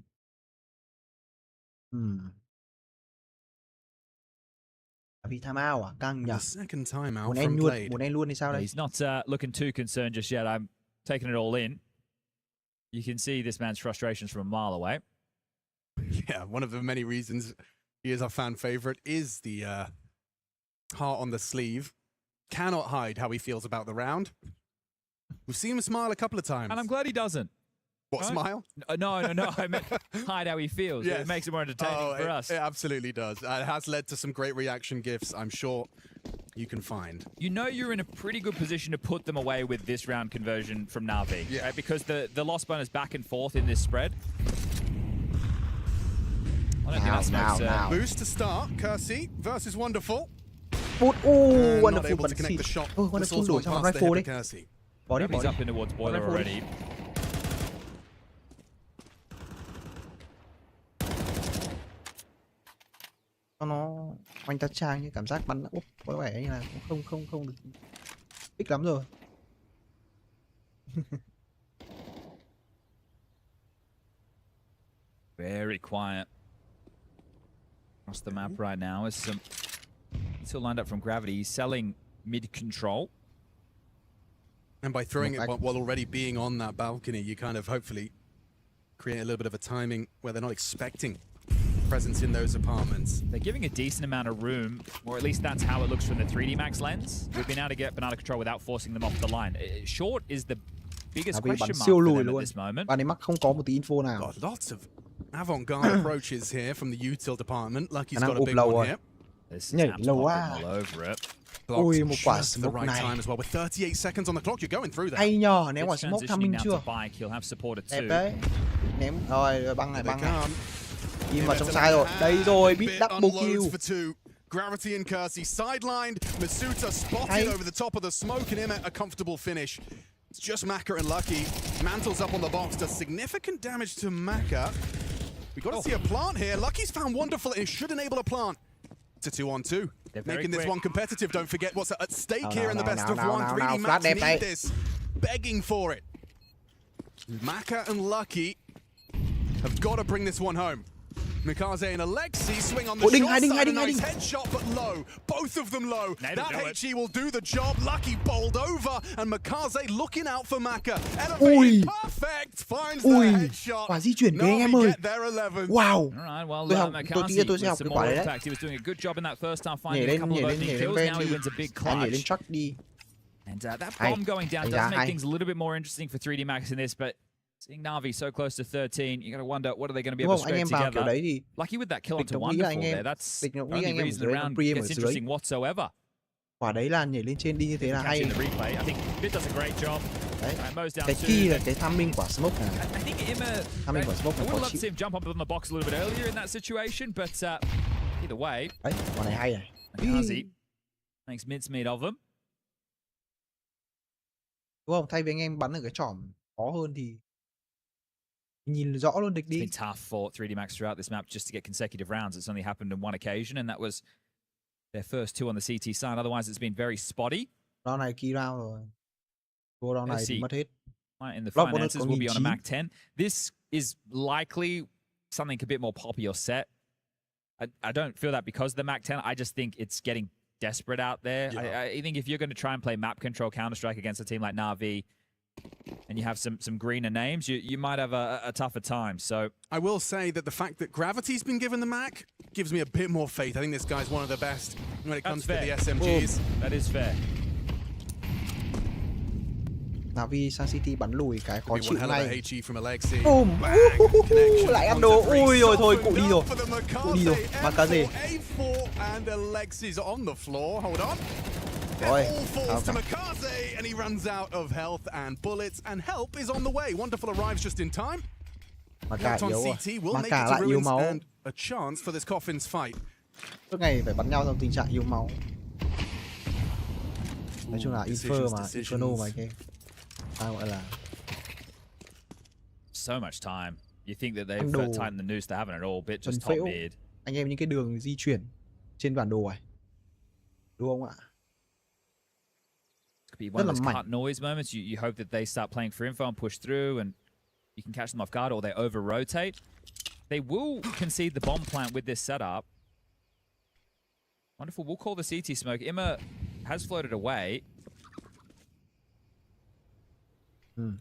Bị timeout à? Căng nhỉ? Second timeout from Blade. Muốn anh luôn thì sao đây? He's not looking too concerned just yet. I'm taking it all in. You can see this man's frustrations from a mile away. Yeah, one of the many reasons he is our fan favorite is the heart on the sleeve. Cannot hide how he feels about the round. We've seen him smile a couple of times. And I'm glad he doesn't. What, smile? No. I meant hide how he feels. Yes. It makes it more entertaining for us. It absolutely does. It has led to some great reaction gifs, I'm sure you can find. You know you're in a pretty good position to put them away with this round conversion from Navi, right? Because the loss bonus back and forth in this spread. I don't think that smokes. Boost to start. Kersey versus Wonderful. Wonderful not able to connect the shot. Wonderful đổi sang bắn rifle đi. Bỏ đi. He's up in towards boiler already. Nó oanh tắt trang như cảm giác bắn có vẻ như là không được thích lắm rồi. Very quiet across the map right now. As some still lined up from Gravity. He's selling mid control. And by throwing it while already being on that balcony, you kind of hopefully create a little bit of a timing where they're not expecting presence in those apartments. They're giving a decent amount of room, or at least that's how it looks from the 3D Max lens. We've been able to get banana control without forcing them off the line. Short is the biggest question mark for them at this moment. Bạn ấy mắc không có một tí info nào. Got lots of avant-garde approaches here from the util department. Lucky's got a big one here. Nhảy lâu quá. Ui, một quả smoke này. Well. With 38 seconds on the clock, you're going through that. Hay nhờ, ném quả smoke thăm minh chưa? Đẹp đấy. Ném rồi băng này. Im vào trong sai rồi. Đây rồi, beat double kill. Gravity and Kersey sidelined. Masuta spotted over the top of the smoke and him a comfortable finish. It's just Maka and Lucky. Mantles up on the box, does significant damage to Maka. We've got to see a plant here. Lucky's found Wonderful and it should enable a plant. It's a 2-on-2. Making this one competitive. Don't forget what's at stake here in the best of one. 3D Max need this. Begging for it. Maka and Lucky have got to bring this one home. Mikaze and Alexi swing on the short side, a nice headshot, but low. Both of them low. That HE will do the job. Lucky bowled over, and Mikaze looking out for Maka. Elevated, perfect, finds the headshot. Quả di chuyển ghê em ơi. Wow. Tôi sẽ học cái quả đấy đấy. He was doing a good job in that first half, finding a couple of opening kills. Now he wins a big clutch. Nhảy lên truck đi. And that bomb going down does make things a little bit more interesting for 3D Max in this, but seeing Navi so close to 13, you got to wonder what are they going to be able to scrape together. Lucky with that kill onto Wonderful there. That's the only reason the round gets interesting whatsoever. Quả đấy là nhảy lên trên đi như thế là hay. I think Bit does a great job. Cái key là cái timing quả smoke này. I think Emma, timing quả smoke I would love to see him jump up on the box a little bit earlier in that situation, but either way. Đấy, quả này hay này. Mikaze makes mincemeat of him. Đúng không? Thay vì anh em bắn ở cái chỏm khó hơn thì nhìn rõ luôn địch đi. It's been tough for 3D Max throughout this map just to get consecutive rounds. It's only happened on one occasion, and that was their first two on the CT side. Otherwise, it's been very spotty. Round này key round rồi. Thua round này thì mất hết. In the finances, will be on a Mac 10. This is likely something a bit more poppy or set. I don't feel that because of the Mac 10. I just think it's getting desperate out there. Yeah. I think if you're going to try and play map control Counter-Strike against a team like Navi, and you have some greener names, you might have a tougher time. So I will say that the fact that Gravity's been given the Mac gives me a bit more faith. I think this guy's one of the best when it comes to the SMGs. That is fair. Navi sang City bắn lùi cái khó chịu ngay. Boom. Lại ăn đồ. Ui rồi thôi, cụ đi rồi. Cụ đi rồi. Mà cái gì? Rồi. To Mikaze, and he runs out of health and bullets, and help is on the way. Wonderful arrives just in time. Maka on yếu CT will rồi. make Maka it lại to yếu ruins máu. And a chance for this Coffin's fight. Suốt ngày phải bắn nhau trong tình trạng yếu máu. Nói chung là Inferno mà cái sao gọi là so much time. You think that they've tightened the noose, they haven't at all. Bit just top mid. Anh em những cái đường di chuyển trên bản đồ này. Đúng không ạ? Could be one of those cut noise moments. You hope that they start playing for info and push through, and you can catch them off guard, or they over-rotate. They will concede the bomb plant with this setup. Wonderful. We'll call the CT smoke. Emma has floated away.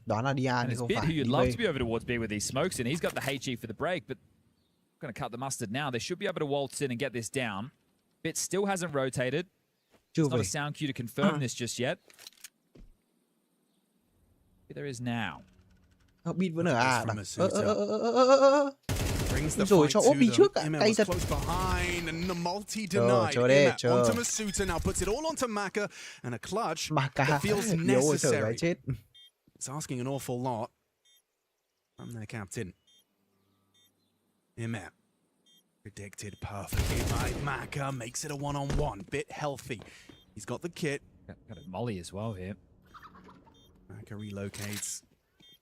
Đoán là Dian and it's Bit who you'd love to be over towards B with these smokes in. He's got the HE for the break, but going to cut the mustard now. They should be able to waltz in and get this down. Bit still hasn't rotated. It's not a sound cue to confirm this just yet. There is now. Beat vẫn ở A. Rồi cho ốp đi trước ạ, cay thật. Chờ đi, chờ. Maka yếu rồi chờ cái chết. It's asking an awful lot from their captain. Imet predicted perfectly by Maka, makes it a one-on-one, bit healthy. He's got the kit. Got a molly as well here. Maka relocates,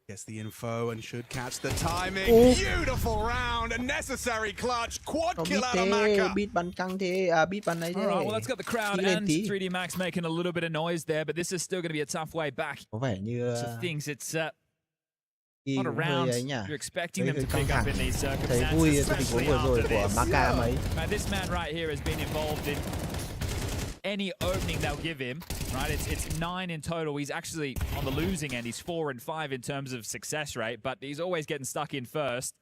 gets the info and should catch the timing. Beautiful round, a necessary clutch, quad kill out of Maka. Beat bắn căng thế, beat bắn này thế. All right, well, that's got the crowd and 3D Max making a little bit of noise there, but this is still going to be a tough way back. Có vẻ như so things it's not a round you're expecting them to pick up in these thấy vui cho tình huống vừa rồi của Maka mấy. This man right here has been involved in any opening they'll give him, right? It's 9 in total. He's actually on the losing end. He's 4 and 5 in terms of success rate, but he's always getting stuck in first.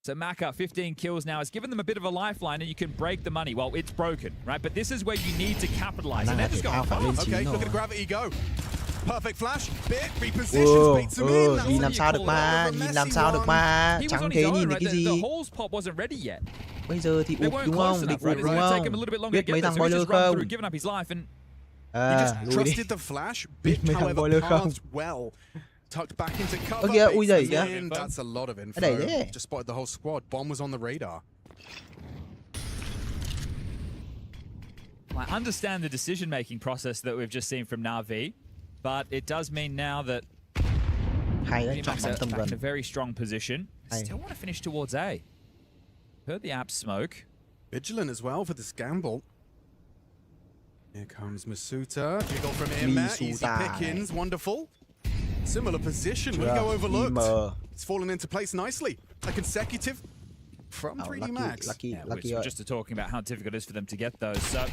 So Maka, 15 kills now, has given them a bit of a lifeline, and you can break the money. Well, it's broken, right? But this is where you need to capitalize. And they're just going fast. Okay, look at Gravity go. Perfect flash, bit repositions, beats him in. Nhìn làm sao được mà, nhìn làm sao được mà. Chẳng thế nhìn thấy cái gì. The holes pop wasn't ready yet. Bây giờ thì ụp đúng không? Địch ụp đúng không? Biết mấy thằng boiler không? Trusted the flash, bit however passed well. Tucked back into cover. Ui giời kìa. That's a lot of info. Just spotted the whole squad. Bomb was on the radar. I understand the decision-making process that we've just seen from NAVI, but it does mean now that Max are back in a very strong position. Still want to finish towards A. Heard the app smoke. Vigilant as well for this gamble. Here comes Masuta. Jiggle from Imet. Easy pickings. Wonderful. Similar position. We go overlooked. It's fallen into place nicely. A consecutive from 3D Max. We're just talking about how difficult it is for them to get those. So,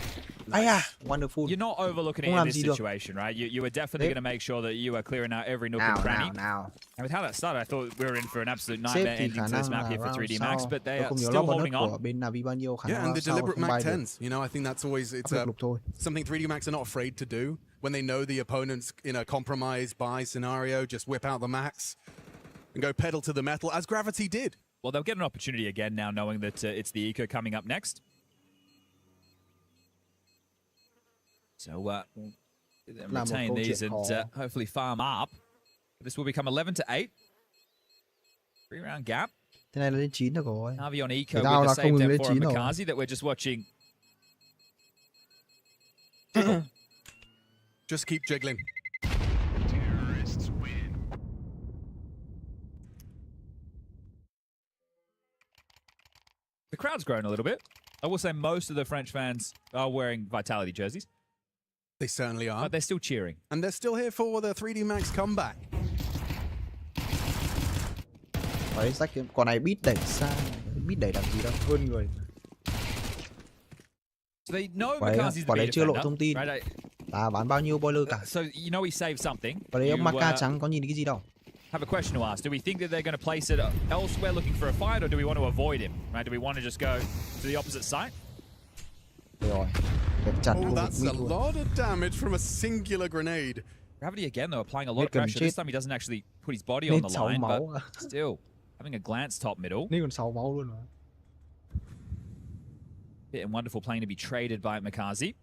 wonderful. You're not overlooking it in this situation, right? You are definitely going to make sure that you are clearing out every nook and cranny. And with how that started, I thought we were in for an absolute nightmare ending to this map here for 3D Max, but they are still holding on. Yeah, and the deliberate Mac 10s. You know, I think that's always something 3D Max are not afraid to do. When they know the opponent's in a compromise buy scenario, just whip out the Max and go pedal to the metal, as Gravity did. Well, they'll get an opportunity again now, knowing that it's the Eco coming up next. So we'll retain these and hopefully farm up. This will become 11-8. 3-round gap. NAVI on Eco with the save there for Makazi that we're just watching. Just keep jiggling. Terrorists win. The crowd's grown a little bit. I will say most of the French fans are wearing Vitality jerseys. They certainly are. But they're still cheering. And they're still here for the 3D Max comeback. Đấy, con này beat đẩy xa. Beat đẩy làm gì đâu, hơn người. So they know Makazi's the đấy chưa lộ thông tin. Right? Bán bao nhiêu boiler cả. So you know he saved something. Và đấy ông Maka trắng có nhìn cái gì đâu. Have a question to ask. Do we think that they're going to place it elsewhere looking for a fight, or do we want to avoid him? Right? Do we want to just go to the opposite side? Rồi. Oh, that's a lot of damage from a singular grenade. Gravity again, though, applying a lot of pressure. This time he doesn't actually put his body on the line, but still having a glance top middle. Nên còn 6 máu luôn mà. Bit and wonderful playing to be traded by Makazi.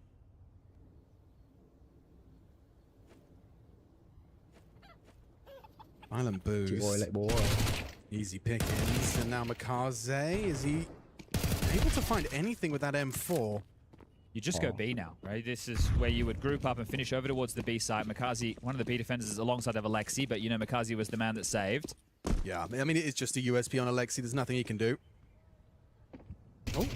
Island boost. Easy pickings. And now Makaze, is he able to find anything with that M4? You just go B now, right? This is where you would group up and finish over towards the B side. Makazi, one of the B defenders, is alongside of Alexi, but you know Makazi was the man that saved. Yeah, I mean, it is just a USP on Alexi. There's nothing he can do. Oh,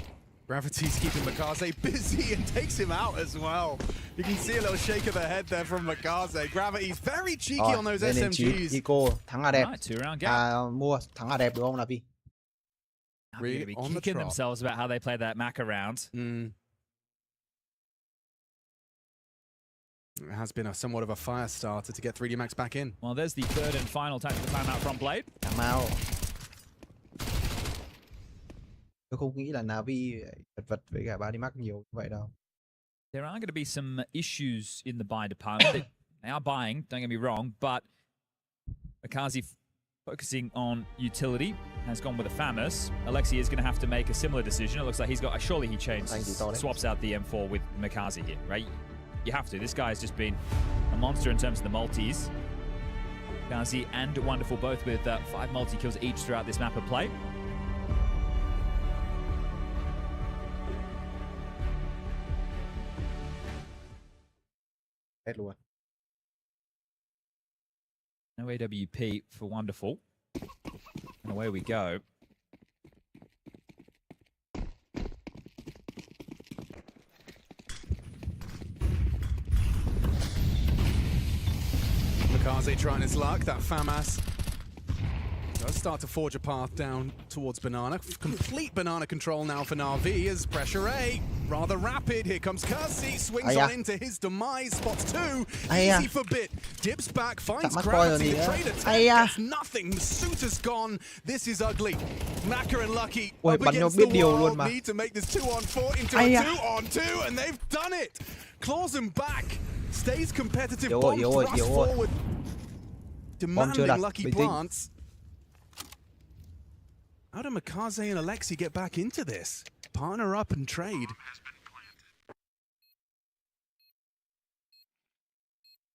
Gravity's keeping Makaze busy and takes him out as well. You can see a little shake of the head there from Makaze. Gravity's very cheeky on those SMGs. Eco, thắng là đẹp. Right, 2-round gap. Mua thắng là đẹp đúng không NAVI? They're going to be kicking themselves about how they played that Maka round. It has been somewhat of a fire starter to get 3D Max back in. Well, there's the third and final tactical timeout from Blade. Timeout. Tôi không nghĩ là NAVI vật với cả 3D Max nhiều như vậy đâu. There are going to be some issues in the buy department. They are buying, don't get me wrong, but Makazi focusing on utility, has gone with a FAMAS. Alexi is going to have to make a similar decision. It looks like he's got, surely he swaps out the M4 with Mikaze here, right? You have to. This guy has just been a monster in terms of the multis. Mikaze and Wonderful both with 5 multi-kills each throughout this map of play. No AWP for Wonderful. And away we go. Mikaze trying his luck. That FAMAS does start to forge a path down towards Banana. Complete Banana control now for NAVI as pressure A. Rather rapid. Here comes Kersey. Swings on into his demise. Spots 2. Easy for Bit. Dips back. Finds gravity. The trader gets nothing. The suit has gone. This is ugly. Maka and Lucky up against the wall. Need to make this 2-on-4 into a 2-on-2. And they've done it. Claws him back. Stays competitive. Bomb thrust forward. Demanding Lucky plants. How do Mikaze and Alexi get back into this? Partner up and trade.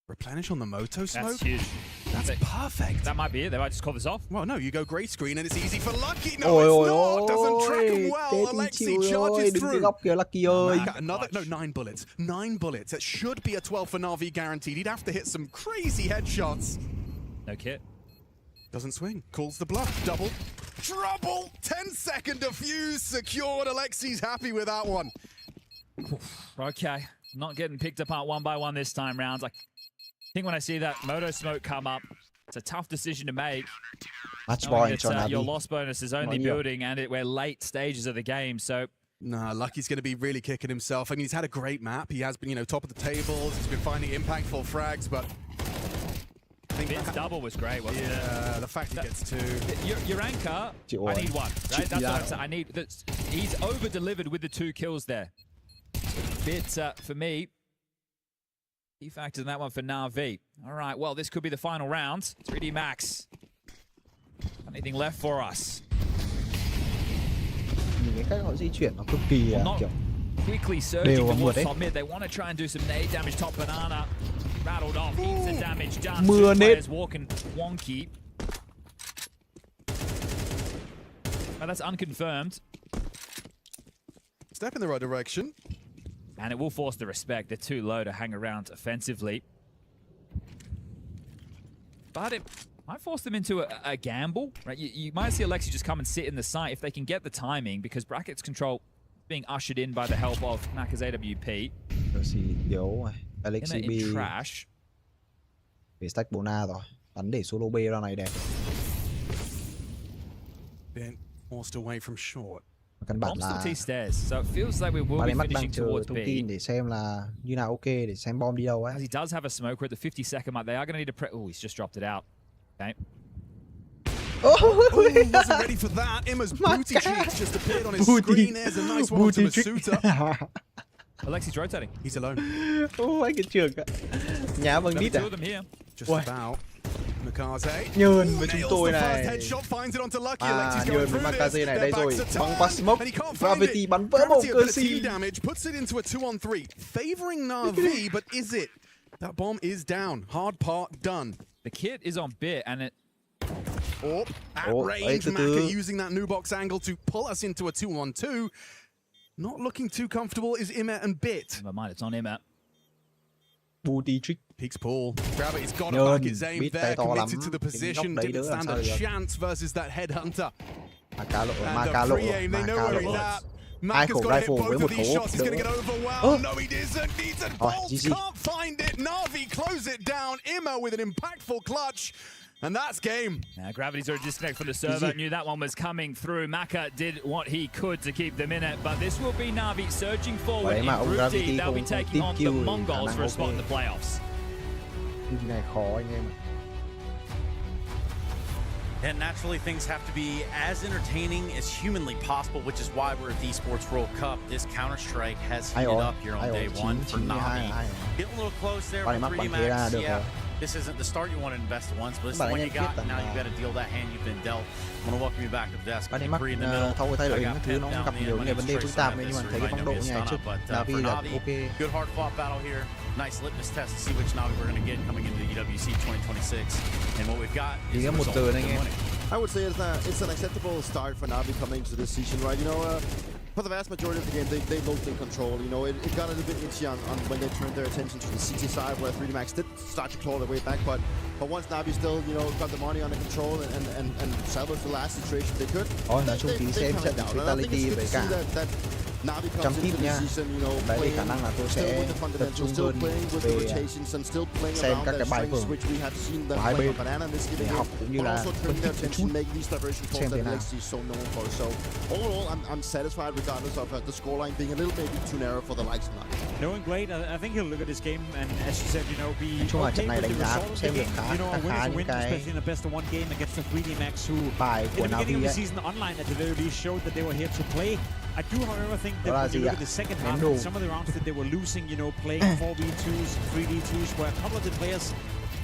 Replenish on the Moto smoke? That's huge. That's perfect. That might be it. They might just call this off. Well, no, you go grey screen and it's easy for Lucky. No, it's not. Doesn't track him well. Alexi charges through. Another, no, 9 bullets. 9 bullets. That should be a 12 for NAVI guaranteed. He'd have to hit some crazy headshots. No kit. Doesn't swing. Calls the bluff. Double. Trouble! 10-second defuse secured. Alexi's happy with that one. Okay. Not getting picked apart one by one this time round. I think when I see that Moto smoke come up, it's a tough decision to make. Match point your loss bonus is only building and we're late stages of the game, so... Nah, Lucky's going to be really kicking himself. I mean, he's had a great map. He has been, you know, top of the tables. He's been finding impactful frags, but... Bit's double was great, wasn't it? Yeah, the fact he gets 2. Your anchor, I need 1, right? That's what I'm saying. I need... He's over-delivered with the 2 kills there. Bit, for me, he factored in that one for NAVI. All right, well, this could be the final round. 3D Max. Anything left for us? Not quickly surging towards top mid. They want to try and do some nade damage. Top Banana rattled off. Heaps of damage done. Two players walking wonky. But that's unconfirmed. Step in the right direction. And it will force the respect. They're too low to hang around offensively. But it might force them into a gamble, right? You might see Alexi just come and sit in the site if they can get the timing, because brackets control being ushered in by the help of Maka's AWP. Alexi in trash. Bị stack bộ na rồi. Bắn để solo B ra này đẹp. Been forced away from short. Căn bản là T-stairs, so it feels like we will be finishing towards B. Thông tin để xem là như nào ok để xem bom đi đâu ấy. As he does have a smoke, we're at the 50-second mark. They are going to need a oh, he's just dropped it out. Okay. Oh, wasn't ready for that. Imma's booty cheeks just appeared on his screen. There's a nice one to Masuta. Alexi's rotating. He's alone. Oh, anh cái trường ạ. Nhá bằng đít à? Just about. Mikaze. Nhơn với chúng tôi này. Nhơn với Mikaze này đây rồi. Băng qua smoke. Gravity bắn vỡ bầu Kersey. Puts it into a 2-on-3. Favoring NAVI, but is it? That bomb is down. Hard part done. The kit is on Bit and it... At range, Maka using that new box angle to pull us into a 2-on-2. Not looking too comfortable is Immet and Bit. Never mind, it's on Immet. Booty trick. Peaks Paul. Gravity's got it back. It's aimed there, committed to the position. Didn't stand a chance versus that headhunter. And the pre-aim, they know where he's at. Maka's got to hit both of these shots. He's going to get overwhelmed. No, he doesn't. Needs a bolt. Can't find it. NAVI close it down. Immet with an impactful clutch. And that's game. Now, Gravity's already disconnected from the server. Knew that one was coming through. Maka did what he could to keep them in it. But this will be NAVI surging forward in Group D. They'll be taking on the Mongols for a spot in the playoffs. And naturally, things have to be as entertaining as humanly possible, which is why we're at the Esports World Cup. This Counter-Strike has heated up here on day 1 for NAVI. Getting a little close there with 3D Max. Yeah. this isn't the start you want to invest once, but it's the one you got. Now you got to deal that hand you've been dealt. I want to welcome you back to the desk. Free in the middle. Thâu thay đổi I hình got các thứ nó Pep gặp down nhiều the những vấn đề phức tạp nên nhưng mà thấy cái phong độ như này trước NAVI là ok. Good hard fought battle here. Nice litmus test to see which NAVI we're going to get coming into EWC 2026. And what we've got is the result of winning. I would say it's an acceptable start for NAVI coming to this season, right? You know, for the vast majority of the game, they looked in control. You know, it got a little bit itchy on when they turned their attention to the CT side, where 3D Max did start to claw their way back. But once NAVI still, you know, got the money under control and salvaged the last situation they could, nói chung tí xem trận Vitality với cả chấm tip nha. Đấy thì khả năng là tôi sẽ tập trung hơn về xem các cái bài vở của hai bên để học cũng như là phân tích một chút xem thế nào. I'm satisfied regardless of the scoreline being a little maybe too narrow for the likes of NAVI. Knowing Blade, I think he'll look at this game and, as you said, you know, be chung là trận okay này with the đánh giá result of the xem được game. You know, a win is a win, cái especially in a best of one game against the 3D Max, who bài của in the beginning of NAVI the season online at the very least showed that they were here to play. I do, however, think that when you look at the second half, some of the rounds that they were losing, you know, playing 4v2s, 3v2s, where a couple of the players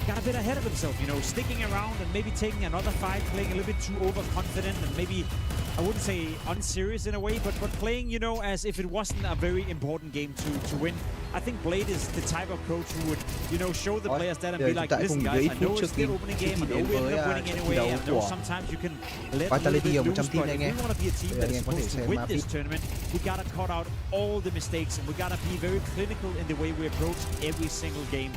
got a bit ahead of themselves, you know, sticking around and maybe taking another fight, playing a little bit too overconfident and maybe, I wouldn't say unserious in a way, but playing, you know, as if it wasn't a very important game to win. I think Blade is the type of coach who would, you know, show the players that and be like, listen guys, I know it's the opening game, I know we ended up winning anyway, and I know sometimes you can let a little bit loose, but if we want to be a team that is supposed to win this tournament, we got to cut out all the mistakes and we got to be very clinical in the way we approach every single game.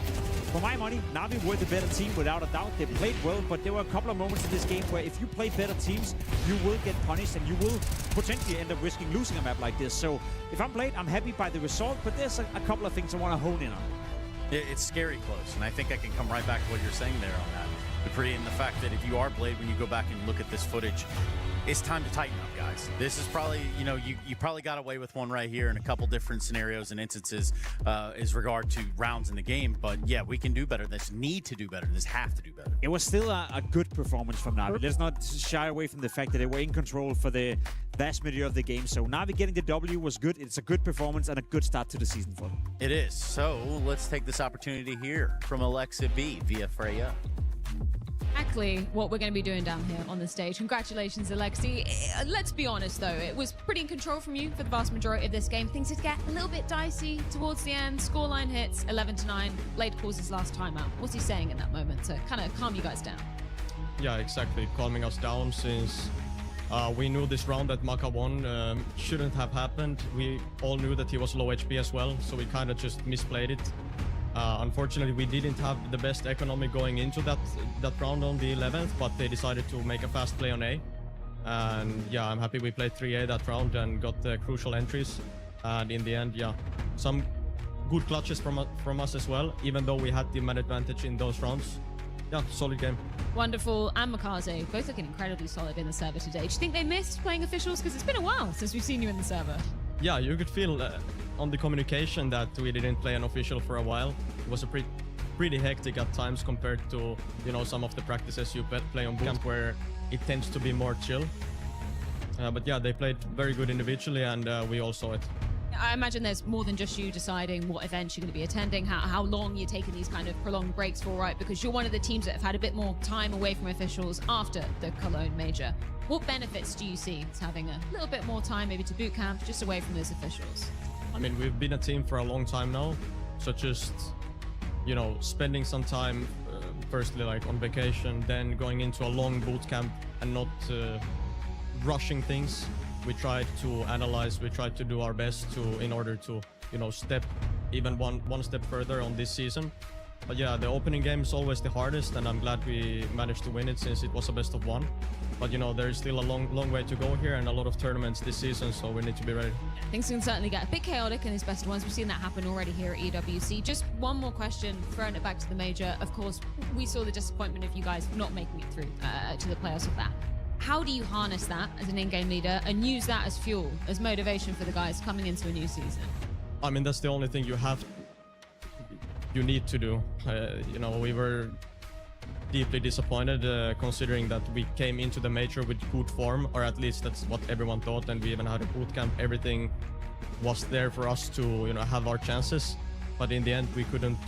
For my money, NAVI were the better team without a doubt. They played well, but there were a couple of moments in this game where if you play better teams, you will get punished and you will potentially end up risking losing a map like this. So if I'm Blade, I'm happy by the result, but there's a couple of things I want to hone in on. It's scary close, and I think I can come right back to what you're saying there on that. Dupree, and the fact that if you are Blade, when you go back and look at this footage, it's time to tighten up, guys. This is probably, you know, you probably got away with one right here in a couple different scenarios and instances as regard to rounds in the game. But yeah, we can do better. This need to do better. This have to do better. It was still a good performance from NAVI. Let's not shy away from the fact that they were in control for the vast majority of the game. So NAVI getting the W was good. It's a good performance and a good start to the season for them. It is. So let's take this opportunity here from Alexa B via Freya. Exactly what we're going to be doing down here on the stage. Congratulations, Alexi. Let's be honest, though. It was pretty in control from you for the vast majority of this game. Things did get a little bit dicey towards the end. Scoreline hits 11-9. Blade calls his last timeout. What's he saying in that moment to kind of calm you guys down? Yeah, exactly. Calming us down since we knew this round that Maka won shouldn't have happened. We all knew that he was low HP as well, so we kind of just misplayed it. Unfortunately, we didn't have the best economy going into that round on the 11th, but they decided to make a fast play on A. And yeah, I'm happy we played 3A that round and got the crucial entries. And in the end, yeah, some good clutches from us as well, even though we had the man advantage in those rounds. Yeah, solid game. Wonderful. And Makaze, both looking incredibly solid in the server today. Do you think they missed playing officials? Because it's been a while since we've seen you in the server. Yeah, you could feel on the communication that we didn't play an official for a while. It was a pretty hectic at times compared to, you know, some of the practices you play on bootcamp where it tends to be more chill. But yeah, they played very good individually and we all saw it. I imagine there's more than just you deciding what events you're going to be attending, how long you're taking these kind of prolonged breaks for, right? Because you're one of the teams that have had a bit more time away from officials after the Cologne major. What benefits do you see to having a little bit more time maybe to boot camp, just away from those officials? I mean, we've been a team for a long time now, so just, you know, spending some time firstly like on vacation, then going into a long boot camp and not rushing things. We tried to analyze, we tried to do our best in order to, you know, step even one step further on this season. But yeah, the opening game is always the hardest, and I'm glad we managed to win it since it was a best of one. But you know, there's still a long way to go here and a lot of tournaments this season, so we need to be ready. Things can certainly get a bit chaotic in these best of ones. We've seen that happen already here at EWC. Just one more question, throwing it back to the major. Of course, we saw the disappointment of you guys not making it through to the playoffs of that. How do you harness that as an in-game leader and use that as fuel, as motivation for the guys coming into a new season? I mean, that's the only thing you need to do. You know, we were deeply disappointed considering that we came into the major with good form, or at least that's what everyone thought, and we even had a boot camp. Everything was there for us to, you know, have our chances, but in the end we couldn't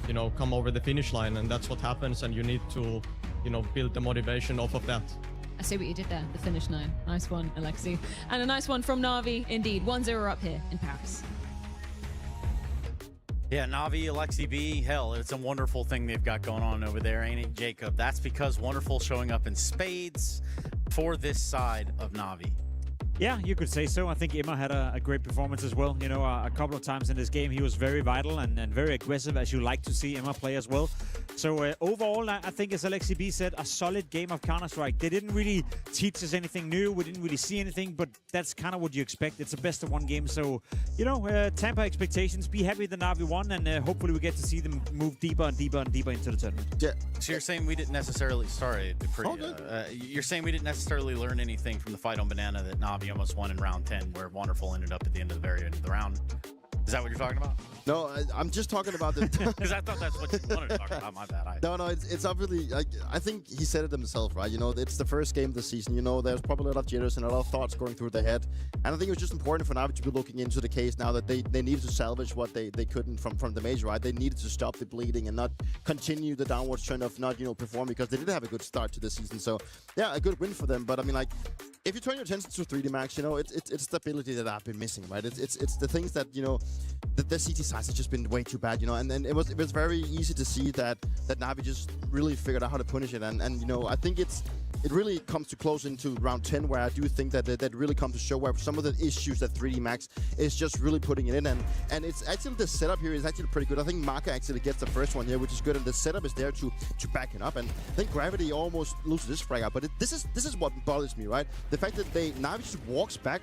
you know, come over the finish line, and that's what happens, and you need to, you know, build the motivation off of that. I see what you did there, the finish line. Nice one, Alexi. And a nice one from Navi, indeed. 1-0 up here in Paris. Yeah, Navi, Alexi B, hell, it's a wonderful thing they've got going on over there, ain't it, Jacob? That's because Wonderful showing up in spades for this side of Navi. Yeah, you could say so. I think Emma had a great performance as well. You know, a couple of times in this game, he was very vital and very aggressive, as you like to see Emma play as well. So overall, I think, as Alexi B said, a solid game of Counter-Strike. They didn't really teach us anything new. We didn't really see anything, but that's kind of what you expect. It's a best-of-1 game. So, you know, temper expectations. Be happy the Navi won, and hopefully we get to see them move deeper and deeper and deeper into the tournament. Yeah. So you're saying we didn't necessarily... Sorry, you're saying we didn't necessarily learn anything from the fight on Banana that Navi almost won in round 10, where Wonderful ended up at the end of the very end of the round. Is that what you're talking about? No, I'm just talking about the... Because I thought that's what you wanted to talk about. My bad. No, it's obviously... I think he said it himself, right? You know, it's the first game of the season. You know, there's probably a lot of jitters and a lot of thoughts going through their head. And I think it was just important for Navi to be looking into the case now that they needed to salvage what they couldn't from the major, right? They needed to stop the bleeding and not continue the downwards trend of not, you know, performing, because they did have a good start to the season. So, yeah, a good win for them. But, I mean, like... If you turn your attention to 3D Max, you know, it's stability that I've been missing, right? It's the things that, you know, the CT size has just been way too bad, you know, and it was very easy to see that Navi just really figured out how to punish it, and you know, I think it really comes to close into round 10, where I do think that really comes to show where some of the issues that 3D Max is just really putting it in, and it's actually, the setup here is actually pretty good. I think Maka actually gets the first one here, which is good, and the setup is there to back it up, and I think Gravity almost loses this frag out, but this is what bothers me, right? The fact that Navi just walks back.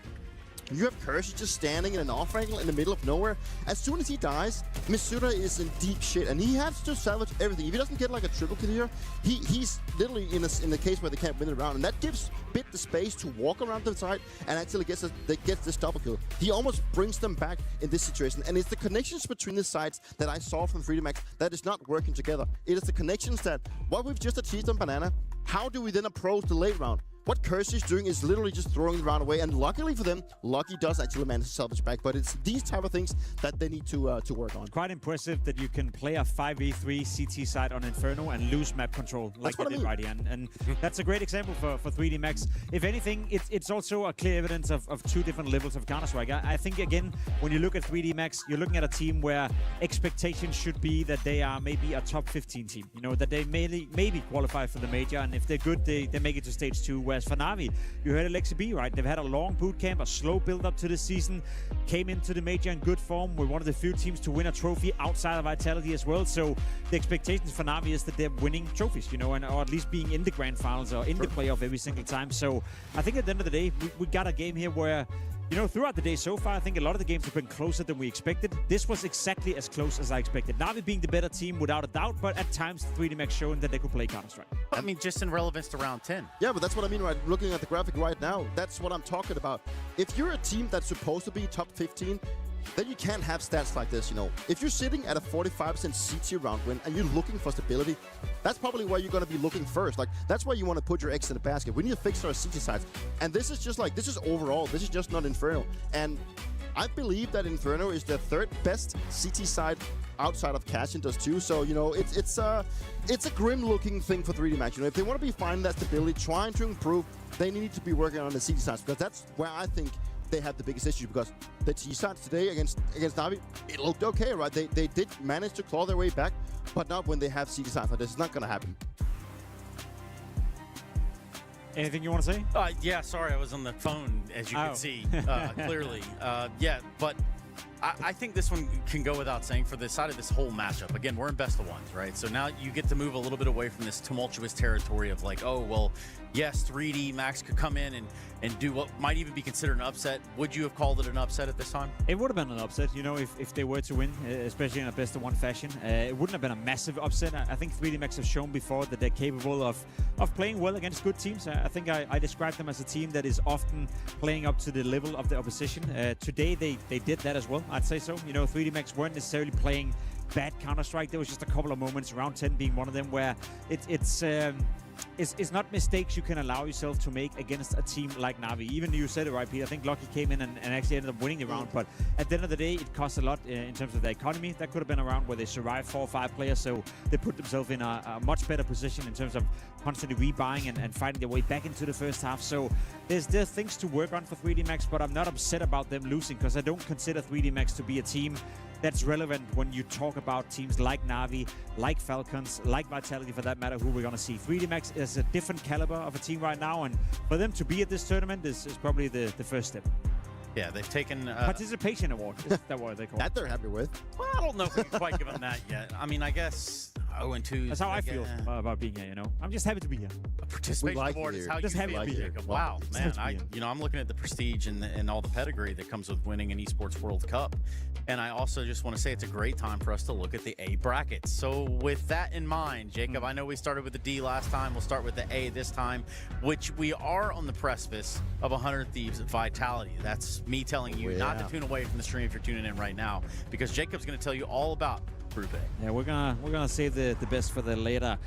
You have Curse just standing in an off angle in the middle of nowhere. As soon as he dies, Misura is in deep shit, and he has to salvage everything. If he doesn't get like a triple kill here, he's literally in the case where they can't win the round, and that gives Bit the space to walk around the side and actually gets this double kill. He almost brings them back in this situation, and it's the connections between the sides that I saw from 3D Max that is not working together. It is the connections that what we've just achieved on Banana. How do we then approach the late round? What Curse is doing is literally just throwing the round away, and luckily for them, Lucky does actually manage to salvage back, but it's these type of things that they need to work on. Quite impressive that you can play a 5v3 CT side on Inferno and lose map control like they did right here, and that's a great example for 3D Max. If anything, it's also a clear evidence of two different levels of Counter-Strike. I think, again, when you look at 3D Max, you're looking at a team where expectations should be that they are maybe a top 15 team, you know, that they maybe qualify for the major, and if they're good, they make it to stage 2. Whereas for Navi, you heard Alexi B, right? They've had a long boot camp, a slow build-up to this season, came into the major in good form. We're one of the few teams to win a trophy outside of Vitality as well. So the expectations for Navi is that they're winning trophies, you know, or at least being in the grand finals or in the playoff every single time. So I think at the end of the day, we got a game here where, you know, throughout the day so far, I think a lot of the games have been closer than we expected. This was exactly as close as I expected. Navi being the better team without a doubt, but at times 3D Max showing that they could play Counter-Strike. I mean, just in relevance to round 10. Yeah, but that's what I mean, right? Looking at the graphic right now, that's what I'm talking about. If you're a team that's supposed to be top 15, then you can't have stats like this, you know. If you're sitting at a 45% CT round win and you're looking for stability, that's probably where you're going to be looking first. Like, that's where you want to put your eggs in the basket. We need to fix our CT sides. And this is just like, this is overall. This is just not Inferno. And I believe that Inferno is the third best CT side outside of Cash and does too. So, you know, it's a grim looking thing for 3D Max. You know, if they want to be finding that stability, trying to improve, they need to be working on the CT sides, because that's where I think they have the biggest issue, because the T-sides today against Navi, it looked okay, right? They did manage to claw their way back, but not when they have CT-sides like this. It's not going to happen. Anything you want to say? Yeah, sorry, I was on the phone, as you can see, clearly. Yeah, but I think this one can go without saying for the side of this whole matchup. Again, we're in best of ones, right? So now you get to move a little bit away from this tumultuous territory of like, oh, well, yes, 3D Max could come in and do what might even be considered an upset. Would you have called it an upset at this time? It would have been an upset, you know, if they were to win, especially in a best-of-1 fashion. It wouldn't have been a massive upset. I think 3D Max have shown before that they're capable of playing well against good teams. I think I described them as a team that is often playing up to the level of the opposition. Today, they did that as well, I'd say so. You know, 3D Max weren't necessarily playing bad Counter-Strike. There was just a couple of moments, round 10 being one of them, where it's it's not mistakes you can allow yourself to make against a team like Navi. Even you said it right, Peter. I think Lucky came in and actually ended up winning the round. But at the end of the day, it costs a lot in terms of the economy. That could have been a round where they survived 4 or 5 players, so they put themselves in a much better position in terms of constantly rebuying and fighting their way back into the first half. So there's things to work on for 3D Max, but I'm not upset about them losing because I don't consider 3D Max to be a team that's relevant when you talk about teams like Navi, like Falcons, like Vitality for that matter, who we're going to see. 3D Max is a different caliber of a team right now, and for them to be at this tournament is probably the first step. Yeah, they've taken... Participation Award, is that what they call it? That they're happy with. Well, I don't know if we can quite give them that yet. I mean, I guess 0-2... That's how I feel about being here, you know? I'm just happy to be here. A participation award is how you feel, Jacob. Wow, man. I'm looking at the prestige and all the pedigree that comes with winning an Esports World Cup. And I also just want to say it's a great time for us to look at the A brackets. So with that in mind, Jacob, I know we started with the D last time. We'll start with the A this time, which we are on the precipice of 100 Thieves at Vitality. That's me telling you not to tune away from the stream if you're tuning in right now, because Jacob's going to tell you all about Group A. Yeah, we're gonna save the best for the later.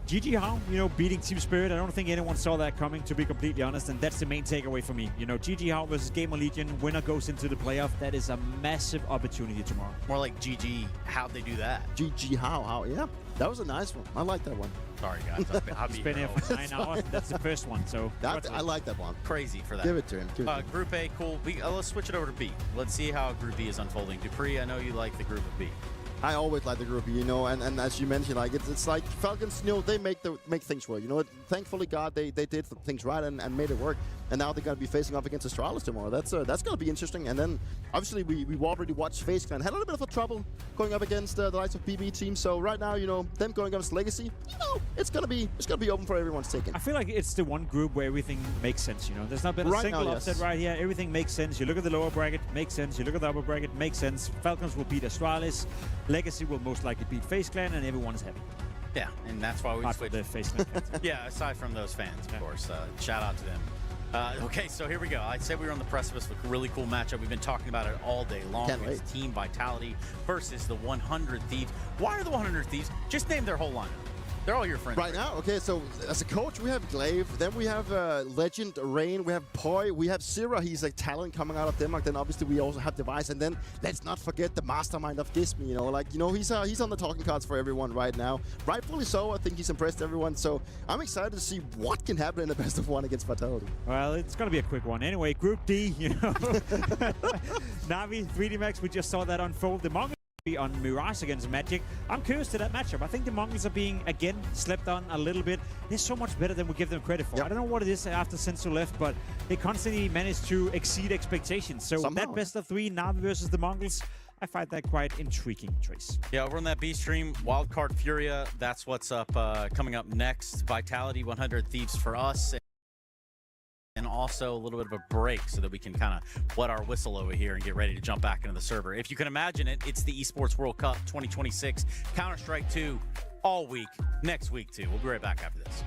GG How, you know, beating Team Spirit. I don't think anyone saw that coming, to be completely honest, and that's the main takeaway for me. You know, GG How versus Gamer Legion, winner goes into the playoff. That is a massive opportunity tomorrow. More like GG, how'd they do that? GG How, yeah. That was a nice one. I like that one. Sorry, guys. He's been here for 9 hours. That's the first one, so... I like that one. Crazy for that. Give it to him. Group A, cool. Let's switch it over to B. Let's see how Group B is unfolding. Dupree, I know you like the Group of B. I always like the group, you know, and as you mentioned, like it's like Falcons, you know, they make things work. You know, thankfully, God, they did things right and made it work. And now they're going to be facing off against Astralis tomorrow. That's going to be interesting. And then obviously we already watched FaZe Clan had a little bit of a trouble going up against the likes of BB team. So right now, you know, them going against Legacy, you know, it's gonna be open for everyone's taking. I feel like it's the one group where everything makes sense. You know, there's not been a single upset right here. Everything makes sense. You look at the lower bracket, makes sense. You look at the upper bracket, makes sense. Falcons will beat Astralis. Legacy will most likely beat FaZe Clan, and everyone is happy. Yeah, and that's why we switched. The FaZe Clan fans. Yeah, aside from those fans, of course. Shout out to them. Okay, so here we go. I said we were on the precipice of a really cool matchup. We've been talking about it all day long. It's Team Vitality versus the 100 Thieves. Why are the 100 Thieves? Just name their whole lineup. They're all your friends. Right now? Okay, so as a coach, we have Glaive. Then we have Legend, Rain. We have Poi. We have Sira. He's a talent coming out of Denmark. Then obviously we also have Device. And then let's not forget the mastermind of Gismi. You know, like, you know, he's on the talking cards for everyone right now. Rightfully so. I think he's impressed everyone. So I'm excited to see what can happen in the best of one against Vitality. Well, it's going to be a quick one. Anyway, Group D, you know. Navi, 3D Max, we just saw that unfold. The Mongols on Mirage against Magic. I'm curious to that matchup. I think the Mongols are being, again, slept on a little bit. They're so much better than we give them credit for. I don't know what it is after Sensu left, but they constantly manage to exceed expectations. So that best of 3, Navi versus the Mongols, I find that quite intriguing, Trace. Yeah, over on that B stream, Wildcard Furia, that's what's up coming up next. Vitality, 100 Thieves for us. And also a little bit of a break so that we can kind of wet our whistle over here and get ready to jump back into the server. If you can imagine it, it's the Esports World Cup 2026, Counter-Strike 2 all week, next week too. We'll be right back after this.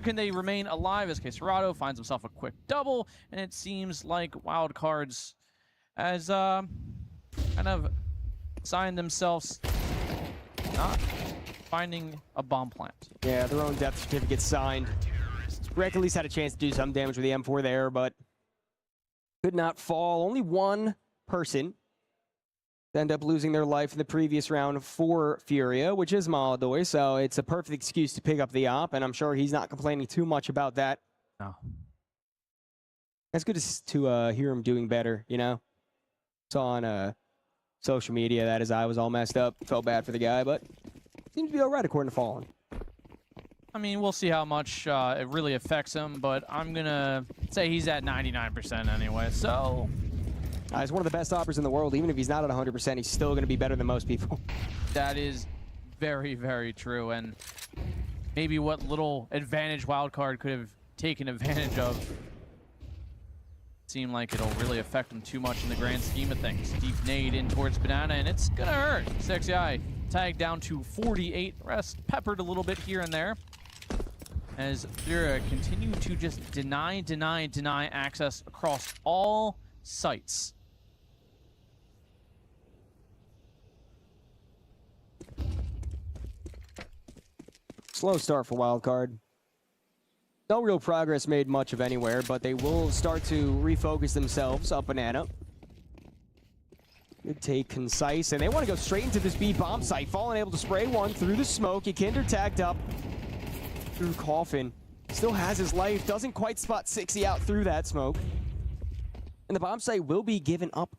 can they remain alive as Caserado finds himself a quick double, and it seems like Wildcards has kind of signed themselves not finding a bomb plant. Yeah, their own death certificate signed. Greg at least had a chance to do some damage with the M4 there, but could not fall. Only one person end up losing their life in the previous round for Furia, which is Maladoy, so it's a perfect excuse to pick up the op, and I'm sure he's not complaining too much about that. No. It's good to hear him doing better, you know? Saw on social media that his eye was all messed up. Felt bad for the guy, but seems to be all right according to Fallen. I mean, we'll see how much it really affects him, but I'm going to say he's at 99% anyway, so... he's one of the best operators in the world. Even if he's not at 100%, he's still going to be better than most people. That is very, very true, and maybe what little advantage Wildcard could have taken advantage of seemed like it'll really affect him too much in the grand scheme of things. Deep nade in towards Banana, and it's going to hurt. Sexy Eye tagged down to 48. Rest peppered a little bit here and there, as Furia continue to just deny access across all sites. Slow start for Wildcard. No real progress made much of anywhere, but they will start to refocus themselves up Banana. Good take, concise, and they want to go straight into this B bomb site. Fallen able to spray one through the smoke. Kinder tagged up through Coffin. Still has his life. Doesn't quite spot 60 out through that smoke. And the bomb site will be given up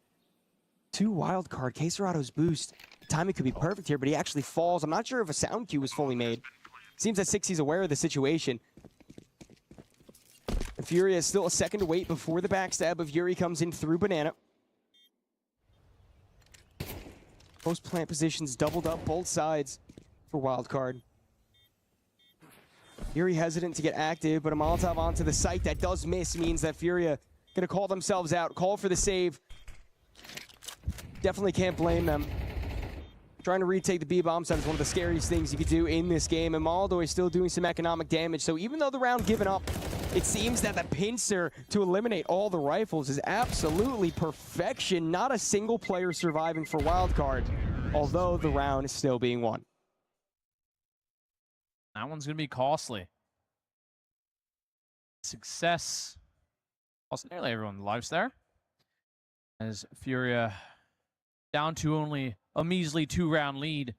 to Wildcard. Caserado's boost. The timing could be perfect here, but he actually falls. I'm not sure if a sound cue was fully made. Seems that 60's aware of the situation. And Furia is still a second to wait before the backstab of Yuri comes in through Banana. Most plant positions doubled up both sides for Wildcard. Yuri hesitant to get active, but a Molotov onto the site that does miss means that Furia gonna call themselves out, call for the save. Definitely can't blame them. Trying to retake the B-bomb site is one of the scariest things you could do in this game, and Maldo is still doing some economic damage, so even though the round given up, it seems that the pincer to eliminate all the rifles is absolutely perfection. Not a single player surviving for Wildcard, although the round is still being won. That one's going to be costly. Success. Also, nearly everyone's lives there. As Furia down to only a measly 2-round lead.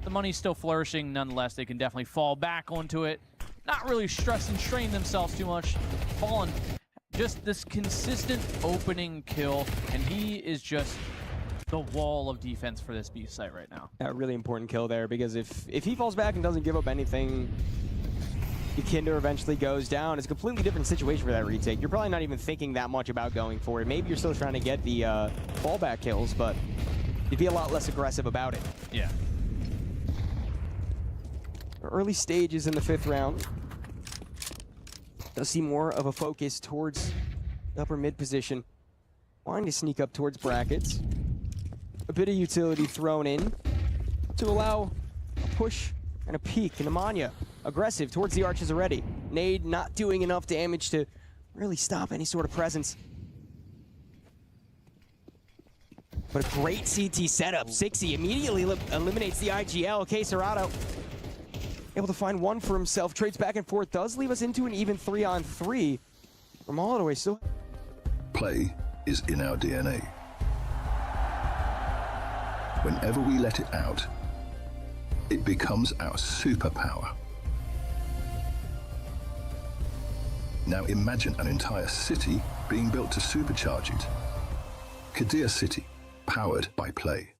The money's still flourishing. Nonetheless, they can definitely fall back onto it. Not really stress and strain themselves too much. Fallen, just this consistent opening kill, and he is just the wall of defense for this B site right now. A really important kill there, because if he falls back and doesn't give up anything, Kinder eventually goes down. It's a completely different situation for that retake. You're probably not even thinking that much about going for it. Maybe you're still trying to get the fallback kills, but you'd be a lot less aggressive about it. Yeah. Early stages in the 5th round. Does see more of a focus towards the upper mid position. Wanting to sneak up towards brackets. A bit of utility thrown in to allow a push and a peek. And Amanya, aggressive towards the arches already. Nade not doing enough damage to really stop any sort of presence. But a great CT setup. 60 immediately eliminates the IGL. Caserado able to find one for himself. Trades back and forth. Does leave us into an even 3-on-3. From all the way still. Play is in our DNA. Whenever we let it out, it becomes our superpower. Now imagine an entire city being built to supercharge it. Qiddiya City, powered by play.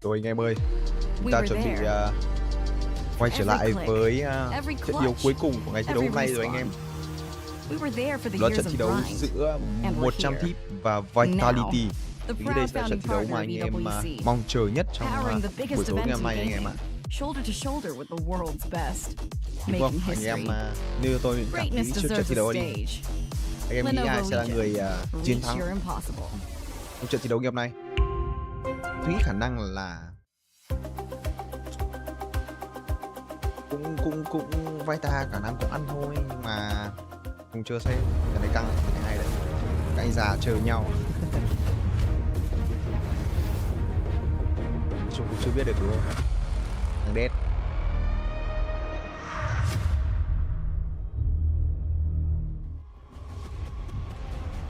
Rồi anh em ơi, chúng ta chuẩn bị quay trở lại với trận đấu cuối cùng của ngày thi đấu hôm nay rồi anh em. Đó là trận thi đấu giữa 100 Thief và Vitality. Tôi nghĩ đây sẽ là trận thi đấu mà anh em mong chờ nhất trong buổi tối ngày hôm nay anh em ạ. Đúng không? Anh em như tôi cảm nghĩ trước trận thi đấu đi. Anh em nghĩ ai sẽ là người chiến thắng trong trận thi đấu ngày hôm nay? Tôi nghĩ khả năng là cũng Vita khả năng cũng ăn thôi, nhưng mà cùng chưa xem cái này căng, cái này hay đấy, các anh già chờ nhau. Chúng cũng chưa biết được đúng không? Thằng đét.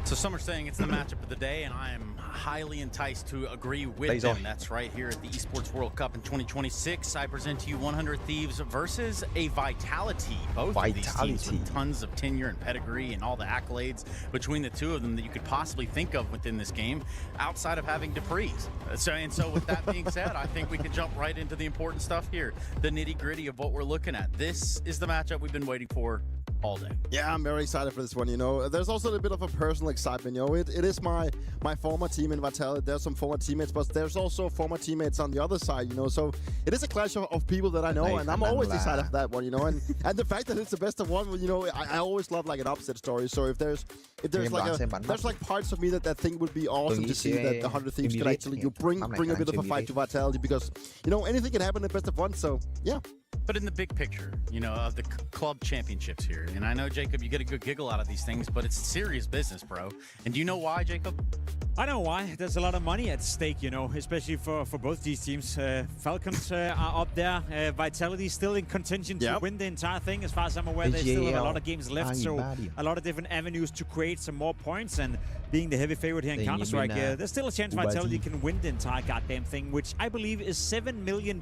So some are saying it's the matchup of the day, and I am highly enticed to agree with them. That's right, here at the Esports World Cup in 2026, I present to you 100 Thieves versus a Vitality. Both of these teams with tons of tenure and pedigree and all the accolades between the two of them that you could possibly think of within this game, outside of having Dupree's. So with that being said, I think we can jump right into the important stuff here, the nitty-gritty of what we're looking at. This is the matchup we've been waiting for all day. Yeah, I'm very excited for this one, you know. There's also a bit of a personal excitement, you know. It is my former team in Vitality. There's some former teamates, but there's also former teammates on the other side, you know. So it is a clash of people that I know, and I'm always excited for that one, you know. And the fact that it's the best of one, you know, I always love like an upset story. So if there's like parts of me that think would be awesome to see that the 100 Thieves could actually bring a bit of a fight to Vitality, because, you know, anything can happen in the best of one. So yeah. But in the big picture, you know, of the club championships here, and I know, Jacob, you get a good giggle out of these things, but it's serious business, bro. And do you know why, Jacob? I know why. There's a lot of money at stake, you know, especially for both these teams. Falcons are up there. Vitality still in contention to win the entire thing. As far as I'm aware, they still have a lot of games left, so a lot of different avenues to create some more points. And being the heavy favorite here in Counter-Strike, there's still a chance Vitality can win the entire goddamn thing, which I believe is $7 million.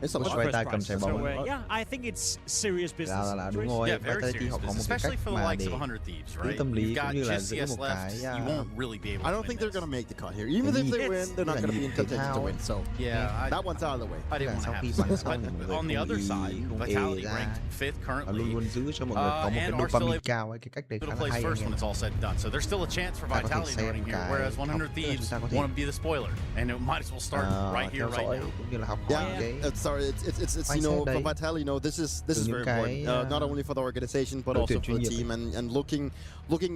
It's a lot. So yeah, I think it's serious business. Yeah, very serious business, especially for the likes of 100 Thieves, right? You've got just CS left, you won't really be able to I don't think they're going to make the cut here. Even if they win, they're not going to be in contention to win. So yeah, that one's out of the way. I didn't want to have to. But on the other side, Vitality ranked 5th currently, and are still able to place first when it's all said and done. So there's still a chance for Vitality running here, whereas 100 Thieves want to be the spoiler, and it might as well start right here, right now. Yeah, sorry, it's you know, for Vitality, you know, this is very important, not only for the organization but also for the team, and looking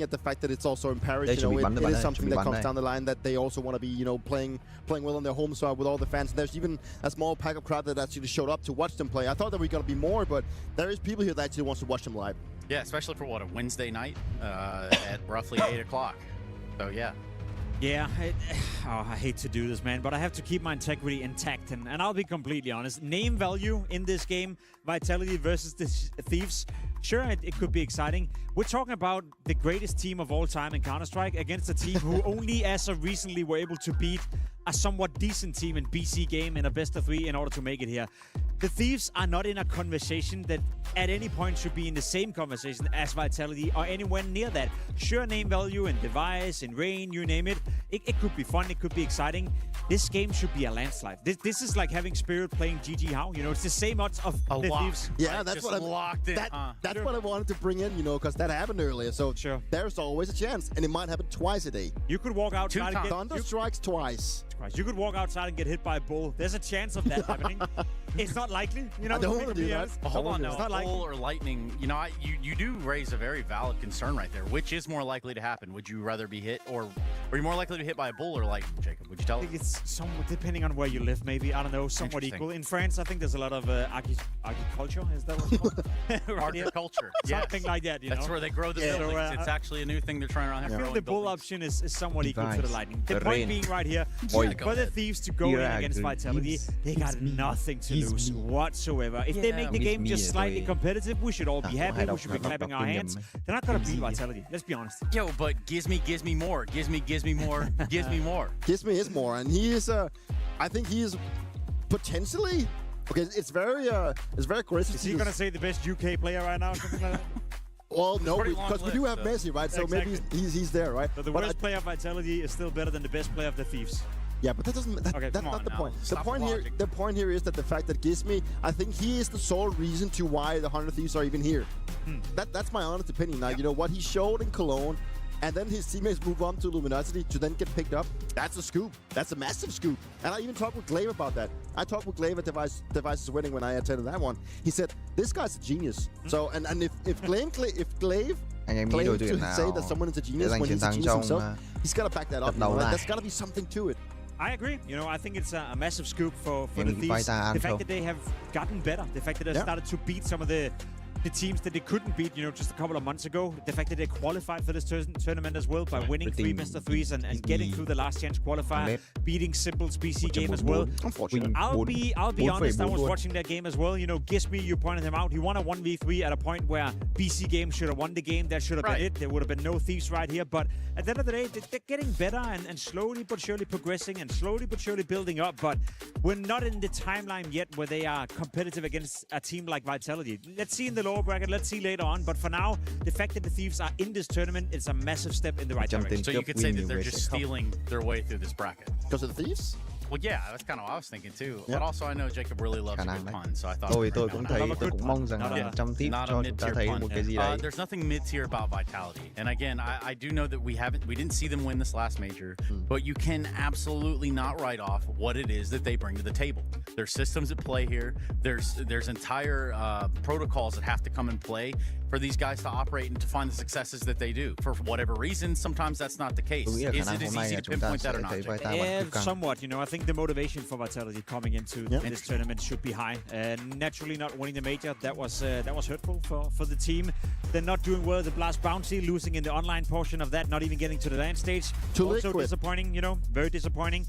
at the fact that it's also in Paris, you know, it is something that comes down the line that they also want to be, you know, playing well on their home side with all the fans. And there's even a small pack of crowd that actually showed up to watch them play. I thought that we were going to be more, but there is people here that actually wants to watch them live. Yeah, especially for a Wednesday night at roughly 8 o'clock. So yeah. Yeah, I hate to do this, man, but I have to keep my integrity intact, and I'll be completely honest. Name value in this game, Vitality versus the Thieves, sure, it could be exciting. We're talking about the greatest team of all time in Counter-Strike against a team who only as of recently were able to beat a somewhat decent team in BC game in a best of 3 in order to make it here. The Thieves are not in a conversation that at any point should be in the same conversation as Vitality or anywhere near that. Sure, name value in device, in rain, you name it. It could be fun, it could be exciting. This game should be a landslide. This is like having Spirit playing GG How. You know, it's the same odds of the Thieves. Yeah, that's what that's what I wanted to bring in, you know, because that happened earlier. So there's always a chance, and it might happen twice a day. You could walk outside and get Thunder strikes twice. You could walk outside and get hit by a bull. There's a chance of that happening. It's not likely, you know. I don't want to do that. Hold on, now, bull or lightning. You know, you do raise a very valid concern right there. Which is more likely to happen? Would you rather be hit, or are you more likely to be hit by a bull or lightning, Jacob? Would you tell us? I think it's somewhat depending on where you live, maybe. I don't know, somewhat equal. In France, I think there's a lot of agriculture. Is that what it's called? Agriculture. Something like that. You know? That's where they grow the buildings. It's actually a new thing they're trying around. I feel the bull option is somewhat equal to the lightning. The point being right here, for the Thieves to go in against Vitality, they got nothing to lose whatsoever. If they make the game just slightly competitive, we should all be happy. We should be clapping our hands. They're not gonna beat Vitality. Let's be honest. Yo, but gives me more. Gives me more. Gives me more. Gives me is more, and he is. I think he is potentially. Okay, it's very aggressive. Is he gonna say the best UK player right now? Something like that? Well, no, because we do have Messi, right? So maybe he's there, right? But the worst player of Vitality is still better than the best player of the Thieves. Yeah, but that doesn't. That's not the point. The point here is that the fact that Gizmi, I think he is the sole reason to why the 100 Thieves are even here. That's my honest opinion. Now, you know what he showed in Cologne, and then his teammates move on to Luminosity to then get picked up. That's a scoop. That's a massive scoop. And I even talked with Glaive about that. I talked with Glaive at Devices Winning when I attended that one. He said, "This guy's a genius." So, and if Glaive claims to say that someone is a genius when he's a genius himself, he's got to back that up. You know, like, there's got to be something to it. I agree. You know, I think it's a massive scoop for the Thieves. The fact that they have gotten better, the fact that they started to beat some of the teams that they couldn't beat, you know, just a couple of months ago. The fact that they qualified for this tournament as well by winning 3 best of 3s and getting through the last chance qualifier, beating Simple's BC game as well. I'll be honest, I was watching that game as well. You know, Gizmi, you pointed him out. He won a 1v3 at a point where BC game should have won the game. That should have been it. There would have been no Thieves right here. But at the end of the day, they're getting better and slowly but surely progressing and slowly but surely building up. But we're not in the timeline yet where they are competitive against a team like Vitality. Let's see in the lower bracket. Let's see later on. But for now, the fact that the Thieves are in this tournament is a massive step in the right direction. So you could say that they're just stealing their way through this bracket. Because of the Thieves? Well, yeah, that's kind of what I was thinking too. But also, I know Jacob really loves a good pun, so I thought. Tôi cũng mong rằng trong tiếp cho chúng ta thấy một cái gì đấy. There's nothing mid-tier about Vitality, and again, I do know that we didn't see them win this last major, but you can absolutely not write off what it is that they bring to the table. There's systems at play here. There's entire protocols that have to come in play for these guys to operate and to find the successes that they do. For whatever reason, sometimes that's not the case. Is it as easy to pinpoint that or not? Yeah, somewhat. You know, I think the motivation for Vitality coming into this tournament should be high. Naturally, not winning the major, that was hurtful for the team. They're not doing well at the Blast Bounty, losing in the online portion of that, not even getting to the land stage. Also disappointing, you know, very disappointing.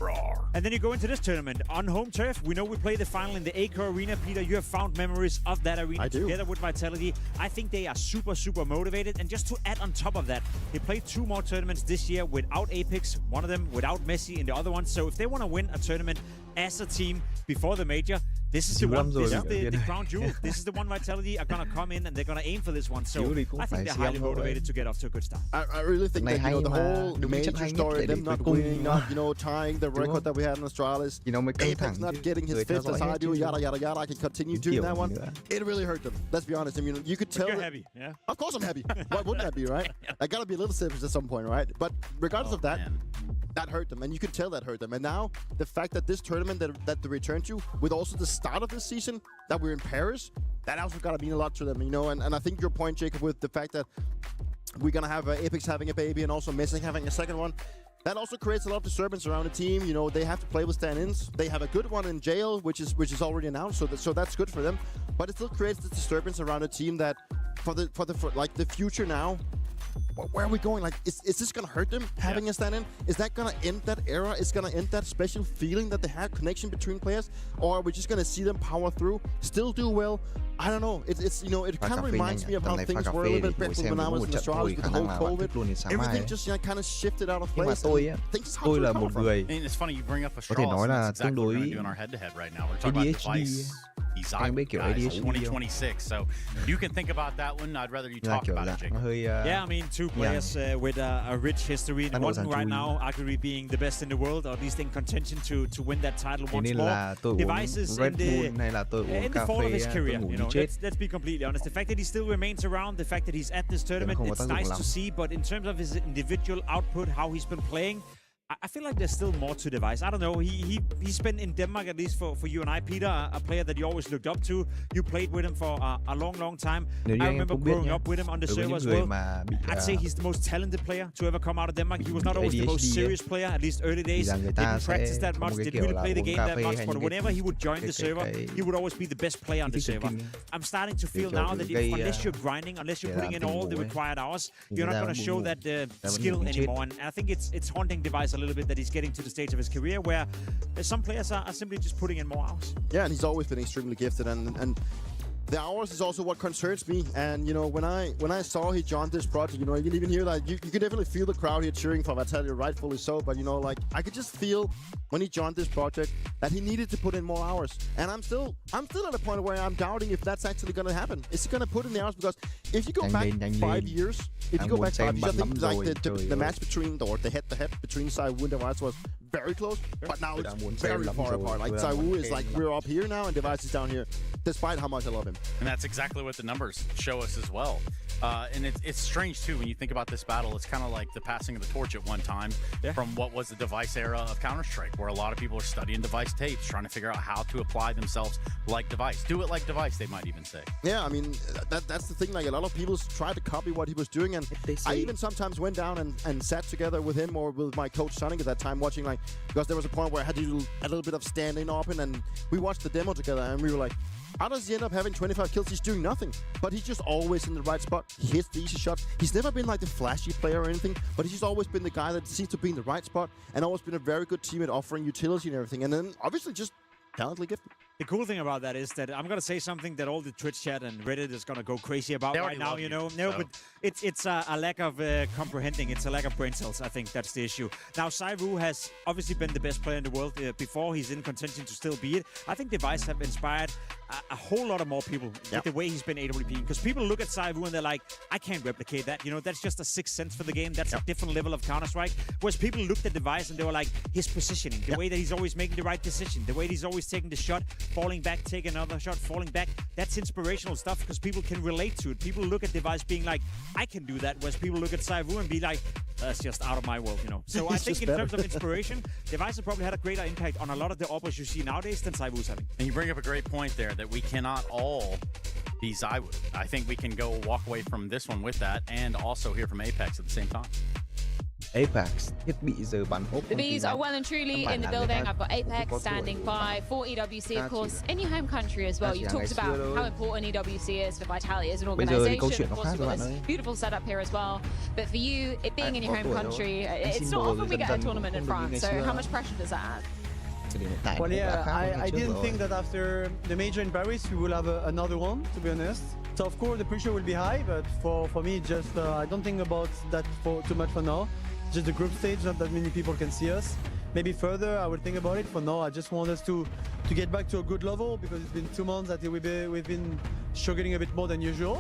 And then you go into this tournament on home turf. We know we played the final in the Acre Arena. Peter, you have found memories of that arena together with Vitality. I think they are super motivated. And just to add on top of that, they played 2 more tournaments this year without Apex, one of them without Messi in the other one. So if they want to win a tournament as a team before the major, this is the one. This is the crown jewel. This is the one Vitality are gonna come in and they're gonna aim for this one. So I think they're highly motivated to get off to a good start. I really think that, you know, the whole major story, them not winning, not, you know, tying the record that we had in Australis, Apex not getting his 5th as I do, yada yada yada. I can continue doing that one. It really hurt them. Let's be honest. I mean, you could tell. You're heavy, yeah. Of course I'm heavy. Why wouldn't I be, right? I gotta be a little selfish at some point, right? But regardless of that, that hurt them, and you could tell that hurt them. And now the fact that this tournament that they returned to, with also the start of this season that we're in Paris, that also gotta mean a lot to them, you know. And I think your point, Jacob, with the fact that we're gonna have Apex having a baby and also Messi having a second one, that also creates a lot of disturbance around the team. You know, they have to play with stand-ins. They have a good one in jail, which is already announced, so that's good for them. But it still creates the disturbance around a team that for the future now. Where are we going? Like, is this gonna hurt them having a stand-in? Is that gonna end that era? Is gonna end that special feeling that they had connection between players? Or are we just gonna see them power through, still do well? I don't know. It's you know, it kind of reminds me of how things were a little bit better when I was in Australia with the whole COVID. Everything just kind of shifted out of place. Tôi là một người có thể nói là tương đối ADHD. Anh biết kiểu ADHD 2026, so you can think about that one. I'd rather you talk about it, Jacob. Yeah, I mean, 2 players with a rich history. And one right now, arguably being the best in the world, or at least in contention to win that title once more. Devices in the fall of his career, you know. Let's be completely honest. The fact that he still remains around, the fact that he's at this tournament, it's nice to see. But in terms of his individual output, how he's been playing, I feel like there's still more to Device. I don't know. He's been in Denmark, at least for you and I, Peter, a player that you always looked up to. You played with him for a long time. I remember growing up with him on the server as well. I'd say he's the most talented player to ever come out of Denmark. He was not always the most serious player, at least early days. Didn't practice that much, didn't really play the game that much. But whenever he would join the server, he would always be the best player on the server. I'm starting to feel now that unless you're grinding, unless you're putting in all the required hours, you're not going to show that skill anymore. And I think it's haunting Device a little bit that he's getting to the stage of his career where some players are simply just putting in more hours. Yeah, and he's always been extremely gifted, and the hours is also what concerns me. And you know, when I saw he joined this project, you know, you can even hear that you can definitely feel the crowd here cheering for Vitality, rightfully so. But you know, like I could just feel when he joined this project that he needed to put in more hours. And I'm still at a point where I'm doubting if that's actually going to happen. Is he going to put in the hours? Because if you go back 5 years, I think like the match between, or the head-to-head between Saiwu and Device was very close, but now it's very far apart. Like Saiwu is like, we're up here now and Device is down here, despite how much I love him. And that's exactly what the numbers show us as well. And it's strange too when you think about this battle. It's kind of like the passing of the torch at one time from what was the Device era of Counter-Strike, where a lot of people are studying Device tapes, trying to figure out how to apply themselves like Device. Do it like Device, they might even say. Yeah, I mean, that's the thing. Like, a lot of people tried to copy what he was doing, and I even sometimes went down and sat together with him or with my coach Sonic at that time watching, like, because there was a point where I had to do a little bit of standing open, and we watched the demo together, and we were like, how does he end up having 25 kills? He's doing nothing, but he's just always in the right spot. He hits the easy shots. He's never been like the flashy player or anything, but he's always been the guy that seems to be in the right spot and always been a very good teammate, offering utility and everything. And then obviously just talently gifted. The cool thing about that is that I'm going to say something that all the Twitch chat and Reddit is going to go crazy about right now, you know. No, but it's a lack of comprehending. It's a lack of brain cells. I think that's the issue. Now, Saiwu has obviously been the best player in the world before. He's in contention to still be it. I think Device have inspired a whole lot of more people with the way he's been AWP. Because people look at Saiwu and they're like, I can't replicate that. You know, that's just a sixth sense for the game. That's a different level of Counter-Strike. Whereas people looked at Device and they were like, his positioning, the way that he's always making the right decision, the way that he's always taking the shot, falling back, taking another shot, falling back. That's inspirational stuff because people can relate to it. People look at Device being like, I can do that. Whereas people look at Saiwu and be like, that's just out of my world, you know. So I think in terms of inspiration, Device has probably had a greater impact on a lot of the operas you see nowadays than Saiwu's having. And you bring up a great point there that we cannot all be Saiwu. I think we can go walk away from this one with that and also hear from Apex at the same time. Apex, thiết bị giờ bắn ốp. The bees are well and truly in the building. I've got Apex standing by for EWC, of course, in your home country as well. You talked about how important EWC is for Vitality as an organization. Of course, you've got this beautiful setup here as well. But for you, it being in your home country, it's not often we get a tournament in France. So how much pressure does that add? Well, yeah, I didn't think that after the major in Paris, we will have another one, to be honest. So, of course, the pressure will be high, but for me, just I don't think about that for too much for now. Just the group stage, not that many people can see us. Maybe further, I will think about it. For now, I just want us to get back to a good level because it's been 2 months that we've been struggling a bit more than usual.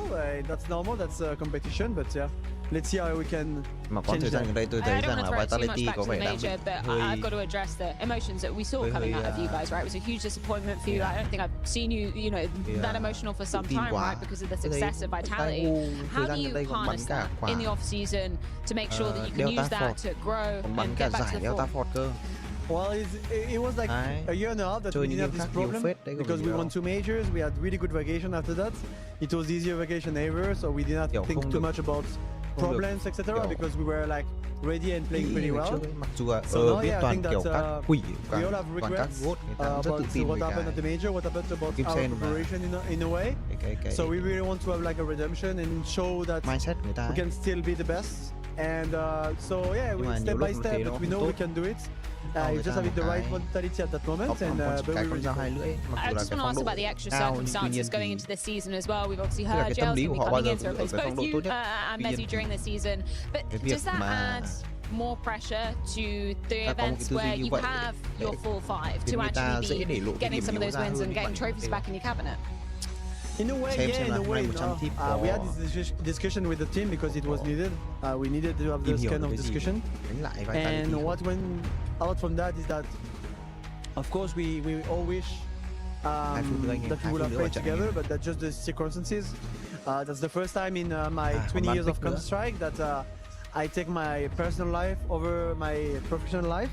That's normal, that's a competition, but yeah, let's see how we can change that. I don't want to throw too much back to the major, but I've got to address the emotions that we saw coming out of you guys, right? It was a huge disappointment for you. I don't think I've seen you, that emotional for some time, right? Because of the success of Vitality. How do you harness that in the off-season to make sure that you can use that to grow and get back to the form? Well, it was like a year and a half that we didn't have this problem because we won 2 majors. We had really good vacation after that. It was the easiest vacation ever, so we did not think too much about problems, etc. because we were like ready and playing pretty well. So now, yeah, I think that we all have regrets about what happened at the major, what happened about our preparation in a way. So we really want to have like a redemption and show that we can still be the best. And so yeah, we step by step, but we know we can do it. Just having the right mentality at that moment, and really I just want to ask about the extra circumstances going into this season as well. We've obviously heard Jail's going to be coming in to replace both you and Messi during the season. But does that add more pressure to the events where you have your full 5 to actually be getting some of those wins and getting trophies back in your cabinet? In a way, yeah, in a way, no. We had this discussion with the team because it was needed. We needed to have this kind of discussion. And what went out from that is that, of course, we all wish that we would have played together, but that's just the circumstances. That's the first time in my 20 years of Counter-Strike that I take my personal life over my professional life.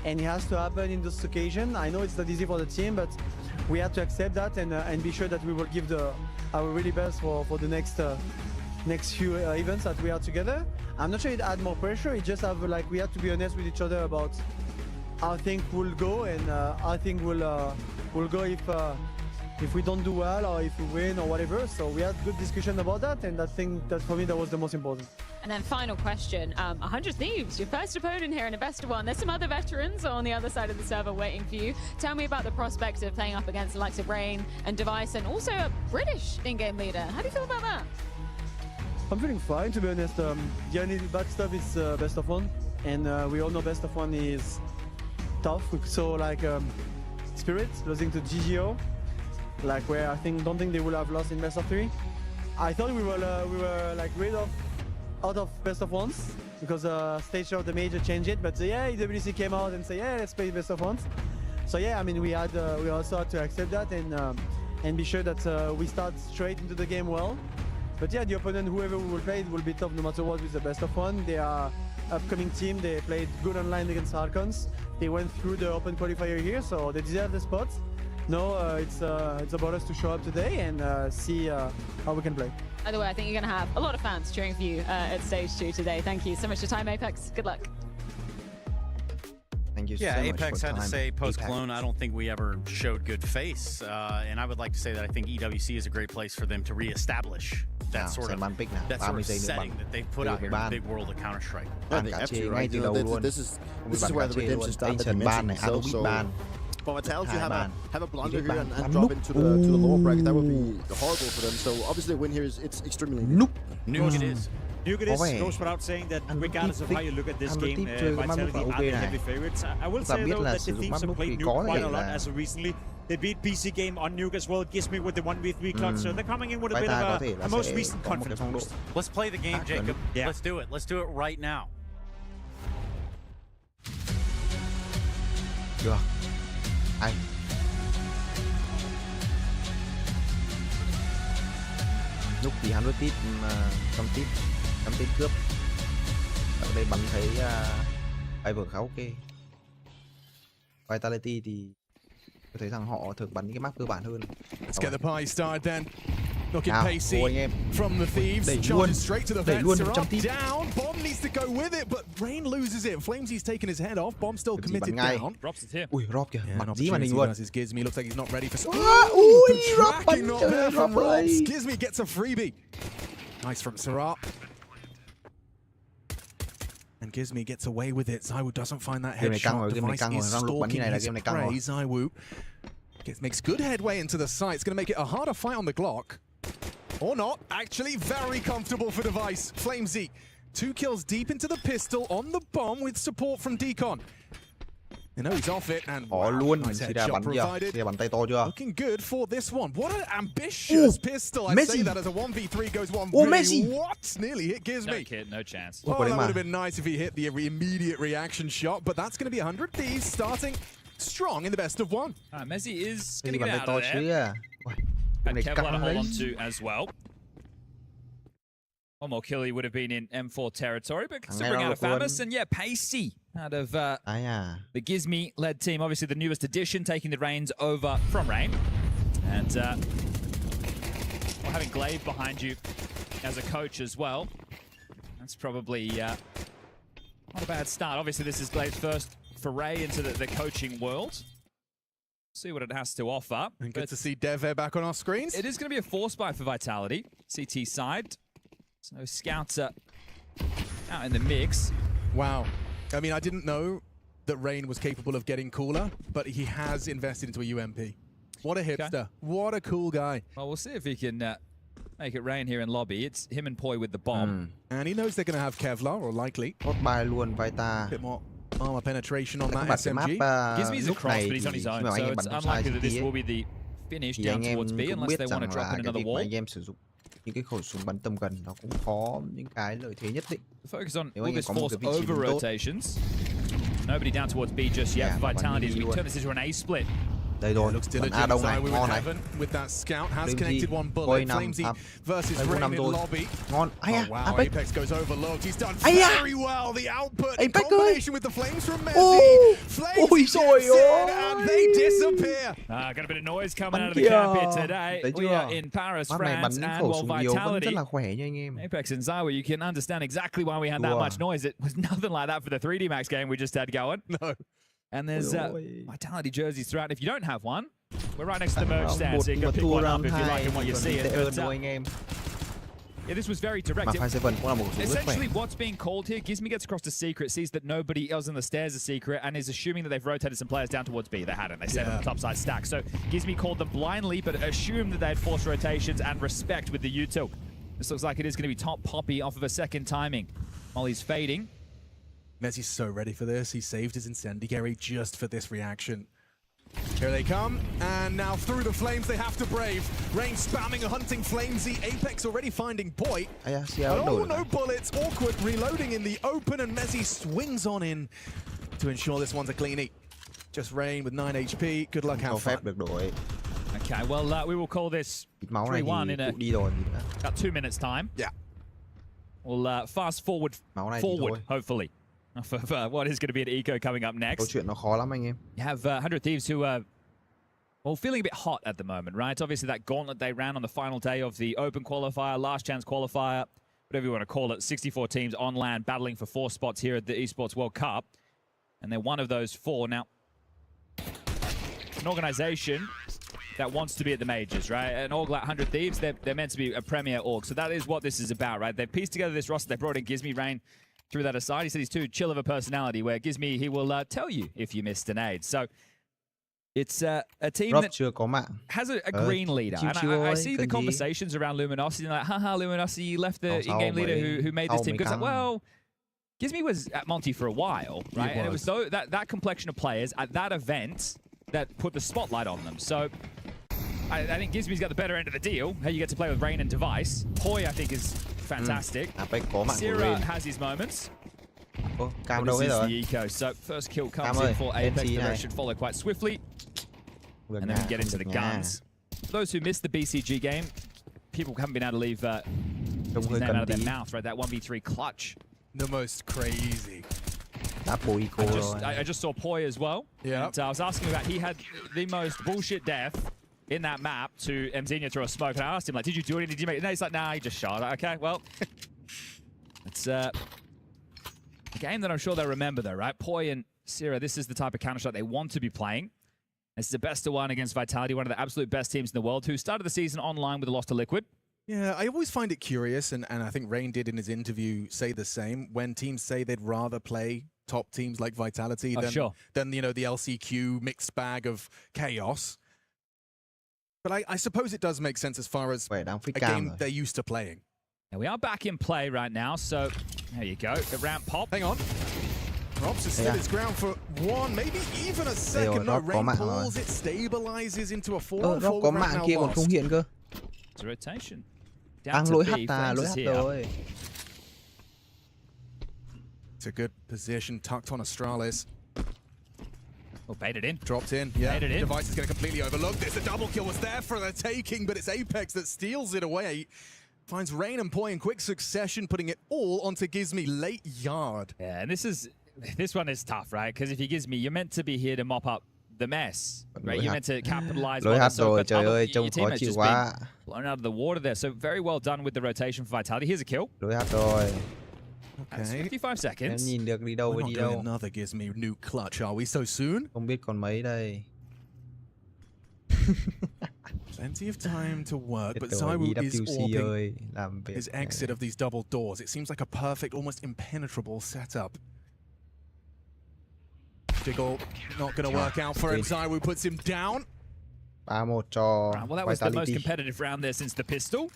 And it has to happen in this occasion. I know it's not easy for the team, but we have to accept that and be sure that we will give our really best for the next few events that we are together. I'm not sure it add more pressure. It just have like we have to be honest with each other about how things will go and how things will go if we don't do well or if we win or whatever. So we had good discussion about that, and I think that for me that was the most important. And then final question, 100 Thieves, your first opponent here in a best of 1. There's some other veterans on the other side of the server waiting for you. Tell me about the prospect of playing up against the likes of Rain and Device and also a British in-game leader. How do you feel about that? I'm feeling fine, to be honest. The only bad stuff is best of 1, and we all know best of 1 is tough. So like spirit, losing to GGO, like where I don't think they would have lost in best of 3. I thought we were like out of best of 1s because stage of the major changed it, but yeah, EWC came out and said, yeah, let's play best of 1s. So yeah, I mean, we also had to accept that and be sure that we start straight into the game well. But yeah, the opponent, whoever we will play, it will be tough no matter what with the best of 1. They are upcoming team. They played good online against FALCONS. They went through the open qualifier here, so they deserve the spot. No, it's about us to show up today and see how we can play. By the way, I think you're going to have a lot of fans cheering for you at stage 2 today. Thank you so much for your time, Apex. Good luck. Thank you so much. Apex had to say post-Cologne, I don't think we ever showed good face. And I would like to say that I think EWC is a great place for them to reestablish that sort of setting that they've put out here in the big world of Counter-Strike. This is where the redemption started, that you mentioned. So for Vitality to have a blunder here and drop into the lower bracket, that would be horrible for them. So obviously a win here it's extremely Nuke it is. Nuke it is. Goes without saying that regardless of how you look at this game, Vitality are the heavy favorites. I will say though that the teams have played Nuke quite a lot as of recently. They beat PC Game on Nuke as well. It gives me with the 1v3 clutch, so they're coming in with a bit of a most recent confidence boost. Let's play the game, Jacob. Yeah. Let's do it. Let's do it right now. Được. Anh. Lúc thì hắn tít trong tít cướp. Ở đây bắn thấy bài vở khá ok. Vitality thì tôi thấy rằng họ thường bắn những cái map cơ bản hơn. Let's get the party started then. Looking pacey from the Thieves, charging straight to the vents. They're up, down. Bomb needs to go with it, but Rain loses it. Flamesy's taken his head off. Bomb still committed down. Drops it here. Ui, drop kìa. Mặt dí màn hình luôn. Gizmy looks like he's not ready for. Drop bắn trời, drop ơi. Gizmy gets a freebie. Nice from Sarat. And Gizmy gets away with it. ZywOo doesn't find that headshot. Device is stalking his prey. ZywOo makes good headway into the site. It's going to make it a harder fight on the Glock. Or not. Actually, very comfortable for Device. Flamesy, 2 kills deep into the pistol on the bomb with support from Deacon. You know he's off it, and nice headshot provided. Looking good for this one. What an ambitious pistol. I say that as a 1v3 goes 1v. What? Nearly hit Gizmy. No kid, no chance. Oh, that would have been nice if he hit the immediate reaction shot, but that's going to be 100 Thieves starting strong in the best of 1. Messi is going to get out of there. Had Kevlar to hold on to as well. One more kill he would have been in M4 territory, but can still bring out a Famous. And yeah, pacey out of the Gizmy-led team. Obviously the newest addition, taking the reins over from Rain. And having Glaive behind you as a coach as well. That's probably not a bad start. Obviously this is Glaive's first foray into the coaching world. See what it has to offer. And good to see Dev back on our screens. It is going to be a force buy for Vitality. CT side. So scouts out in the mix. Wow. I mean, I didn't know that Rain was capable of getting cooler, but he has invested into a UMP. What a hipster. Okay. What a cool guy. Well, we'll see if he can make it rain here in lobby. It's him and Poi with the bomb. And he knows they're going to have Kevlar, or likely. A bit more armor penetration on that SMG. Gizmy's across, but he's on his own, so it's unlikely that this will be the finish down towards B unless they want to drop in another wall. Những cái khẩu súng bắn tầm gần nó cũng có những cái lợi thế nhất định. Focus on all this force over rotations. Nobody down towards B just yet. Vitality as we turn this into an A split. Đây rồi, bắn A đông này, ngon này. With that scout has connected one bullet. Flamesy versus Rain in lobby. Ngon. Wow, Apex goes overlooked. He's done very well. The output in combination with the flames from Messi. Flames gets in and they disappear. Got a bit of noise coming out of the camp here today. We are in Paris, France, and while Vitality, Apex and ZywOo, you can understand exactly why we had that much noise. It was nothing like that for the 3D Max game we just had going. No. And there's Vitality jerseys throughout. If you don't have one, we're right next to the merch stand, so you can pick one up if you like and what you see. Yeah, this was very direct. Essentially, what's being called here, Gizmy gets across the secret, sees that nobody else on the stairs is secret, and is assuming that they've rotated some players down towards B. They hadn't. They stayed on the top side stack. So Gizmy called them blindly, but assumed that they had forced rotations and respect with the util. This looks like it is going to be top Poppy off of a second timing. Molly's fading. Messi's so ready for this. He saved his incendiary just for this reaction. Here they come, and now through the flames they have to brave. Rain spamming a hunting flamesy. Apex already finding Boy. Oh, no bullets. Awkward reloading in the open, and Messi swings on in to ensure this one's a cleanie. Just Rain with 9 HP. Good luck, have fun. Okay, well, we will call this 3-1 in about 2 minutes time. Yeah. We'll fast forward, hopefully, for what is going to be an eco coming up next. You have 100 Thieves who are, well, feeling a bit hot at the moment, right? Obviously, that gauntlet they ran on the final day of the Open qualifier, last chance qualifier, whatever you want to call it, 64 teams on land battling for 4 spots here at the Esports World Cup. And they're one of those 4. Now, an organization that wants to be at the majors, right? An org like 100 Thieves, they're meant to be a premier org. So that is what this is about, right? They've pieced together this roster. They brought in Gizmy. Rain threw that aside. He said he's too chill of a personality, where Gizmy, he will tell you if you missed an aid. So it's a team that has a green leader. And I see the conversations around Luminosity, like, haha, Luminosity, you left the in-game leader who made this team good. It's like, well, Gizmy was at Monty for a while, right? And it was that complexion of players at that event that put the spotlight on them. So I think Gizmy's got the better end of the deal. How you get to play with Rain and Device. Poi, I think, is fantastic. Sierra has his moments. This is the eco. So first kill comes in for Apex. The rest should follow quite swiftly. And then we get into the guns. For those who missed the BCG game, people haven't been able to leave his name out of their mouth, right? That 1v3 clutch. The most crazy. I just saw Poi as well. Yeah. And I was asking about, he had the most bullshit death in that map to Mzenia through a smoke. And I asked him, like, did you do anything? Did you make it? No, he's like, nah, he just shot. Okay, well. It's a game that I'm sure they'll remember, though, right? Poi and Sierra, this is the type of Counter-Strike they want to be playing. This is the best of one against Vitality, one of the absolute best teams in the world, who started the season online with a loss to Liquid. Yeah, I always find it curious, and I think Rain did in his interview say the same, when teams say they'd rather play top teams like Vitality than you know, the LCQ mixed bag of chaos. But I suppose it does make sense as far as a game they're used to playing. And we are back in play right now, so there you go. The ramp pop. Hang on. Rops has stood its ground for 1, maybe even a second. No, Rain pulls it, stabilizes into a 4-on-4 with Rain now lost. It's a rotation. It's a good position, tucked on Astralis. Oh, baited in. Dropped in, yeah. Baited in. Device is going to completely overlook this. The double kill was there for the taking, but it's Apex that steals it away. Finds Rain and Poi in quick succession, putting it all onto Gizmy late yard. Yeah, and this one is tough, right? Because if you Gizmy, you're meant to be here to mop up the mess, right? You're meant to capitalize on the so your teammates just been blown out of the water there. So very well done with the rotation for Vitality. Here's a kill. Okay. That's 55 seconds. We're not doing another Gizmy nuke clutch, are we, so soon? Plenty of time to work, but ZywOo is warping his exit of these double doors. It seems like a perfect, almost impenetrable setup. Jiggle not going to work out for him. ZywOo puts him down. Right, well, that was the most competitive round there since the pistol.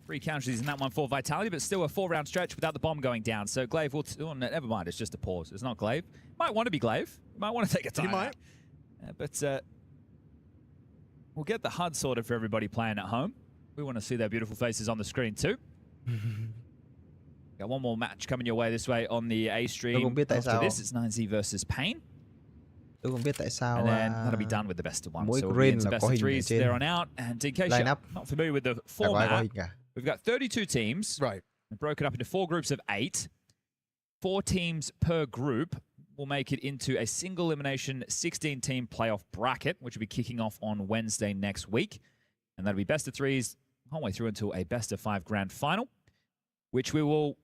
3 casualties in that one for Vitality, but still a 4-round stretch without the bomb going down. So Glaive will... Oh, never mind, it's just a pause. It's not Glaive. Might want to be Glaive. Might want to take a time. He might. But we'll get the HUD sorted for everybody playing at home. We want to see their beautiful faces on the screen too. Got one more match coming your way this way on the A stream. After this, it's 9Z versus Pain. And then that'll be done with the best of one. So we'll into best of 3s there on out. And in case you're not familiar with the format, we've got 32 teams. Right. Broken up into 4 groups of 8. 4 teams per group will make it into a single elimination 16-team playoff bracket, which will be kicking off on Wednesday next week. And that'll be best of 3s all the way through until a best of 5 grand final, which we will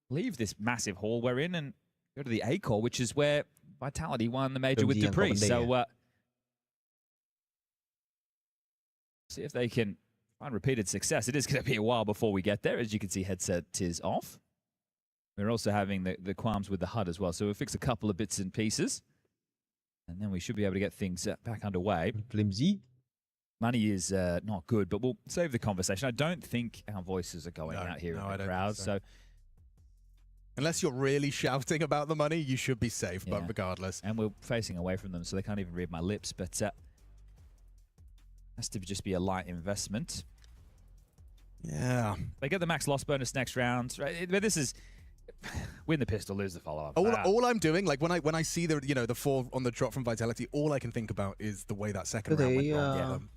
leave this massive hall we're in and go to the A core, which is where Vitality won the major with Dupree. So see if they can find repeated success. It is going to be a while before we get there. As you can see, headset is off. We're also having the qualms with the HUD as well. So we'll fix a couple of bits and pieces. And then we should be able to get things back underway. Flimsy. Money is not good, but we'll save the conversation. I don't think our voices are going out here in the crowd. So unless you're really shouting about the money, you should be safe, but regardless. And we're facing away from them, so they can't even read my lips. But Has to just be a light investment. Yeah. They get the max loss bonus next round, right? But this is win the pistol, lose the follow-up. All I'm doing, like when I see the the 4 on the drop from Vitality, all I can think about is the way that second round went wrong.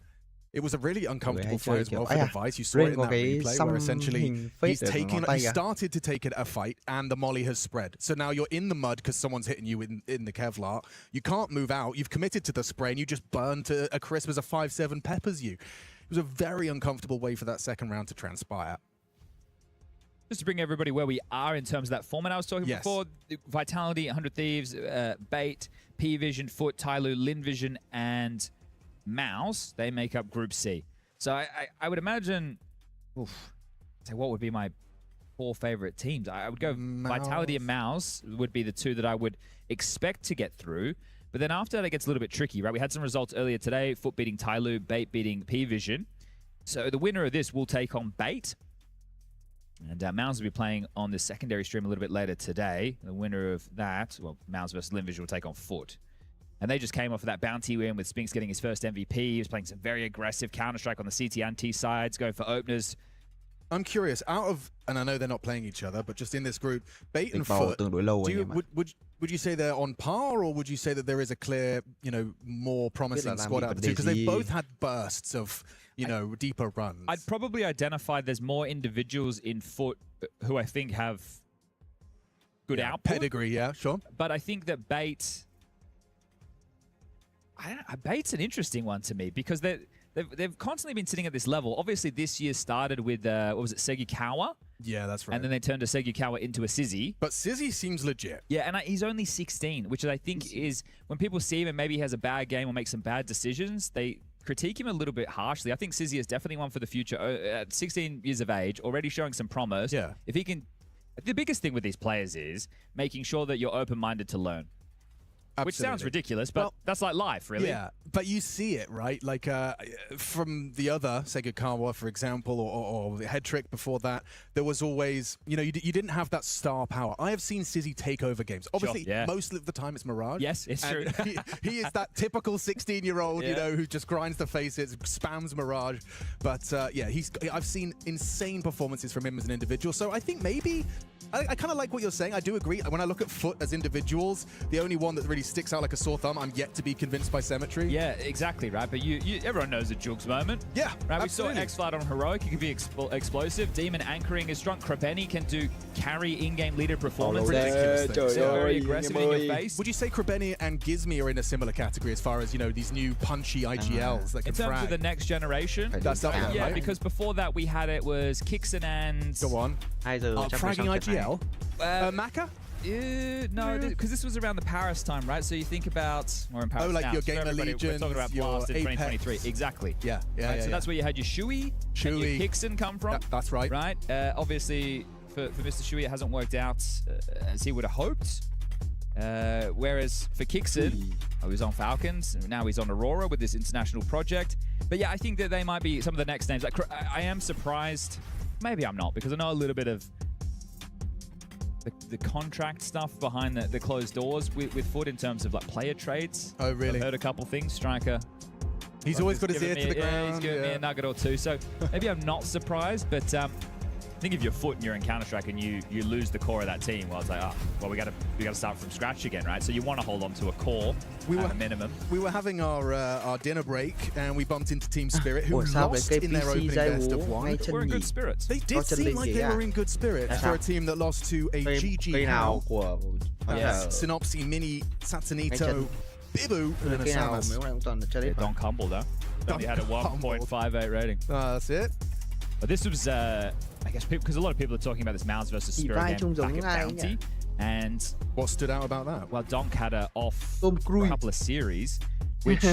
It was a really uncomfortable fight as well for the Vice. You saw it in that replay where essentially he started to take a fight and the molly has spread. So now you're in the mud because someone's hitting you in the Kevlar. You can't move out. You've committed to the spray and you just burn to a crisp as a 5-7 peppers you. It was a very uncomfortable way for that second round to transpire. Just to bring everybody where we are in terms of that format I was talking before, Vitality, 100 Thieves, Bait, P-Vision, Foot, Tyloo, Lin Vision, and Mouse, they make up Group C. So I would imagine, say what would be my 4 favorite teams? I would go Vitality and Mouse would be the 2 that I would expect to get through. But then after that, it gets a little bit tricky, right? We had some results earlier today, Foot beating Tyloo, Bait beating P-Vision. So the winner of this will take on Bait. And Mouse will be playing on the secondary stream a little bit later today. The winner of that, well, Mouse versus Lin Vision will take on Foot. And they just came off of that bounty win with Spinks getting his first MVP. He was playing some very aggressive Counter-Strike on the CT and T sides, going for openers. I'm curious, out of, and I know they're not playing each other, but just in this group, Bait and Foot, would you say they're on par, or would you say that there is a clear, more promising squad out of the two? Because they both had bursts of, deeper runs. I'd probably identify there's more individuals in Foot who I think have good output. Pedigree, yeah, sure. But I think that Bait's an interesting one to me because they've constantly been sitting at this level. Obviously, this year started with, what was it, Segukawa? Yeah, that's right. And then they turned a Segukawa into a Sizzy. But Sizzy seems legit. Yeah, and he's only 16, which I think is, when people see him and maybe he has a bad game or makes some bad decisions, they critique him a little bit harshly. I think Sizzy is definitely one for the future. At 16 years of age, already showing some promise. Yeah. If he can... The biggest thing with these players is making sure that you're open-minded to learn. Absolutely. Which sounds ridiculous, but that's like life, really. Yeah, but you see it, right? Like from the other Segukawa, for example, or the Head Trick before that, there was always, you didn't have that star power. I have seen Sizzy take over games. Obviously, most of the time it's Mirage. Yes, it's true. He is that typical 16-year-old, who just grinds the faces, spams Mirage. But yeah, I've seen insane performances from him as an individual. So I think maybe... I kind of like what you're saying. I do agree. When I look at Foot as individuals, the only one that really sticks out like a sore thumb, I'm yet to be convinced by Symmetry. Yeah, exactly, right? But everyone knows the Jugs moment. Yeah, right? Absolutely. We saw X-Flat on Heroic. He can be explosive. Demon anchoring is strong. Krabeni can do carry in-game leader performance. Ridiculous. Very aggressive in your face. Would you say Krabeni and Gizmi are in a similar category as far as, these new punchy IGLs that can frag? In terms of the next generation? That's up there, right? Because before that we had was Kixen and... Go on. Fragging IGL? Maka? No, because this was around the Paris time, right? So you think about, or in Paris now, your Gamer Legions, we're talking about Blast in 2023. Exactly. Yeah. So that's where you had your Shui and your Kixen come from. That's right. Right? Obviously, for Mr. Shui, it hasn't worked out as he would have hoped. Whereas for Kixen, he was on Falcons, and now he's on Aurora with this international project. But yeah, I think that they might be some of the next names. Like, I am surprised. Maybe I'm not, because I know a little bit of the contract stuff behind the closed doors with Foot in terms of like player trades. Oh, really? I've heard a couple things. Striker. He's always got his ear to the ground. Yeah, he's given me a nugget or two. So maybe I'm not surprised, but I think if you're Foot and you're in Counter-Strike and you lose the core of that team, well, it's like, we got to start from scratch again, right? So you want to hold on to a core at a minimum. We were having our dinner break and we bumped into Team Spirit, who lost in their opening best of one. We're in good spirits. They did seem like they were in good spirits for a team that lost to a GG Hao. Synopsy, Mini, Satsanito, Bibu, and a Samus. Don Cumble, though. Only had a 1.58 rating. That's it. But this was, I guess, because a lot of people are talking about this Mouse versus Spirit game back at Bounty. And what stood out about that? Well, Donk had a couple of series, which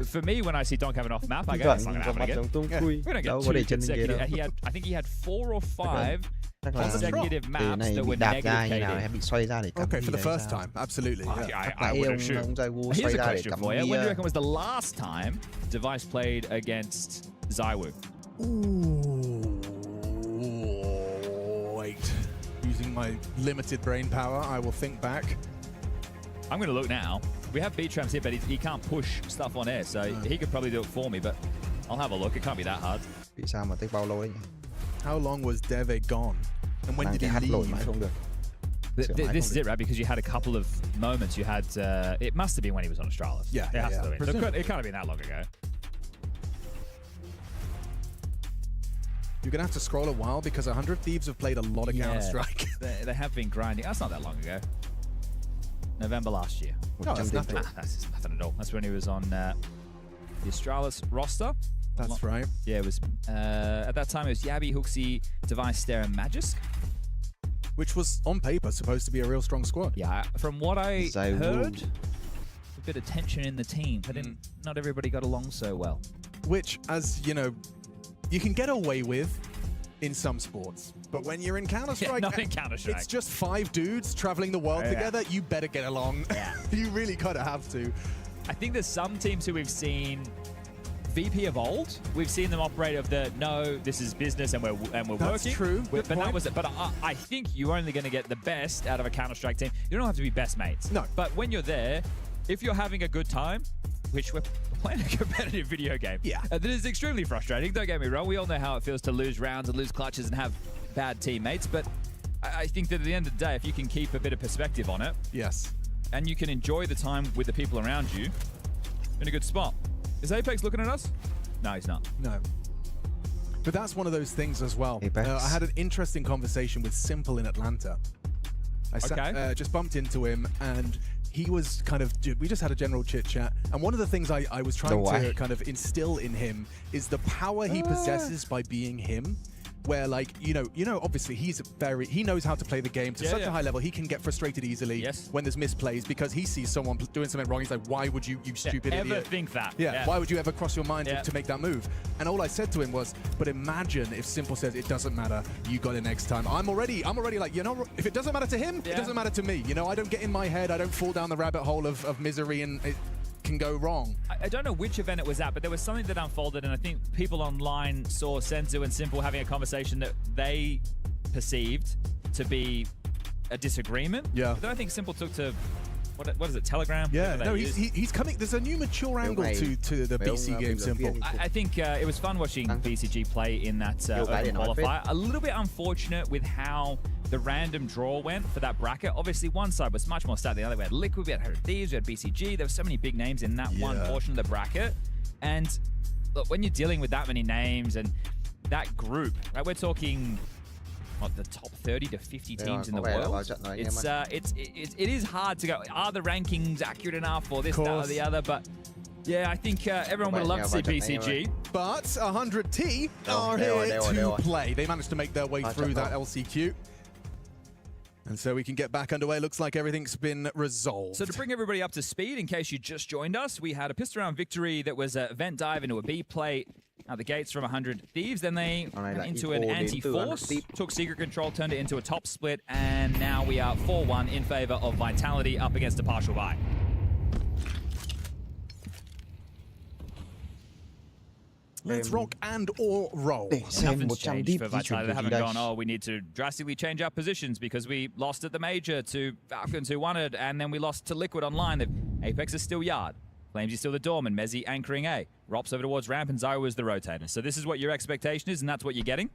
for me, when I see Donk have an off map, I go, it's not going to happen again. We don't get two consecutive. I think he had 4 or 5 consecutive maps that were negative KD. Okay, for the first time, absolutely. I would assume. Here's a question for you. When do you reckon was the last time Device played against Zywoo? Wait. Using my limited brain power, I will think back. I'm going to look now. We have B-Trams here, but he can't push stuff on air, so he could probably do it for me. But I'll have a look. It can't be that hard. Bị sao mà take bao lâu đấy nhỉ? How long was Deve gone? And when did he leave? Mãi không được. This is it, right? Because you had a couple of moments. You had it must have been when he was on Astralis. Yeah, it has to have been. So it can't have been that long ago. You're gonna have to scroll a while because 100 Thieves have played a lot of Counter-Strike. They have been grinding. That's not that long ago. November last year. No, that's nothing. That's just nothing at all. That's when he was on the Astralis roster. That's right. Yeah, it was at that time it was Yabi, Hooksy, Device, Stare, and Magisk. Which was, on paper, supposed to be a real strong squad. Yeah, from what I heard, a bit of tension in the team. Not everybody got along so well. Which, as you know, you can get away with in some sports. But when you're in Counter-Strike, not in Counter-Strike. It's just 5 dudes traveling the world together. You better get along. Yeah. You really kind of have to. I think there's some teams who we've seen VP of old. We've seen them operate of the no, this is business and we're working. That's true. But that was it. But I think you're only going to get the best out of a Counter-Strike team. You don't have to be best mates. No. But when you're there, if you're having a good time, which we're playing a competitive video game, that is extremely frustrating. Don't get me wrong. We all know how it feels to lose rounds and lose clutches and have bad teammates. But I think that at the end of the day, if you can keep a bit of perspective on it, and you can enjoy the time with the people around you, you're in a good spot. Is Apex looking at us? No, he's not. No. But that's one of those things as well. I had an interesting conversation with Simple in Atlanta. I just bumped into him and he was kind of, we just had a general chit chat. And one of the things I was trying to kind of instill in him is the power he possesses by being him. Where, like, you know, obviously he knows how to play the game to such a high level. He can get frustrated easily when there's misplays because he sees someone doing something wrong. He's like, why would you stupid idiot? Ever think that? Why would you ever cross your mind to make that move? And all I said to him was, but imagine if Simple says, it doesn't matter, you got it next time. I'm already like, you know, if it doesn't matter to him, it doesn't matter to me. You know, I don't get in my head, I don't fall down the rabbit hole of misery and it can go wrong. I don't know which event it was at, but there was something that unfolded, and I think people online saw Senzu and Simple having a conversation that they perceived to be a disagreement. Yeah. But then I think Simple took to, what is it, Telegram? Yeah, no, he's coming. There's a new mature angle to the BC game, Simple. I think it was fun watching BCG play in that open qualifier. A little bit unfortunate with how the random draw went for that bracket. Obviously, one side was much more stacked than the other. We had Liquid, we had 100 Thieves, we had BCG. There were so many big names in that one portion of the bracket. And look, when you're dealing with that many names and that group, right, we're talking what, the top 30 to 50 teams in the world. It is hard to go, are the rankings accurate enough or this, that, or the other? But yeah, I think everyone would love to see BCG. But 100T are here to play. They managed to make their way through that LCQ. And so we can get back underway. Looks like everything's been resolved. So to bring everybody up to speed, in case you just joined us, we had a pistol round victory that was a vent dive into a B play out the gates from 100 Thieves. Then they went into an anti-force, took secret control, turned it into a top split, and now we are 4-1 in favor of Vitality up against a partial buy. Let's rock and or roll. Nothing's changed for Vitality. They haven't gone, oh, we need to drastically change our positions because we lost at the major to Falcons who won it, and then we lost to Liquid online. Apex is still Yard. Flames is still the Dorman. Mezzi anchoring A. Rops over towards ramp, and Zyro is the rotator. So this is what your expectation is, and that's what you're getting.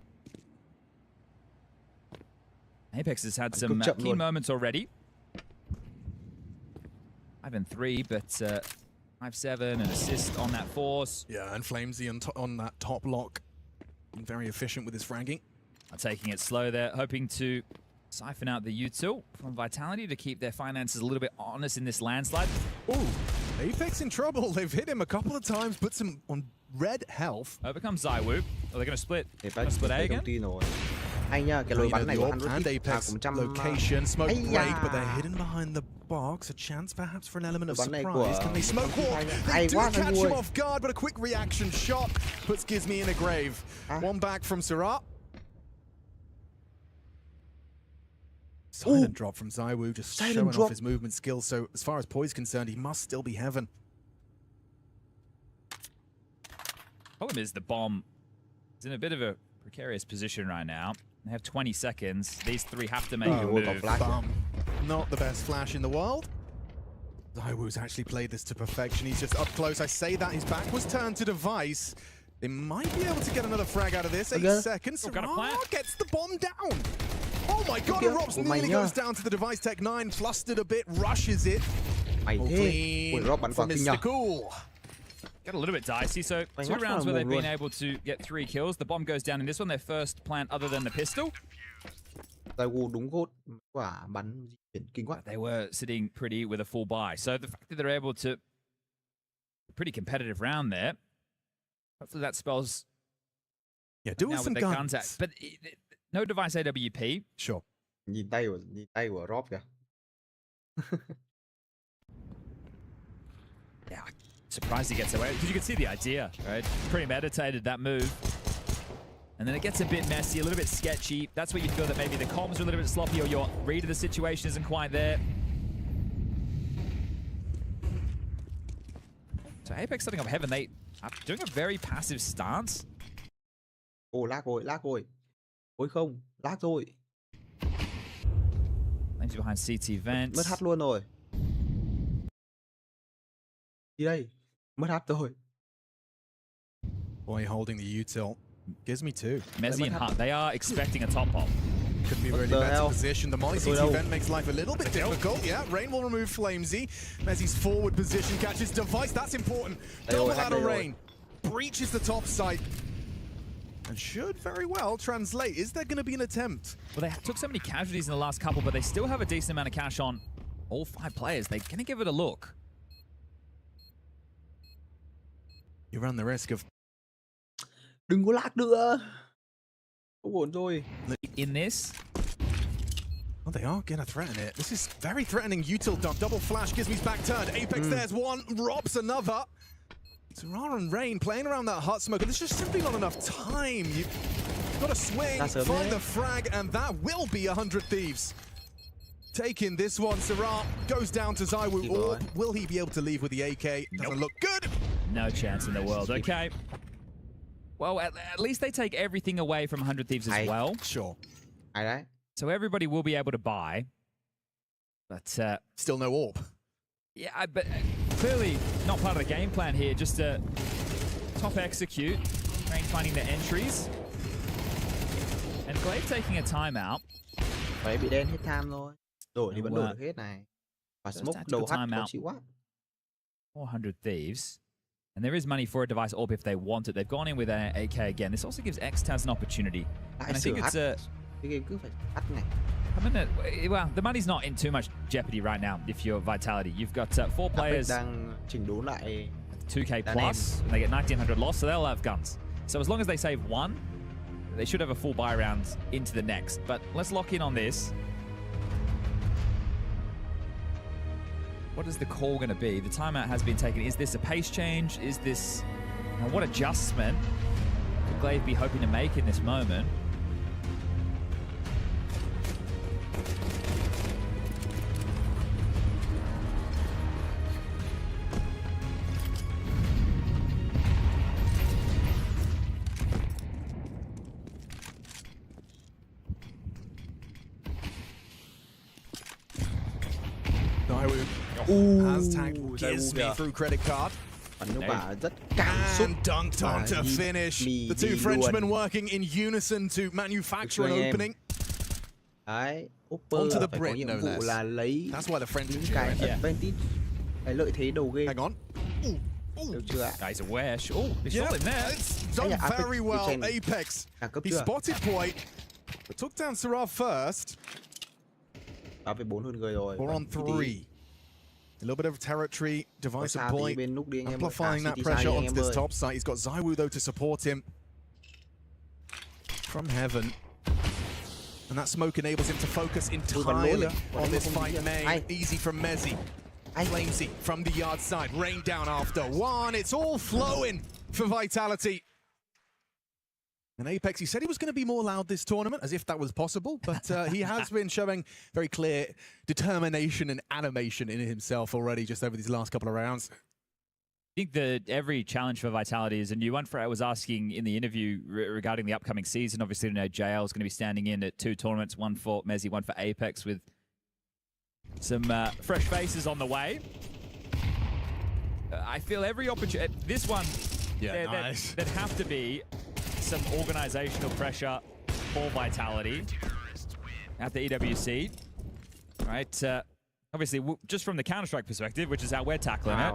Apex has had some key moments already. 5 and 3, but 5-7, an assist on that force. Yeah, and Flamesy on that top lock. Being very efficient with his fragging. Taking it slow there, hoping to siphon out the util from Vitality to keep their finances a little bit honest in this landslide. Ooh, Apex in trouble. They've hit him a couple of times, puts him on red health. Over comes Zywoo. Are they going to split? Split A again? Hay nha, cái lối bắn này của and Apex location, smoke break, but they're hidden behind the box. A chance perhaps for an element of surprise. Can they smoke walk? They do catch him off guard, but a quick reaction shot puts Gizmi in a grave. One back from Surat. Silent drop from Zywoo, just showing off his movement skills. So as far as Poise is concerned, he must still be heaven. Problem is the bomb is in a bit of a precarious position right now. They have 20 seconds. These three have to make a move. Not the best flash in the world. Zywoo's actually played this to perfection. He's just up close. I say that his back was turned to Device. They might be able to get another frag out of this. 8 seconds. Gets the bomb down. Oh my god, Robs nearly goes down to the device tech 9, flustered a bit, rushes it. From Mystical. Got a little bit dicey, so 2 rounds where they've been able to get 3 kills. The bomb goes down in this one, their first plant other than the pistol. They were sitting pretty with a full buy. So the fact that they're able to... Pretty competitive round there. Hopefully that spells... Yeah, do with some guns. But no device AWP. Sure. Nhìn tay của Rob kìa. Yeah, surprised he gets away, because you can see the idea, right? Premeditated that move. And then it gets a bit messy, a little bit sketchy. That's where you feel that maybe the comms are a little bit sloppy or your read of the situation isn't quite there. So Apex setting up Heaven, they are doing a very passive stance. Lag rồi. Ôi không, lag rồi. Lanes behind CT vents. Mất H luôn rồi. Đi đây, mất H rồi. Boy holding the util. Gives me 2. Mezzy and Hart, they are expecting a top pop. Could be really better position. The Molly CT event makes life a little bit difficult. Yeah, Rain will remove Flamesy. Mezzy's forward position catches device. That's important. Double out of Rain. Breaches the top side. And should very well translate. Is there going to be an attempt? Well, they took so many casualties in the last couple, but they still have a decent amount of cash on all 5 players. They're going to give it a look. You run the risk of... Đừng có lag nữa. Không ổn rồi. In this... Well, they are going to threaten it. This is very threatening. Util dump. Double flash. Gizmy's back turned. Apex, there's one. Robs another. Zara and Rain playing around that hot smoke, and there's just simply not enough time. You've got to swing, find the frag, and that will be 100 Thieves. Taking this one, Zara goes down to Zywoo. Or will he be able to leave with the AK? Doesn't look good. No chance in the world. Okay. Well, at least they take everything away from 100 Thieves as well. Sure. So everybody will be able to buy. But still no AWP. Yeah, but clearly not part of the game plan here. Just to top execute. Rain finding the entries. And Glaive taking a timeout. Phải bị đen hết time thôi. Đổi thì vẫn đổi được hết này. Và smoke đầu hắt khó chịu quá. 400 Thieves. And there is money for a device AWP if they want it. They've gone in with an AK again. This also gives Xtaz an opportunity. And I think it's a... Well, the money's not in too much jeopardy right now if you're Vitality. You've got 4 players, 2k plus, and they get 1900 loss, so they'll have guns. So as long as they save 1, they should have a full buy round into the next. But let's lock in on this. What is the call going to be? The timeout has been taken. Is this a pace change? Is this... Now, what adjustment could Glaive be hoping to make in this moment? Has tagged Gizmy through credit card. And dunked on to finish. The 2 Frenchmen working in unison to manufacture an opening. Onto the Brit, no less. That's why the French advantage. Lợi thế đầu game. Hang on. Guys are wesh. Oh, they're still in there. It's done very well. Apex. He spotted Point, but took down Sarah first. 3-4 hơn người rồi. 4 on 3. A little bit of territory, device of point, amplifying that pressure onto this top side. He's got Zywoo though to support him from Heaven. And that smoke enables him to focus entirely on this fight main. Easy from Mezzy. Flamesy from the yard side. Rain down after 1. It's all flowing for Vitality. And Apex, he said he was going to be more loud this tournament, as if that was possible, but he has been showing very clear determination and animation in himself already just over these last couple of rounds. I think that every challenge for Vitality is a new one. I was asking in the interview regarding the upcoming season. Obviously, you know, JL is going to be standing in at 2 tournaments, one for Mezzy, one for Apex, with some fresh faces on the way. I feel every opportunity... This one... there'd have to be some organizational pressure for Vitality at the EWC, right? Obviously, just from the Counter-Strike perspective, which is how we're tackling it,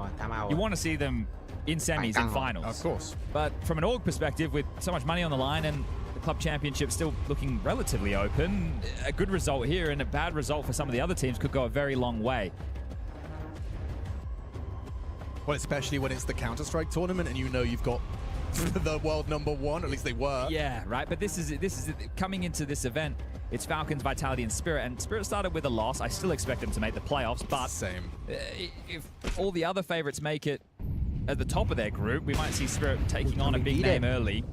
you want to see them in semis and finals. Of course. But from an org perspective, with so much money on the line and the club championship still looking relatively open, a good result here and a bad result for some of the other teams could go a very long way. Well, especially when it's the Counter-Strike tournament and you know you've got the world #1, at least they were. Yeah, right. But this is coming into this event. It's Falcons, Vitality, and Spirit. And Spirit started with a loss. I still expect them to make the playoffs. But if all the other favorites make it at the top of their group, we might see Spirit taking on a big name early.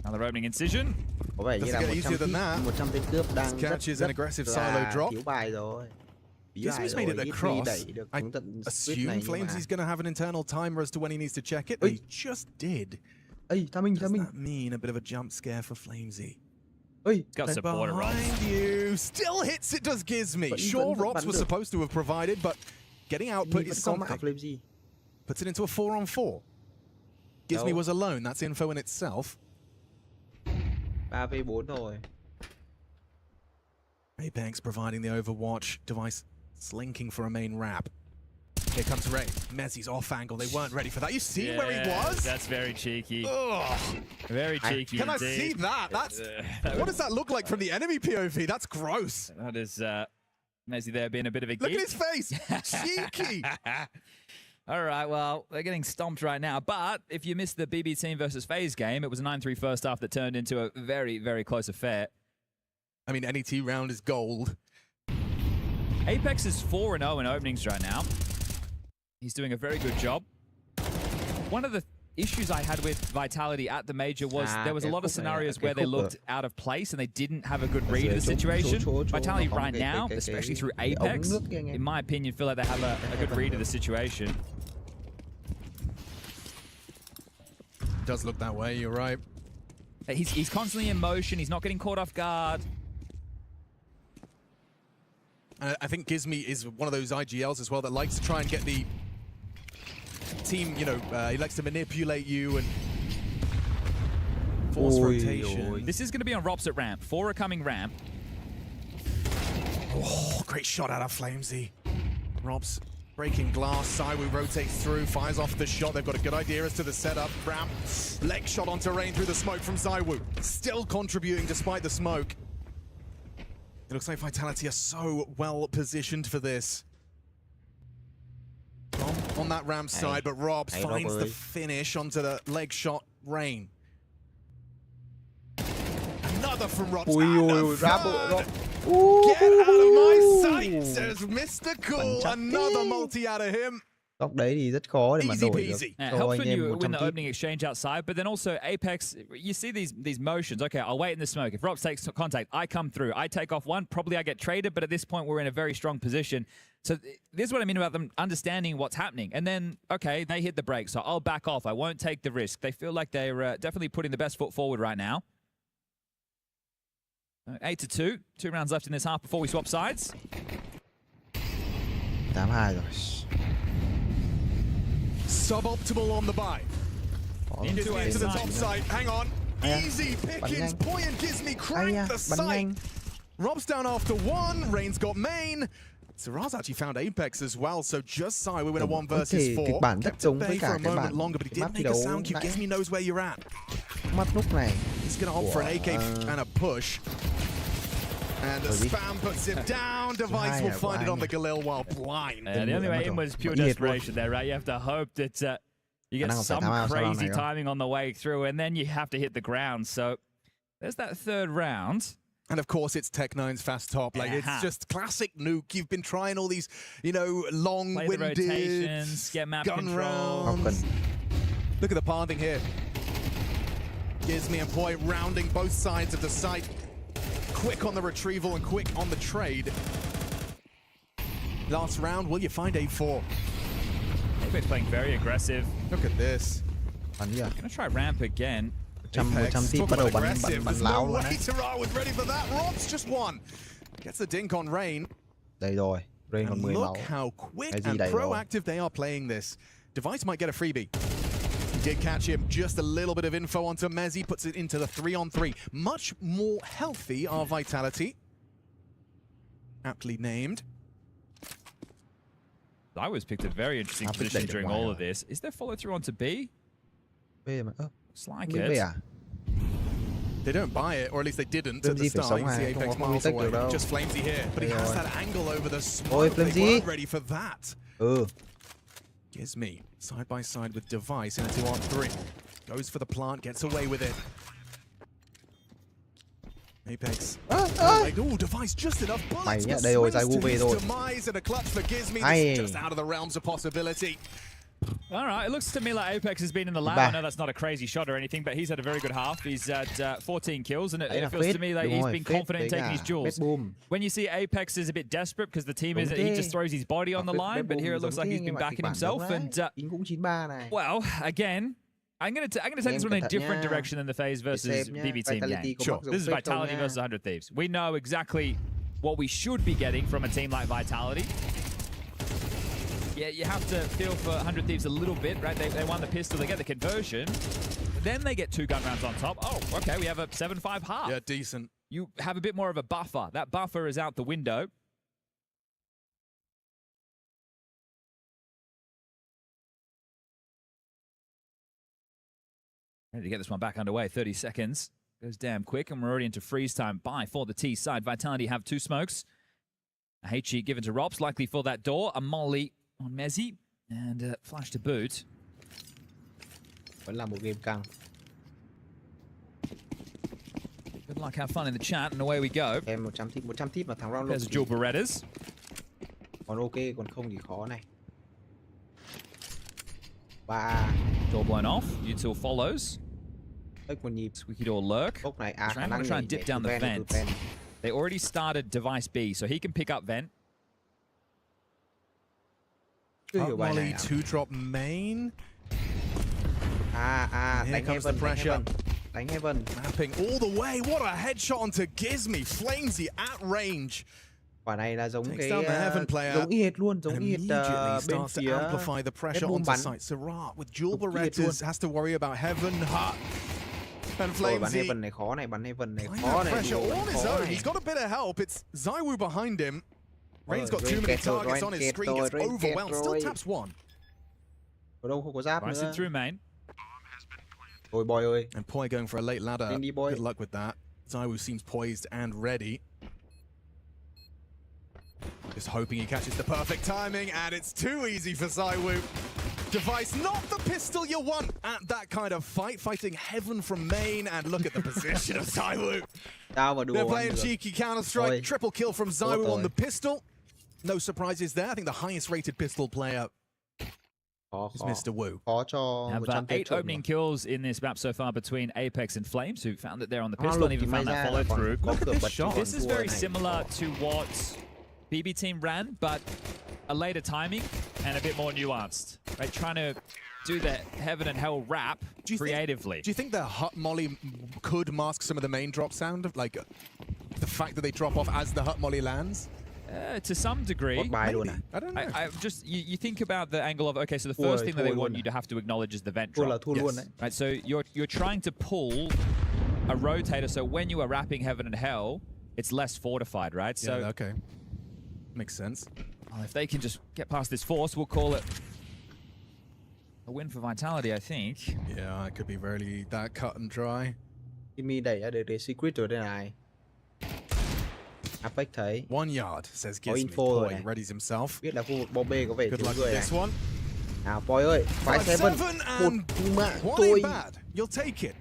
Another opening incision. Doesn't get easier than that. This catches an aggressive silo drop. Gizmy's made it across. I assume Flamesy's going to have an internal timer as to when he needs to check it. He just did. Does that mean a bit of a jump scare for Flamesy? Got support behind you. Still hits it, does Gizmy. Sure, Rops was supposed to have provided, but getting output is something. Puts it into a 4-on-4. Gizmy was alone. That's info in itself. 3v4 rồi. Apex providing the overwatch. Device slinking for a main wrap. Here comes Ray. Mezzi's off angle. They weren't ready for that. You see where he was? That's very cheeky. Ugh. Very cheeky. Can I see that? That's what does that look like from the enemy POV? That's gross. That is Mezzi there being a bit of a geek. Look at his face. Cheeky. All right, well, they're getting stomped right now. But if you missed the BB team versus FaZe game, it was a 9-3 first half that turned into a very, very close affair. I mean, NET round is gold. Apex is 4-0 in openings right now. He's doing a very good job. One of the issues I had with Vitality at the major was there was a lot of scenarios where they looked out of place and they didn't have a good read of the situation. Vitality right now, especially through Apex, in my opinion, feel like they have a good read of the situation. Does look that way, you're right. He's constantly in motion, he's not getting caught off guard. I think Gizmy is one of those IGLs as well that likes to try and get the team, you know, he likes to manipulate you and force rotation. This is going to be on Rops at ramp. 4 are coming ramp. Oh, great shot out of Flamesy. Rops breaking glass. Saiwu rotates through, fires off the shot. They've got a good idea as to the setup. Ramp, leg shot onto Rain through the smoke from Saiwu. Still contributing despite the smoke. It looks like Vitality are so well positioned for this. On that ramp side, but Robs finds the finish onto the leg shot Rain. Another from Robs. Get out of my sight, says Mr. Cool. Another multi out of him. Góc đấy thì rất khó để mà đổi được. Helps when you win the opening exchange outside, but then also Apex, you see these motions. Okay, I'll wait in the smoke. If Rob takes contact, I come through. I take off one, probably I get traded, but at this point we're in a very strong position. So this is what I mean about them understanding what's happening. And then, okay, they hit the brakes, so I'll back off. I won't take the risk. They feel like they're definitely putting the best foot forward right now. 8-2, 2 rounds left in this half before we swap sides. 8-2 rồi. Suboptimal on the buy. Into the top side. Hang on. Easy pickings. Poi and Gizmy crank the site. Rob's down after 1. Rain's got main. Saraz actually found Apex as well, so just Sai we win a 1 versus 4. Kept at bay for a moment longer, but he did make a sound cue. Gizmy knows where you're at. He's going to opt for an AK and a push. And a spam puts him down. Device will find it on the Galil while blind. The only way in was pure desperation there, right? You have to hope that you get some crazy timing on the way through, and then you have to hit the ground. So there's that 3rd round. And of course, it's Tech9's fast top. Like, it's just classic Nuke. You've been trying all these, you know, long-winded rotations, get map gun control. rounds. Look at the pathing here. Gizmy and Poi rounding both sides of the site. Quick on the retrieval and quick on the trade. Last round, will you find A4? Apex playing very aggressive. Look at this. Gonna try ramp again. Apex, talk about aggressive. There's no way Tara was ready for that. Rob's just won. Gets the dink on Rain. Đây rồi. Rain còn 10 máu. Look how quick and proactive they are playing this. Device might get a freebie. He did catch him. Just a little bit of info onto Mezzi, puts it into the 3-on-3. Much more healthy, our Vitality. Aptly named. I was picked a very interesting position during all of this. Is there follow-through onto B? Looks like it. They don't buy it, or at least they didn't at the start. You can see Apex miles away. Just Flamesy here, but he has that angle over the smoke. They weren't ready for that. Gizmy, side by side with Device in a 2-on-3. Goes for the plant, gets away with it. Apex. Oh, Device just enough bullets. Đây rồi, Giải về rồi. Demise and a clutch for Gizmy. This is just out of the realms of possibility. All right, it looks to me like Apex has been in the lab. I know that's not a crazy shot or anything, but he's had a very good half. He's at 14 kills, and it feels to me like he's been confident in taking his jewels. When you see Apex is a bit desperate because the team is, he just throws his body on the line, but here it looks like he's been backing himself. And well, again, I'm gonna take this one in a different direction than the FaZe versus BB team game. Sure. This is Vitality versus 100 Thieves. We know exactly what we should be getting from a team like Vitality. Yeah, you have to feel for 100 Thieves a little bit, right? They won the pistol, they get the conversion. Then they get 2 gun rounds on top. Oh, okay, we have a 7-5 half. Yeah, decent. You have a bit more of a buffer. That buffer is out the window. Ready to get this one back underway. 30 seconds. Goes damn quick, and we're already into freeze time. Bye for the T side. Vitality have 2 smokes. A HE given to Rops, likely for that door. A molly on Mezzi, and flash to boot. Vẫn là một game căng. Good luck, have fun in the chat, and away we go. Em 100 tip mà thằng round There's Jewel Berettas. Còn ok, còn không thì khó này. Và door blown off. Util follows. Một nhịp. Squeaky door lurk. Góc này Ràng going to try and dip down the vent. They already started Device B, so he can pick up vent. Molly 2-drop main. Here comes the pressure. Đánh Heaven. Mapping all the way. What a headshot onto Gizmy. Flamesy at range. Quả này là giống Takes cái down the Heaven player. giống y hệt luôn, giống y hệt Immediately bên starts to phía amplify the pressure onto site. Syrah with dual Berettas has to worry about Heaven, Hut, and Bắn Flamesy. Heaven này khó này, bắn Heaven này Applying khó that này. pressure all on his own. He's got a bit of help. It's Zywoo behind him. Rain's got too many targets on his screen. Gets overwhelmed. Still taps one. Ở đâu không có giáp nữa. Through main. Ôi boy ơi. And Poi going for a late ladder. Indie boy. Good luck with that. Zywoo seems poised and ready. Just hoping he catches the perfect timing, and it's too easy for Zywoo. Device, not the pistol you want at that kind of fight. Fighting Heaven from main, and look at the position of Zywoo. They're playing cheeky Counter-Strike. Triple kill from Zywoo on the pistol. No surprises there. I think the highest rated pistol player is Mr. Wu. Have 8 opening kills in this map so far between Apex and Flames, who found that they're on the pistol and even found that follow through. Look at this shot. This is very similar to what BB team ran, but a later timing and a bit more nuanced. Right, trying to do the Heaven and Hell wrap creatively. Do you think the Hut Molly could mask some of the main drop sound? Like the fact that they drop off as the Hut Molly lands? To some degree. I don't know. I just you think about the angle of, okay, so the first thing that they want you to have to acknowledge is the vent drop. Yes. Right, so you're trying to pull a rotator, so when you are wrapping Heaven and Hell, it's less fortified, right? So yeah, okay. Makes sense. Well, if they can just get past this force, we'll call it a win for Vitality, I think. Yeah, it could be really that cut and dry. Jimmy đẩy ra được để secret rồi đây này. Apex thấy. 1 yard, says Gizmy. Poi readies himself. Biết là khu vực bomb B có vẻ Good thiếu luck người with này. this one. Nào Poi ơi, 5-7 and tôi. bad. You'll take it.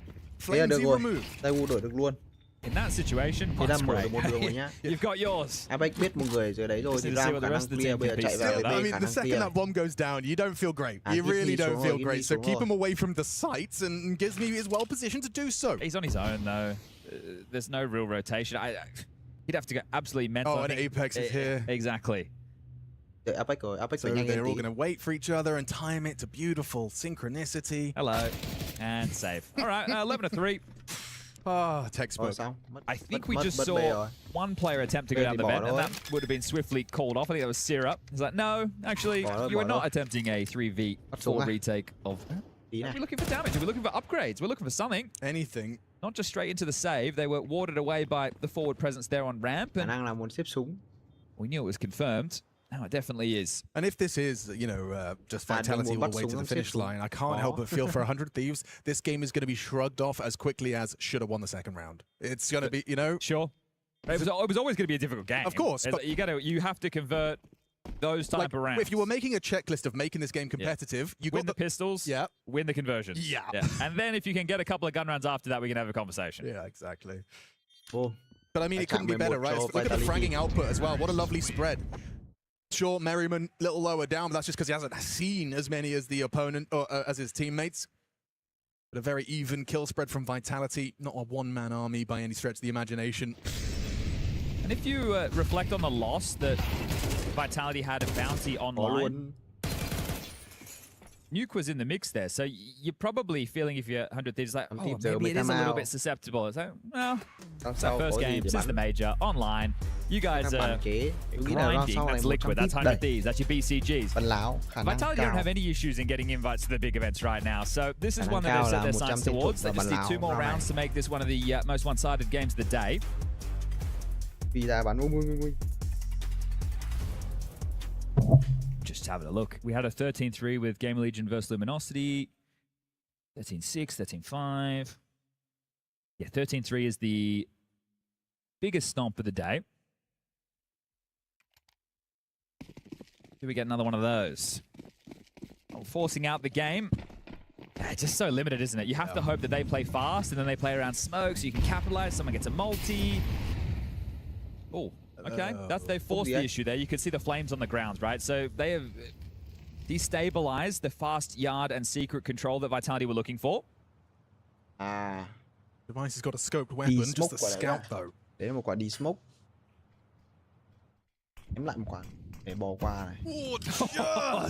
Thế là được Flamesy rồi. removed. Zywoo đổi được luôn. In that situation, Thì đã mở được một đường rồi nhá. You've got yours. Apex biết một người dưới đấy rồi thì ra khả năng clear, bây giờ chạy vào I bên B mean, khả the năng second clear. that bomb goes down, you don't feel great. You really don't feel great. So keep him away from the sites, and Gizmy is well positioned to do so. He's on his own though. There's no real rotation. He'd have to go absolutely mental. Oh, and Apex is here. Exactly. Apex rồi, Apex So phải nhanh they're lên all tí. going to wait for each other and time it to beautiful synchronicity. Hello. And save. All right, 11-3. Ah, textbook. I think we just saw one player attempt to go down the vent, and that would have been swiftly called off. I think that was Syrup. He's like, no, actually, you are not attempting a 3v4 retake of We're looking for damage. We're looking for upgrades. We're looking for something. Anything. Not just straight into the save. They were warded away by the forward presence there on ramp. And khả năng là muốn xếp súng. We knew it was confirmed. Now it definitely is. And if this is, you know, just Vitality all the way to the finish line, I can't help but feel for 100 Thieves, this game is going to be shrugged off as quickly as should have won the second round. It's going to be, you know. Sure. It was always going to be a difficult game. Of course. But you have to convert those type of rounds. If you were making a checklist of making this game competitive, you win got the pistols, win the conversions. Yeah. And then if you can get a couple of gun rounds after that, we can have a conversation. Yeah, exactly. Cool. But I mean, it couldn't be better, right? Look at the fragging output as well. What a lovely spread. Sure, Merriman a little lower down, but that's just because he hasn't seen as many as the opponent or as his teammates. But a very even kill spread from Vitality. Not a one-man army by any stretch of the imagination. And if you reflect on the loss that Vitality had a bounty online, Nuke was in the mix there, so you're probably feeling if you're 100 Thieves like, oh, maybe it is a little bit susceptible. It's like, well, it's our first game since the major, online. You guys are grinding, that's Liquid, that's 100 Thieves, that's your BCGs. Vitality don't have any issues in getting invites to the big events right now, so this is one that they've set their sights towards. They just need 2 more rounds to make this one of the most one-sided games of the day. Just having a look. We had a 13-3 with Game Legion versus Luminosity. 13-6, 13-5. Yeah, 13-3 is the biggest stomp of the day. Do we get another one of those? Oh, forcing out the game. It's just so limited, isn't it? You have to hope that they play fast and then they play around smoke so you can capitalize. Someone gets a multi. Oh. Okay, they forced the issue there. You can see the flames on the ground, right? So they have destabilized the fast yard and secret control that Vitality were looking for. Device has got a scoped weapon, just a scout though. Đấy là một quả đi smoke. Em lại một quả để bò qua này. Oh,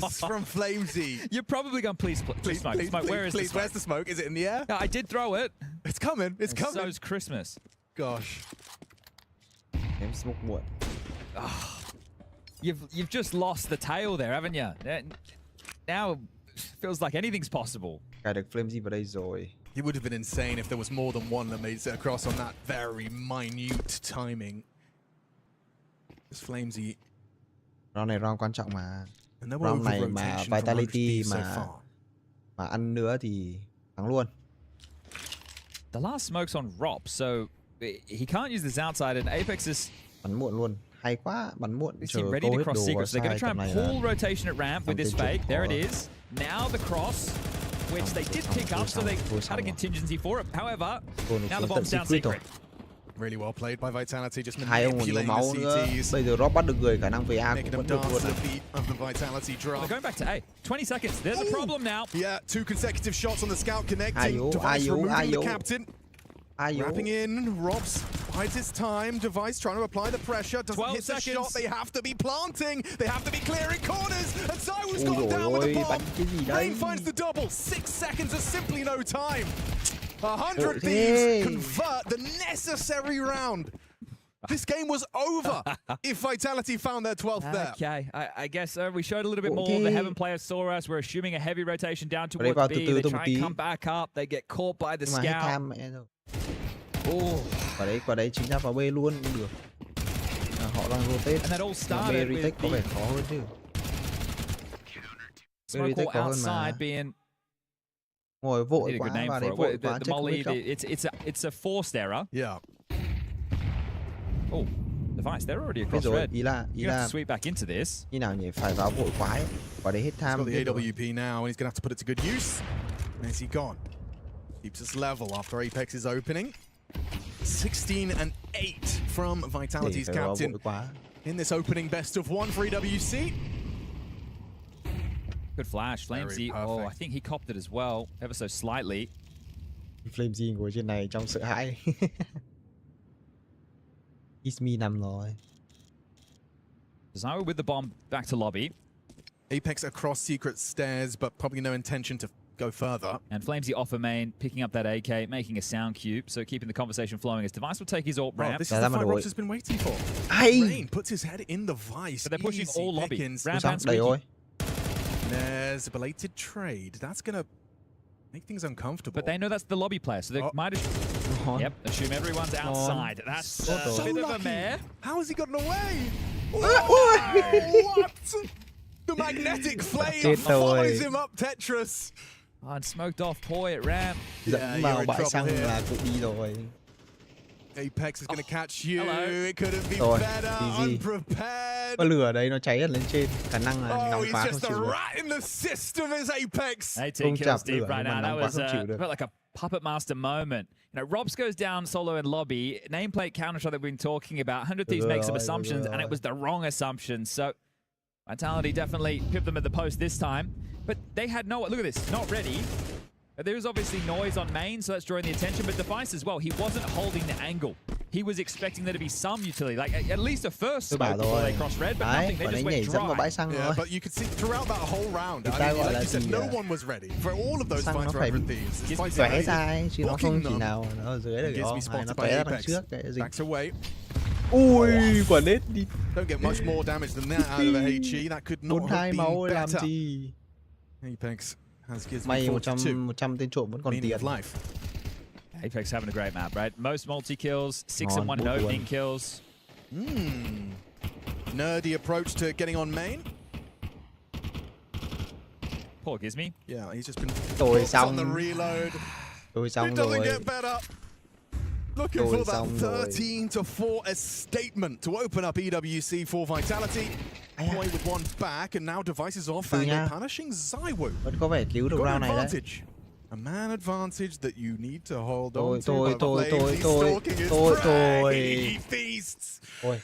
just from Flamesy. You're probably going, please smoke. Where is the smoke? Where's the smoke? Is it in the air? No, I did throw it. It's coming. It's coming. So's Christmas. Gosh. Em smoke muộn. Oh, you've just lost the tail there, haven't you? Now feels like anything's possible. Cài được Flamesy vào đây rồi. It would have been insane if there was more than one that made it across on that very minute timing. This Flamesy. Round này round quan trọng mà. Round này mà Vitality mà ăn nữa thì thắng luôn. The last smoke's on Rop, so he can't use this outside, and Apex is bắn muộn luôn. Hay quá, bắn muộn. Ready to cross secrets. They're going to try and pull rotation at ramp with this fake. There it is. Now the cross, which they did pick up, so they had a contingency for it. However, now the bomb's down secret. Really well played by Vitality, just hai ông nhiều máu nữa. Bây giờ Rob bắt được người, khả năng về A cũng vẫn được luôn. They're going back to A. 20 seconds. There's a problem now. Yeah, 2 consecutive shots on the scout connecting. Device removing the captain. Wrapping in, Robs hides his time. Device trying to apply the pressure. Doesn't hit the shot. They have to be planting. They have to be clearing corners. And Zywoo's gone down with the bomb. Rain finds the double. 6 seconds is simply no time. 100 Thieves convert the necessary round. This game was over if Vitality found their 12th there. Okay, I guess we showed a little bit more. The Heaven players saw us. We're assuming a heavy rotation down towards B. They try and come back up. They get caught by the scout. Quả đấy chính ra vào B luôn cũng được. Họ đang rotate. And that all started with có vẻ khó hơn chứ. Smoke outside being ngồi vội quá và đấy vội quá the molly, it's a forced error. Yeah. Oh, Device, they're already across red. You have to sweep back into this. Như nào nhỉ? Phải vào vội quá ấy. Quả đấy hết time. He's got the AWP now, and he's going to have to put it to good use. Where's he gone? Keeps us level after Apex's opening. 16 and 8 from Vitality's captain in this opening best of 1 for EWC. Good flash, Flamesy. Oh, I think he copped it as well, ever so slightly. Flamesy ngồi trên này trong sợ hãi. It's me nằm rồi. Zywoo with the bomb back to lobby. Apex across secret stairs, but probably no intention to go further. And Flamesy off a main, picking up that AK, making a sound cube, so keeping the conversation flowing as Device will take his ult ramp. This is the fight Robs has been waiting for. Rain puts his head in the vice. So they're pushing all lobby. Ramp and There's a belated trade. That's going to Make things uncomfortable. But they know that's the lobby player, so they might yep, assume everyone's outside. That's a bit of a mare. How has he gotten away? What? The magnetic flame follows him up, Tetris. And smoked off Poi at ramp. Dẫn vào bãi xăng là cụ đi rồi. Apex is going to catch you. Hello. It couldn't be better. Unprepared. Có lửa ở đây nó cháy lên trên, khả năng là nóng quá không chịu được. Rat in the system is Apex. 18 kills deep right now. That was felt like a puppet master moment. You know, Robs goes down solo in lobby. Nameplate counter shot that we've been talking about. 100 Thieves makes some assumptions, and it was the wrong assumption. So Vitality definitely pipped them at the post this time. But they had no, look at this, not ready. There was obviously noise on main, so that's drawing the attention, but Device as well, he wasn't holding the angle. He was expecting there to be some utility, like at least a first smoke before they crossed red, but nothing, they just went dry. Yeah, but you could see throughout that whole round, I mean, like you said, no one was ready for all of those fights for 100 Thieves. Tóe ra, chứ nó không chỉ nào nó ở dưới được đó, nó tóe ra đằng trước. Backs away. Ui, quả nết đi. Don't get much more damage than that out of a HE. That could not have been làm better. gì? Apex has gives May me 100 tên trộm vẫn còn tiền. Apex having a great map, right? Most multi-kills, 6 and 1 in opening kills. Nerdy approach to getting on main. Poor Gizmy. Yeah, he's just been Tôi xong. on the reload. Tôi xong It doesn't rồi. get better. Looking for that 13-4 escapement to open up EWC for Vitality. Poi with one back, and now Device is off, and they're punishing Zywoo. Vẫn có vẻ cứu được round này đấy. A man advantage that you need to hold on to. Tôi. He feasts.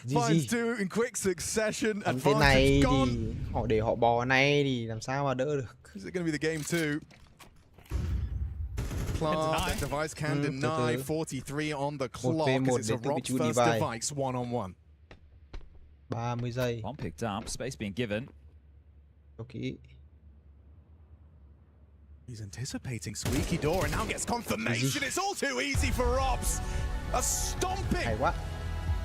Finds two in quick succession. Thế này thì họ để họ bò này thì làm sao mà đỡ được. Is it going to be the game too? That Device can deny 43 on the clock as it's a Rob's first Device one-on-one. 30 giây. Bomb picked up, space being given. Okay. He's anticipating squeaky door and now gets confirmation. It's all too easy for Robs. A stomping.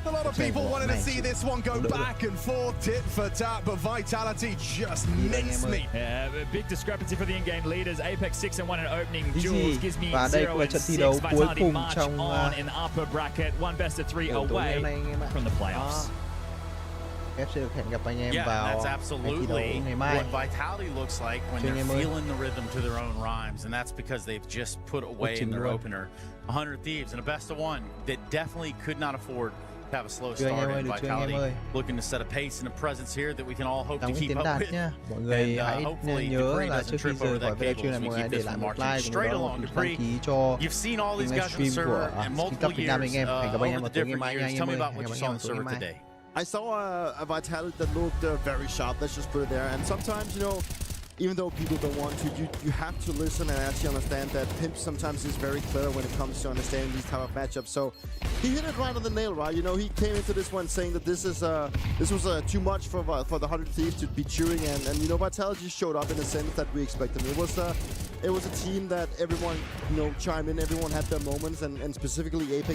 A lot of people wanted to see this one go back and forth, tit for tat, but Vitality just mincemeat. Yeah, a big discrepancy for the in-game leaders. Apex 6 and 1 in opening duels gives me 0 and 6. Vitality march on in the upper bracket, one best of 3 away from the playoffs. Yeah, that's absolutely what Vitality looks like when they're feeling the rhythm to their own rhymes, and that's because they've just put away in their opener 100 Thieves and a best of 1 that definitely could not afford to have a slow start. And Vitality looking to set a pace and a presence here that we can all hope to keep up with. Mọi người hãy nhớ là trước khi rời khỏi video này, mọi người hãy để lại một like cũng như đó một đăng ký cho livestream của Skin.Club Việt Nam anh em. Hẹn gặp anh em vào tối ngày mai nha anh em ơi. Hẹn gặp anh em vào tối ngày mai. I saw a Vitality that looked very sharp, let's just put it there. And sometimes, you know, even though people don't want to, you have to listen and actually understand that Pimp sometimes is very clever when it comes to understanding these type of matchups. So he hit it right on the nail, right? You know, he came into this one saying that this was too much for the 100 Thieves to be cheering, and you know, Vitality showed up in a sense that we expected. It was a team that everyone, you know, chimed in, everyone had their moments, and specifically Apex